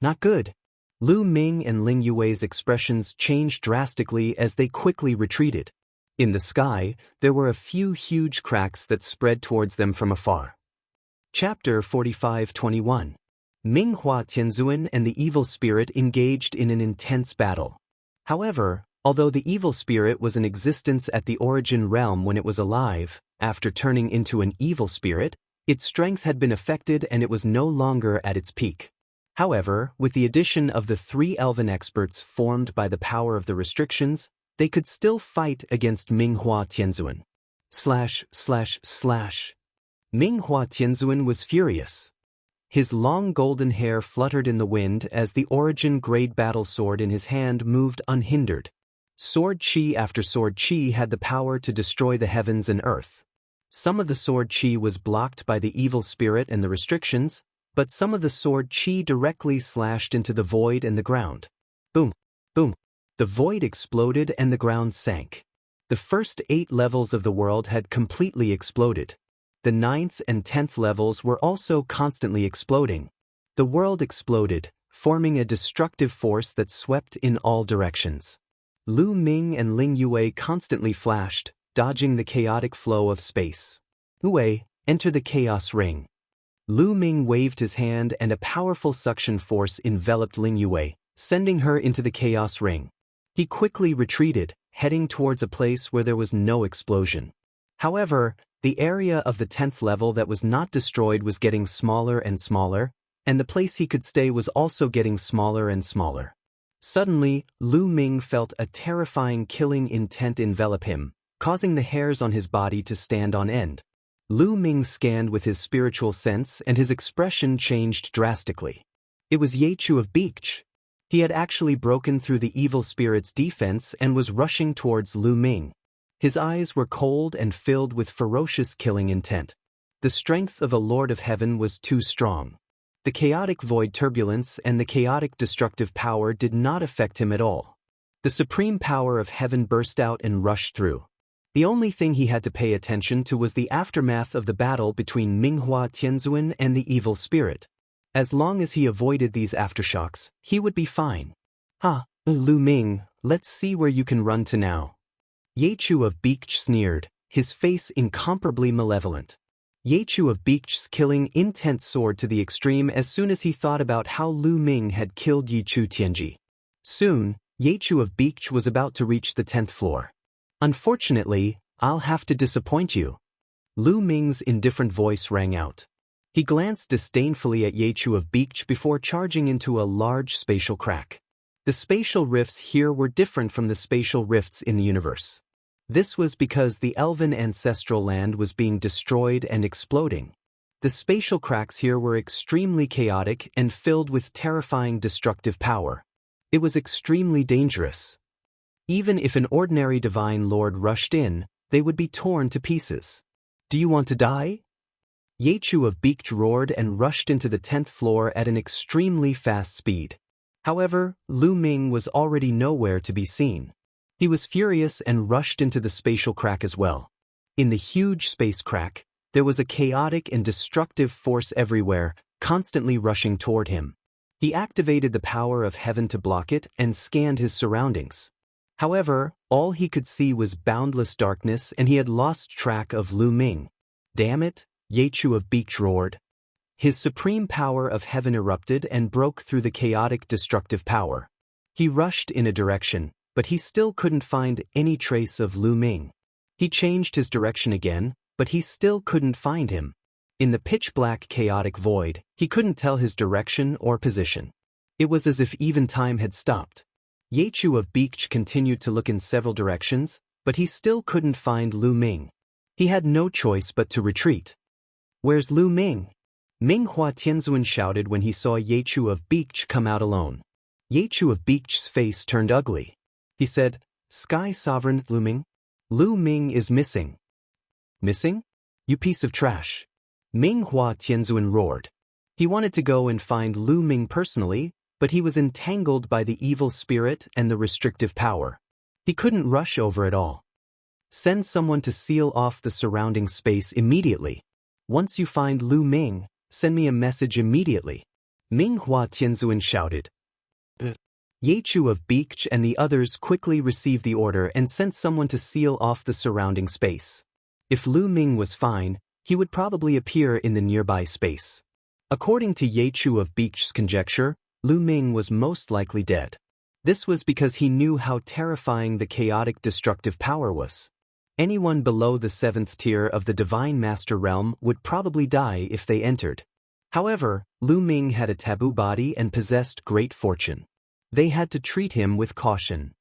Not good. Lu Ming and Ling Yue's expressions changed drastically as they quickly retreated. In the sky, there were a few huge cracks that spread towards them from afar. Chapter 45-21. Minghua Tianzuan and the evil spirit engaged in an intense battle. However, although the evil spirit was in existence at the origin realm when it was alive, after turning into an evil spirit, its strength had been affected and it was no longer at its peak. However, with the addition of the 3 elven experts formed by the power of the restrictions, they could still fight against Minghua Tianzuan. Minghua Tianzuan was furious. His long golden hair fluttered in the wind as the origin-grade battle sword in his hand moved unhindered. Sword chi after sword chi had the power to destroy the heavens and earth. Some of the sword chi was blocked by the evil spirit and the restrictions, but some of the sword chi directly slashed into the void and the ground. Boom, boom. The void exploded and the ground sank. The first 8 levels of the world had completely exploded. The 9th and 10th levels were also constantly exploding. The world exploded, forming a destructive force that swept in all directions. Lu Ming and Ling Yue constantly flashed, dodging the chaotic flow of space. Yue, enter the chaos ring. Lu Ming waved his hand and a powerful suction force enveloped Ling Yue, sending her into the chaos ring. He quickly retreated, heading towards a place where there was no explosion. However, the area of the 10th level that was not destroyed was getting smaller and smaller, and the place he could stay was also getting smaller and smaller. Suddenly, Lu Ming felt a terrifying killing intent envelop him, causing the hairs on his body to stand on end. Lu Ming scanned with his spiritual sense and his expression changed drastically. It was Yechu of Beach. He had actually broken through the evil spirit's defense and was rushing towards Lu Ming. His eyes were cold and filled with ferocious killing intent. The strength of a Lord of Heaven was too strong. The chaotic void turbulence and the chaotic destructive power did not affect him at all. The supreme power of heaven burst out and rushed through. The only thing he had to pay attention to was the aftermath of the battle between Minghua Tianzuan and the evil spirit. As long as he avoided these aftershocks, he would be fine. Lu Ming, let's see where you can run to now. Yechu of Beach sneered, his face incomparably malevolent. Yechu of Beach's killing intent soared to the extreme as soon as he thought about how Lu Ming had killed Yichu Tianji. Soon, Yechu of Beach was about to reach the 10th floor. Unfortunately, I'll have to disappoint you. Lu Ming's indifferent voice rang out. He glanced disdainfully at Yechu of Beach before charging into a large spatial crack. The spatial rifts here were different from the spatial rifts in the universe. This was because the elven ancestral land was being destroyed and exploding. The spatial cracks here were extremely chaotic and filled with terrifying destructive power. It was extremely dangerous. Even if an ordinary divine lord rushed in, they would be torn to pieces. Do you want to die? Yechu of Beach roared and rushed into the 10th floor at an extremely fast speed. However, Lu Ming was already nowhere to be seen. He was furious and rushed into the spatial crack as well. In the huge space crack, there was a chaotic and destructive force everywhere, constantly rushing toward him. He activated the power of heaven to block it and scanned his surroundings. However, all he could see was boundless darkness and he had lost track of Lu Ming. Damn it, Yechu of Beach roared. His supreme power of heaven erupted and broke through the chaotic destructive power. He rushed in a direction, but he still couldn't find any trace of Lu Ming. He changed his direction again, but he still couldn't find him. In the pitch-black chaotic void, he couldn't tell his direction or position. It was as if even time had stopped. Yechu of Beach continued to look in several directions, but he still couldn't find Lu Ming. He had no choice but to retreat. Where's Lu Ming? Minghua Tianzuan shouted when he saw Yechu of Beach come out alone. Yechu of Beach's face turned ugly. He said, "Sky Sovereign Lu Ming? Lu Ming is missing." Missing? You piece of trash. Minghua Tianzuan roared. He wanted to go and find Lu Ming personally, but he was entangled by the evil spirit and the restrictive power. He couldn't rush over it all. Send someone to seal off the surrounding space immediately. Once you find Lu Ming, send me a message immediately. Ming Hua Tianzuan shouted. Yechu of Beach and the others quickly received the order and sent someone to seal off the surrounding space. If Lu Ming was fine, he would probably appear in the nearby space. According to Yechu of Beach's conjecture, Lu Ming was most likely dead. This was because he knew how terrifying the chaotic destructive power was. Anyone below the 7th tier of the Divine Master Realm would probably die if they entered. However, Lu Ming had a taboo body and possessed great fortune. They had to treat him with caution.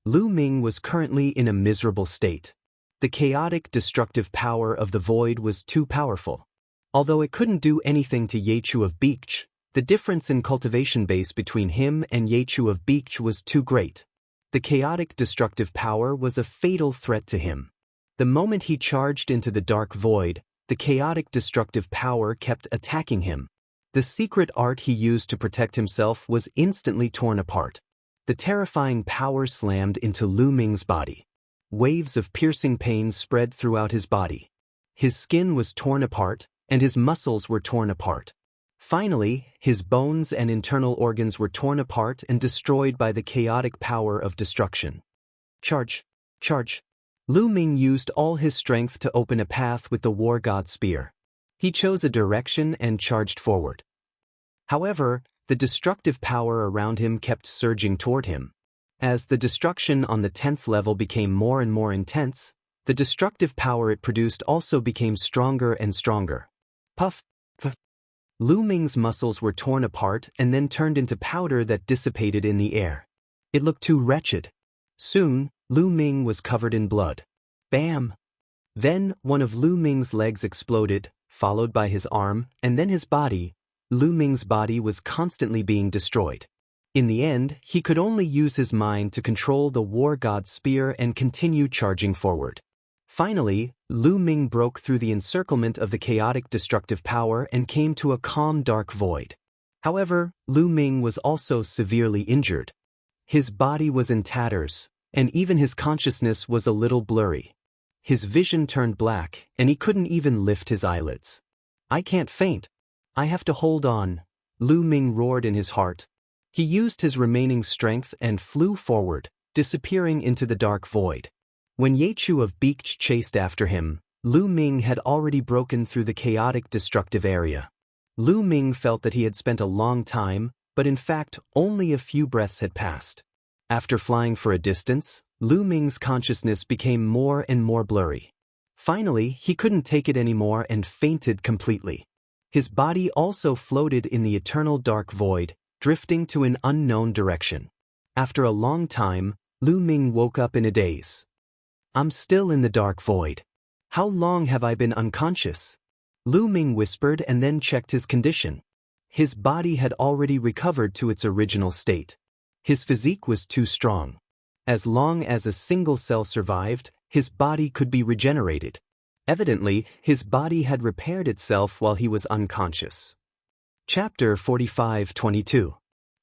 Lu Ming was currently in a miserable state. The chaotic destructive power of the void was too powerful. Although it couldn't do anything to Yechu of Beach, the difference in cultivation base between him and Yechu of Beach was too great. The chaotic destructive power was a fatal threat to him. The moment he charged into the dark void, the chaotic destructive power kept attacking him. The secret art he used to protect himself was instantly torn apart. The terrifying power slammed into Lu Ming's body. Waves of piercing pain spread throughout his body. His skin was torn apart, and his muscles were torn apart. Finally, his bones and internal organs were torn apart and destroyed by the chaotic power of destruction. Charge! Charge! Lu Ming used all his strength to open a path with the War God Spear. He chose a direction and charged forward. However, the destructive power around him kept surging toward him. As the destruction on the 10th level became more and more intense, the destructive power it produced also became stronger and stronger. Puff! Puff! Lu Ming's muscles were torn apart and then turned into powder that dissipated in the air. It looked too wretched. Soon, Lu Ming was covered in blood. Bam! Then, one of Lu Ming's legs exploded, followed by his arm, and then his body. Lu Ming's body was constantly being destroyed. In the end, he could only use his mind to control the War God Spear and continue charging forward. Finally, Lu Ming broke through the encirclement of the chaotic destructive power and came to a calm dark void. However, Lu Ming was also severely injured. His body was in tatters, and even his consciousness was a little blurry. His vision turned black, and he couldn't even lift his eyelids. "I can't faint. I have to hold on," Lu Ming roared in his heart. He used his remaining strength and flew forward, disappearing into the dark void. When Yechu of Beach chased after him, Lu Ming had already broken through the chaotic destructive area. Lu Ming felt that he had spent a long time, but in fact only a few breaths had passed. After flying for a distance, Lu Ming's consciousness became more and more blurry. Finally, he couldn't take it anymore and fainted completely. His body also floated in the eternal dark void, drifting to an unknown direction. After a long time, Lu Ming woke up in a daze. "I'm still in the dark void. How long have I been unconscious?" Lu Ming whispered and then checked his condition. His body had already recovered to its original state. His physique was too strong. As long as a single cell survived, his body could be regenerated. Evidently, his body had repaired itself while he was unconscious. Chapter 45:22.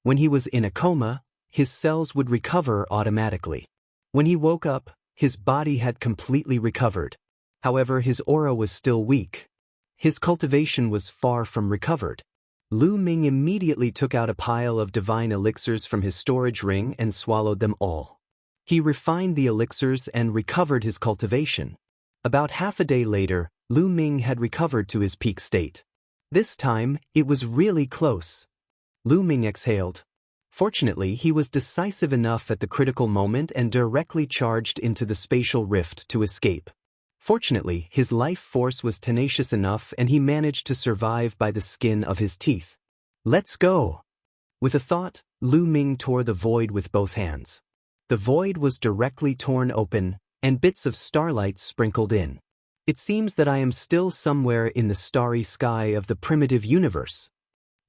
When he was in a coma, his cells would recover automatically. When he woke up, his body had completely recovered. However, his aura was still weak. His cultivation was far from recovered. Lu Ming immediately took out a pile of divine elixirs from his storage ring and swallowed them all. He refined the elixirs and recovered his cultivation. About half a day later, Lu Ming had recovered to his peak state. This time, it was really close. Lu Ming exhaled. Fortunately, he was decisive enough at the critical moment and directly charged into the spatial rift to escape. Fortunately, his life force was tenacious enough and he managed to survive by the skin of his teeth. "Let's go!" With a thought, Lu Ming tore the void with both hands. The void was directly torn open, and bits of starlight sprinkled in. "It seems that I am still somewhere in the starry sky of the primitive universe."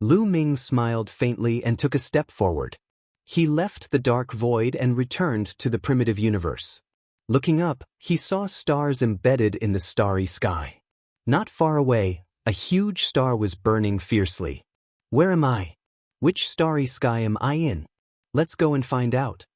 Lu Ming smiled faintly and took a step forward. He left the dark void and returned to the primitive universe. Looking up, he saw stars embedded in the starry sky. Not far away, a huge star was burning fiercely. "Where am I? Which starry sky am I in? Let's go and find out."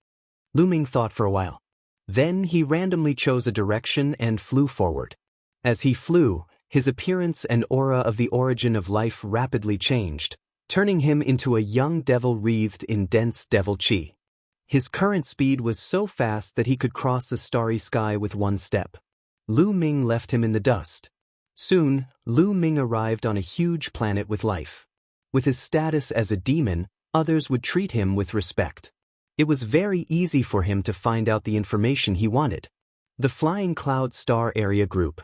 Lu Ming thought for a while. Then he randomly chose a direction and flew forward. As he flew, his appearance and aura of the origin of life rapidly changed, turning him into a young devil wreathed in dense devil chi. His current speed was so fast that he could cross a starry sky with one step. Lu Ming left him in the dust. Soon, Lu Ming arrived on a huge planet with life. With his status as a demon, others would treat him with respect. It was very easy for him to find out the information he wanted. The Flying Cloud Star Area Group.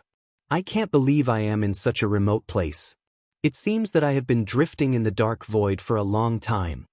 I can't believe I am in such a remote place. It seems that I have been drifting in the dark void for a long time.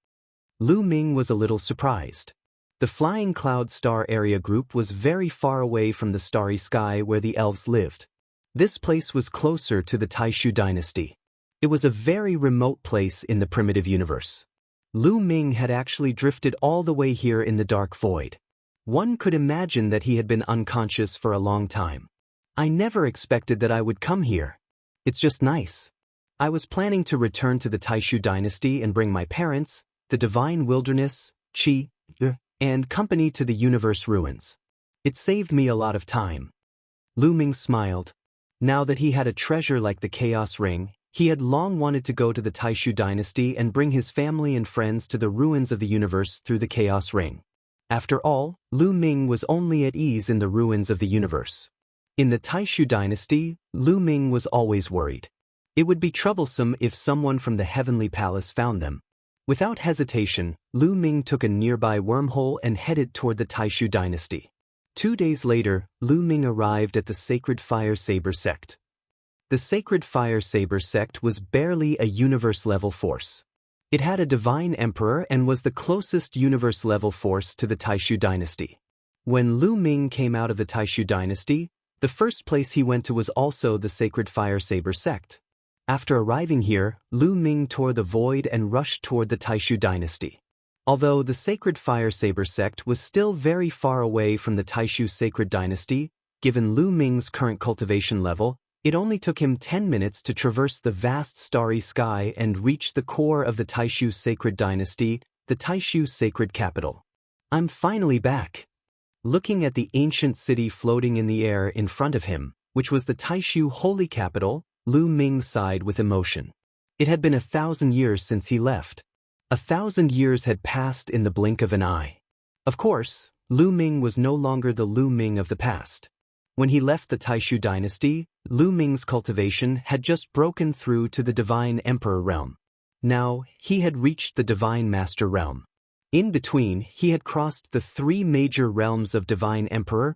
Lu Ming was a little surprised. The Flying Cloud Star Area Group was very far away from the starry sky where the elves lived. This place was closer to the Taishu dynasty. It was a very remote place in the primitive universe. Lu Ming had actually drifted all the way here in the dark void. One could imagine that he had been unconscious for a long time. I never expected that I would come here. It's just nice. I was planning to return to the Taishu dynasty and bring my parents, the divine wilderness, Qi, and company to the universe ruins. It saved me a lot of time. Lu Ming smiled. Now that he had a treasure like the Chaos Ring, he had long wanted to go to the Taishu dynasty and bring his family and friends to the ruins of the universe through the Chaos Ring. After all, Lu Ming was only at ease in the ruins of the universe. In the Taishu dynasty, Lu Ming was always worried. It would be troublesome if someone from the Heavenly Palace found them. Without hesitation, Lu Ming took a nearby wormhole and headed toward the Taishu dynasty. 2 days later, Lu Ming arrived at the Sacred Fire Saber sect. The Sacred Fire Saber sect was barely a universe-level force. It had a divine emperor and was the closest universe-level force to the Taishu dynasty. When Lu Ming came out of the Taishu dynasty, the first place he went to was also the Sacred Fire Saber sect. After arriving here, Lu Ming tore the void and rushed toward the Taishu dynasty. Although the Sacred Fire Saber sect was still very far away from the Taishu Sacred Dynasty, given Lu Ming's current cultivation level, it only took him 10 minutes to traverse the vast starry sky and reach the core of the Taishu Sacred Dynasty, the Taishu Sacred Capital. I'm finally back. Looking at the ancient city floating in the air in front of him, which was the Taishu Holy Capital, Lu Ming sighed with emotion. It had been 1,000 years since he left. 1,000 years had passed in the blink of an eye. Of course, Lu Ming was no longer the Lu Ming of the past. When he left the Taishu dynasty, Lu Ming's cultivation had just broken through to the Divine Emperor realm. Now, he had reached the Divine Master realm. In between, he had crossed the 3 major realms of Divine Emperor,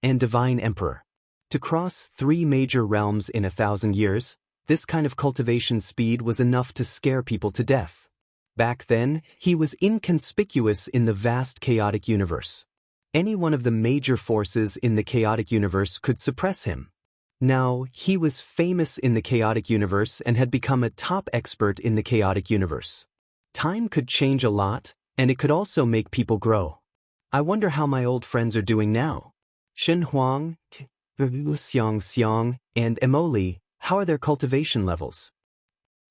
and Divine Emperor. To cross 3 major realms in 1,000 years, this kind of cultivation speed was enough to scare people to death. Back then, he was inconspicuous in the vast chaotic universe. Any one of the major forces in the chaotic universe could suppress him. Now, he was famous in the chaotic universe and had become a top expert in the chaotic universe. Time could change a lot, and it could also make people grow. I wonder how my old friends are doing now. Shen Huang, Xiang, and Emoli, how are their cultivation levels?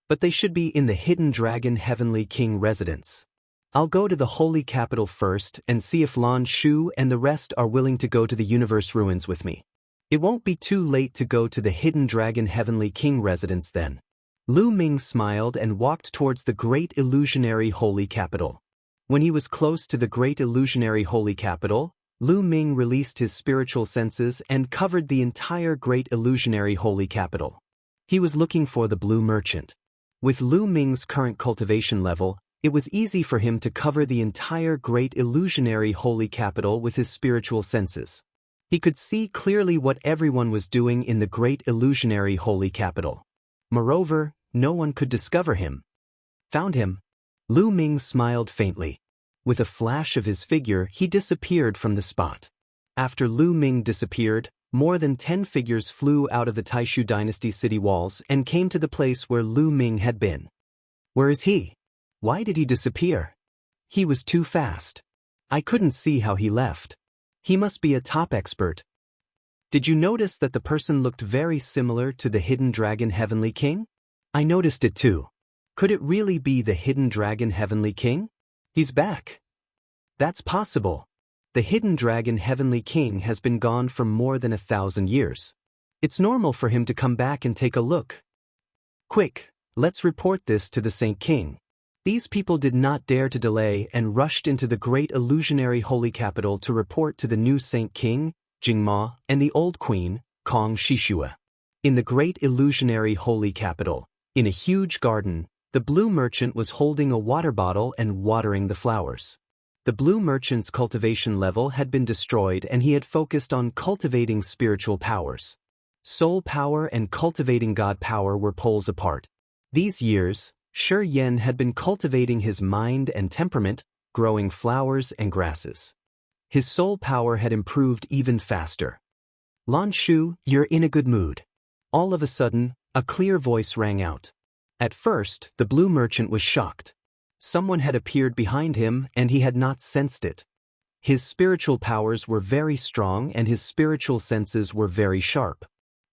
But they should be in the Hidden Dragon Heavenly King residence. I'll go to the Holy Capital first and see if Lan Shu and the rest are willing to go to the Universe Ruins with me. It won't be too late to go to the Hidden Dragon Heavenly King residence then. Lu Ming smiled and walked towards the Great Illusionary Holy Capital. When he was close to the Great Illusionary Holy Capital, Lu Ming released his spiritual senses and covered the entire Great Illusionary Holy Capital. He was looking for the Blue Merchant. With Lu Ming's current cultivation level, it was easy for him to cover the entire Great Illusionary Holy Capital with his spiritual senses. He could see clearly what everyone was doing in the Great Illusionary Holy Capital. Moreover, no one could discover him. Found him. Lu Ming smiled faintly. With a flash of his figure, he disappeared from the spot. After Lu Ming disappeared, more than 10 figures flew out of the Taishu dynasty city walls and came to the place where Lu Ming had been. Where is he? Why did he disappear? He was too fast. I couldn't see how he left. He must be a top expert. Did you notice that the person looked very similar to the Hidden Dragon Heavenly King? I noticed it too. Could it really be the Hidden Dragon Heavenly King? He's back. That's possible. The Hidden Dragon Heavenly King has been gone for more than 1,000 years. It's normal for him to come back and take a look. Quick, let's report this to the Saint King. These people did not dare to delay and rushed into the great illusionary holy capital to report to the new Saint King, Jingma, and the old queen, Kong Shishua. In the great illusionary holy capital, in a huge garden, the blue merchant was holding a water bottle and watering the flowers. The blue merchant's cultivation level had been destroyed and he had focused on cultivating spiritual powers. Soul power and cultivating God power were poles apart. These years, Shi Yan had been cultivating his mind and temperament, growing flowers and grasses. His soul power had improved even faster. Lan Shu, you're in a good mood. All of a sudden, a clear voice rang out. At first, the blue merchant was shocked. Someone had appeared behind him and he had not sensed it. His spiritual powers were very strong and his spiritual senses were very sharp.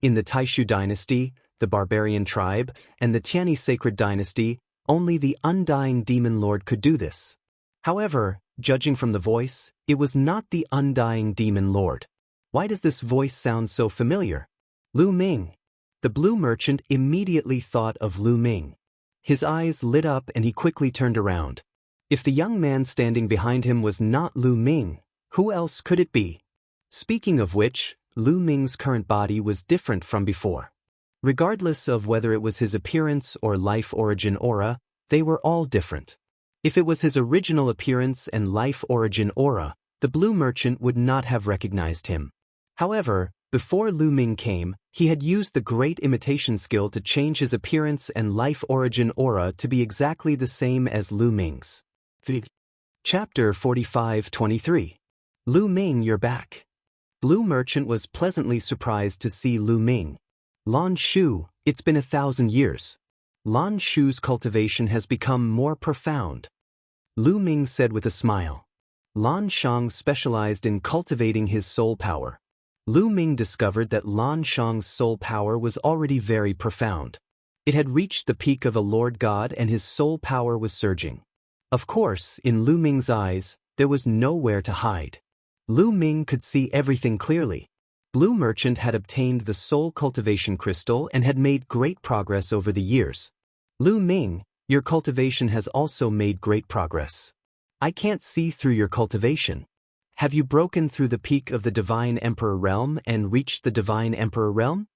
In the Taishu dynasty, the barbarian tribe, and the Tianyi sacred dynasty, only the undying demon lord could do this. However, judging from the voice, it was not the undying demon lord. Why does this voice sound so familiar? Lu Ming. The blue merchant immediately thought of Lu Ming. His eyes lit up and he quickly turned around. If the young man standing behind him was not Lu Ming, who else could it be? Speaking of which, Lu Ming's current body was different from before. Regardless of whether it was his appearance or life origin aura, they were all different. If it was his original appearance and life origin aura, the blue merchant would not have recognized him. However, before Lu Ming came, he had used the great imitation skill to change his appearance and life origin aura to be exactly the same as Lu Ming's. Chapter 45-23. Lu Ming, you're back. Blue merchant was pleasantly surprised to see Lu Ming. Lan Shu, it's been 1,000 years. Lan Shu's cultivation has become more profound. Lu Ming said with a smile. Lan Shang specialized in cultivating his soul power. Lu Ming discovered that Lan Shang's soul power was already very profound. It had reached the peak of a Lord God and his soul power was surging. Of course, in Lu Ming's eyes, there was nowhere to hide. Lu Ming could see everything clearly. Blue merchant had obtained the soul cultivation crystal and had made great progress over the years. Lu Ming, your cultivation has also made great progress. I can't see through your cultivation. Have you broken through the peak of the Divine Emperor realm and reached the Divine Emperor realm?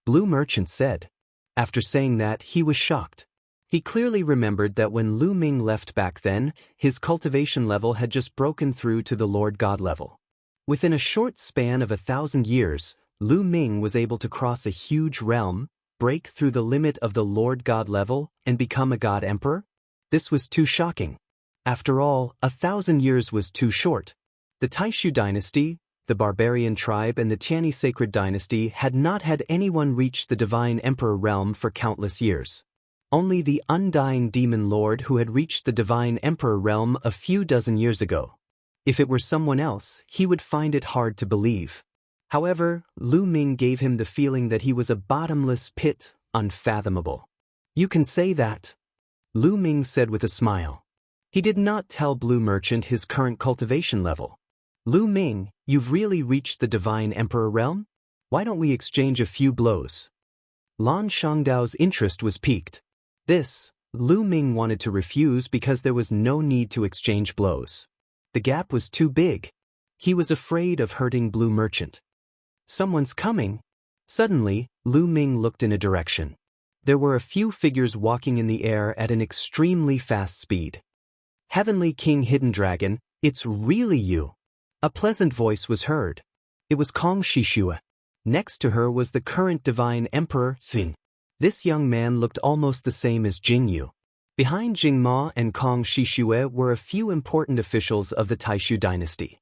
Blue merchant said. After saying that, he was shocked. He clearly remembered that when Lu Ming left back then, his cultivation level had just broken through to the Lord God level. Within a short span of 1,000 years, Lu Ming was able to cross a huge realm, break through the limit of the Lord God level, and become a God Emperor? This was too shocking. After all, 1,000 years was too short. The Taishu dynasty, the barbarian tribe and the Tianyi sacred dynasty had not had anyone reach the Divine Emperor realm for countless years. Only the undying demon lord who had reached the Divine Emperor realm a few dozen years ago. If it were someone else, he would find it hard to believe. However, Lu Ming gave him the feeling that he was a bottomless pit, unfathomable. You can say that, Lu Ming said with a smile. He did not tell Blue Merchant his current cultivation level. Lu Ming, you've really reached the Divine Emperor realm? Why don't we exchange a few blows? Lan Shangdao's interest was piqued. This, Lu Ming wanted to refuse because there was no need to exchange blows. The gap was too big. He was afraid of hurting Blue Merchant. Someone's coming. Suddenly, Lu Ming looked in a direction. There were a few figures walking in the air at an extremely fast speed. Heavenly King Hidden Dragon, it's really you. A pleasant voice was heard. It was Kong Shishua. Next to her was the current Divine Emperor, Xin. This young man looked almost the same as Jingyu. Behind Jingma and Kong Shishue were a few important officials of the Taishu dynasty.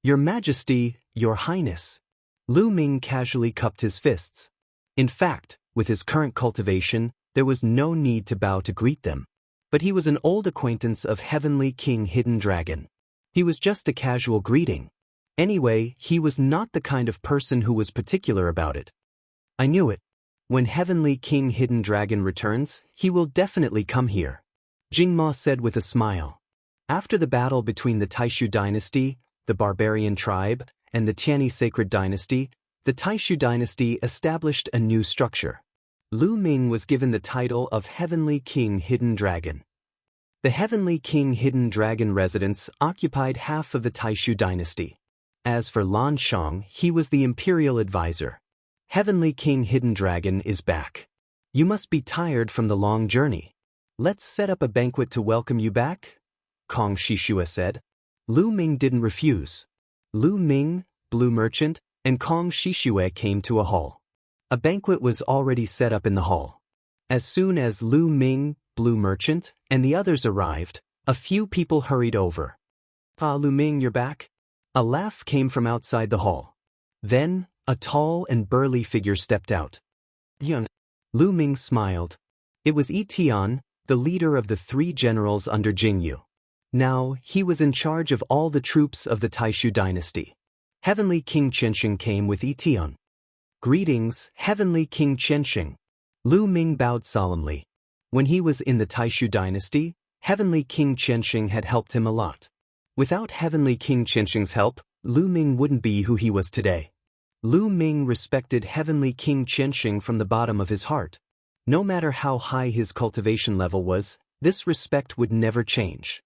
Your Majesty, Your Highness. Lu Ming casually cupped his fists. In fact, with his current cultivation, there was no need to bow to greet them. But he was an old acquaintance of Heavenly King Hidden Dragon. He was just a casual greeting. Anyway, he was not the kind of person who was particular about it. I knew it. When Heavenly King Hidden Dragon returns, he will definitely come here, Jingma said with a smile. After the battle between the Taishu dynasty, the barbarian tribe, and the Tianyi sacred dynasty, the Taishu dynasty established a new structure. Lu Ming was given the title of Heavenly King Hidden Dragon. The Heavenly King Hidden Dragon residence occupied half of the Taishu dynasty. As for Lan Shang, he was the imperial advisor. Heavenly King Hidden Dragon is back. You must be tired from the long journey. Let's set up a banquet to welcome you back, Kong Shishue said. Lu Ming didn't refuse. Lu Ming, Blue Merchant, and Kong Shishue came to a hall. A banquet was already set up in the hall. As soon as Lu Ming, Blue Merchant, and the others arrived, a few people hurried over. Ah, Lu Ming, you're back? A laugh came from outside the hall. Then, a tall and burly figure stepped out. Yun. Lu Ming smiled. It was Yi Tian, the leader of the 3 generals under Jingyu. Now, he was in charge of all the troops of the Taishu dynasty. Heavenly King Qianxing came with Yi Tian. Greetings, Heavenly King Qianxing. Lu Ming bowed solemnly. When he was in the Taishu dynasty, Heavenly King Qianxing had helped him a lot. Without Heavenly King Qianxing's help, Lu Ming wouldn't be who he was today. Lu Ming respected Heavenly King Qianxing from the bottom of his heart. No matter how high his cultivation level was, this respect would never change.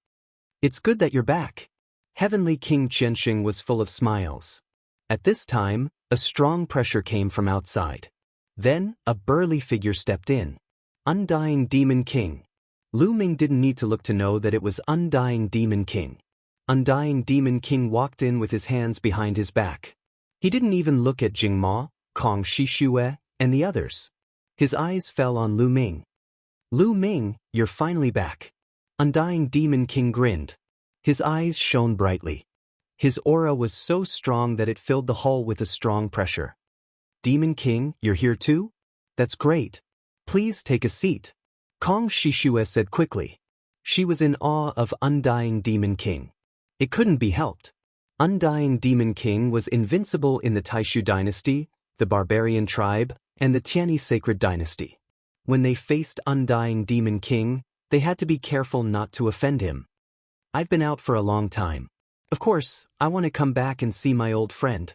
It's good that you're back. Heavenly King Qianxing was full of smiles. At this time, a strong pressure came from outside. Then, a burly figure stepped in. Undying Demon King. Lu Ming didn't need to look to know that it was Undying Demon King. Undying Demon King walked in with his hands behind his back. He didn't even look at Jingma, Kong Shishue, and the others. His eyes fell on Lu Ming. Lu Ming, you're finally back. Undying Demon King grinned. His eyes shone brightly. His aura was so strong that it filled the hall with a strong pressure. Demon King, you're here too? That's great. Please take a seat. Kong Shishue said quickly. She was in awe of Undying Demon King. It couldn't be helped. Undying Demon King was invincible in the Taishu dynasty, the Barbarian tribe, and the Tianyi Sacred Dynasty. When they faced Undying Demon King, they had to be careful not to offend him. I've been out for a long time. Of course, I want to come back and see my old friend.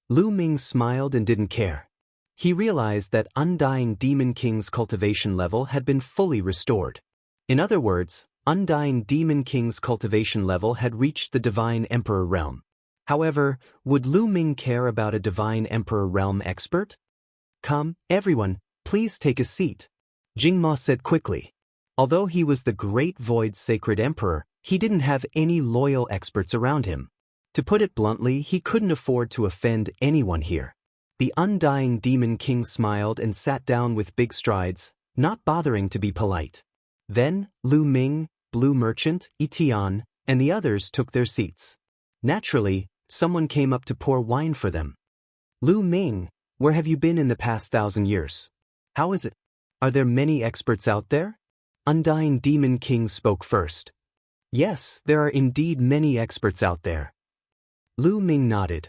Lu Ming smiled and didn't care. He realized that Undying Demon King's cultivation level had been fully restored. In other words, Undying Demon King's cultivation level had reached the Divine Emperor realm. However, would Lu Ming care about a Divine Emperor realm expert? Come, everyone, please take a seat, Jingma said quickly. Although he was the Great Void's Sacred Emperor, he didn't have any loyal experts around him. To put it bluntly, he couldn't afford to offend anyone here. The Undying Demon King smiled and sat down with big strides, not bothering to be polite. Then, Lu Ming, Blue Merchant, Yi Tian, and the others took their seats. Naturally, someone came up to pour wine for them. Lu Ming, where have you been in the past 1,000 years? How is it? Are there many experts out there? Undying Demon King spoke first. Yes, there are indeed many experts out there. Lu Ming nodded.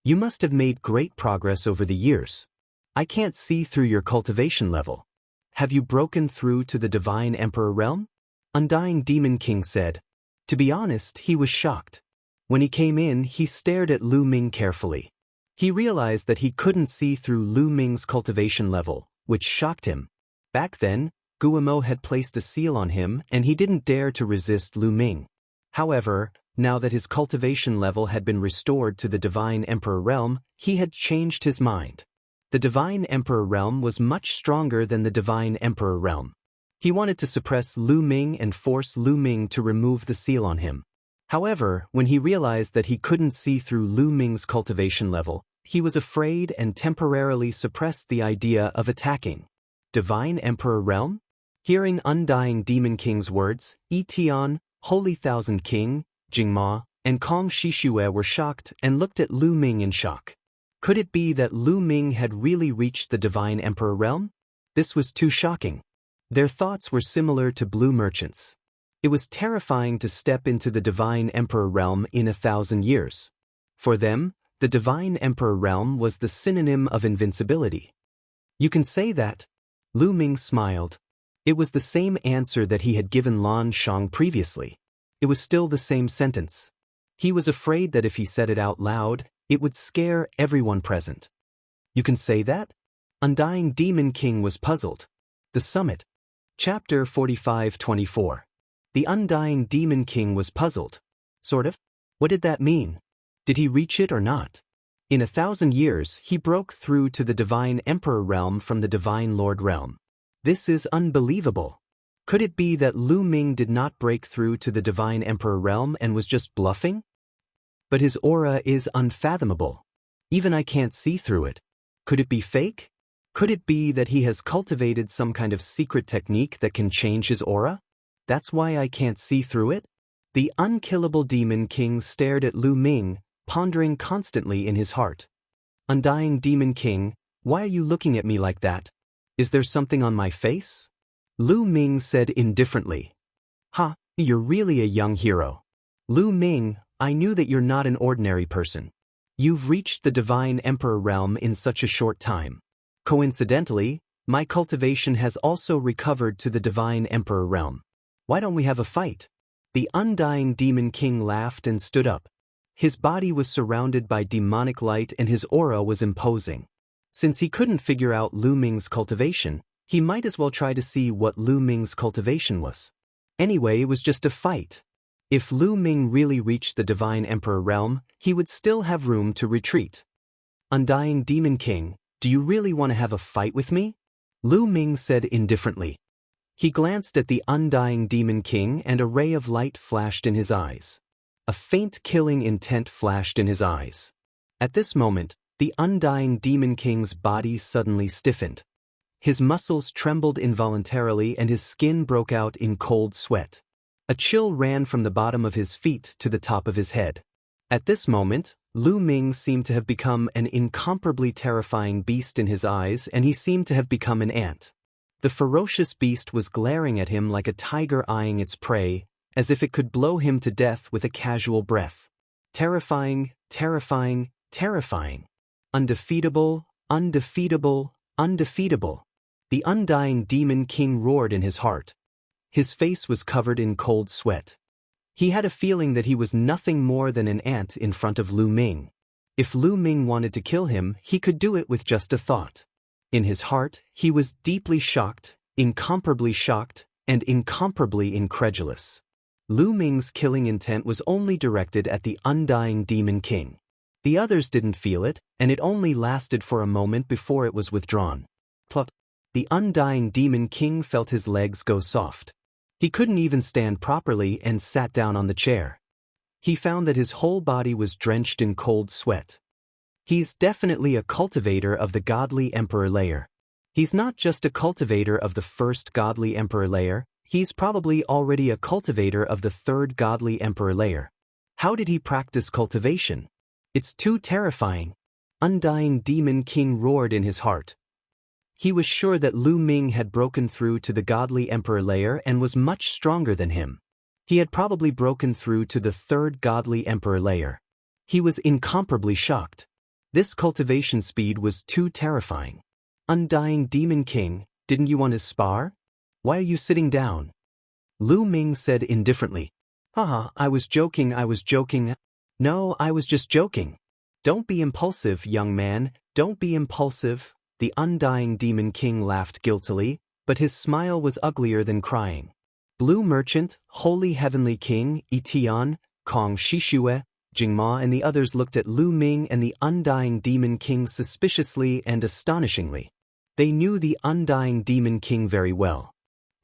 You must have made great progress over the years. I can't see through your cultivation level. Have you broken through to the Divine Emperor realm? Undying Demon King said. To be honest, he was shocked. When he came in, he stared at Lu Ming carefully. He realized that he couldn't see through Lu Ming's cultivation level, which shocked him. Back then, Guillemot had placed a seal on him and he didn't dare to resist Lu Ming. However, now that his cultivation level had been restored to the Divine Emperor realm, he had changed his mind. The Divine Emperor realm was much stronger than the Divine Emperor realm. He wanted to suppress Lu Ming and force Lu Ming to remove the seal on him. However, when he realized that he couldn't see through Lu Ming's cultivation level, he was afraid and temporarily suppressed the idea of attacking. Divine Emperor realm? Hearing Undying Demon King's words, Yi Tian, Holy Thousand King, Jingma, and Kong Shishue were shocked and looked at Lu Ming in shock. Could it be that Lu Ming had really reached the Divine Emperor realm? This was too shocking. Their thoughts were similar to Blue Merchant's. It was terrifying to step into the Divine Emperor realm in 1,000 years. For them, the Divine Emperor realm was the synonym of invincibility. You can say that. Lu Ming smiled. It was the same answer that he had given Lan Shang previously. It was still the same sentence. He was afraid that if he said it out loud, it would scare everyone present. You can say that? Undying Demon King was puzzled. The Summit. Chapter 45-24. The Undying Demon King was puzzled. Sort of? What did that mean? Did he reach it or not? In 1,000 years, he broke through to the Divine Emperor realm from the Divine Lord realm. This is unbelievable. Could it be that Lu Ming did not break through to the Divine Emperor realm and was just bluffing? But his aura is unfathomable. Even I can't see through it. Could it be fake? Could it be that he has cultivated some kind of secret technique that can change his aura? That's why I can't see through it? The unkillable Demon King stared at Lu Ming, pondering constantly in his heart. Undying Demon King, why are you looking at me like that? Is there something on my face? Lu Ming said indifferently. Ha, you're really a young hero. Lu Ming, I knew that you're not an ordinary person. You've reached the Divine Emperor realm in such a short time. Coincidentally, my cultivation has also recovered to the Divine Emperor realm. Why don't we have a fight? The Undying Demon King laughed and stood up. His body was surrounded by demonic light and his aura was imposing. Since he couldn't figure out Lu Ming's cultivation, he might as well try to see what Lu Ming's cultivation was. Anyway, it was just a fight. If Lu Ming really reached the Divine Emperor realm, he would still have room to retreat. Undying Demon King, do you really want to have a fight with me? Lu Ming said indifferently. He glanced at the Undying Demon King and a ray of light flashed in his eyes. A faint killing intent flashed in his eyes. At this moment, the Undying Demon King's body suddenly stiffened. His muscles trembled involuntarily and his skin broke out in cold sweat. A chill ran from the bottom of his feet to the top of his head. At this moment, Lu Ming seemed to have become an incomparably terrifying beast in his eyes, and he seemed to have become an ant. The ferocious beast was glaring at him like a tiger eyeing its prey, as if it could blow him to death with a casual breath. Terrifying, terrifying, terrifying. Undefeatable, undefeatable, undefeatable. The Undying Demon King roared in his heart. His face was covered in cold sweat. He had a feeling that he was nothing more than an ant in front of Lu Ming. If Lu Ming wanted to kill him, he could do it with just a thought. In his heart, he was deeply shocked, incomparably shocked, and incomparably incredulous. Lu Ming's killing intent was only directed at the Undying Demon King. The others didn't feel it, and it only lasted for a moment before it was withdrawn. Plop. The Undying Demon King felt his legs go soft. He couldn't even stand properly and sat down on the chair. He found that his whole body was drenched in cold sweat. He's definitely a cultivator of the Godly Emperor layer. He's not just a cultivator of the first Godly Emperor layer, he's probably already a cultivator of the third Godly Emperor layer. How did he practice cultivation? It's too terrifying. Undying Demon King roared in his heart. He was sure that Lu Ming had broken through to the Godly Emperor layer and was much stronger than him. He had probably broken through to the third Godly Emperor layer. He was incomparably shocked. This cultivation speed was too terrifying. Undying Demon King, didn't you want to spar? Why are you sitting down? Lu Ming said indifferently. Haha, I was joking. No, I was just joking. Don't be impulsive, young man, don't be impulsive. The Undying Demon King laughed guiltily, but his smile was uglier than crying. Blue Merchant, Holy Heavenly King, Itian, Kong Shishue, Jingma and the others looked at Lu Ming and the Undying Demon King suspiciously and astonishingly. They knew the Undying Demon King very well.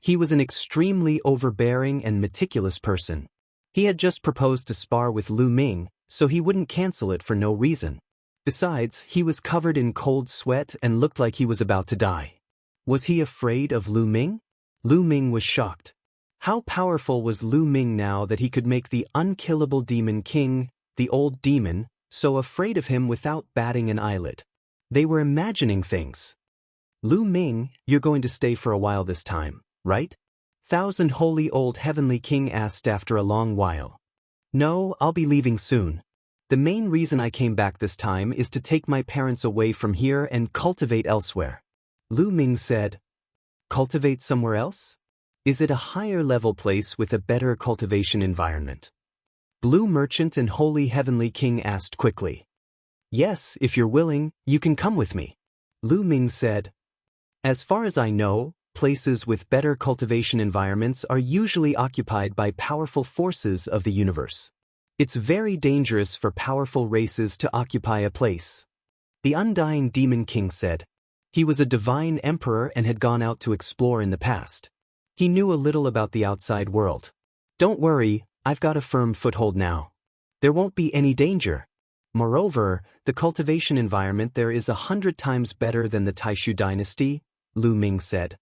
He was an extremely overbearing and meticulous person. He had just proposed to spar with Lu Ming, so he wouldn't cancel it for no reason. Besides, he was covered in cold sweat and looked like he was about to die. Was he afraid of Lu Ming? Lu Ming was shocked. How powerful was Lu Ming now that he could make the unkillable Demon King, the old demon, so afraid of him without batting an eyelid? They were imagining things. Lu Ming, you're going to stay for a while this time, right? Thousand Holy Old Heavenly King asked after a long while. No, I'll be leaving soon. The main reason I came back this time is to take my parents away from here and cultivate elsewhere. Lu Ming said. Cultivate somewhere else? Is it a higher level place with a better cultivation environment? Blue Merchant and Holy Heavenly King asked quickly. Yes, if you're willing, you can come with me. Lu Ming said. As far as I know, places with better cultivation environments are usually occupied by powerful forces of the universe. It's very dangerous for powerful races to occupy a place. The Undying Demon King said. He was a divine emperor and had gone out to explore in the past. He knew a little about the outside world. Don't worry, I've got a firm foothold now. There won't be any danger. Moreover, the cultivation environment there is 100 times better than the Taishu dynasty, Lu Ming said.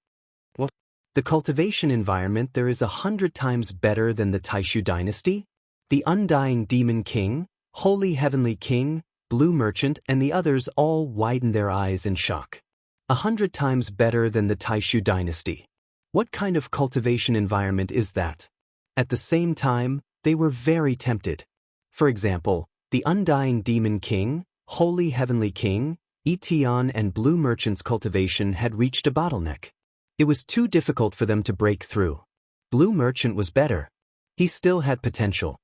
What? The cultivation environment there is 100 times better than the Taishu dynasty? The Undying Demon King, Holy Heavenly King, Blue Merchant and the others all widened their eyes in shock. 100 times better than the Taishu dynasty. What kind of cultivation environment is that? At the same time, they were very tempted. For example, the Undying Demon King, Holy Heavenly King, Etion and Blue Merchant's cultivation had reached a bottleneck. It was too difficult for them to break through. Blue Merchant was better. He still had potential.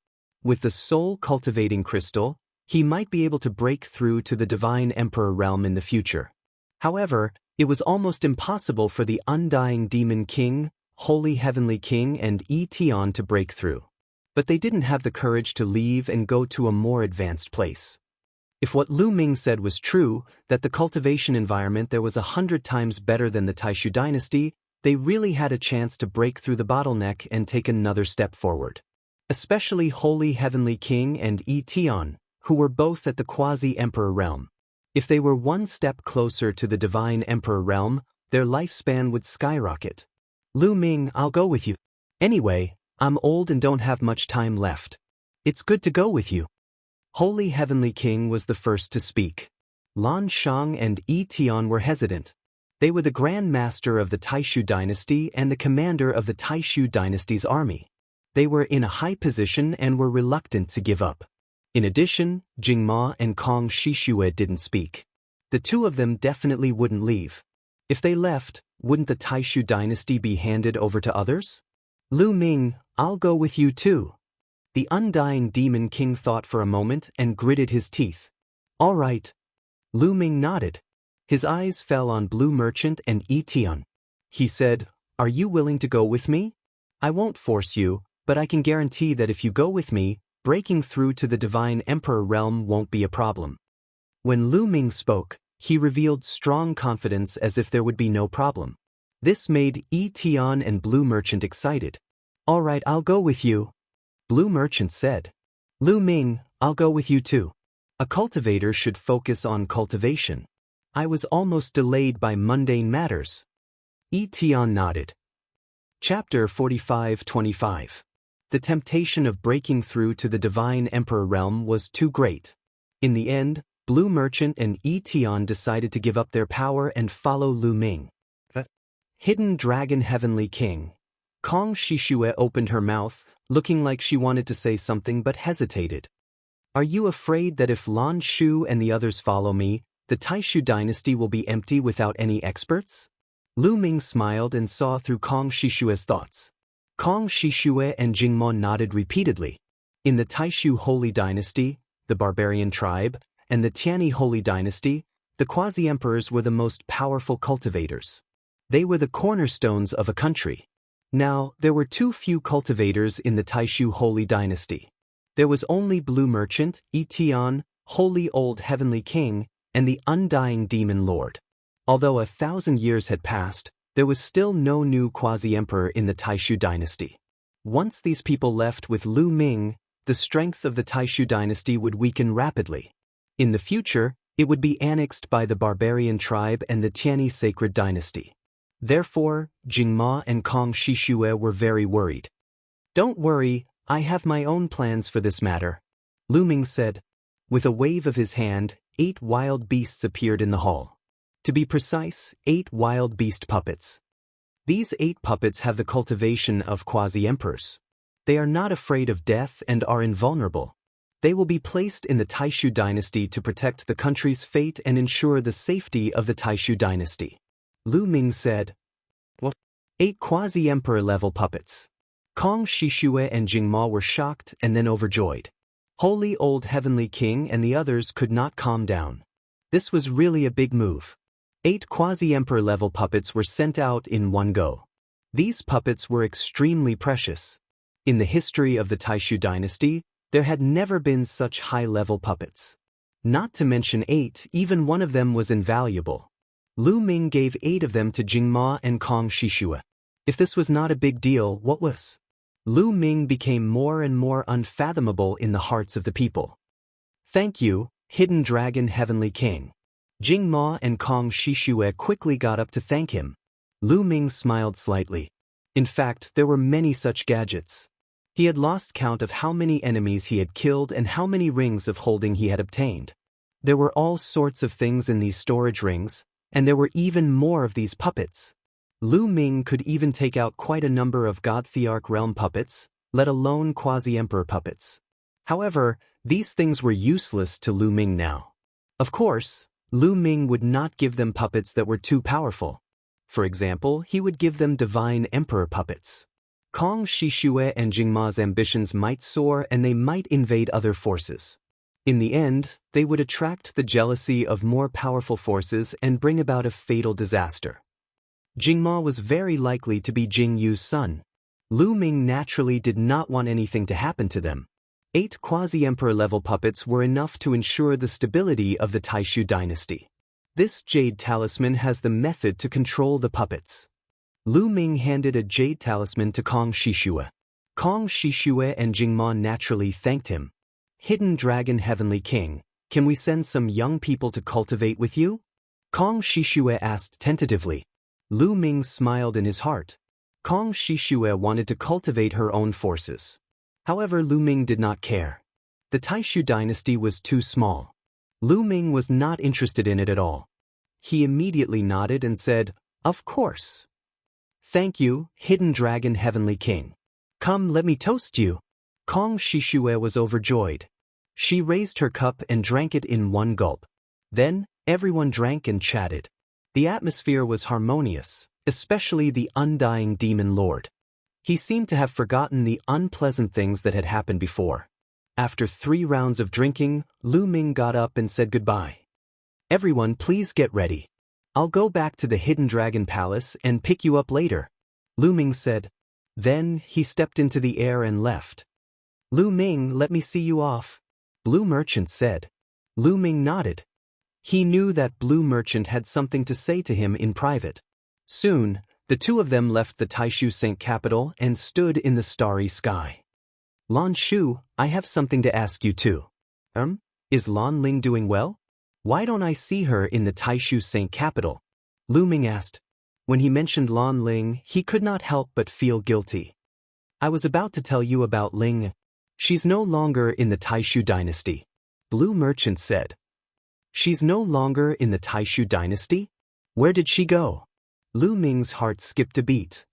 With the soul cultivating crystal, he might be able to break through to the Divine Emperor realm in the future. However, it was almost impossible for the Undying Demon King, Holy Heavenly King and Etion to break through. But they didn't have the courage to leave and go to a more advanced place. If what Lu Ming said was true, that the cultivation environment there was 100 times better than the Taishu dynasty, they really had a chance to break through the bottleneck and take another step forward. Especially Holy Heavenly King and Etion, who were both at the Quasi-Emperor realm. If they were one step closer to the Divine Emperor realm, their lifespan would skyrocket. Lu Ming, I'll go with you. Anyway, I'm old and don't have much time left. It's good to go with you. Holy Heavenly King was the first to speak. Lan Shang and Etion were hesitant. They were the Grand Master of the Taishu dynasty and the commander of the Taishu dynasty's army. They were in a high position and were reluctant to give up. In addition, Jingma and Kong Shishue didn't speak. The two of them definitely wouldn't leave. If they left, wouldn't the Taishu dynasty be handed over to others? Lu Ming, I'll go with you too. The Undying Demon King thought for a moment and gritted his teeth. All right. Lu Ming nodded. His eyes fell on Blue Merchant and Etion. He said, Are you willing to go with me? I won't force you, but I can guarantee that if you go with me, breaking through to the Divine Emperor realm won't be a problem. When Lu Ming spoke, he revealed strong confidence as if there would be no problem. This made Etion and Blue Merchant excited. All right, I'll go with you. Blue Merchant said. Lu Ming, I'll go with you too. A cultivator should focus on cultivation. I was almost delayed by mundane matters. Etion nodded. Chapter 45-25. The temptation of breaking through to the Divine Emperor realm was too great. In the end, Blue Merchant and Etion decided to give up their power and follow Lu Ming. Hidden Dragon Heavenly King. Kong Shishue opened her mouth, looking like she wanted to say something but hesitated. Are you afraid that if Lan Shu and the others follow me, the Taishu dynasty will be empty without any experts? Lu Ming smiled and saw through Kong Shishue's thoughts. Kong Shishue and Jingmo nodded repeatedly. In the Taishu Holy Dynasty, the Barbarian Tribe, and the Tianyi Holy Dynasty, the quasi-emperors were the most powerful cultivators. They were the cornerstones of a country. Now, there were too few cultivators in the Taishu Holy Dynasty. There was only Blue Merchant, Etion, Holy Old Heavenly King, and the Undying Demon Lord. Although 1,000 years had passed, there was still no new quasi-emperor in the Taishu dynasty. Once these people left with Lu Ming, the strength of the Taishu dynasty would weaken rapidly. In the future, it would be annexed by the Barbarian Tribe and the Tianyi Sacred Dynasty. Therefore, Jingma and Kong Shishue were very worried. Don't worry, I have my own plans for this matter, Lu Ming said. With a wave of his hand, 8 wild beasts appeared in the hall. To be precise, 8 wild beast puppets. These 8 puppets have the cultivation of quasi-emperors. They are not afraid of death and are invulnerable. They will be placed in the Taishu dynasty to protect the country's fate and ensure the safety of the Taishu dynasty. Lu Ming said, What? 8 quasi-emperor level puppets. Kong Shishue and Jingma were shocked and then overjoyed. Holy old heavenly king and the others could not calm down. This was really a big move. 8 quasi-emperor level puppets were sent out in one go. These puppets were extremely precious. In the history of the Taishu dynasty, there had never been such high-level puppets. Not to mention 8, even one of them was invaluable. Lu Ming gave 8 of them to Jingma and Kong Shishue. If this was not a big deal, what was? Lu Ming became more and more unfathomable in the hearts of the people. Thank you, Hidden Dragon Heavenly King. Jingma and Kong Shishue quickly got up to thank him. Lu Ming smiled slightly. In fact, there were many such gadgets. He had lost count of how many enemies he had killed and how many rings of holding he had obtained. There were all sorts of things in these storage rings, and there were even more of these puppets. Lu Ming could even take out quite a number of God Thearch realm puppets, let alone quasi-emperor puppets. However, these things were useless to Lu Ming now. Of course, Lu Ming would not give them puppets that were too powerful. For example, he would give them divine emperor puppets. Kong Shishue and Jingma's ambitions might soar and they might invade other forces. In the end, they would attract the jealousy of more powerful forces and bring about a fatal disaster. Jingma was very likely to be Jing Yu's son. Lu Ming naturally did not want anything to happen to them. 8 quasi-emperor level puppets were enough to ensure the stability of the Taishu dynasty. This jade talisman has the method to control the puppets. Lu Ming handed a jade talisman to Kong Shishue. Kong Shishue and Jingma naturally thanked him. Hidden Dragon Heavenly King, can we send some young people to cultivate with you? Kong Shishue asked tentatively. Lu Ming smiled in his heart. Kong Shishue wanted to cultivate her own forces. However, Lu Ming did not care. The Taishu dynasty was too small. Lu Ming was not interested in it at all. He immediately nodded and said, "Of course." "Thank you, Hidden Dragon Heavenly King. Come, let me toast you." Kong Shishue was overjoyed. She raised her cup and drank it in one gulp. Then, everyone drank and chatted. The atmosphere was harmonious, especially the undying demon lord. He seemed to have forgotten the unpleasant things that had happened before. After 3 rounds of drinking, Lu Ming got up and said goodbye. "Everyone, please get ready. I'll go back to the Hidden Dragon Palace and pick you up later," Lu Ming said. Then, he stepped into the air and left. "Lu Ming, let me see you off," Blue Merchant said. Lu Ming nodded. He knew that Blue Merchant had something to say to him in private. Soon, the two of them left the Taishu Saint capital and stood in the starry sky. "Lan Shu, I have something to ask you too. Is Lan Ling doing well? Why don't I see her in the Taishu Saint capital?" Lu Ming asked. When he mentioned Lan Ling, he could not help but feel guilty. "I was about to tell you about Ling. She's no longer in the Taishu dynasty," Blue Merchant said. "She's no longer in the Taishu dynasty? Where did she go?" Lu Ming's heart skipped a beat.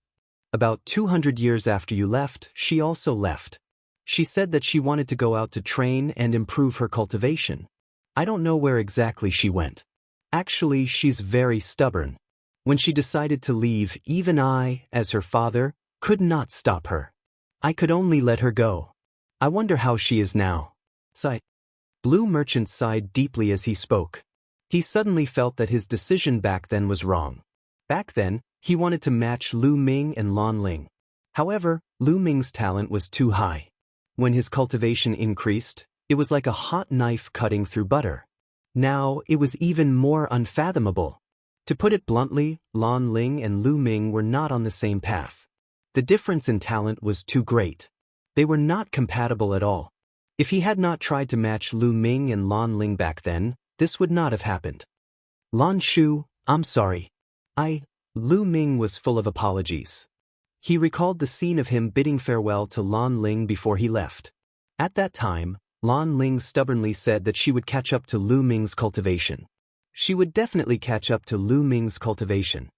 "About 200 years after you left, she also left. She said that she wanted to go out to train and improve her cultivation. I don't know where exactly she went. Actually, she's very stubborn. When she decided to leave, even I, as her father, could not stop her. I could only let her go. I wonder how she is now." Sigh. Blue Merchant sighed deeply as he spoke. He suddenly felt that his decision back then was wrong. Back then, he wanted to match Lu Ming and Lan Ling. However, Lu Ming's talent was too high. When his cultivation increased, it was like a hot knife cutting through butter. Now, it was even more unfathomable. To put it bluntly, Lan Ling and Lu Ming were not on the same path. The difference in talent was too great. They were not compatible at all. If he had not tried to match Lu Ming and Lan Ling back then, this would not have happened. "Lan Shu, I'm sorry. Lu Ming was full of apologies. He recalled the scene of him bidding farewell to Lan Ling before he left. At that time, Lan Ling stubbornly said that she would catch up to Lu Ming's cultivation. She would definitely catch up to Lu Ming's cultivation.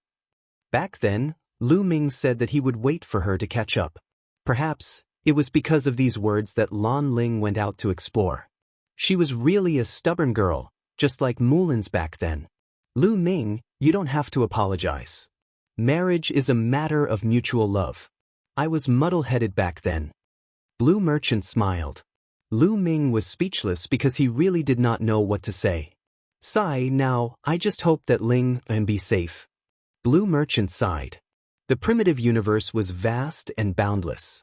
Back then, Lu Ming said that he would wait for her to catch up. Perhaps, it was because of these words that Lan Ling went out to explore. She was really a stubborn girl, just like Mulin's back then. "Lu Ming, you don't have to apologize. Marriage is a matter of mutual love. I was muddle-headed back then." Blue Merchant smiled. Lu Ming was speechless because he really did not know what to say. Sigh, now, I just hope that Ling and be safe. Blue Merchant sighed. The primitive universe was vast and boundless.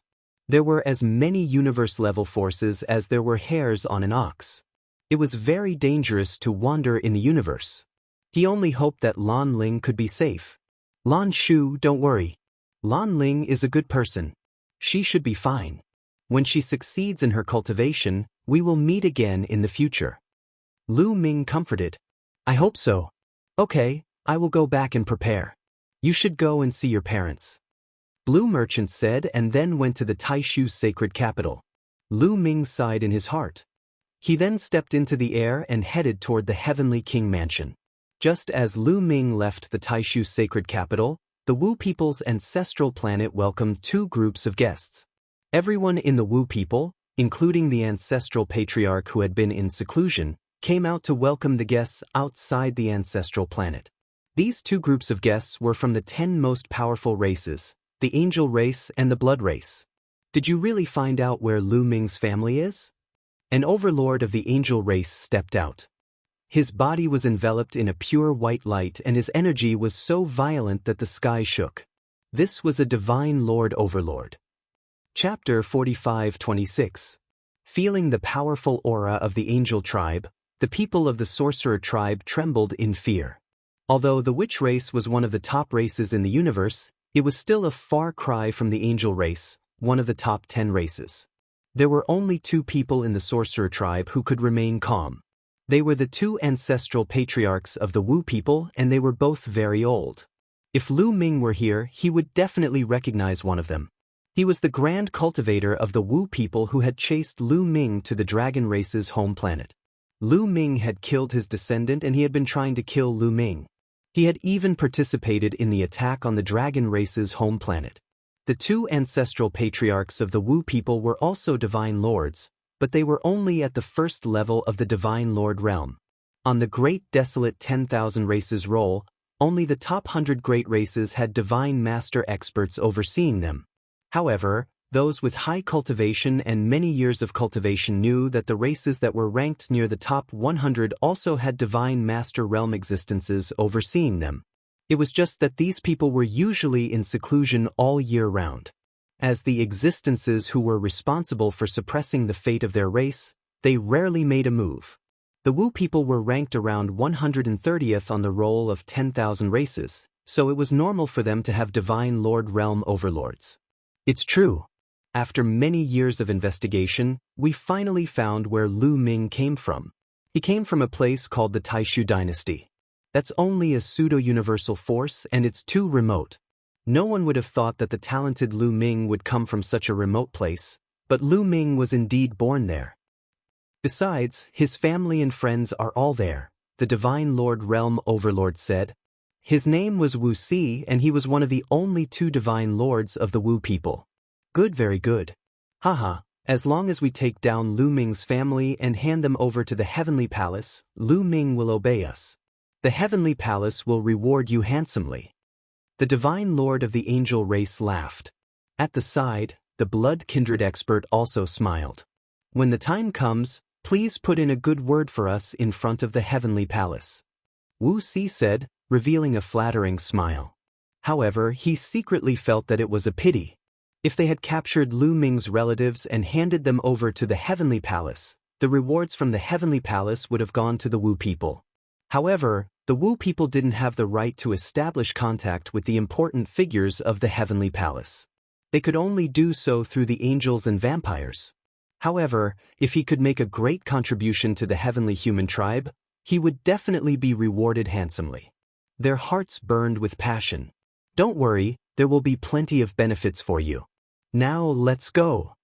There were as many universe-level forces as there were hairs on an ox. It was very dangerous to wander in the universe. He only hoped that Lan Ling could be safe. Lan Shu, don't worry. Lan Ling is a good person. She should be fine. When she succeeds in her cultivation, we will meet again in the future. Lu Ming comforted. I hope so. Okay, I will go back and prepare. You should go and see your parents. Blue Merchant said and then went to the Taishu's sacred capital. Lu Ming sighed in his heart. He then stepped into the air and headed toward the Heavenly King Mansion. Just as Lu Ming left the Taishu's sacred capital, the Wu people's ancestral planet welcomed two groups of guests. Everyone in the Wu people, including the ancestral patriarch who had been in seclusion, came out to welcome the guests outside the ancestral planet. These two groups of guests were from the 10 most powerful races, the angel race and the blood race. Did you really find out where Lu Ming's family is? An overlord of the angel race stepped out. His body was enveloped in a pure white light and his energy was so violent that the sky shook. This was a divine lord overlord. Chapter 45-26. Feeling the powerful aura of the angel tribe, the people of the sorcerer tribe trembled in fear. Although the witch race was one of the top races in the universe, it was still a far cry from the angel race, one of the top 10 races. There were only 2 people in the sorcerer tribe who could remain calm. They were the 2 ancestral patriarchs of the Wu people and they were both very old. If Lu Ming were here, he would definitely recognize one of them. He was the grand cultivator of the Wu people who had chased Lu Ming to the dragon race's home planet. Lu Ming had killed his descendant and he had been trying to kill Lu Ming. He had even participated in the attack on the dragon race's home planet. The 2 ancestral patriarchs of the Wu people were also divine lords, but they were only at the first level of the divine lord realm. On the great desolate 10,000 races roll, only the top 100 great races had divine master experts overseeing them. However, those with high cultivation and many years of cultivation knew that the races that were ranked near the top 100 also had divine master realm existences overseeing them. It was just that these people were usually in seclusion all year round. As the existences who were responsible for suppressing the fate of their race, they rarely made a move. The Wu people were ranked around 130th on the roll of 10,000 races, so it was normal for them to have divine lord realm overlords. It's true. After many years of investigation, we finally found where Lu Ming came from. He came from a place called the Taishu dynasty. That's only a pseudo-universal force and it's too remote. No one would have thought that the talented Lu Ming would come from such a remote place, but Lu Ming was indeed born there. Besides, his family and friends are all there, the Divine Lord Realm Overlord said. His name was Wu Si and he was one of the only 2 divine lords of the Wu people. Good, very good. Haha, as long as we take down Lu Ming's family and hand them over to the Heavenly Palace, Lu Ming will obey us. The Heavenly Palace will reward you handsomely. The Divine Lord of the Angel race laughed. At the side, the blood kindred expert also smiled. When the time comes, please put in a good word for us in front of the Heavenly Palace. Wu Si said, revealing a flattering smile. However, he secretly felt that it was a pity. If they had captured Lu Ming's relatives and handed them over to the Heavenly Palace, the rewards from the Heavenly Palace would have gone to the Wu people. However, the Wu people didn't have the right to establish contact with the important figures of the Heavenly Palace. They could only do so through the angels and vampires. However, if he could make a great contribution to the heavenly human tribe, he would definitely be rewarded handsomely. Their hearts burned with passion. Don't worry, there will be plenty of benefits for you. Now let's go,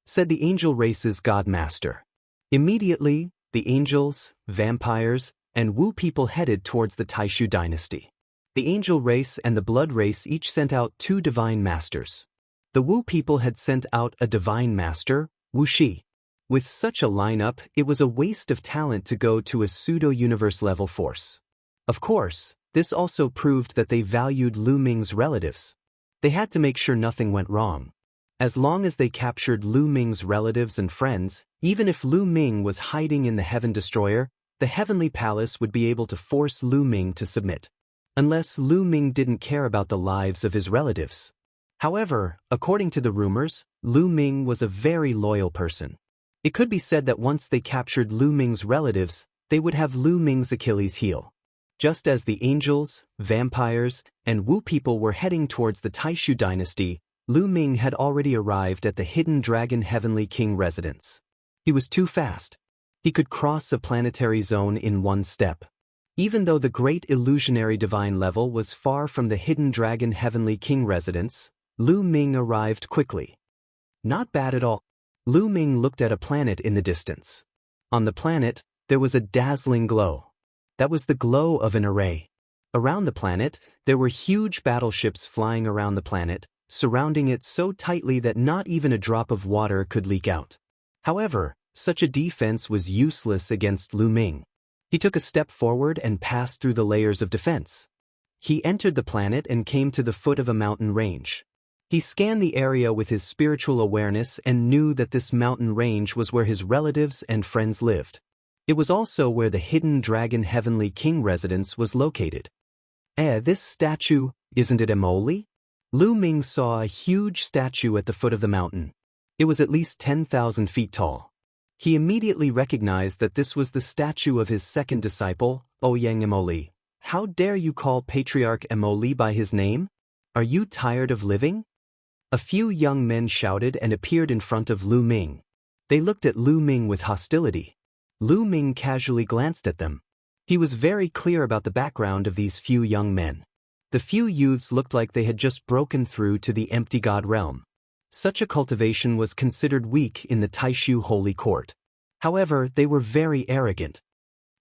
said the angel race's god master. Immediately, the angels, vampires, and Wu people headed towards the Taishu dynasty. The angel race and the blood race each sent out 2 divine masters. The Wu people had sent out a divine master, Wu Shi. With such a lineup, it was a waste of talent to go to a pseudo-universe level force. Of course, this also proved that they valued Lu Ming's relatives. They had to make sure nothing went wrong. As long as they captured Lu Ming's relatives and friends, even if Lu Ming was hiding in the Heaven Destroyer, the Heavenly Palace would be able to force Lu Ming to submit. Unless Lu Ming didn't care about the lives of his relatives. However, according to the rumors, Lu Ming was a very loyal person. It could be said that once they captured Lu Ming's relatives, they would have Lu Ming's Achilles heel. Just as the angels, vampires, and Wu people were heading towards the Taishu dynasty, Lu Ming had already arrived at the Hidden Dragon Heavenly King residence. He was too fast. He could cross a planetary zone in one step. Even though the great illusionary divine level was far from the Hidden Dragon Heavenly King residence, Lu Ming arrived quickly. Not bad at all. Lu Ming looked at a planet in the distance. On the planet, there was a dazzling glow. That was the glow of an array. Around the planet, there were huge battleships flying around the planet, surrounding it so tightly that not even a drop of water could leak out. However, such a defense was useless against Lu Ming. He took a step forward and passed through the layers of defense. He entered the planet and came to the foot of a mountain range. He scanned the area with his spiritual awareness and knew that this mountain range was where his relatives and friends lived. It was also where the Hidden Dragon Heavenly King residence was located. This statue, isn't it Emoli? Lu Ming saw a huge statue at the foot of the mountain. It was at least 10,000 feet tall. He immediately recognized that this was the statue of his second disciple, Ouyang Emoli. How dare you call Patriarch Emoli by his name? Are you tired of living? A few young men shouted and appeared in front of Lu Ming. They looked at Lu Ming with hostility. Lu Ming casually glanced at them. He was very clear about the background of these few young men. The few youths looked like they had just broken through to the empty god realm. Such a cultivation was considered weak in the Taishu Holy Court. However, they were very arrogant.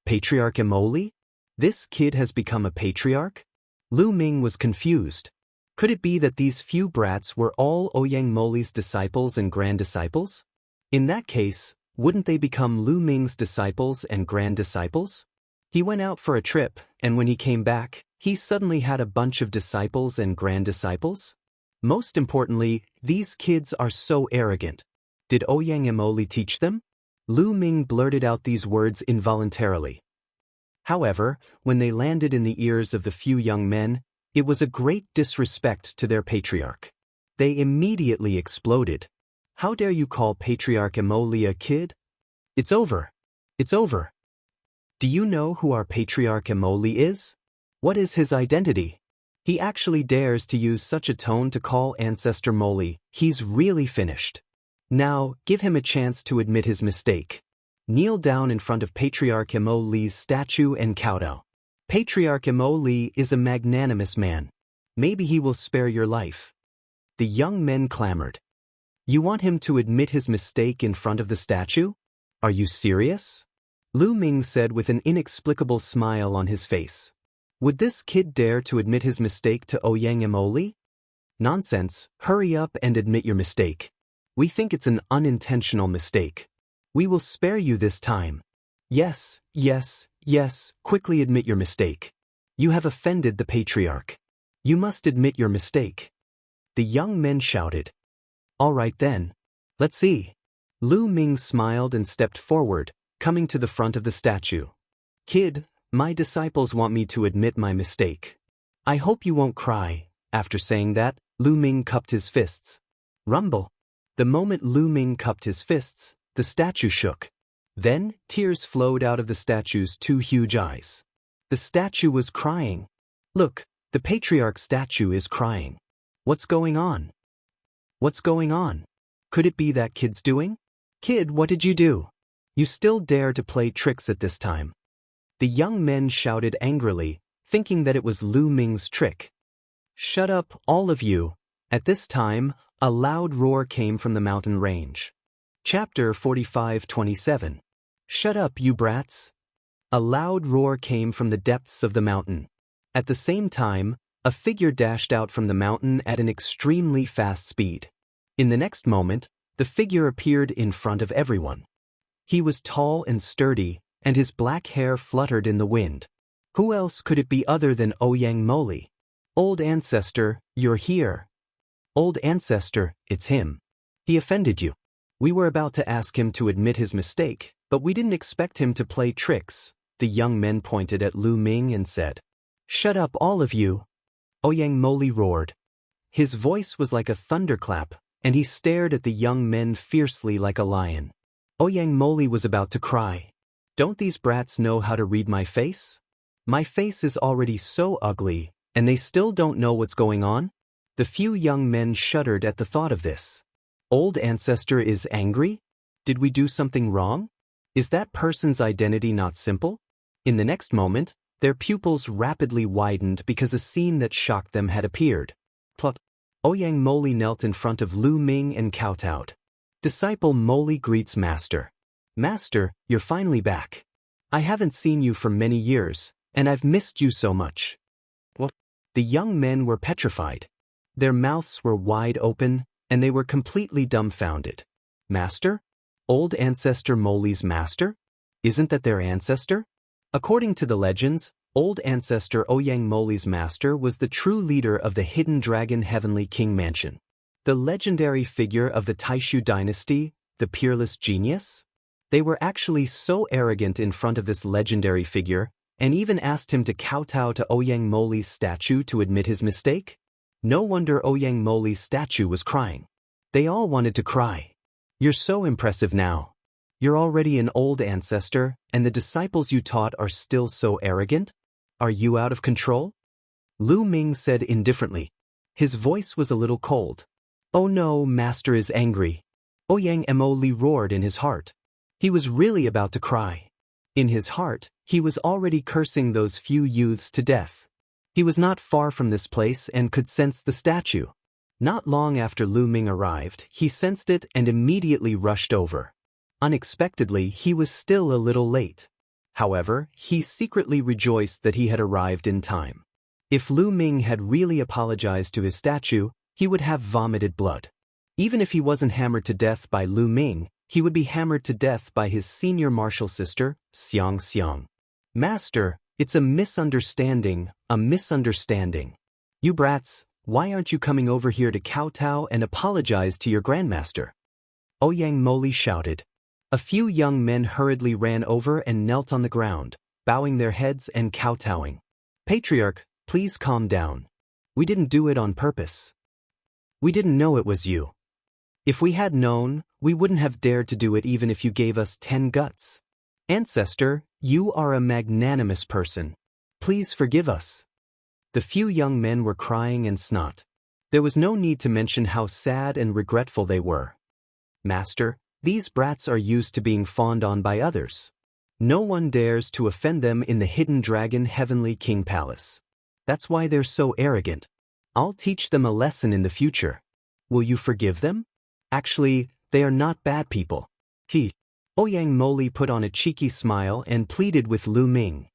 Patriarch Emoli? This kid has become a patriarch? Lu Ming was confused. Could it be that these few brats were all Ouyang Moli's disciples and grand disciples? In that case, wouldn't they become Lu Ming's disciples and grand disciples? He went out for a trip, and when he came back, he suddenly had a bunch of disciples and grand disciples? Most importantly, these kids are so arrogant. Did Ouyang Emoli teach them? Lu Ming blurted out these words involuntarily. However, when they landed in the ears of the few young men, it was a great disrespect to their patriarch. They immediately exploded. How dare you call Patriarch Emoli a kid? It's over. It's over. Do you know who our Patriarch Emoli is? What is his identity? He actually dares to use such a tone to call Ancestor Moli. He's really finished. Now, give him a chance to admit his mistake. Kneel down in front of Patriarch Emoli's statue and kowtow. Patriarch Emoli is a magnanimous man. Maybe he will spare your life. The young men clamored. You want him to admit his mistake in front of the statue? Are you serious? Lu Ming said with an inexplicable smile on his face. Would this kid dare to admit his mistake to Ouyang Emoli? Nonsense, hurry up and admit your mistake. We think it's an unintentional mistake. We will spare you this time. Yes, yes, yes, quickly admit your mistake. You have offended the patriarch. You must admit your mistake. The young men shouted. All right then. Let's see. Lu Ming smiled and stepped forward, coming to the front of the statue. Kid, my disciples want me to admit my mistake. I hope you won't cry. After saying that, Lu Ming cupped his fists. Rumble. The moment Lu Ming cupped his fists, the statue shook. Then, tears flowed out of the statue's two huge eyes. The statue was crying. Look, the patriarch statue is crying. What's going on? What's going on? Could it be that kid's doing? Kid, what did you do? You still dare to play tricks at this time. The young men shouted angrily, thinking that it was Lu Ming's trick. Shut up, all of you. At this time, a loud roar came from the mountain range. Chapter 45:27. Shut up, you brats. A loud roar came from the depths of the mountain. At the same time, a figure dashed out from the mountain at an extremely fast speed. In the next moment, the figure appeared in front of everyone. He was tall and sturdy, and his black hair fluttered in the wind. Who else could it be other than Ouyang Moli? Old Ancestor, you're here. Old Ancestor, it's him. He offended you. We were about to ask him to admit his mistake, but we didn't expect him to play tricks. The young men pointed at Lu Ming and said, "Shut up, all of you!" Ouyang Moli roared. His voice was like a thunderclap, and he stared at the young men fiercely like a lion. Ouyang Moli was about to cry. Don't these brats know how to read my face? My face is already so ugly, and they still don't know what's going on? The few young men shuddered at the thought of this. Old ancestor is angry? Did we do something wrong? Is that person's identity not simple? In the next moment, their pupils rapidly widened because a scene that shocked them had appeared. Plot. Ouyang Moli knelt in front of Lu Ming and kowtowed. Disciple Moli greets Master. Master, you're finally back. I haven't seen you for many years, and I've missed you so much. What? The young men were petrified. Their mouths were wide open, and they were completely dumbfounded. Master? Old ancestor Moli's master? Isn't that their ancestor? According to the legends, old ancestor Ouyang Moli's master was the true leader of the Hidden Dragon Heavenly King Mansion. The legendary figure of the Taishu dynasty, the peerless genius? They were actually so arrogant in front of this legendary figure, and even asked him to kowtow to Ouyang Moli's statue to admit his mistake? No wonder Ouyang Moli's statue was crying. They all wanted to cry. You're so impressive now. You're already an old ancestor, and the disciples you taught are still so arrogant? Are you out of control? Lu Ming said indifferently. His voice was a little cold. Oh no, Master is angry. Ouyang Moli roared in his heart. He was really about to cry. In his heart, he was already cursing those few youths to death. He was not far from this place and could sense the statue. Not long after Lu Ming arrived, he sensed it and immediately rushed over. Unexpectedly, he was still a little late. However, he secretly rejoiced that he had arrived in time. If Lu Ming had really apologized to his statue, he would have vomited blood. Even if he wasn't hammered to death by Lu Ming, he would be hammered to death by his senior martial sister, Xiang Xiang. Master, it's a misunderstanding, a misunderstanding. You brats, why aren't you coming over here to kowtow and apologize to your grandmaster? Ouyang Moli shouted. A few young men hurriedly ran over and knelt on the ground, bowing their heads and kowtowing. Patriarch, please calm down. We didn't do it on purpose. We didn't know it was you. If we had known, we wouldn't have dared to do it even if you gave us 10 guts. Ancestor, you are a magnanimous person. Please forgive us. The few young men were crying and snot. There was no need to mention how sad and regretful they were. Master, these brats are used to being fawned on by others. No one dares to offend them in the Hidden Dragon Heavenly King Palace. That's why they're so arrogant. I'll teach them a lesson in the future. Will you forgive them? Actually, they are not bad people. Ouyang Moli put on a cheeky smile and pleaded with Lu Ming.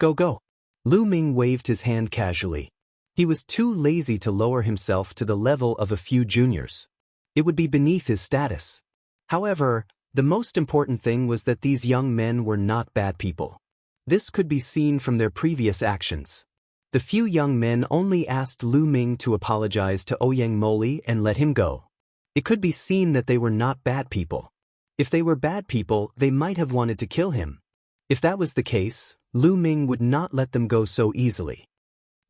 Go. Lu Ming waved his hand casually. He was too lazy to lower himself to the level of a few juniors. It would be beneath his status. However, the most important thing was that these young men were not bad people. This could be seen from their previous actions. The few young men only asked Lu Ming to apologize to Ouyang Moli and let him go. It could be seen that they were not bad people. If they were bad people, they might have wanted to kill him. If that was the case, Lu Ming would not let them go so easily.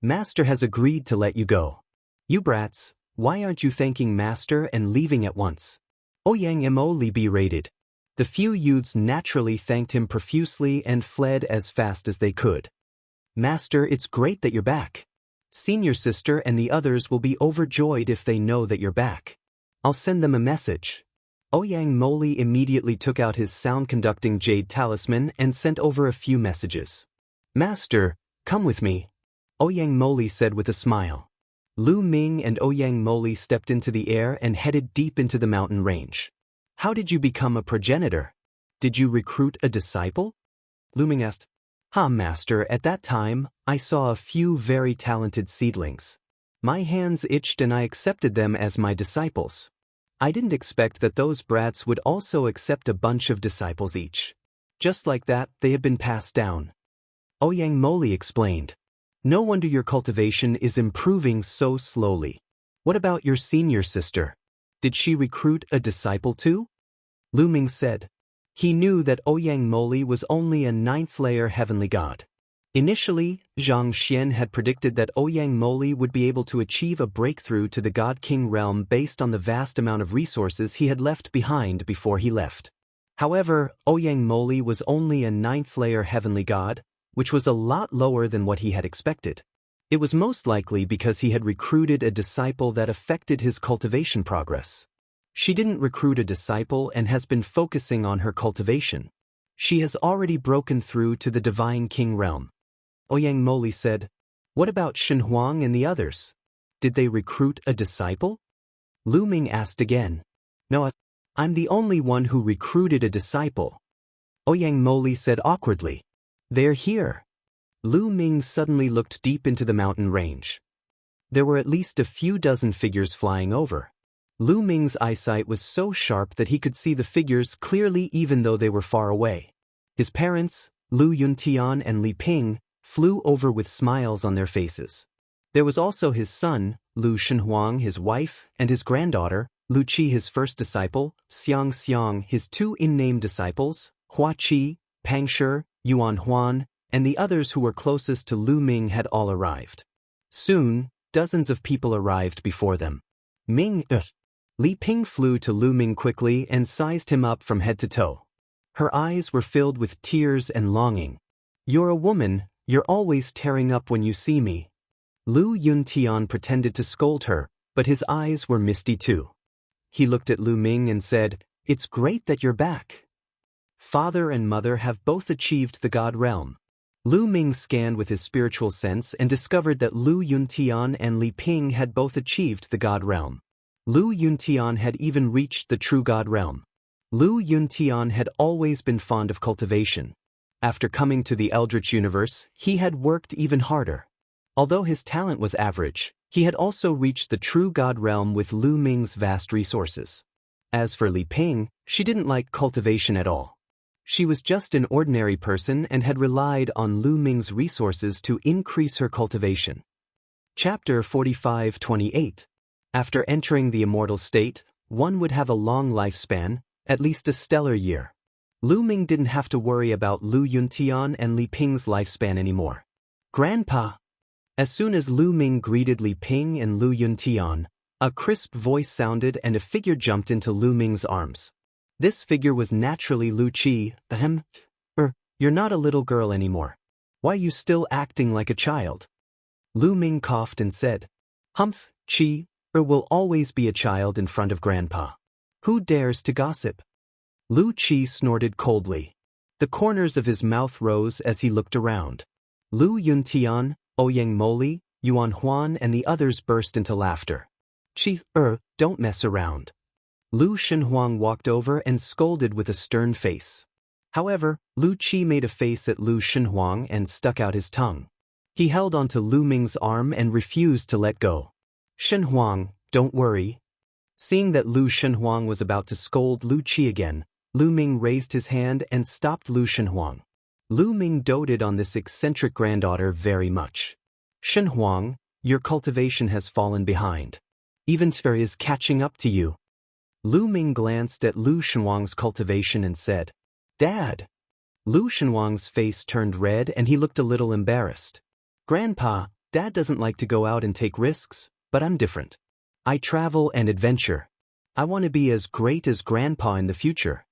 Master has agreed to let you go. You brats, why aren't you thanking Master and leaving at once? Ouyang Moli berated. The few youths naturally thanked him profusely and fled as fast as they could. Master, it's great that you're back. Senior sister and the others will be overjoyed if they know that you're back. I'll send them a message. Ouyang Moli immediately took out his sound-conducting jade talisman and sent over a few messages. Master, come with me, Ouyang Moli said with a smile. Lu Ming and Ouyang Moli stepped into the air and headed deep into the mountain range. How did you become a progenitor? Did you recruit a disciple? Lu Ming asked. Master, at that time, I saw a few very talented seedlings. My hands itched and I accepted them as my disciples. I didn't expect that those brats would also accept a bunch of disciples each. Just like that, they had been passed down. Ouyang Moli explained. No wonder your cultivation is improving so slowly. What about your senior sister? Did she recruit a disciple too? Lu Ming said. He knew that Ouyang Moli was only a 9th-layer heavenly god. Initially, Zhang Xian had predicted that Ouyang Moli would be able to achieve a breakthrough to the God King realm based on the vast amount of resources he had left behind before he left. However, Ouyang Moli was only a 9th-layer heavenly god, which was a lot lower than what he had expected. It was most likely because he had recruited a disciple that affected his cultivation progress. She didn't recruit a disciple and has been focusing on her cultivation. She has already broken through to the Divine King realm. Ouyang Moli said, "What about Shen Huang and the others? Did they recruit a disciple?" Lu Ming asked again. "No, I'm the only one who recruited a disciple." Ouyang Moli said awkwardly. "They're here." Lu Ming suddenly looked deep into the mountain range. There were at least a few dozen figures flying over. Lu Ming's eyesight was so sharp that he could see the figures clearly even though they were far away. His parents, Lu Yuntian and Li Ping, flew over with smiles on their faces. There was also his son, Lu Shenhuang, his wife, and his granddaughter, Lu Qi, his first disciple, Xiang Xiang, his 2 in-name disciples, Hua Qi, Pang Shi, Yuan Huan, and the others who were closest to Lu Ming had all arrived. Soon, dozens of people arrived before them. Li Ping flew to Lu Ming quickly and sized him up from head to toe. Her eyes were filled with tears and longing. "You're a woman, you're always tearing up when you see me." Lu Yuntian pretended to scold her, but his eyes were misty too. He looked at Lu Ming and said, "It's great that you're back. Father and mother have both achieved the God realm." Lu Ming scanned with his spiritual sense and discovered that Lu Yuntian and Li Ping had both achieved the God realm. Lu Yuntian had even reached the true God realm. Lu Yuntian had always been fond of cultivation. After coming to the Eldritch universe, he had worked even harder. Although his talent was average, he had also reached the true God realm with Lu Ming's vast resources. As for Li Ping, she didn't like cultivation at all. She was just an ordinary person and had relied on Lu Ming's resources to increase her cultivation. Chapter 45-28. After entering the immortal state, one would have a long lifespan, at least a stellar year. Lu Ming didn't have to worry about Lu Yuntian and Li Ping's lifespan anymore. "Grandpa!" As soon as Lu Ming greeted Li Ping and Lu Yuntian, a crisp voice sounded and a figure jumped into Lu Ming's arms. This figure was naturally Lu Qi. You're not a little girl anymore. Why are you still acting like a child?" Lu Ming coughed and said, Qi, will always be a child in front of Grandpa. Who dares to gossip?" Lu Qi snorted coldly. The corners of his mouth rose as he looked around. Lu Yuntian, Ouyang Moli, Yuan Huan and the others burst into laughter. "Qi, don't mess around." Lu Shenhuang walked over and scolded with a stern face. However, Lu Qi made a face at Lu Shenhuang and stuck out his tongue. He held onto Lu Ming's arm and refused to let go. "Shenhuang, don't worry." Seeing that Lu Shenhuang was about to scold Lu Qi again, Lu Ming raised his hand and stopped Lu Shenhuang. Lu Ming doted on this eccentric granddaughter very much. "Shenhuang, your cultivation has fallen behind. Even Ter is catching up to you." Lu Ming glanced at Lu Shenhuang's cultivation and said, "Dad." Lu Shenhuang's face turned red and he looked a little embarrassed. "Grandpa, Dad doesn't like to go out and take risks, but I'm different. I travel and adventure. I want to be as great as Grandpa in the future."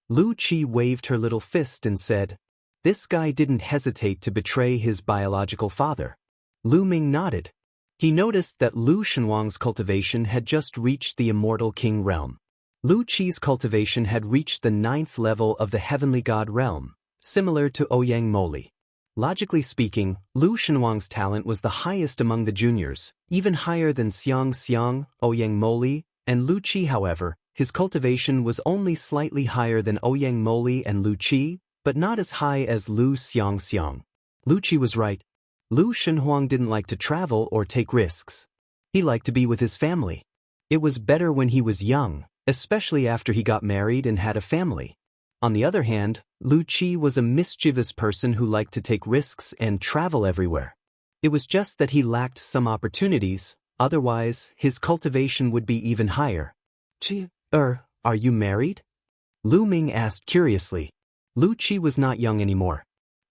Lu Qi waved her little fist and said, "This guy didn't hesitate to betray his biological father." Lu Ming nodded. He noticed that Lu Shenhuang's cultivation had just reached the Immortal King realm. Lu Qi's cultivation had reached the 9th level of the Heavenly God realm, similar to Ouyang Moli. Logically speaking, Lu Shenhuang's talent was the highest among the juniors, even higher than Xiang Xiang, Ouyang Moli, and Lu Qi. However, his cultivation was only slightly higher than Ouyang Moli and Lu Qi, but not as high as Lu Xiang Xiang. Lu Qi was right. Lu Shenhuang didn't like to travel or take risks. He liked to be with his family. It was better when he was young, especially after he got married and had a family. On the other hand, Lu Qi was a mischievous person who liked to take risks and travel everywhere. It was just that he lacked some opportunities, otherwise his cultivation would be even higher. Are you married? Lu Ming asked curiously. Lu Qi was not young anymore.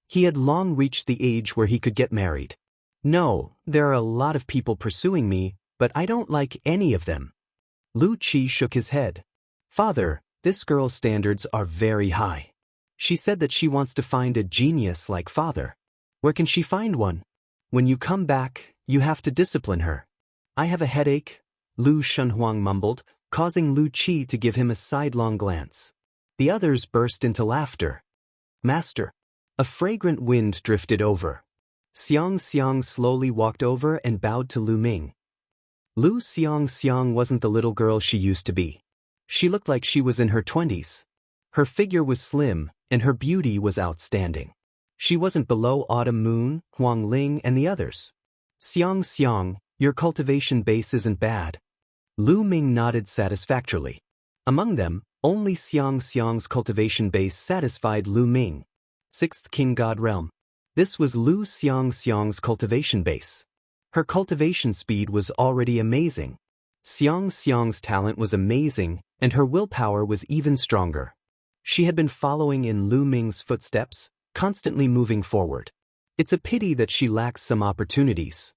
He had long reached the age where he could get married. No, there are a lot of people pursuing me, but I don't like any of them. Lu Qi shook his head. Father, this girl's standards are very high. She said that she wants to find a genius like father. Where can she find one? When you come back, you have to discipline her. I have a headache, Lu Shunhuang mumbled, causing Lu Qi to give him a sidelong glance. The others burst into laughter. Master. A fragrant wind drifted over. Xiang slowly walked over and bowed to Lu Ming. Lu Xiang wasn't the little girl she used to be. She looked like she was in her 20s. Her figure was slim, and her beauty was outstanding. She wasn't below Autumn Moon, Huang Ling, and the others. Xiang, your cultivation base isn't bad. Lu Ming nodded satisfactorily. Among them, only Xiang's cultivation base satisfied Lu Ming. 6th King God Realm. This was Lu Xiang's cultivation base. Her cultivation speed was already amazing. Xiang's talent was amazing, and her willpower was even stronger. She had been following in Lu Ming's footsteps, constantly moving forward. It's a pity that she lacks some opportunities.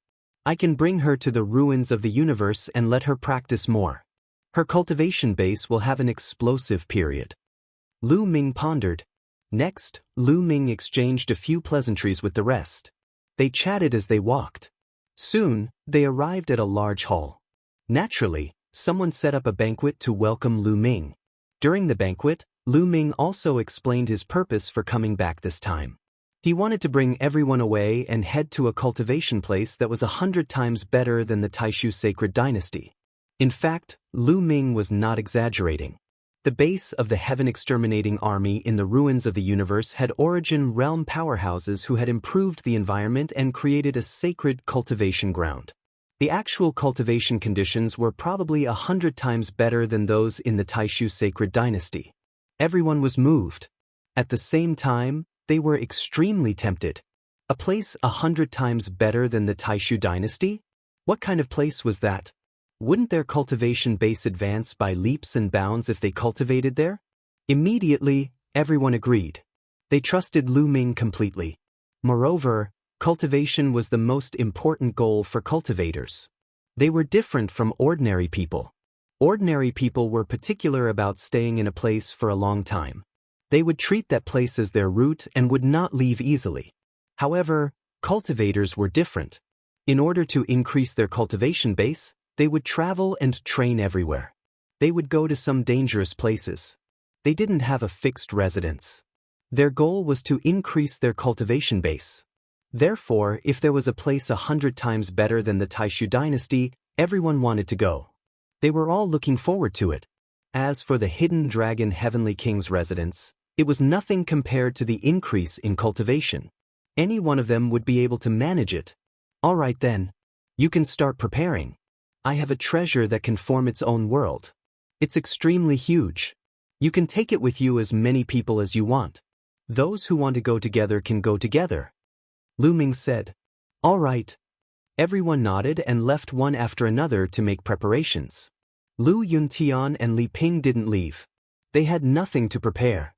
I can bring her to the ruins of the universe and let her practice more. Her cultivation base will have an explosive period. Lu Ming pondered. Next, Lu Ming exchanged a few pleasantries with the rest. They chatted as they walked. Soon, they arrived at a large hall. Naturally, someone set up a banquet to welcome Lu Ming. During the banquet, Lu Ming also explained his purpose for coming back this time. He wanted to bring everyone away and head to a cultivation place that was 100 times better than the Taishu sacred dynasty. In fact, Lu Ming was not exaggerating. The base of the heaven-exterminating army in the ruins of the universe had origin realm powerhouses who had improved the environment and created a sacred cultivation ground. The actual cultivation conditions were probably 100 times better than those in the Taishu sacred dynasty. Everyone was moved. At the same time, they were extremely tempted. A place 100 times better than the Taishu dynasty? What kind of place was that? Wouldn't their cultivation base advance by leaps and bounds if they cultivated there? Immediately, everyone agreed. They trusted Lu Ming completely. Moreover, cultivation was the most important goal for cultivators. They were different from ordinary people. Ordinary people were particular about staying in a place for a long time. They would treat that place as their root and would not leave easily. However, cultivators were different. In order to increase their cultivation base, they would travel and train everywhere. They would go to some dangerous places. They didn't have a fixed residence. Their goal was to increase their cultivation base. Therefore, if there was a place 100 times better than the Taishu dynasty, everyone wanted to go. They were all looking forward to it. As for the hidden dragon Heavenly King's residence, it was nothing compared to the increase in cultivation. Any one of them would be able to manage it. All right then. You can start preparing. I have a treasure that can form its own world. It's extremely huge. You can take it with you as many people as you want. Those who want to go together can go together. Lu Ming said. All right. Everyone nodded and left one after another to make preparations. Lu Yuntian and Li Ping didn't leave. They had nothing to prepare.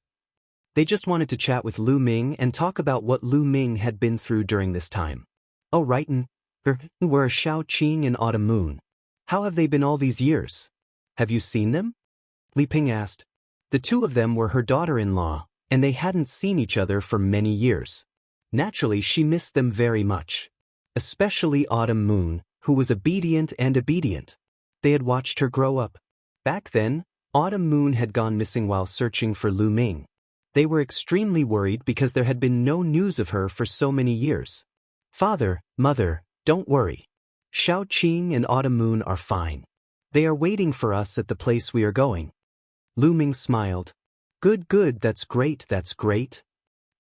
They just wanted to chat with Lu Ming and talk about what Lu Ming had been through during this time. Oh right, and where are Shao Qing and Autumn Moon? How have they been all these years? Have you seen them? Li Ping asked. The two of them were her daughter-in-law, and they hadn't seen each other for many years. Naturally, she missed them very much. Especially Autumn Moon, who was obedient. They had watched her grow up. Back then, Autumn Moon had gone missing while searching for Lu Ming. They were extremely worried because there had been no news of her for so many years. Father, Mother, don't worry. Shao Qing and Autumn Moon are fine. They are waiting for us at the place we are going. Lu Ming smiled. Good, that's great.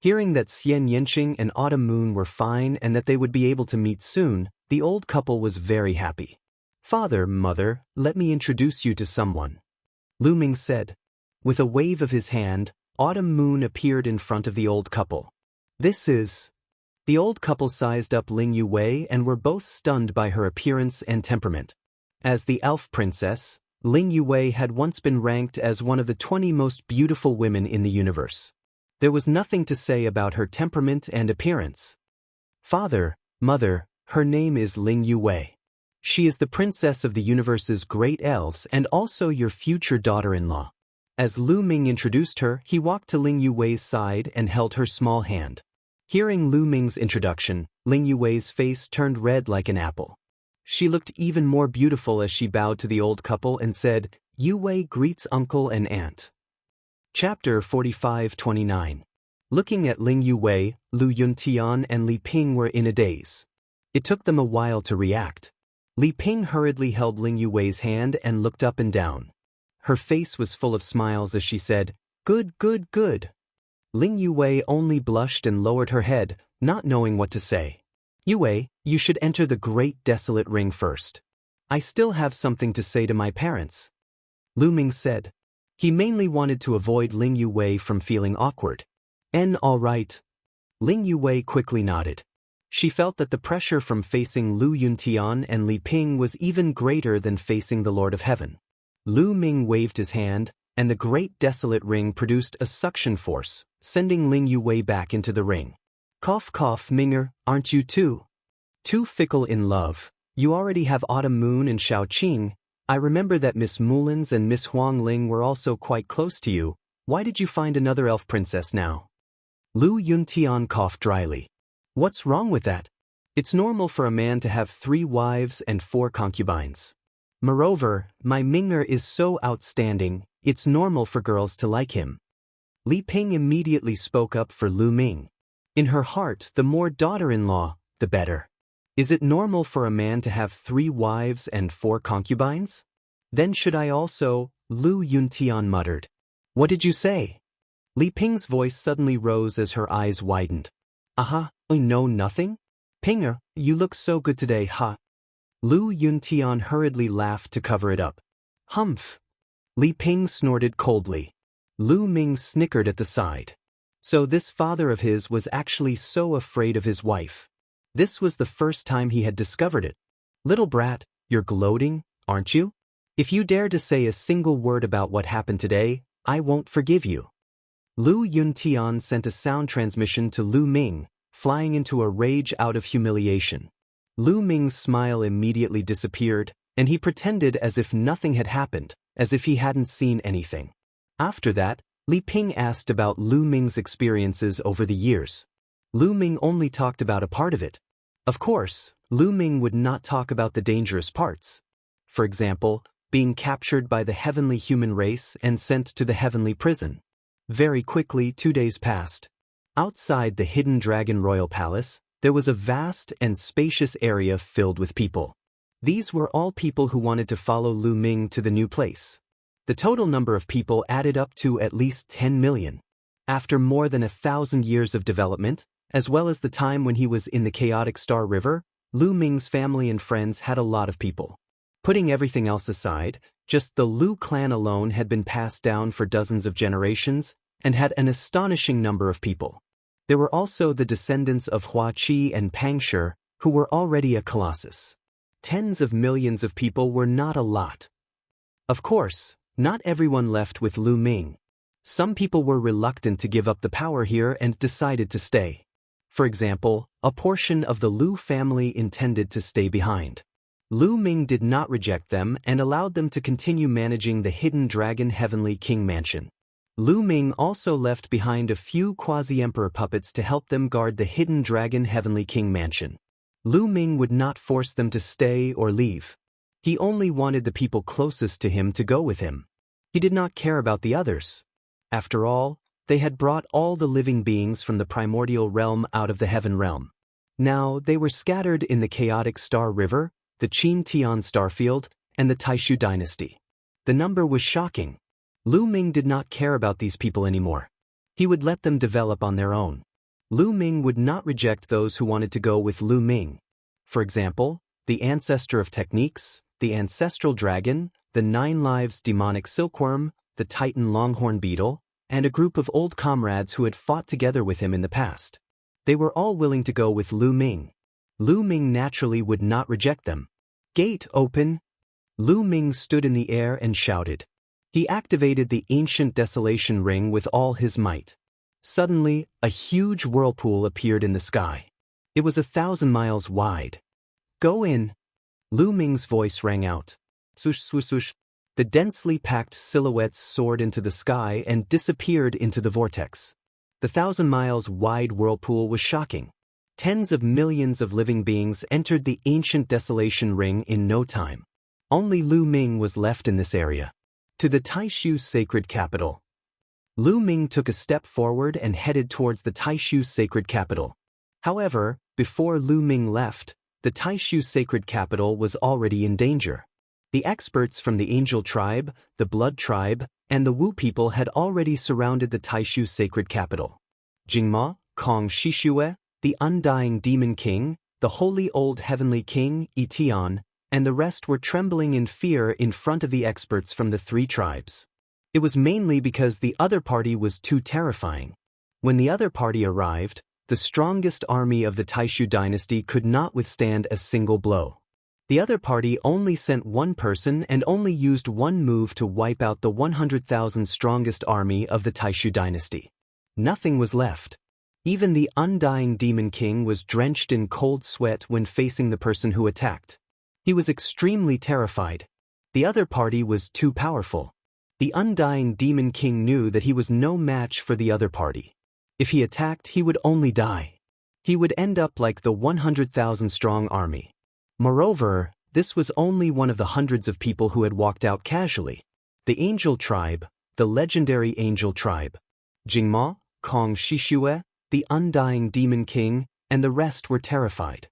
Hearing that Xian Yanqing and Autumn Moon were fine and that they would be able to meet soon, the old couple was very happy. Father, Mother, let me introduce you to someone. Lu Ming said. With a wave of his hand, Autumn Moon appeared in front of the old couple. This is... The old couple sized up Ling Yuwei and were both stunned by her appearance and temperament. As the elf princess, Ling Yue had once been ranked as one of the 20 most beautiful women in the universe. There was nothing to say about her temperament and appearance. Father, mother, her name is Ling Yue. She is the princess of the universe's great elves and also your future daughter-in-law. As Lu Ming introduced her, he walked to Ling Yue's side and held her small hand. Hearing Lu Ming's introduction, Ling Yue's face turned red like an apple. She looked even more beautiful as she bowed to the old couple and said, "Yue greets uncle and aunt." Chapter 45-29. Looking at Ling Yue, Lu Yuntian and Li Ping were in a daze. It took them a while to react. Li Ping hurriedly held Ling Yue's hand and looked up and down. Her face was full of smiles as she said, "Good, good, good." Ling Yue only blushed and lowered her head, not knowing what to say. "Yue, you should enter the great desolate ring first. I still have something to say to my parents," Lu Ming said. He mainly wanted to avoid Ling Yue from feeling awkward. All right." Ling Yue quickly nodded. She felt that the pressure from facing Lu Yuntian and Li Ping was even greater than facing the Lord of Heaven. Lu Ming waved his hand, and the great desolate ring produced a suction force, sending Ling Yue back into the ring. "Cough cough, Minger, aren't you too fickle in love? You already have Autumn Moon and Xiao Qing. I remember that Miss Mullins and Miss Huang Ling were also quite close to you. Why did you find another elf princess now?" Lu Yuntian coughed dryly. "What's wrong with that? It's normal for a man to have 3 wives and 4 concubines. Moreover, my Ming'er is so outstanding, it's normal for girls to like him." Li Ping immediately spoke up for Lu Ming. In her heart, the more daughter-in-law, the better. Is it normal for a man to have 3 wives and 4 concubines? Then should I also? Lu Yuntian muttered. "What did you say?" Li Ping's voice suddenly rose as her eyes widened. "Aha, no nothing? Pinger, you look so good today, ha." Lu Yuntian hurriedly laughed to cover it up. "Humph." Li Ping snorted coldly. Lu Ming snickered at the side. So this father of his was actually so afraid of his wife. This was the first time he had discovered it. "Little brat, you're gloating, aren't you? If you dare to say a single word about what happened today, I won't forgive you." Lu Yuntian sent a sound transmission to Lu Ming, flying into a rage out of humiliation. Lu Ming's smile immediately disappeared, and he pretended as if nothing had happened, as if he hadn't seen anything. After that, Li Ping asked about Lu Ming's experiences over the years. Lu Ming only talked about a part of it. Of course, Lu Ming would not talk about the dangerous parts. For example, being captured by the heavenly human race and sent to the heavenly prison. Very quickly, 2 days passed. Outside the hidden dragon royal palace, there was a vast and spacious area filled with people. These were all people who wanted to follow Lu Ming to the new place. The total number of people added up to at least 10 million. After more than 1,000 years of development, as well as the time when he was in the chaotic Star River, Lu Ming's family and friends had a lot of people. Putting everything else aside, just the Lu clan alone had been passed down for dozens of generations and had an astonishing number of people. There were also the descendants of Hua Qi and Pang Shi, who were already a colossus. Tens of millions of people were not a lot. Of course, not everyone left with Lu Ming. Some people were reluctant to give up the power here and decided to stay. For example, a portion of the Lu family intended to stay behind. Lu Ming did not reject them and allowed them to continue managing the Hidden Dragon Heavenly King Mansion. Lu Ming also left behind a few quasi-emperor puppets to help them guard the Hidden Dragon Heavenly King Mansion. Lu Ming would not force them to stay or leave. He only wanted the people closest to him to go with him. He did not care about the others. After all, they had brought all the living beings from the primordial realm out of the heaven realm. Now they were scattered in the chaotic Star River, the Qin Tian Starfield, and the Taishu dynasty. The number was shocking. Lu Ming did not care about these people anymore. He would let them develop on their own. Lu Ming would not reject those who wanted to go with Lu Ming. For example, the ancestor of techniques, the ancestral dragon, the 9 lives demonic silkworm, the Titan longhorn beetle, and a group of old comrades who had fought together with him in the past. They were all willing to go with Lu Ming. Lu Ming naturally would not reject them. "Gate open." Lu Ming stood in the air and shouted. He activated the ancient desolation ring with all his might. Suddenly, a huge whirlpool appeared in the sky. It was 1,000 miles wide. Go in. Lu Ming's voice rang out. Swoosh, swoosh, swoosh. The densely packed silhouettes soared into the sky and disappeared into the vortex. The 1,000 miles wide whirlpool was shocking. Tens of millions of living beings entered the ancient desolation ring in no time. Only Lu Ming was left in this area. To the Taishu sacred capital. Lu Ming took a step forward and headed towards the Taishu sacred capital. However, before Lu Ming left, the Taishu sacred capital was already in danger. The experts from the Angel tribe, the Blood tribe, and the Wu people had already surrounded the Taishu sacred capital. Jingma, Kong Shishue, the Undying Demon King, the Holy Old Heavenly King, Etian, and the rest were trembling in fear in front of the experts from the three tribes. It was mainly because the other party was too terrifying. When the other party arrived, the strongest army of the Taishu dynasty could not withstand a single blow. The other party only sent one person and only used one move to wipe out the 100,000 strongest army of the Taishu dynasty. Nothing was left. Even the Undying Demon King was drenched in cold sweat when facing the person who attacked. He was extremely terrified. The other party was too powerful. The Undying Demon King knew that he was no match for the other party. If he attacked, he would only die. He would end up like the 100,000 strong army. Moreover, this was only one of the hundreds of people who had walked out casually. The Angel tribe, the legendary Angel tribe. Jingma, Kong Shishue, the Undying Demon King, and the rest were terrified.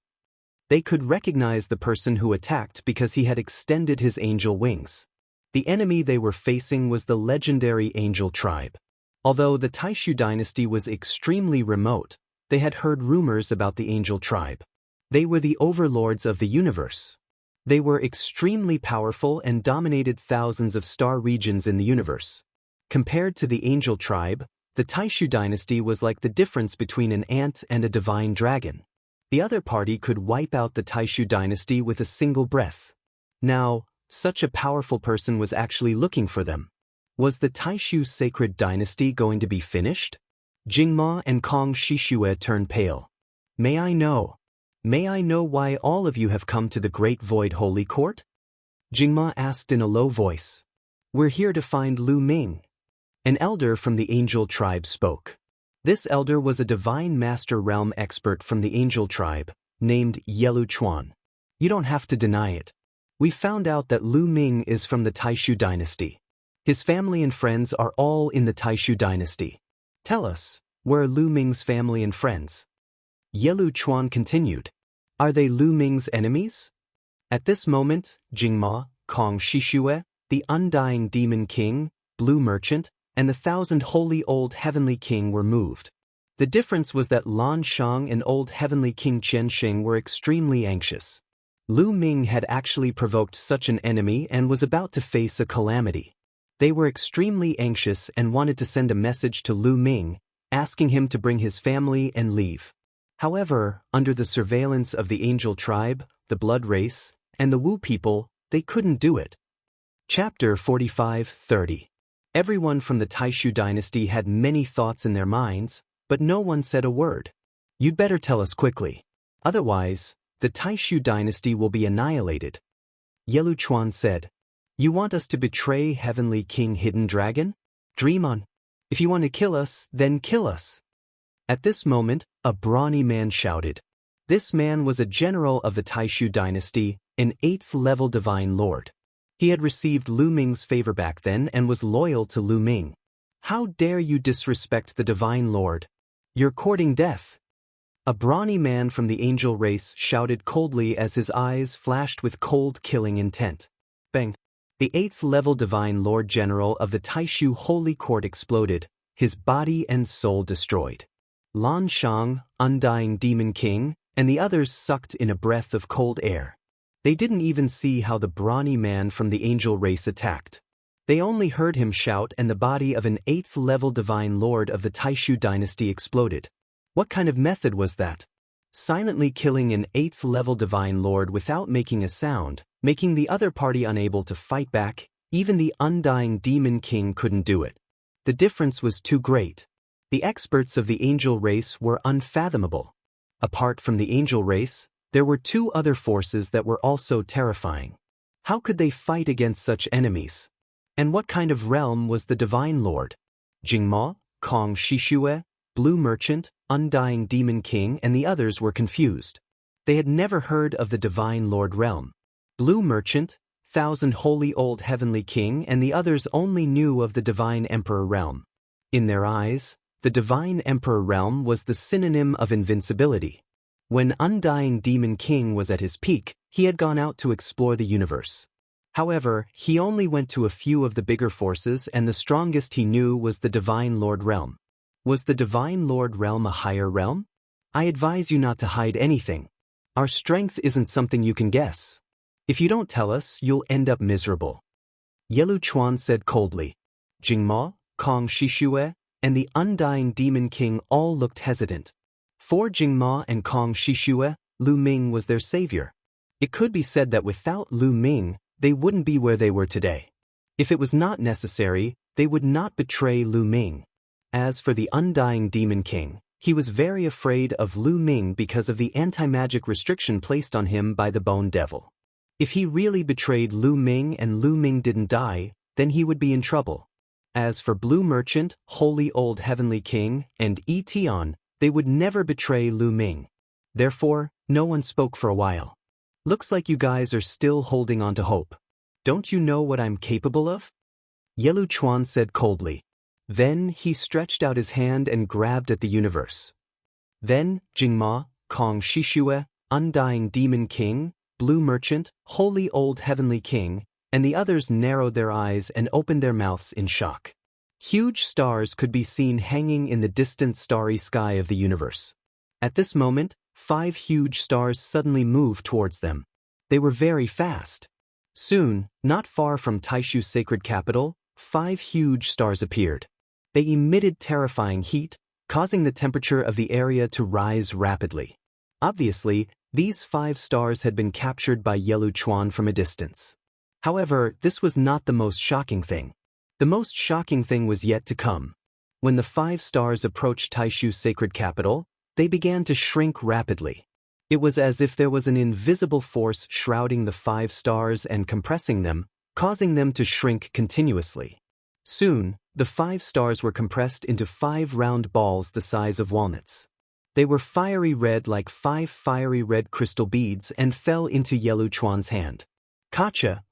They could recognize the person who attacked because he had extended his angel wings. The enemy they were facing was the legendary Angel tribe. Although the Taishu dynasty was extremely remote, they had heard rumors about the Angel tribe. They were the overlords of the universe. They were extremely powerful and dominated thousands of star regions in the universe. Compared to the Angel tribe, the Taishu dynasty was like the difference between an ant and a divine dragon. The other party could wipe out the Taishu dynasty with a single breath. Now, such a powerful person was actually looking for them. Was the Taishu sacred dynasty going to be finished? Jingma and Kong Shishue turned pale. May I know why all of you have come to the Great Void Holy Court? Jingma asked in a low voice. We're here to find Lu Ming. An elder from the Angel tribe spoke. This elder was a divine master realm expert from the Angel tribe, named Yelu Chuan. You don't have to deny it. We found out that Lu Ming is from the Taishu dynasty. His family and friends are all in the Taishu dynasty. Tell us, where are Lu Ming's family and friends? Yelu Chuan continued. Are they Lu Ming's enemies? At this moment, Jingma, Kong Shishue, the Undying Demon King, Blue Merchant, and the 1,000 Holy Old Heavenly King were moved. The difference was that Lan Shang and Old Heavenly King Chen Xing were extremely anxious. Lu Ming had actually provoked such an enemy and was about to face a calamity. They were extremely anxious and wanted to send a message to Lu Ming, asking him to bring his family and leave. However, under the surveillance of the Angel tribe, the Blood race, and the Wu people, they couldn't do it. Chapter 45-30. Everyone from the Taishu dynasty had many thoughts in their minds, but no one said a word. You'd better tell us quickly. Otherwise, the Taishu dynasty will be annihilated. Yelu Chuan said. You want us to betray Heavenly King Hidden Dragon? Dream on. If you want to kill us, then kill us. At this moment, a brawny man shouted. This man was a general of the Taishu dynasty, an 8th-level divine lord. He had received Lu Ming's favor back then and was loyal to Lu Ming. How dare you disrespect the divine lord? You're courting death. A brawny man from the angel race shouted coldly as his eyes flashed with cold killing intent. Bang! The 8th-level divine lord general of the Taishu holy court exploded, his body and soul destroyed. Lan Shang, Undying Demon King, and the others sucked in a breath of cold air. They didn't even see how the brawny man from the angel race attacked. They only heard him shout and the body of an 8th-level divine lord of the Taishu dynasty exploded. What kind of method was that? silently killing an 8th-level Divine Lord without making a sound, making the other party unable to fight back. Even the Undying Demon King couldn't do it. The difference was too great. The experts of the angel race were unfathomable. Apart from the angel race, there were 2 other forces that were also terrifying. How could they fight against such enemies? And what kind of realm was the Divine Lord? Jingma, Kong Shishue, Blue Merchant, Undying Demon King, and the others were confused. They had never heard of the Divine Lord realm. Blue Merchant, 1,000 Holy Old Heavenly King, and the others only knew of the Divine Emperor realm. In their eyes, the Divine Emperor realm was the synonym of invincibility. When Undying Demon King was at his peak, he had gone out to explore the universe. However, he only went to a few of the bigger forces, and the strongest he knew was the Divine Lord realm. Was the Divine Lord realm a higher realm? I advise you not to hide anything. Our strength isn't something you can guess. If you don't tell us, you'll end up miserable. Yelu Chuan said coldly. Jingma, Kong Shishue, and the Undying Demon King all looked hesitant. For Jingma and Kong Shishue, Lu Ming was their savior. It could be said that without Lu Ming, they wouldn't be where they were today. If it was not necessary, they would not betray Lu Ming. As for the Undying Demon King, he was very afraid of Lu Ming because of the anti-magic restriction placed on him by the Bone Devil. If he really betrayed Lu Ming and Lu Ming didn't die, then he would be in trouble. As for Blue Merchant, Holy Old Heavenly King, and Etion, they would never betray Lu Ming. Therefore, no one spoke for a while. Looks like you guys are still holding on to hope. Don't you know what I'm capable of? Yelu Chuan said coldly. Then he stretched out his hand and grabbed at the universe. Then, Jingma, Kong Shishue, Undying Demon King, Blue Merchant, Holy Old Heavenly King, and the others narrowed their eyes and opened their mouths in shock. Huge stars could be seen hanging in the distant starry sky of the universe. At this moment, 5 huge stars suddenly moved towards them. They were very fast. Soon, not far from Taishu's sacred capital, 5 huge stars appeared. They emitted terrifying heat, causing the temperature of the area to rise rapidly. Obviously, these 5 stars had been captured by Yelu Chuan from a distance. However, this was not the most shocking thing. The most shocking thing was yet to come. When the 5 stars approached Taishu's sacred capital, they began to shrink rapidly. It was as if there was an invisible force shrouding the 5 stars and compressing them, causing them to shrink continuously. Soon, the 5 stars were compressed into 5 round balls the size of walnuts. They were fiery red like 5 fiery red crystal beads and fell into Yelu Chuan's hand. Kacha,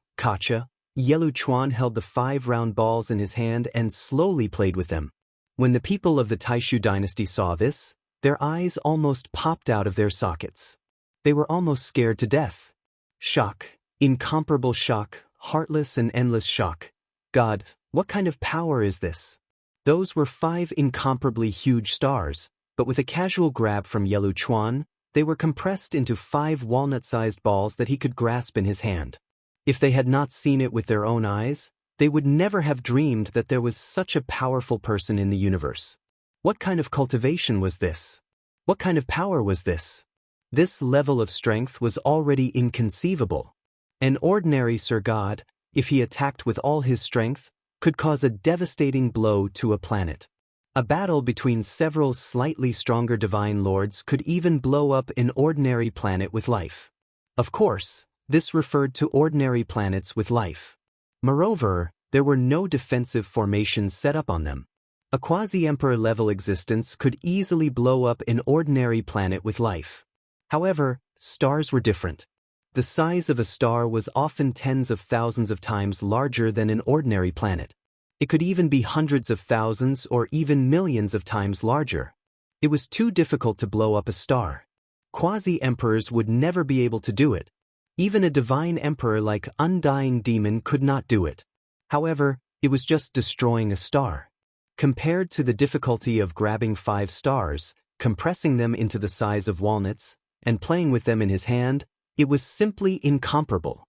Yelu Chuan held the 5 round balls in his hand and slowly played with them. When the people of the Taishu dynasty saw this, their eyes almost popped out of their sockets. They were almost scared to death. Shock, incomparable shock, heartless and endless shock. God, what kind of power is this? Those were 5 incomparably huge stars, but with a casual grab from Yelu Chuan, they were compressed into 5 walnut-sized balls that he could grasp in his hand. If they had not seen it with their own eyes, they would never have dreamed that there was such a powerful person in the universe. What kind of cultivation was this? What kind of power was this? This level of strength was already inconceivable. An ordinary Sir God, if he attacked with all his strength, could cause a devastating blow to a planet. A battle between several slightly stronger divine lords could even blow up an ordinary planet with life. Of course, this referred to ordinary planets with life. Moreover, there were no defensive formations set up on them. A quasi-emperor level existence could easily blow up an ordinary planet with life. However, stars were different. The size of a star was often tens of thousands of times larger than an ordinary planet. It could even be hundreds of thousands or even millions of times larger. It was too difficult to blow up a star. Quasi-emperors would never be able to do it. Even a divine emperor like Undying Demon could not do it. However, it was just destroying a star. Compared to the difficulty of grabbing 5 stars, compressing them into the size of walnuts, and playing with them in his hand, it was simply incomparable.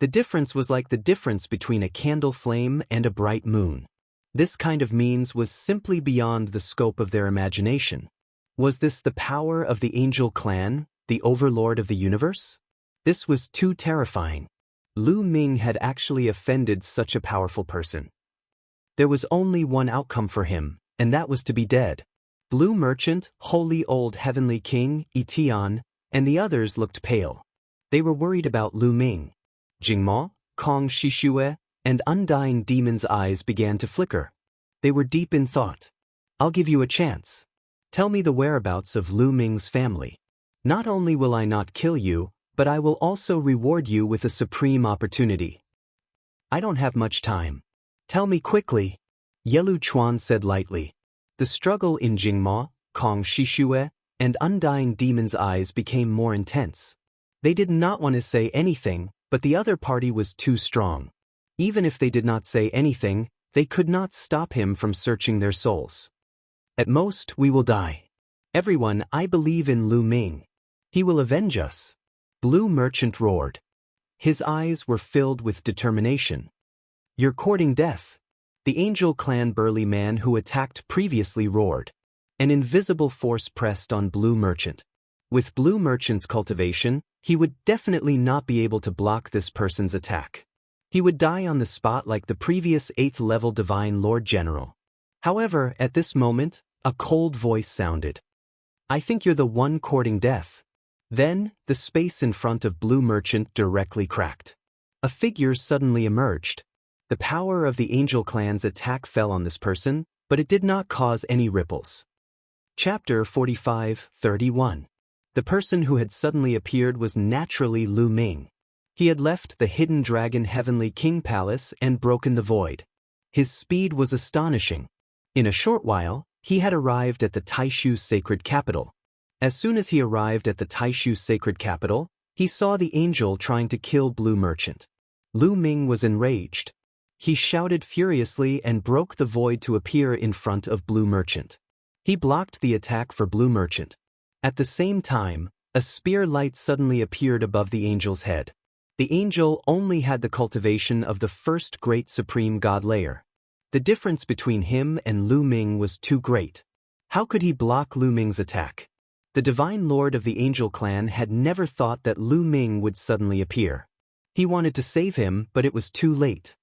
The difference was like the difference between a candle flame and a bright moon. This kind of means was simply beyond the scope of their imagination. Was this the power of the angel clan, the overlord of the universe? This was too terrifying. Lu Ming had actually offended such a powerful person. There was only one outcome for him, and that was to be dead. Blue Merchant, Holy Old Heavenly King, Etian, and the others looked pale. They were worried about Lu Ming. Jingma, Kong Shishue, and Undying Demon's eyes began to flicker. They were deep in thought. I'll give you a chance. Tell me the whereabouts of Lu Ming's family. Not only will I not kill you, but I will also reward you with a supreme opportunity. I don't have much time. Tell me quickly. Yelu Chuan said lightly. The struggle in Jingma, Kong Shishue, and Undying Demon's eyes became more intense. They did not want to say anything, but the other party was too strong. Even if they did not say anything, they could not stop him from searching their souls. At most, we will die. Everyone, I believe in Lu Ming. He will avenge us. Blue Merchant roared. His eyes were filled with determination. You're courting death. The Angel Clan burly man who attacked previously roared. An invisible force pressed on Blue Merchant. With Blue Merchant's cultivation, he would definitely not be able to block this person's attack. He would die on the spot like the previous 8th level Divine Lord General. However, at this moment, a cold voice sounded. I think you're the one courting death. Then, the space in front of Blue Merchant directly cracked. A figure suddenly emerged. The power of the Angel Clan's attack fell on this person, but it did not cause any ripples. Chapter 45-31. The person who had suddenly appeared was naturally Lu Ming. He had left the Hidden Dragon Heavenly King Palace and broken the void. His speed was astonishing. In a short while, he had arrived at the Taishu Sacred Capital. As soon as he arrived at the Taishu Sacred Capital, he saw the angel trying to kill Blue Merchant. Lu Ming was enraged. He shouted furiously and broke the void to appear in front of Blue Merchant. He blocked the attack for Blue Merchant. At the same time, a spear light suddenly appeared above the angel's head. The angel only had the cultivation of the first great supreme god layer. The difference between him and Lu Ming was too great. How could he block Lu Ming's attack? The Divine Lord of the Angel Clan had never thought that Lu Ming would suddenly appear. He wanted to save him, but it was too late.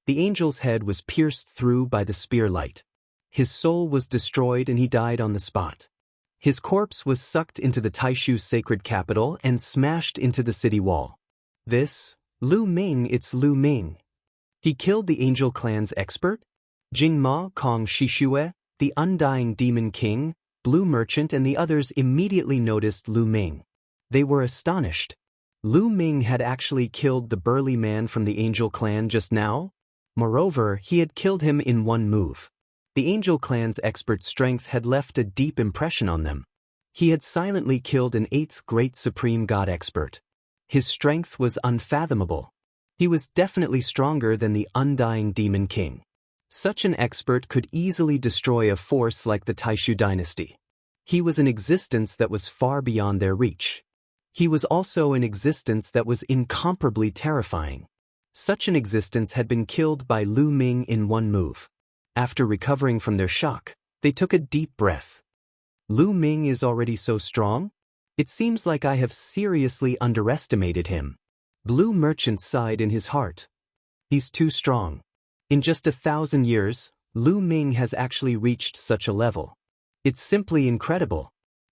The angel's head was pierced through by the spear light. His soul was destroyed and he died on the spot. His corpse was sucked into the Taishu Sacred Capital and smashed into the city wall. This, Lu Ming, it's Lu Ming. He killed the Angel Clan's expert? Jingma, Kong Shishue, the Undying Demon King, Blue Merchant and the others immediately noticed Lu Ming. They were astonished. Lu Ming had actually killed the burly man from the Angel Clan just now? Moreover, he had killed him in one move. The Angel Clan's expert strength had left a deep impression on them. He had silently killed an 8th great supreme god expert. His strength was unfathomable. He was definitely stronger than the Undying Demon King. Such an expert could easily destroy a force like the Taishu dynasty. He was an existence that was far beyond their reach. He was also an existence that was incomparably terrifying. Such an existence had been killed by Lu Ming in one move. After recovering from their shock, they took a deep breath. Lu Ming is already so strong? It seems like I have seriously underestimated him. Blue Merchant sighed in his heart. He's too strong. In just 1,000 years, Lu Ming has actually reached such a level. It's simply incredible.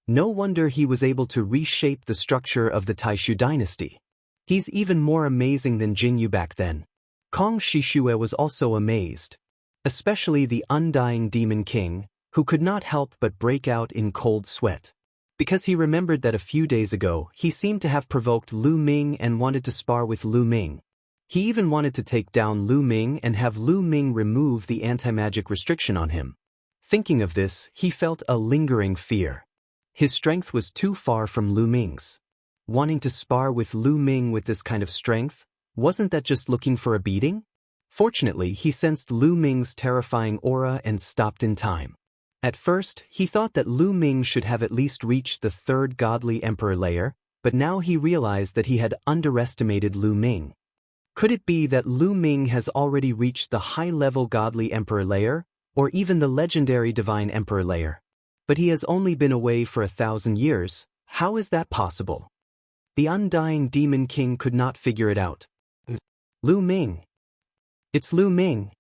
No wonder he was able to reshape the structure of the Taishu dynasty. He's even more amazing than Jingyu back then. Kong Shishue was also amazed. Especially the Undying Demon King, who could not help but break out in cold sweat. Because he remembered that a few days ago he seemed to have provoked Lu Ming and wanted to spar with Lu Ming. He even wanted to take down Lu Ming and have Lu Ming remove the anti-magic restriction on him. Thinking of this, he felt a lingering fear. His strength was too far from Lu Ming's. Wanting to spar with Lu Ming with this kind of strength, wasn't that just looking for a beating? Fortunately, he sensed Lu Ming's terrifying aura and stopped in time. At first, he thought that Lu Ming should have at least reached the 3rd godly emperor layer, but now he realized that he had underestimated Lu Ming. Could it be that Lu Ming has already reached the high-level godly emperor layer, or even the legendary divine emperor layer? But he has only been away for 1,000 years. How is that possible? The undying Demon King could not figure it out. Lu Ming. It's Lu Ming.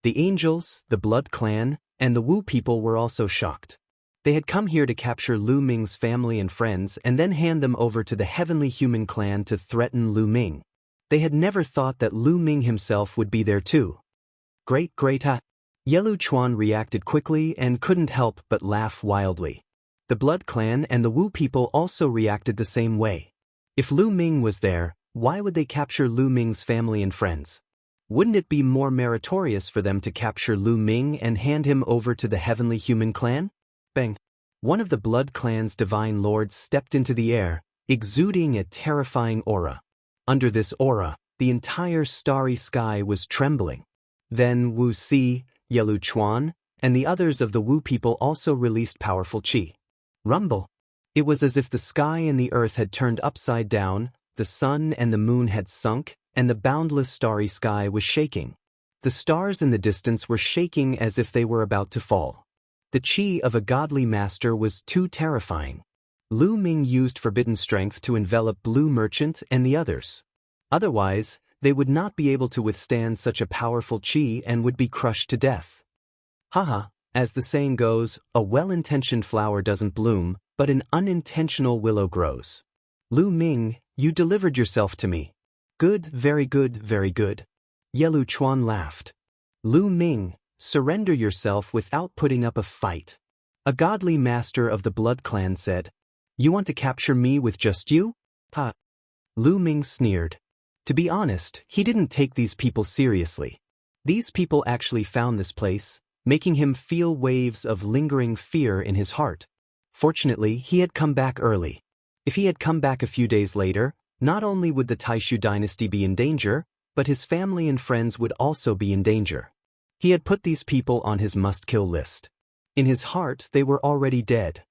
The angels, the Blood Clan, and the Wu people were also shocked. They had come here to capture Lu Ming's family and friends and then hand them over to the Heavenly Human Clan to threaten Lu Ming. They had never thought that Lu Ming himself would be there too. Great ha! Yelu Chuan reacted quickly and couldn't help but laugh wildly. The Blood Clan and the Wu people also reacted the same way. If Lu Ming was there, why would they capture Lu Ming's family and friends? Wouldn't it be more meritorious for them to capture Lu Ming and hand him over to the Heavenly Human Clan? Bang! One of the Blood Clan's divine lords stepped into the air, exuding a terrifying aura. Under this aura, the entire starry sky was trembling. Then Wu Si, Yelu Chuan, and the others of the Wu people also released powerful qi. Rumble! It was as if the sky and the earth had turned upside down, the sun and the moon had sunk, and the boundless starry sky was shaking. The stars in the distance were shaking as if they were about to fall. The qi of a godly master was too terrifying. Lu Ming used forbidden strength to envelop Blue Merchant and the others. Otherwise, they would not be able to withstand such a powerful qi and would be crushed to death. Haha, as the saying goes, a well-intentioned flower doesn't bloom, but an unintentional willow grows. Lu Ming, you delivered yourself to me. Good, very good, very good. Yelu Chuan laughed. Lu Ming, surrender yourself without putting up a fight. A godly master of the Blood Clan said, You want to capture me with just you? Ha! Lu Ming sneered. To be honest, he didn't take these people seriously. These people actually found this place, making him feel waves of lingering fear in his heart. Fortunately, he had come back early. If he had come back a few days later, not only would the Taishu dynasty be in danger, but his family and friends would also be in danger. He had put these people on his must-kill list. In his heart, they were already dead.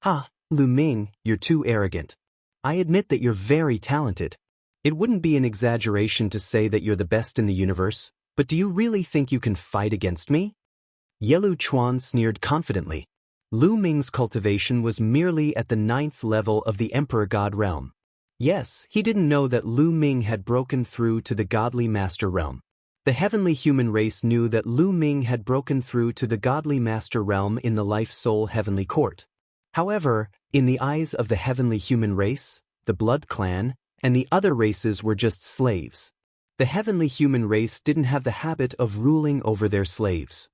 Ha, Lu Ming, you're too arrogant. I admit that you're very talented. It wouldn't be an exaggeration to say that you're the best in the universe, but do you really think you can fight against me? Yelu Chuan sneered confidently. Lu Ming's cultivation was merely at the 9th level of the Emperor God realm. Yes, he didn't know that Lu Ming had broken through to the Godly Master realm. The heavenly human race knew that Lu Ming had broken through to the Godly Master realm in the Life-Soul Heavenly Court. However, in the eyes of the heavenly human race, the Blood Clan, and the other races were just slaves. The heavenly human race didn't have the habit of ruling over their slaves.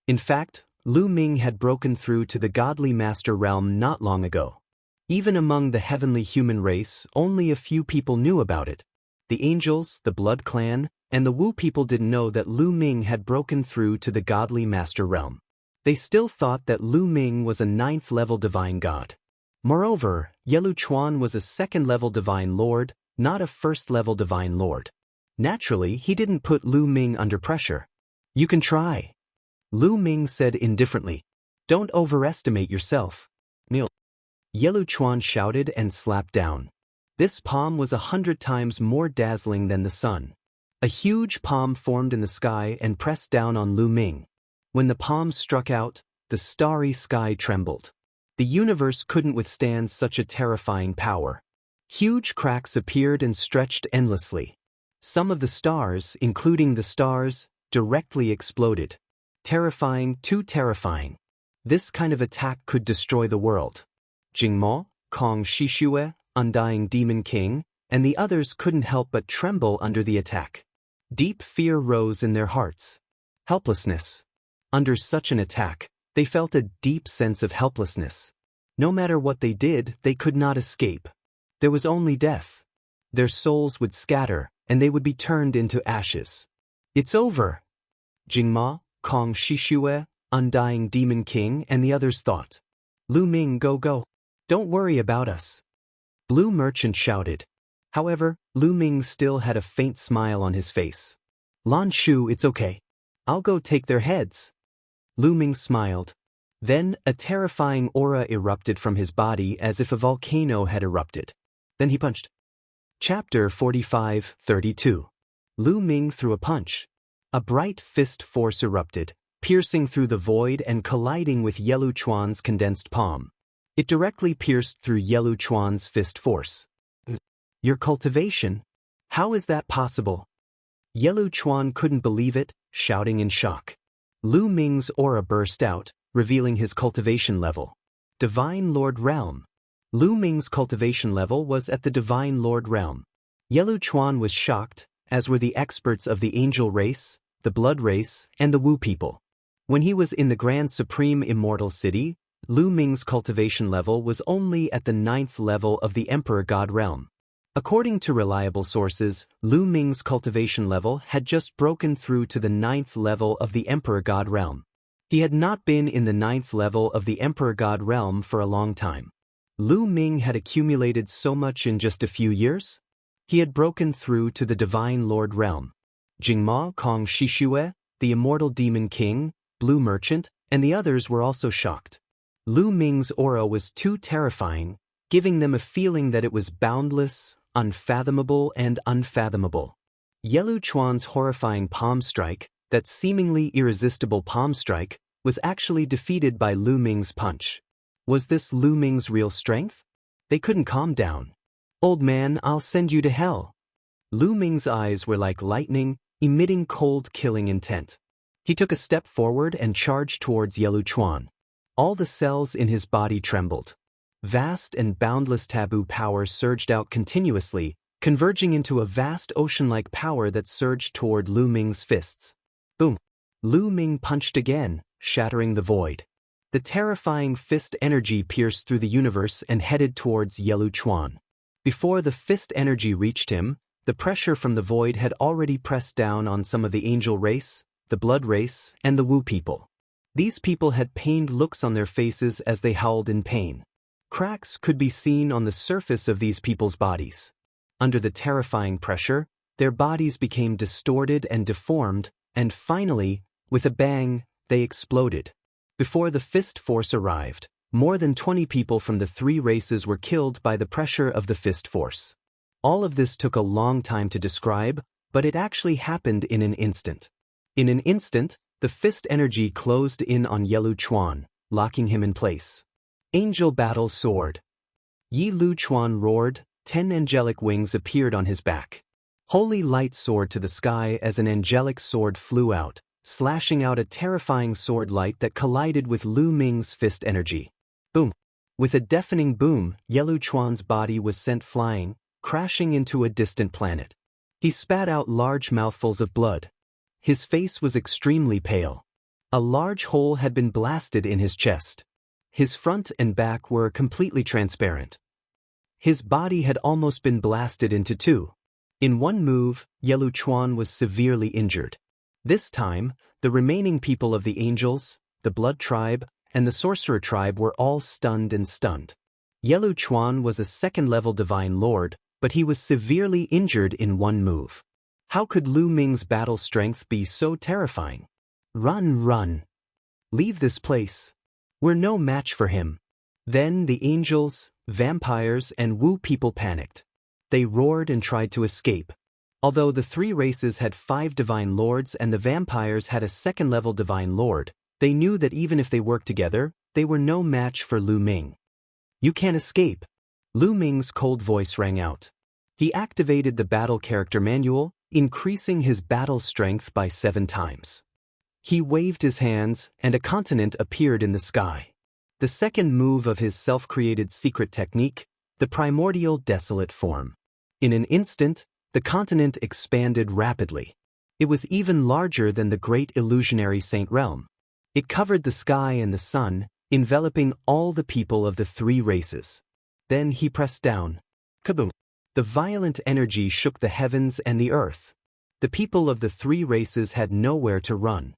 In fact, Lu Ming had broken through to the Godly Master realm not long ago. Even among the heavenly human race, only a few people knew about it. The angels, the Blood Clan, and the Wu people didn't know that Lu Ming had broken through to the Godly Master realm. They still thought that Lu Ming was a 9th-level divine god. Moreover, Yelu Chuan was a 2nd-level divine lord, not a 1st-level divine lord. Naturally, he didn't put Lu Ming under pressure. You can try. Lu Ming said indifferently. Don't overestimate yourself. Kneel. Yelu Chuan shouted and slapped down. This palm was 100 times more dazzling than the sun. A huge palm formed in the sky and pressed down on Lu Ming. When the palm struck out, the starry sky trembled. The universe couldn't withstand such a terrifying power. Huge cracks appeared and stretched endlessly. Some of the stars, including the stars, directly exploded. Terrifying, too terrifying. This kind of attack could destroy the world. Jingmo, Kong Shishue, Undying Demon King, and the others couldn't help but tremble under the attack. Deep fear rose in their hearts. Helplessness. Under such an attack, they felt a deep sense of helplessness. No matter what they did, they could not escape. There was only death. Their souls would scatter, and they would be turned into ashes. It's over. Jingma, Kong Shishue, Undying Demon King, and the others thought. Lu Ming, go. Don't worry about us. Blue Merchant shouted. However, Lu Ming still had a faint smile on his face. Lan Shu, it's okay. I'll go take their heads. Lu Ming smiled. Then, a terrifying aura erupted from his body as if a volcano had erupted. Then he punched. Chapter 45-32. Lu Ming threw a punch. A bright fist force erupted, piercing through the void and colliding with Yelu Chuan's condensed palm. It directly pierced through Yelu Chuan's fist force. Your cultivation? How is that possible? Yelu Chuan couldn't believe it, shouting in shock. Lu Ming's aura burst out, revealing his cultivation level. Divine Lord Realm. Lu Ming's cultivation level was at the Divine Lord Realm. Yelu Chuan was shocked, as were the experts of the Angel race, the Blood race, and the Wu people. When he was in the Grand Supreme Immortal City, Lu Ming's cultivation level was only at the 9th level of the Emperor God realm. According to reliable sources, Lu Ming's cultivation level had just broken through to the 9th level of the Emperor God realm. He had not been in the 9th level of the Emperor God realm for a long time. Lu Ming had accumulated so much in just a few years? He had broken through to the Divine Lord realm. Jingma Kong Shishue, the Immortal Demon King, Blue Merchant, and the others were also shocked. Lu Ming's aura was too terrifying, giving them a feeling that it was boundless, unfathomable, and unfathomable. Yelu Chuan's horrifying palm strike, that seemingly irresistible palm strike, was actually defeated by Lu Ming's punch. Was this Lu Ming's real strength? They couldn't calm down. Old man, I'll send you to hell. Lu Ming's eyes were like lightning, emitting cold, killing intent. He took a step forward and charged towards Yelu Chuan. All the cells in his body trembled. Vast and boundless taboo power surged out continuously, converging into a vast ocean-like power that surged toward Lu Ming's fists. Boom! Lu Ming punched again, shattering the void. The terrifying fist energy pierced through the universe and headed towards Yelu Chuan. Before the fist energy reached him, the pressure from the void had already pressed down on some of the Angel race, the Blood race, and the Wu people. These people had pained looks on their faces as they howled in pain. Cracks could be seen on the surface of these people's bodies. Under the terrifying pressure, their bodies became distorted and deformed, and finally, with a bang, they exploded. Before the fist force arrived, more than 20 people from the 3 races were killed by the pressure of the fist force. All of this took a long time to describe, but it actually happened in an instant. In an instant, the fist energy closed in on Yelu Chuan, locking him in place. Angel Battle Sword. Yi Lu Chuan roared, 10 angelic wings appeared on his back. Holy light soared to the sky as an angelic sword flew out, slashing out a terrifying sword light that collided with Lu Ming's fist energy. Boom! With a deafening boom, Yelu Chuan's body was sent flying, crashing into a distant planet. He spat out large mouthfuls of blood. His face was extremely pale. A large hole had been blasted in his chest. His front and back were completely transparent. His body had almost been blasted into 2. In one move, Yelu Chuan was severely injured. This time, the remaining people of the Angels, the Blood tribe, and the Sorcerer tribe were all stunned and stunned. Yelu Chuan was a 2nd-level Divine Lord, but he was severely injured in one move. How could Lu Ming's battle strength be so terrifying? Run, run. Leave this place. We're no match for him. Then the Angels, vampires, and Wu people panicked. They roared and tried to escape. Although the 3 races had 5 Divine Lords and the vampires had a 2nd-level Divine Lord, they knew that even if they worked together, they were no match for Lu Ming. You can't escape. Lu Ming's cold voice rang out. He activated the battle character manual, increasing his battle strength by 7 times. He waved his hands, and a continent appeared in the sky. The second move of his self-created secret technique, the primordial desolate form. In an instant, the continent expanded rapidly. It was even larger than the great illusionary Saint Realm. It covered the sky and the sun, enveloping all the people of the 3 races. Then he pressed down. Kaboom! The violent energy shook the heavens and the earth. The people of the 3 races had nowhere to run.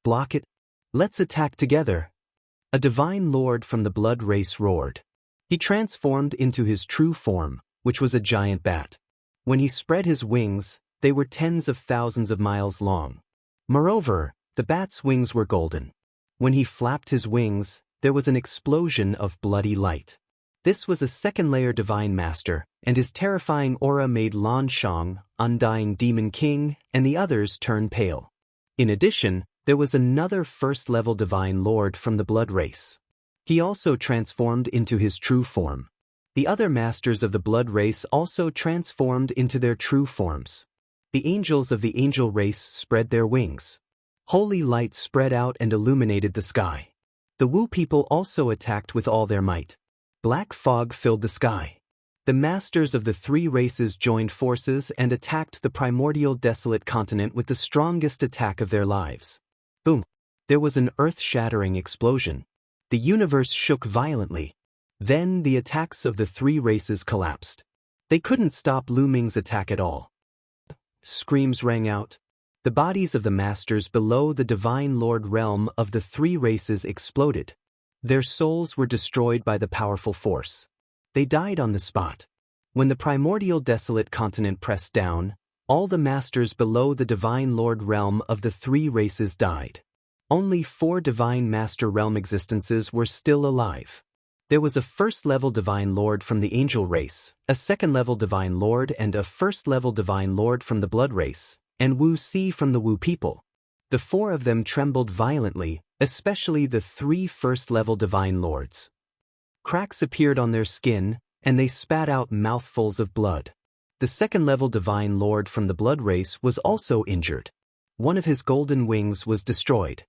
Block it. Let's attack together. A Divine Lord from the Blood race roared. He transformed into his true form, which was a giant bat. When he spread his wings, they were tens of thousands of miles long. Moreover, the bat's wings were golden. When he flapped his wings, there was an explosion of bloody light. This was a 2nd-layer Divine Master, and his terrifying aura made Lan Shang, Undying Demon King, and the others turn pale. In addition, There was another first-level divine lord from the blood race. He also transformed into his true form. The other masters of the blood race also transformed into their true forms. The angels of the angel race spread their wings. Holy light spread out and illuminated the sky. The Wu people also attacked with all their might. Black fog filled the sky. The masters of the three races joined forces and attacked the primordial desolate continent with the strongest attack of their lives. Boom! There was an earth-shattering explosion. The universe shook violently. Then the attacks of the three races collapsed. They couldn't stop Lu Ming's attack at all. Screams rang out. The bodies of the masters below the divine lord realm of the three races exploded. Their souls were destroyed by the powerful force. They died on the spot. When the primordial desolate continent pressed down, all the masters below the divine lord realm of the three races died. Only 4 divine master realm existences were still alive. There was a first-level divine lord from the angel race, a second-level divine lord and a first-level divine lord from the blood race, and Wu Si from the Wu people. The 4 of them trembled violently, especially the 3 first-level divine lords. Cracks appeared on their skin, and they spat out mouthfuls of blood. The second-level divine lord from the blood race was also injured. One of his golden wings was destroyed.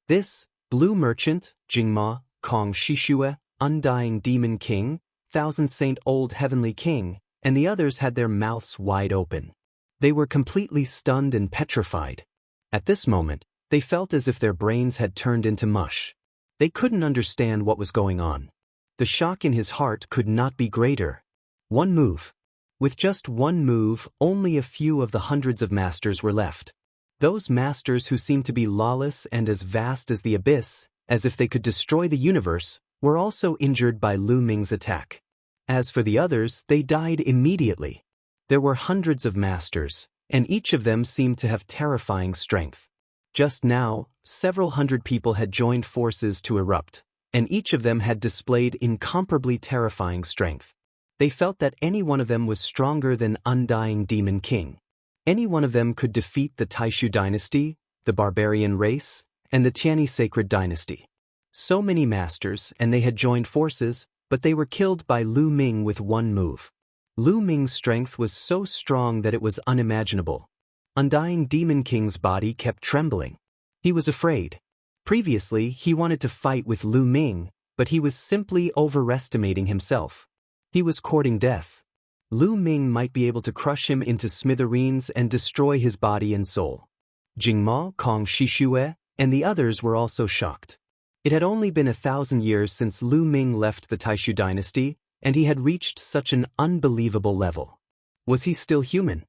This, Blue Merchant, Jingma, Kong Shishue, Undying Demon King, Thousand Saint Old Heavenly King, and the others had their mouths wide open. They were completely stunned and petrified. At this moment, they felt as if their brains had turned into mush. They couldn't understand what was going on. The shock in his heart could not be greater. One move. With just one move, only a few of the hundreds of masters were left. Those masters who seemed to be lawless and as vast as the abyss, as if they could destroy the universe, were also injured by Lu Ming's attack. As for the others, they died immediately. There were hundreds of masters, and each of them seemed to have terrifying strength. Just now, several hundred people had joined forces to erupt, and each of them had displayed incomparably terrifying strength. They felt that any one of them was stronger than Undying Demon King. Any one of them could defeat the Taishu dynasty, the barbarian race, and the Tianyi sacred dynasty. So many masters, and they had joined forces, but they were killed by Lu Ming with one move. Lu Ming's strength was so strong that it was unimaginable. Undying Demon King's body kept trembling. He was afraid. Previously, he wanted to fight with Lu Ming, but he was simply overestimating himself. He was courting death. Lu Ming might be able to crush him into smithereens and destroy his body and soul. Jingma, Kong Shishue, and the others were also shocked. It had only been 1,000 years since Lu Ming left the Taishu dynasty, and he had reached such an unbelievable level. Was he still human?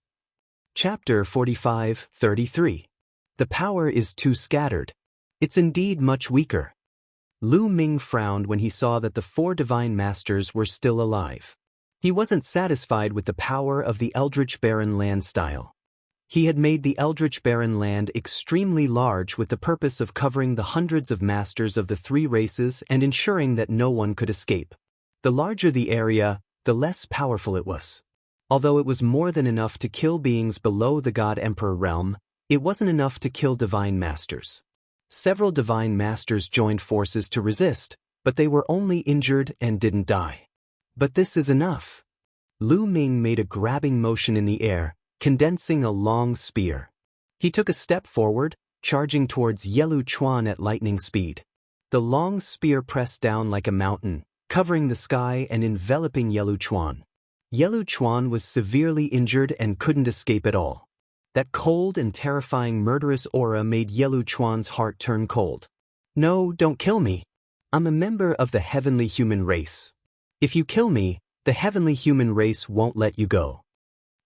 Chapter 45-33. The power is too scattered. It's indeed much weaker. Lu Ming frowned when he saw that the 4 divine masters were still alive. He wasn't satisfied with the power of the Eldritch Barren Land style. He had made the Eldritch Barren Land extremely large with the purpose of covering the hundreds of masters of the 3 races and ensuring that no one could escape. The larger the area, the less powerful it was. Although it was more than enough to kill beings below the God Emperor realm, it wasn't enough to kill divine masters. Several divine masters joined forces to resist, but they were only injured and didn't die. But this is enough. Lu Ming made a grabbing motion in the air, condensing a long spear. He took a step forward, charging towards Yelu Chuan at lightning speed. The long spear pressed down like a mountain, covering the sky and enveloping Yelu Chuan. Yelu Chuan was severely injured and couldn't escape at all. That cold and terrifying murderous aura made Yelu Chuan's heart turn cold. No, don't kill me. I'm a member of the heavenly human race. If you kill me, the heavenly human race won't let you go.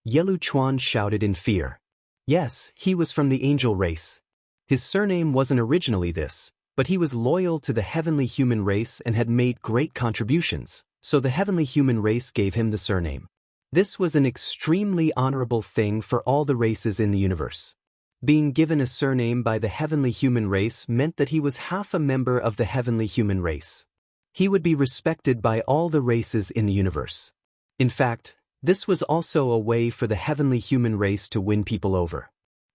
Yelu Chuan shouted in fear. Yes, he was from the angel race. His surname wasn't originally this, but he was loyal to the heavenly human race and had made great contributions, so the heavenly human race gave him the surname. This was an extremely honorable thing for all the races in the universe. Being given a surname by the heavenly human race meant that he was half a member of the heavenly human race. He would be respected by all the races in the universe. In fact, this was also a way for the heavenly human race to win people over.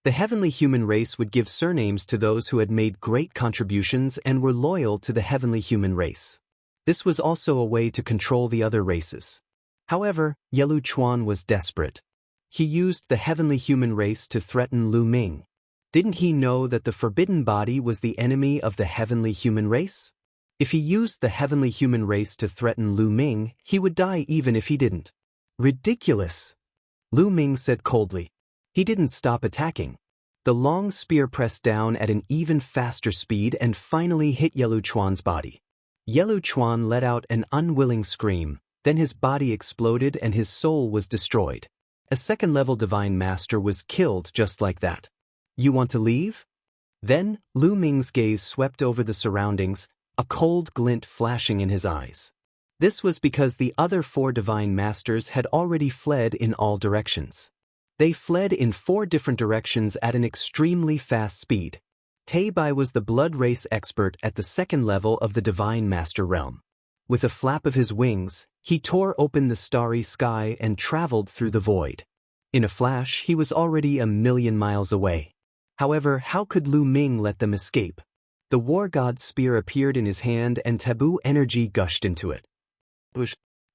The heavenly human race would give surnames to those who had made great contributions and were loyal to the heavenly human race. This was also a way to control the other races. However, Yelu Chuan was desperate. He used the heavenly human race to threaten Lu Ming. Didn't he know that the forbidden body was the enemy of the heavenly human race? If he used the heavenly human race to threaten Lu Ming, he would die even if he didn't. Ridiculous! Lu Ming said coldly. He didn't stop attacking. The long spear pressed down at an even faster speed and finally hit Yelu Chuan's body. Yelu Chuan let out an unwilling scream, then his body exploded and his soul was destroyed. A second-level divine master was killed just like that. You want to leave? Then, Lu Ming's gaze swept over the surroundings, a cold glint flashing in his eyes. This was because the other 4 divine masters had already fled in all directions. They fled in 4 different directions at an extremely fast speed. Tai Bai was the blood race expert at the second level of the divine master realm. With a flap of his wings, he tore open the starry sky and traveled through the void. In a flash, he was already a million miles away. However, how could Lu Ming let them escape? The war god's spear appeared in his hand and taboo energy gushed into it.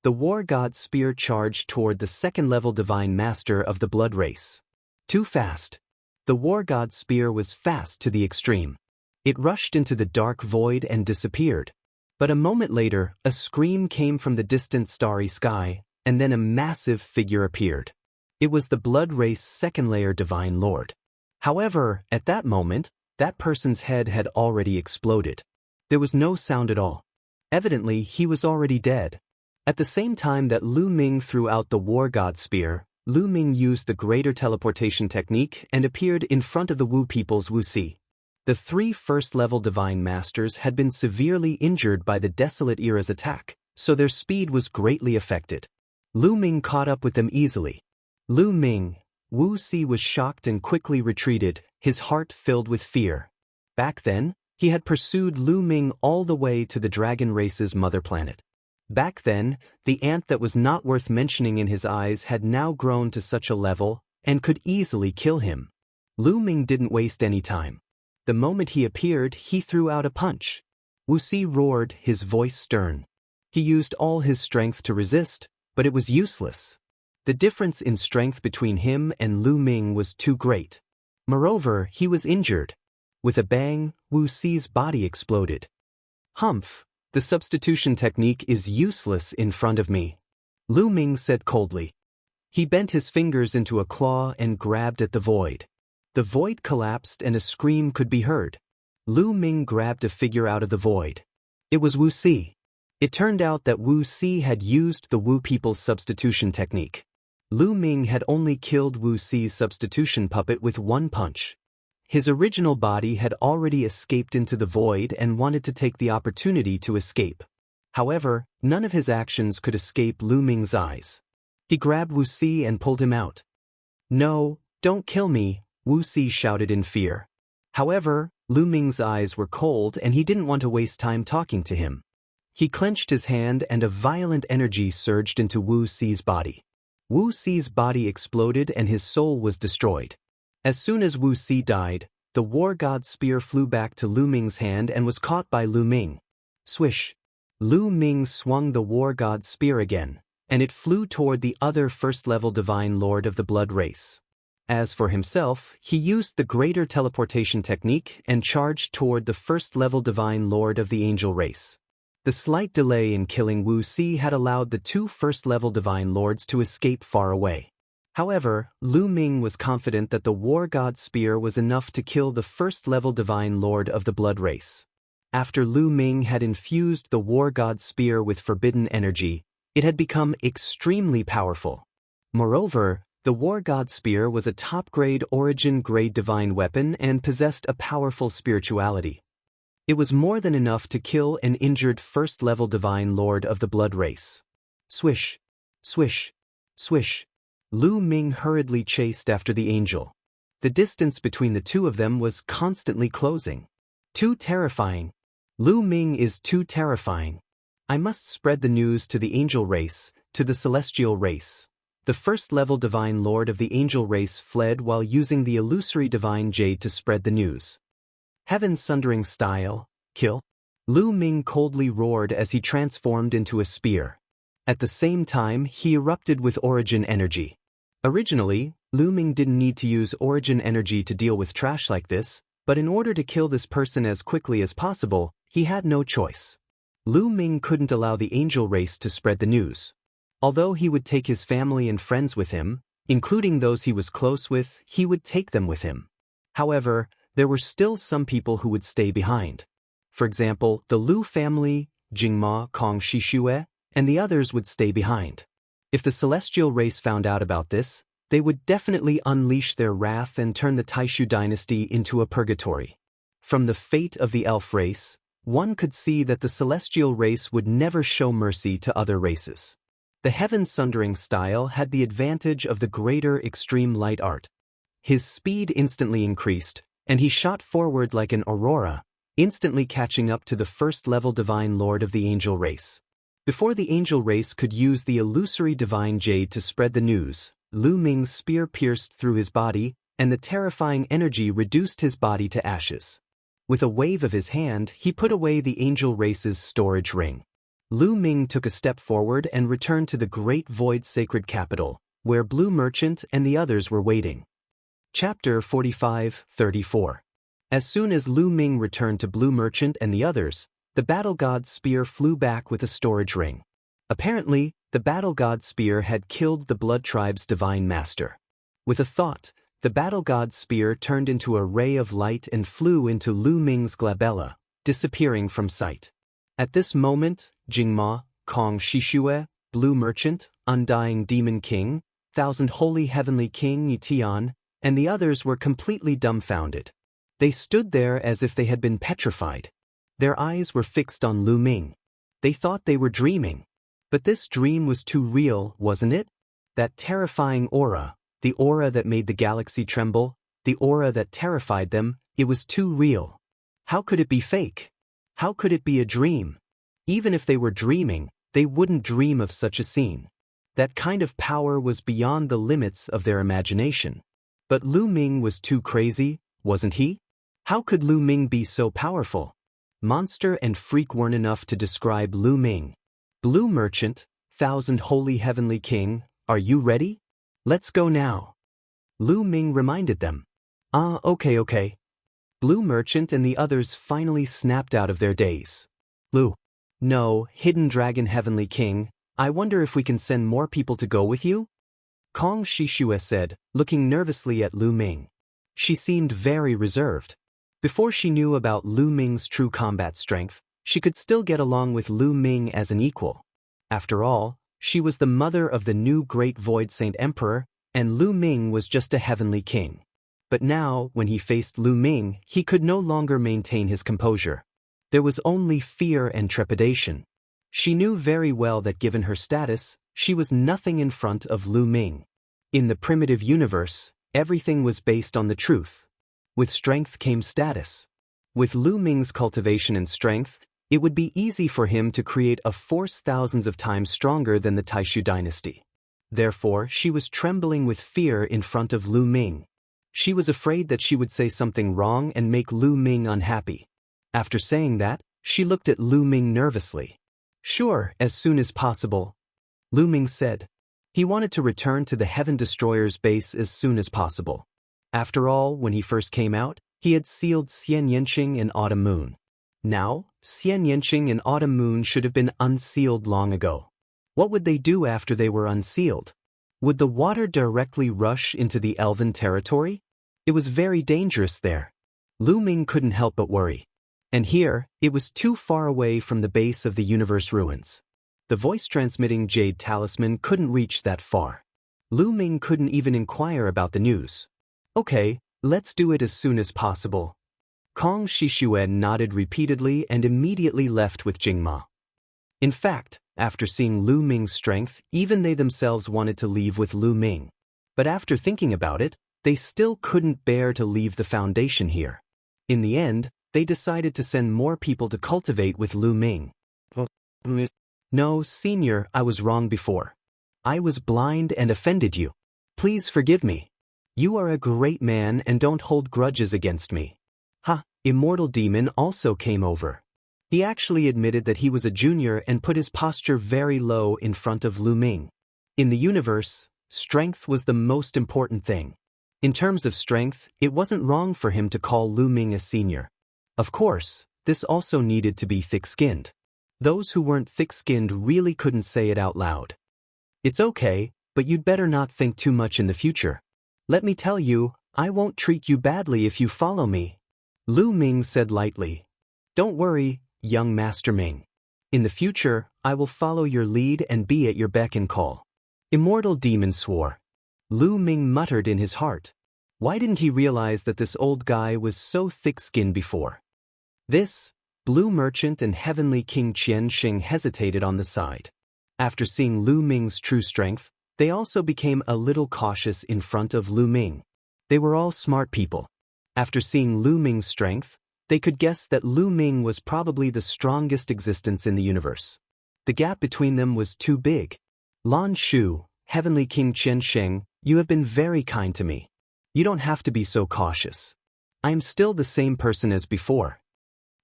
The war god's spear charged toward the second-level divine master of the blood race. Too fast. The war god's spear was fast to the extreme. It rushed into the dark void and disappeared. But a moment later, a scream came from the distant starry sky, and then a massive figure appeared. It was the blood race second-layer divine lord. However, at that moment, that person's head had already exploded. There was no sound at all. Evidently, he was already dead. At the same time that Lu Ming threw out the war god spear, Lu Ming used the greater teleportation technique and appeared in front of the Wu people's Wu Si. The 3 first-level divine masters had been severely injured by the Desolate Era's attack, so their speed was greatly affected. Lu Ming caught up with them easily. Lu Ming, Wu Si was shocked and quickly retreated, his heart filled with fear. Back then, he had pursued Lu Ming all the way to the dragon race's mother planet. Back then, the ant that was not worth mentioning in his eyes had now grown to such a level and could easily kill him. Lu Ming didn't waste any time. The moment he appeared, he threw out a punch. Wu Si roared, his voice stern. He used all his strength to resist, but it was useless. The difference in strength between him and Lu Ming was too great. Moreover, he was injured. With a bang, Wu Si's body exploded. Humph, the substitution technique is useless in front of me, Lu Ming said coldly. He bent his fingers into a claw and grabbed at the void. The void collapsed and a scream could be heard. Lu Ming grabbed a figure out of the void. It was Wu Si. It turned out that Wu Si had used the Wu people's substitution technique. Lu Ming had only killed Wu Si's substitution puppet with 1 punch. His original body had already escaped into the void and wanted to take the opportunity to escape. However, none of his actions could escape Lu Ming's eyes. He grabbed Wu Si and pulled him out. No, don't kill me, Wu Si shouted in fear. However, Lu Ming's eyes were cold and he didn't want to waste time talking to him. He clenched his hand and a violent energy surged into Wu Si's body. Wu Si's body exploded and his soul was destroyed. As soon as Wu Si died, the war god's spear flew back to Lu Ming's hand and was caught by Lu Ming. Swish! Lu Ming swung the war god's spear again, and it flew toward the other first-level divine lord of the blood race. As for himself, he used the greater teleportation technique and charged toward the first-level divine lord of the angel race. The slight delay in killing Wu Si had allowed the 2 first-level divine lords to escape far away. However, Lu Ming was confident that the war god's spear was enough to kill the first-level divine lord of the blood race. After Lu Ming had infused the war god's spear with forbidden energy, it had become extremely powerful. Moreover, the war god's spear was a top-grade origin-grade divine weapon and possessed a powerful spirituality. It was more than enough to kill an injured first-level divine lord of the blood race. Swish! Swish! Swish! Lu Ming hurriedly chased after the angel. The distance between the 2 of them was constantly closing. Too terrifying. Lu Ming is too terrifying. I must spread the news to the angel race, to the celestial race. the first-level divine lord of the angel race fled while using the illusory divine jade to spread the news. Heaven's sundering style, kill? Lu Ming coldly roared as he transformed into a spear. At the same time, he erupted with origin energy. Originally, Lu Ming didn't need to use origin energy to deal with trash like this, but in order to kill this person as quickly as possible, he had no choice. Lu Ming couldn't allow the angel race to spread the news. Although he would take his family and friends with him, including those he was close with, he would take them with him. However, there were still some people who would stay behind. For example, the Lu family, Jingma, Kong Shishue, and the others would stay behind. If the celestial race found out about this, they would definitely unleash their wrath and turn the Taishu dynasty into a purgatory. From the fate of the elf race, one could see that the celestial race would never show mercy to other races. The heaven sundering style had the advantage of the greater extreme light art. His speed instantly increased, and he shot forward like an aurora, instantly catching up to the first-level divine lord of the angel race. Before the angel race could use the illusory divine jade to spread the news, Lu Ming's spear pierced through his body, and the terrifying energy reduced his body to ashes. With a wave of his hand, he put away the angel race's storage ring. Lu Ming took a step forward and returned to the Great Void Sacred Capital, where Blue Merchant and the others were waiting. Chapter 45-34. As soon as Lu Ming returned to Blue Merchant and the others, the Battle God's spear flew back with a storage ring. Apparently, the Battle God's spear had killed the Blood Tribe's divine master. With a thought, the Battle God's spear turned into a ray of light and flew into Lu Ming's glabella, disappearing from sight. At this moment, Jingma, Kong Shishue, Blue Merchant, Undying Demon King, Thousand Holy Heavenly King Yitian, and the others were completely dumbfounded. They stood there as if they had been petrified. Their eyes were fixed on Lu Ming. They thought they were dreaming. But this dream was too real, wasn't it? That terrifying aura, the aura that made the galaxy tremble, the aura that terrified them, it was too real. How could it be fake? How could it be a dream? Even if they were dreaming, they wouldn't dream of such a scene. That kind of power was beyond the limits of their imagination. But Lu Ming was too crazy, wasn't he? How could Lu Ming be so powerful? Monster and freak weren't enough to describe Lu Ming. Blue Merchant, Thousand Holy Heavenly King, are you ready? Let's go now. Lu Ming reminded them. Okay. Blue Merchant and the others finally snapped out of their daze. Lu. No, Hidden Dragon Heavenly King, I wonder if we can send more people to go with you? Kong Shishue said, looking nervously at Lu Ming. She seemed very reserved. Before she knew about Lu Ming's true combat strength, she could still get along with Lu Ming as an equal. After all, she was the mother of the new Great Void Saint Emperor, and Lu Ming was just a heavenly king. But now, when he faced Lu Ming, he could no longer maintain his composure. There was only fear and trepidation. She knew very well that given her status, she was nothing in front of Lu Ming. In the primitive universe, everything was based on the truth. With strength came status. With Lu Ming's cultivation and strength, it would be easy for him to create a force thousands of times stronger than the Taishu dynasty. Therefore, she was trembling with fear in front of Lu Ming. She was afraid that she would say something wrong and make Lu Ming unhappy. After saying that, she looked at Lu Ming nervously. Sure, as soon as possible, Lu Ming said. He wanted to return to the Heaven Destroyer's base as soon as possible. After all, when he first came out, he had sealed Xian Yanqing and Autumn Moon. Now, Xian Yanqing and Autumn Moon should have been unsealed long ago. What would they do after they were unsealed? Would the water directly rush into the Elven territory? It was very dangerous there. Lu Ming couldn't help but worry. And here, it was too far away from the base of the universe ruins. The voice-transmitting Jade Talisman couldn't reach that far. Lu Ming couldn't even inquire about the news. Okay, let's do it as soon as possible. Kong Shishue nodded repeatedly and immediately left with Jingma. In fact, after seeing Lu Ming's strength, even they themselves wanted to leave with Lu Ming. But after thinking about it, they still couldn't bear to leave the foundation here. In the end, they decided to send more people to cultivate with Lu Ming. No, Senior, I was wrong before. I was blind and offended you. Please forgive me. You are a great man and don't hold grudges against me. Ha, Immortal Demon also came over. He actually admitted that he was a junior and put his posture very low in front of Lu Ming. In the universe, strength was the most important thing. In terms of strength, it wasn't wrong for him to call Lu Ming a senior. Of course, this also needed to be thick-skinned. Those who weren't thick-skinned really couldn't say it out loud. It's okay, but you'd better not think too much in the future. Let me tell you, I won't treat you badly if you follow me. Lu Ming said lightly. Don't worry, young Master Ming. In the future, I will follow your lead and be at your beck and call. Immortal Demon swore. Lu Ming muttered in his heart. Why didn't he realize that this old guy was so thick-skinned before? This, Blue Merchant and Heavenly King Qian Xing hesitated on the side. After seeing Lu Ming's true strength, they also became a little cautious in front of Lu Ming. They were all smart people. After seeing Lu Ming's strength, they could guess that Lu Ming was probably the strongest existence in the universe. The gap between them was too big. Lan Shu, Heavenly King Qian Xing, you have been very kind to me. You don't have to be so cautious. I am still the same person as before.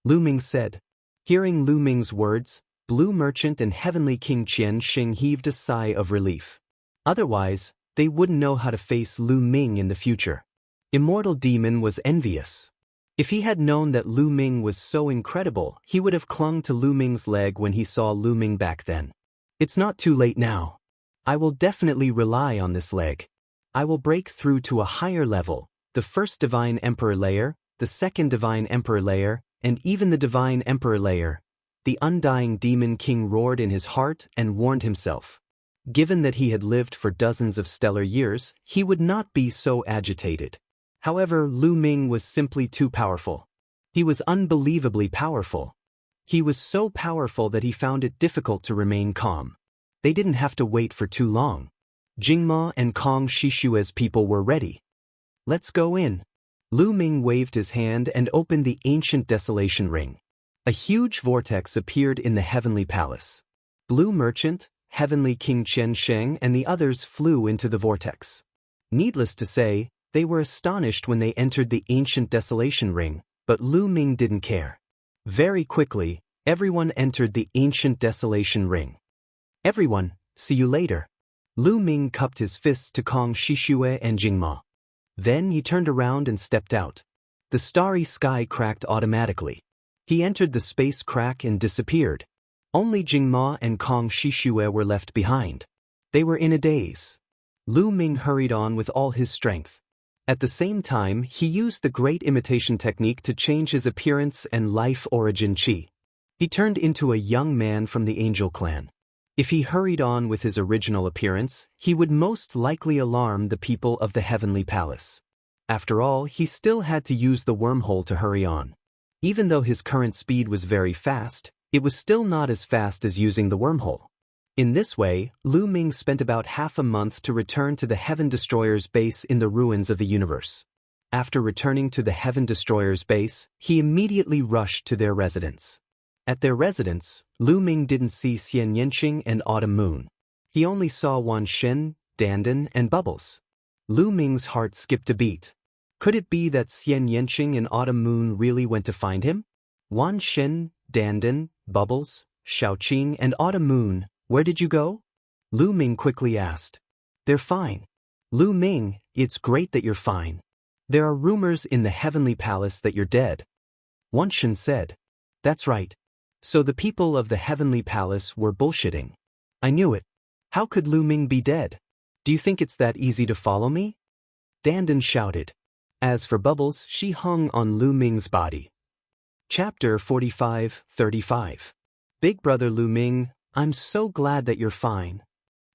Lu Ming said. Hearing Lu Ming's words, Blue Merchant and Heavenly King Qian Xing heaved a sigh of relief. Otherwise, they wouldn't know how to face Lu Ming in the future. Immortal Demon was envious. If he had known that Lu Ming was so incredible, he would have clung to Lu Ming's leg when he saw Lu Ming back then. It's not too late now. I will definitely rely on this leg. I will break through to a higher level, the first Divine Emperor layer, the second Divine Emperor layer, and even the Divine Emperor layer. The undying Demon King roared in his heart and warned himself. Given that he had lived for dozens of stellar years, he would not be so agitated. However, Lu Ming was simply too powerful. He was unbelievably powerful. He was so powerful that he found it difficult to remain calm. They didn't have to wait for too long. Jingma and Kong Shishue's people were ready. Let's go in. Lu Ming waved his hand and opened the ancient desolation ring. A huge vortex appeared in the heavenly palace. Blue Merchant, Heavenly King Qian Sheng and the others flew into the vortex. Needless to say, they were astonished when they entered the ancient desolation ring, but Lu Ming didn't care. Very quickly, everyone entered the ancient desolation ring. Everyone, see you later. Lu Ming cupped his fists to Kong Shishue and Jingma. Then he turned around and stepped out. The starry sky cracked automatically. He entered the space crack and disappeared. Only Jingma and Kong Shishue were left behind. They were in a daze. Lu Ming hurried on with all his strength. At the same time, he used the great imitation technique to change his appearance and life origin chi. He turned into a young man from the Angel clan. If he hurried on with his original appearance, he would most likely alarm the people of the Heavenly Palace. After all, he still had to use the wormhole to hurry on. Even though his current speed was very fast, it was still not as fast as using the wormhole. In this way, Lu Ming spent about half a month to return to the Heaven Destroyer's base in the ruins of the universe. After returning to the Heaven Destroyer's base, he immediately rushed to their residence. At their residence, Lu Ming didn't see Xian Yanqing and Autumn Moon. He only saw Wan Shen, Dandan, and Bubbles. Lu Ming's heart skipped a beat. Could it be that Xian Yanqing and Autumn Moon really went to find him? Wan Shen, Dandan, Bubbles, Xiaoqing, and Autumn Moon, where did you go? Lu Ming quickly asked. They're fine. Lu Ming, it's great that you're fine. There are rumors in the Heavenly Palace that you're dead. Wan Shen said. That's right. So the people of the Heavenly Palace were bullshitting. I knew it. How could Lu Ming be dead? Do you think it's that easy to follow me? Dandan shouted. As for Bubbles, she hung on Lu Ming's body. Chapter 45-35. Big Brother Lu Ming, I'm so glad that you're fine.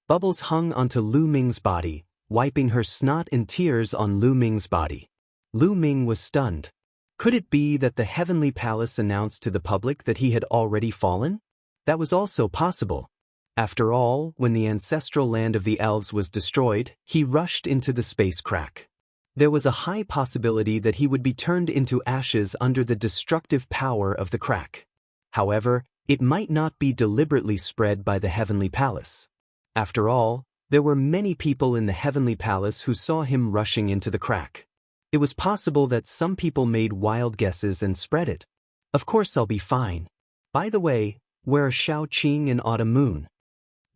Bubbles hung onto Lu Ming's body, wiping her snot and tears on Lu Ming's body. Lu Ming was stunned. Could it be that the Heavenly Palace announced to the public that he had already fallen? That was also possible. After all, when the ancestral land of the elves was destroyed, he rushed into the space crack. There was a high possibility that he would be turned into ashes under the destructive power of the crack. However, it might not be deliberately spread by the Heavenly Palace. After all, There were many people in the heavenly palace who saw him rushing into the crack. It was possible that some people made wild guesses and spread it. Of course I'll be fine. By the way, where are Xiao Qing and Autumn Moon?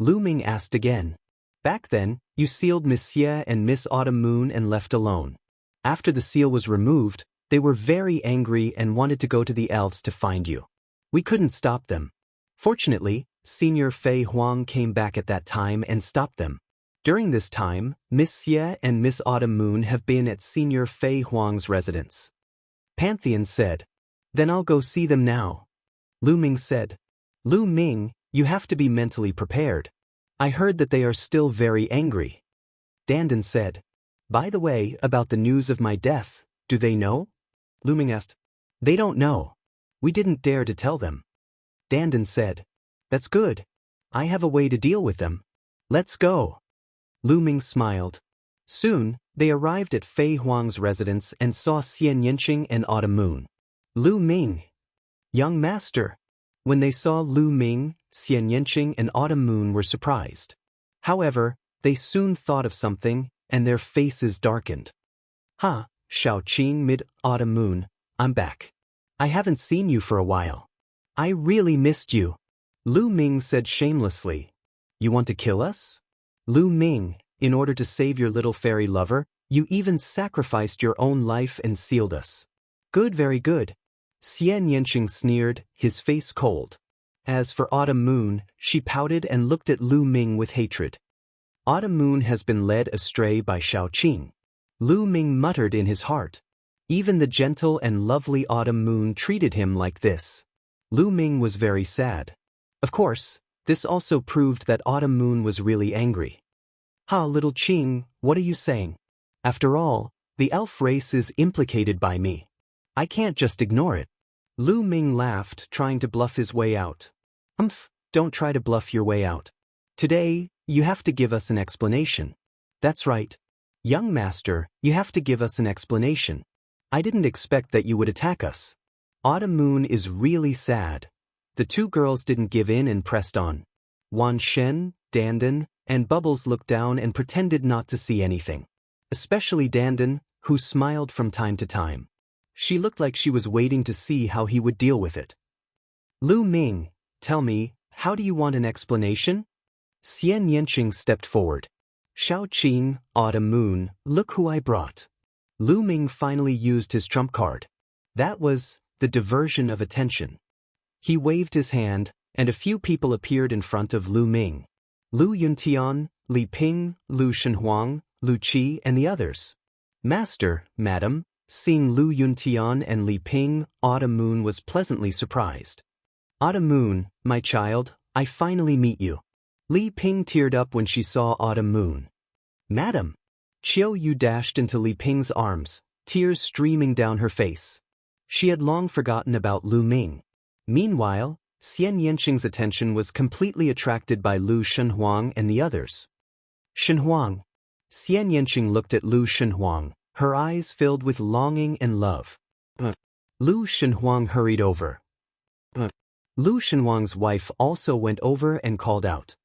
Lu Ming asked again. Back then, you sealed Monsieur and Miss Autumn Moon and left alone. After the seal was removed, they were very angry and wanted to go to the elves to find you. We couldn't stop them. Fortunately, Senior Fei Huang came back at that time and stopped them. During this time, Monsieur and Miss Autumn Moon have been at Senior Fei Huang's residence. Pantheon said. Then I'll go see them now. Lu Ming said. Lu Ming, you have to be mentally prepared. I heard that they are still very angry. Dandan said. By the way, about the news of my death, do they know? Lu Ming asked. They don't know. We didn't dare to tell them. Dandan said. That's good. I have a way to deal with them. Let's go. Lu Ming smiled. Soon, they arrived at Fei Huang's residence and saw Xian Yanqing and Autumn Moon. Lu Ming. Young master. When they saw Lu Ming, Xian Yanqing and Autumn Moon were surprised. However, they soon thought of something, and their faces darkened. Ha, Xiao Qing Mid-Autumn Moon, I'm back. I haven't seen you for a while. I really missed you. Lu Ming said shamelessly. You want to kill us? Lu Ming, in order to save your little fairy lover, you even sacrificed your own life and sealed us. Good, very good. Xian Yanqing sneered, his face cold. As for Autumn Moon, she pouted and looked at Lu Ming with hatred. Autumn Moon has been led astray by Xiao Qing. Lu Ming muttered in his heart. Even the gentle and lovely Autumn Moon treated him like this. Lu Ming was very sad. Of course, this also proved that Autumn Moon was really angry. Ha, little Qing, what are you saying? After all, the elf race is implicated by me. I can't just ignore it. Lu Ming laughed, trying to bluff his way out. Don't try to bluff your way out. Today, you have to give us an explanation. That's right. Young master, you have to give us an explanation. I didn't expect that you would attack us. Autumn Moon is really sad. The two girls didn't give in and pressed on. Wan Shen, Dandan, and Bubbles looked down and pretended not to see anything. Especially Dandan, who smiled from time to time. She looked like she was waiting to see how he would deal with it. Lu Ming, tell me, how do you want an explanation? Xian Yanqing stepped forward. Xiao Qing, Autumn Moon, look who I brought. Lu Ming finally used his trump card. That was the diversion of attention. He waved his hand, and a few people appeared in front of Lu Ming. Lu Yuntian, Li Ping, Lu Shenhuang, Lu Qi, and the others. Master, madam, seeing Lu Yuntian and Li Ping, Autumn Moon was pleasantly surprised. Autumn Moon, my child, I finally meet you. Li Ping teared up when she saw Autumn Moon. Madam. Qiu Yu dashed into Li Ping's arms, tears streaming down her face. She had long forgotten about Lu Ming. Meanwhile, Xian Yanqing's attention was completely attracted by Lu Shenhuang and the others. Shenhuang. Xian Yanqing looked at Lu Shenhuang, her eyes filled with longing and love. Lu Shenhuang hurried over. Lu Shenhuang's wife also went over and called out.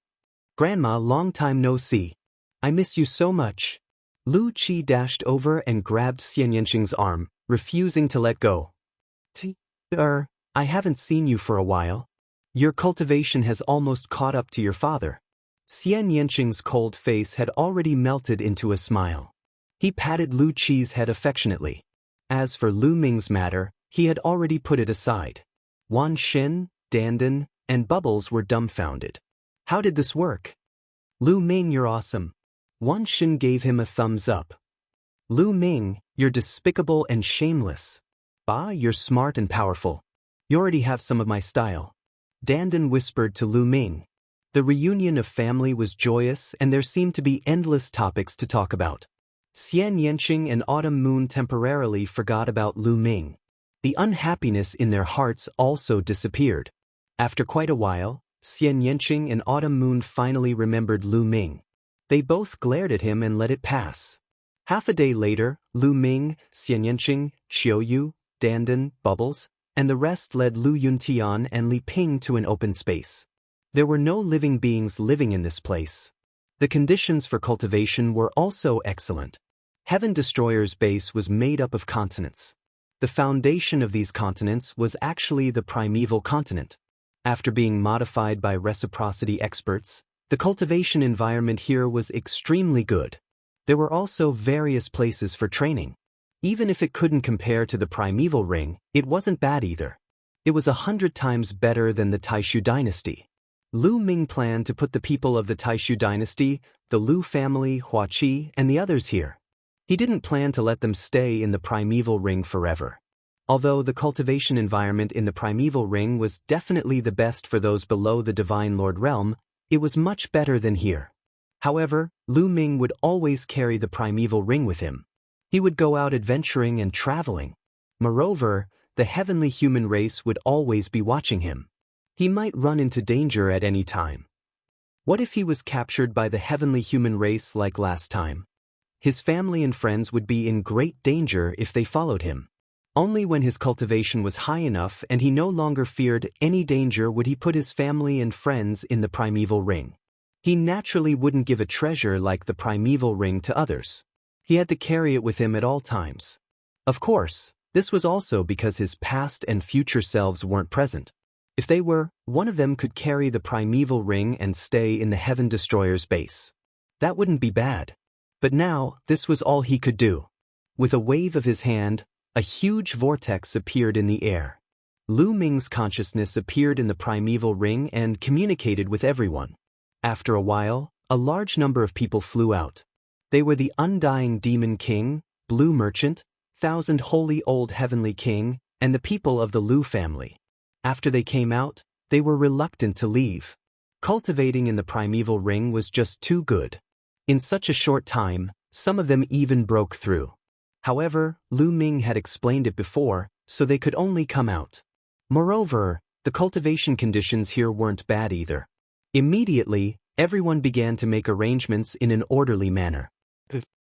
Grandma, long time no see. I miss you so much. Lu Qi dashed over and grabbed Xian Yanqing's arm, refusing to let go. I haven't seen you for a while. Your cultivation has almost caught up to your father. Xian Yanqing's cold face had already melted into a smile. He patted Lu Qi's head affectionately. As for Lu Ming's matter, he had already put it aside. Wan Shen, Dandan, and Bubbles were dumbfounded. How did this work? Lu Ming, you're awesome. Wan Shen gave him a thumbs up. Lu Ming, you're despicable and shameless. Bah, you're smart and powerful. You already have some of my style. Dandan whispered to Lu Ming. The reunion of family was joyous and there seemed to be endless topics to talk about. Xian Yanqing and Autumn Moon temporarily forgot about Lu Ming. The unhappiness in their hearts also disappeared. After quite a while, Xian Yanqing and Autumn Moon finally remembered Lu Ming. They both glared at him and let it pass. Half a day later, Lu Ming, Xian Yanqing, Qiu Yu, Dandan, Bubbles, and the rest led Lu Yuntian and Li Ping to an open space. There were no living beings living in this place. The conditions for cultivation were also excellent. Heaven Destroyer's base was made up of continents. The foundation of these continents was actually the primeval continent. After being modified by reciprocity experts, the cultivation environment here was extremely good. There were also various places for training. Even if it couldn't compare to the primeval ring, it wasn't bad either. It was 100 times better than the Taishu dynasty. Lu Ming planned to put the people of the Taishu dynasty, the Lu family, Huaqi, and the others here. He didn't plan to let them stay in the primeval ring forever. Although the cultivation environment in the primeval ring was definitely the best for those below the Divine Lord realm, it was much better than here. However, Lu Ming would always carry the primeval ring with him. He would go out adventuring and traveling. Moreover, the heavenly human race would always be watching him. He might run into danger at any time. What if he was captured by the heavenly human race like last time? His family and friends would be in great danger if they followed him. Only when his cultivation was high enough and he no longer feared any danger would he put his family and friends in the primeval ring. He naturally wouldn't give a treasure like the primeval ring to others. He had to carry it with him at all times. Of course, this was also because his past and future selves weren't present. If they were, one of them could carry the primeval ring and stay in the Heaven Destroyer's base. That wouldn't be bad. But now, this was all he could do. With a wave of his hand, a huge vortex appeared in the air. Lu Ming's consciousness appeared in the primeval ring and communicated with everyone. After a while, a large number of people flew out. They were the Undying Demon King, Blue Merchant, Thousand Holy Old Heavenly King, and the people of the Lu family. After they came out, they were reluctant to leave. Cultivating in the primeval ring was just too good. In such a short time, some of them even broke through. However, Lu Ming had explained it before, so they could only come out. Moreover, the cultivation conditions here weren't bad either. Immediately, everyone began to make arrangements in an orderly manner.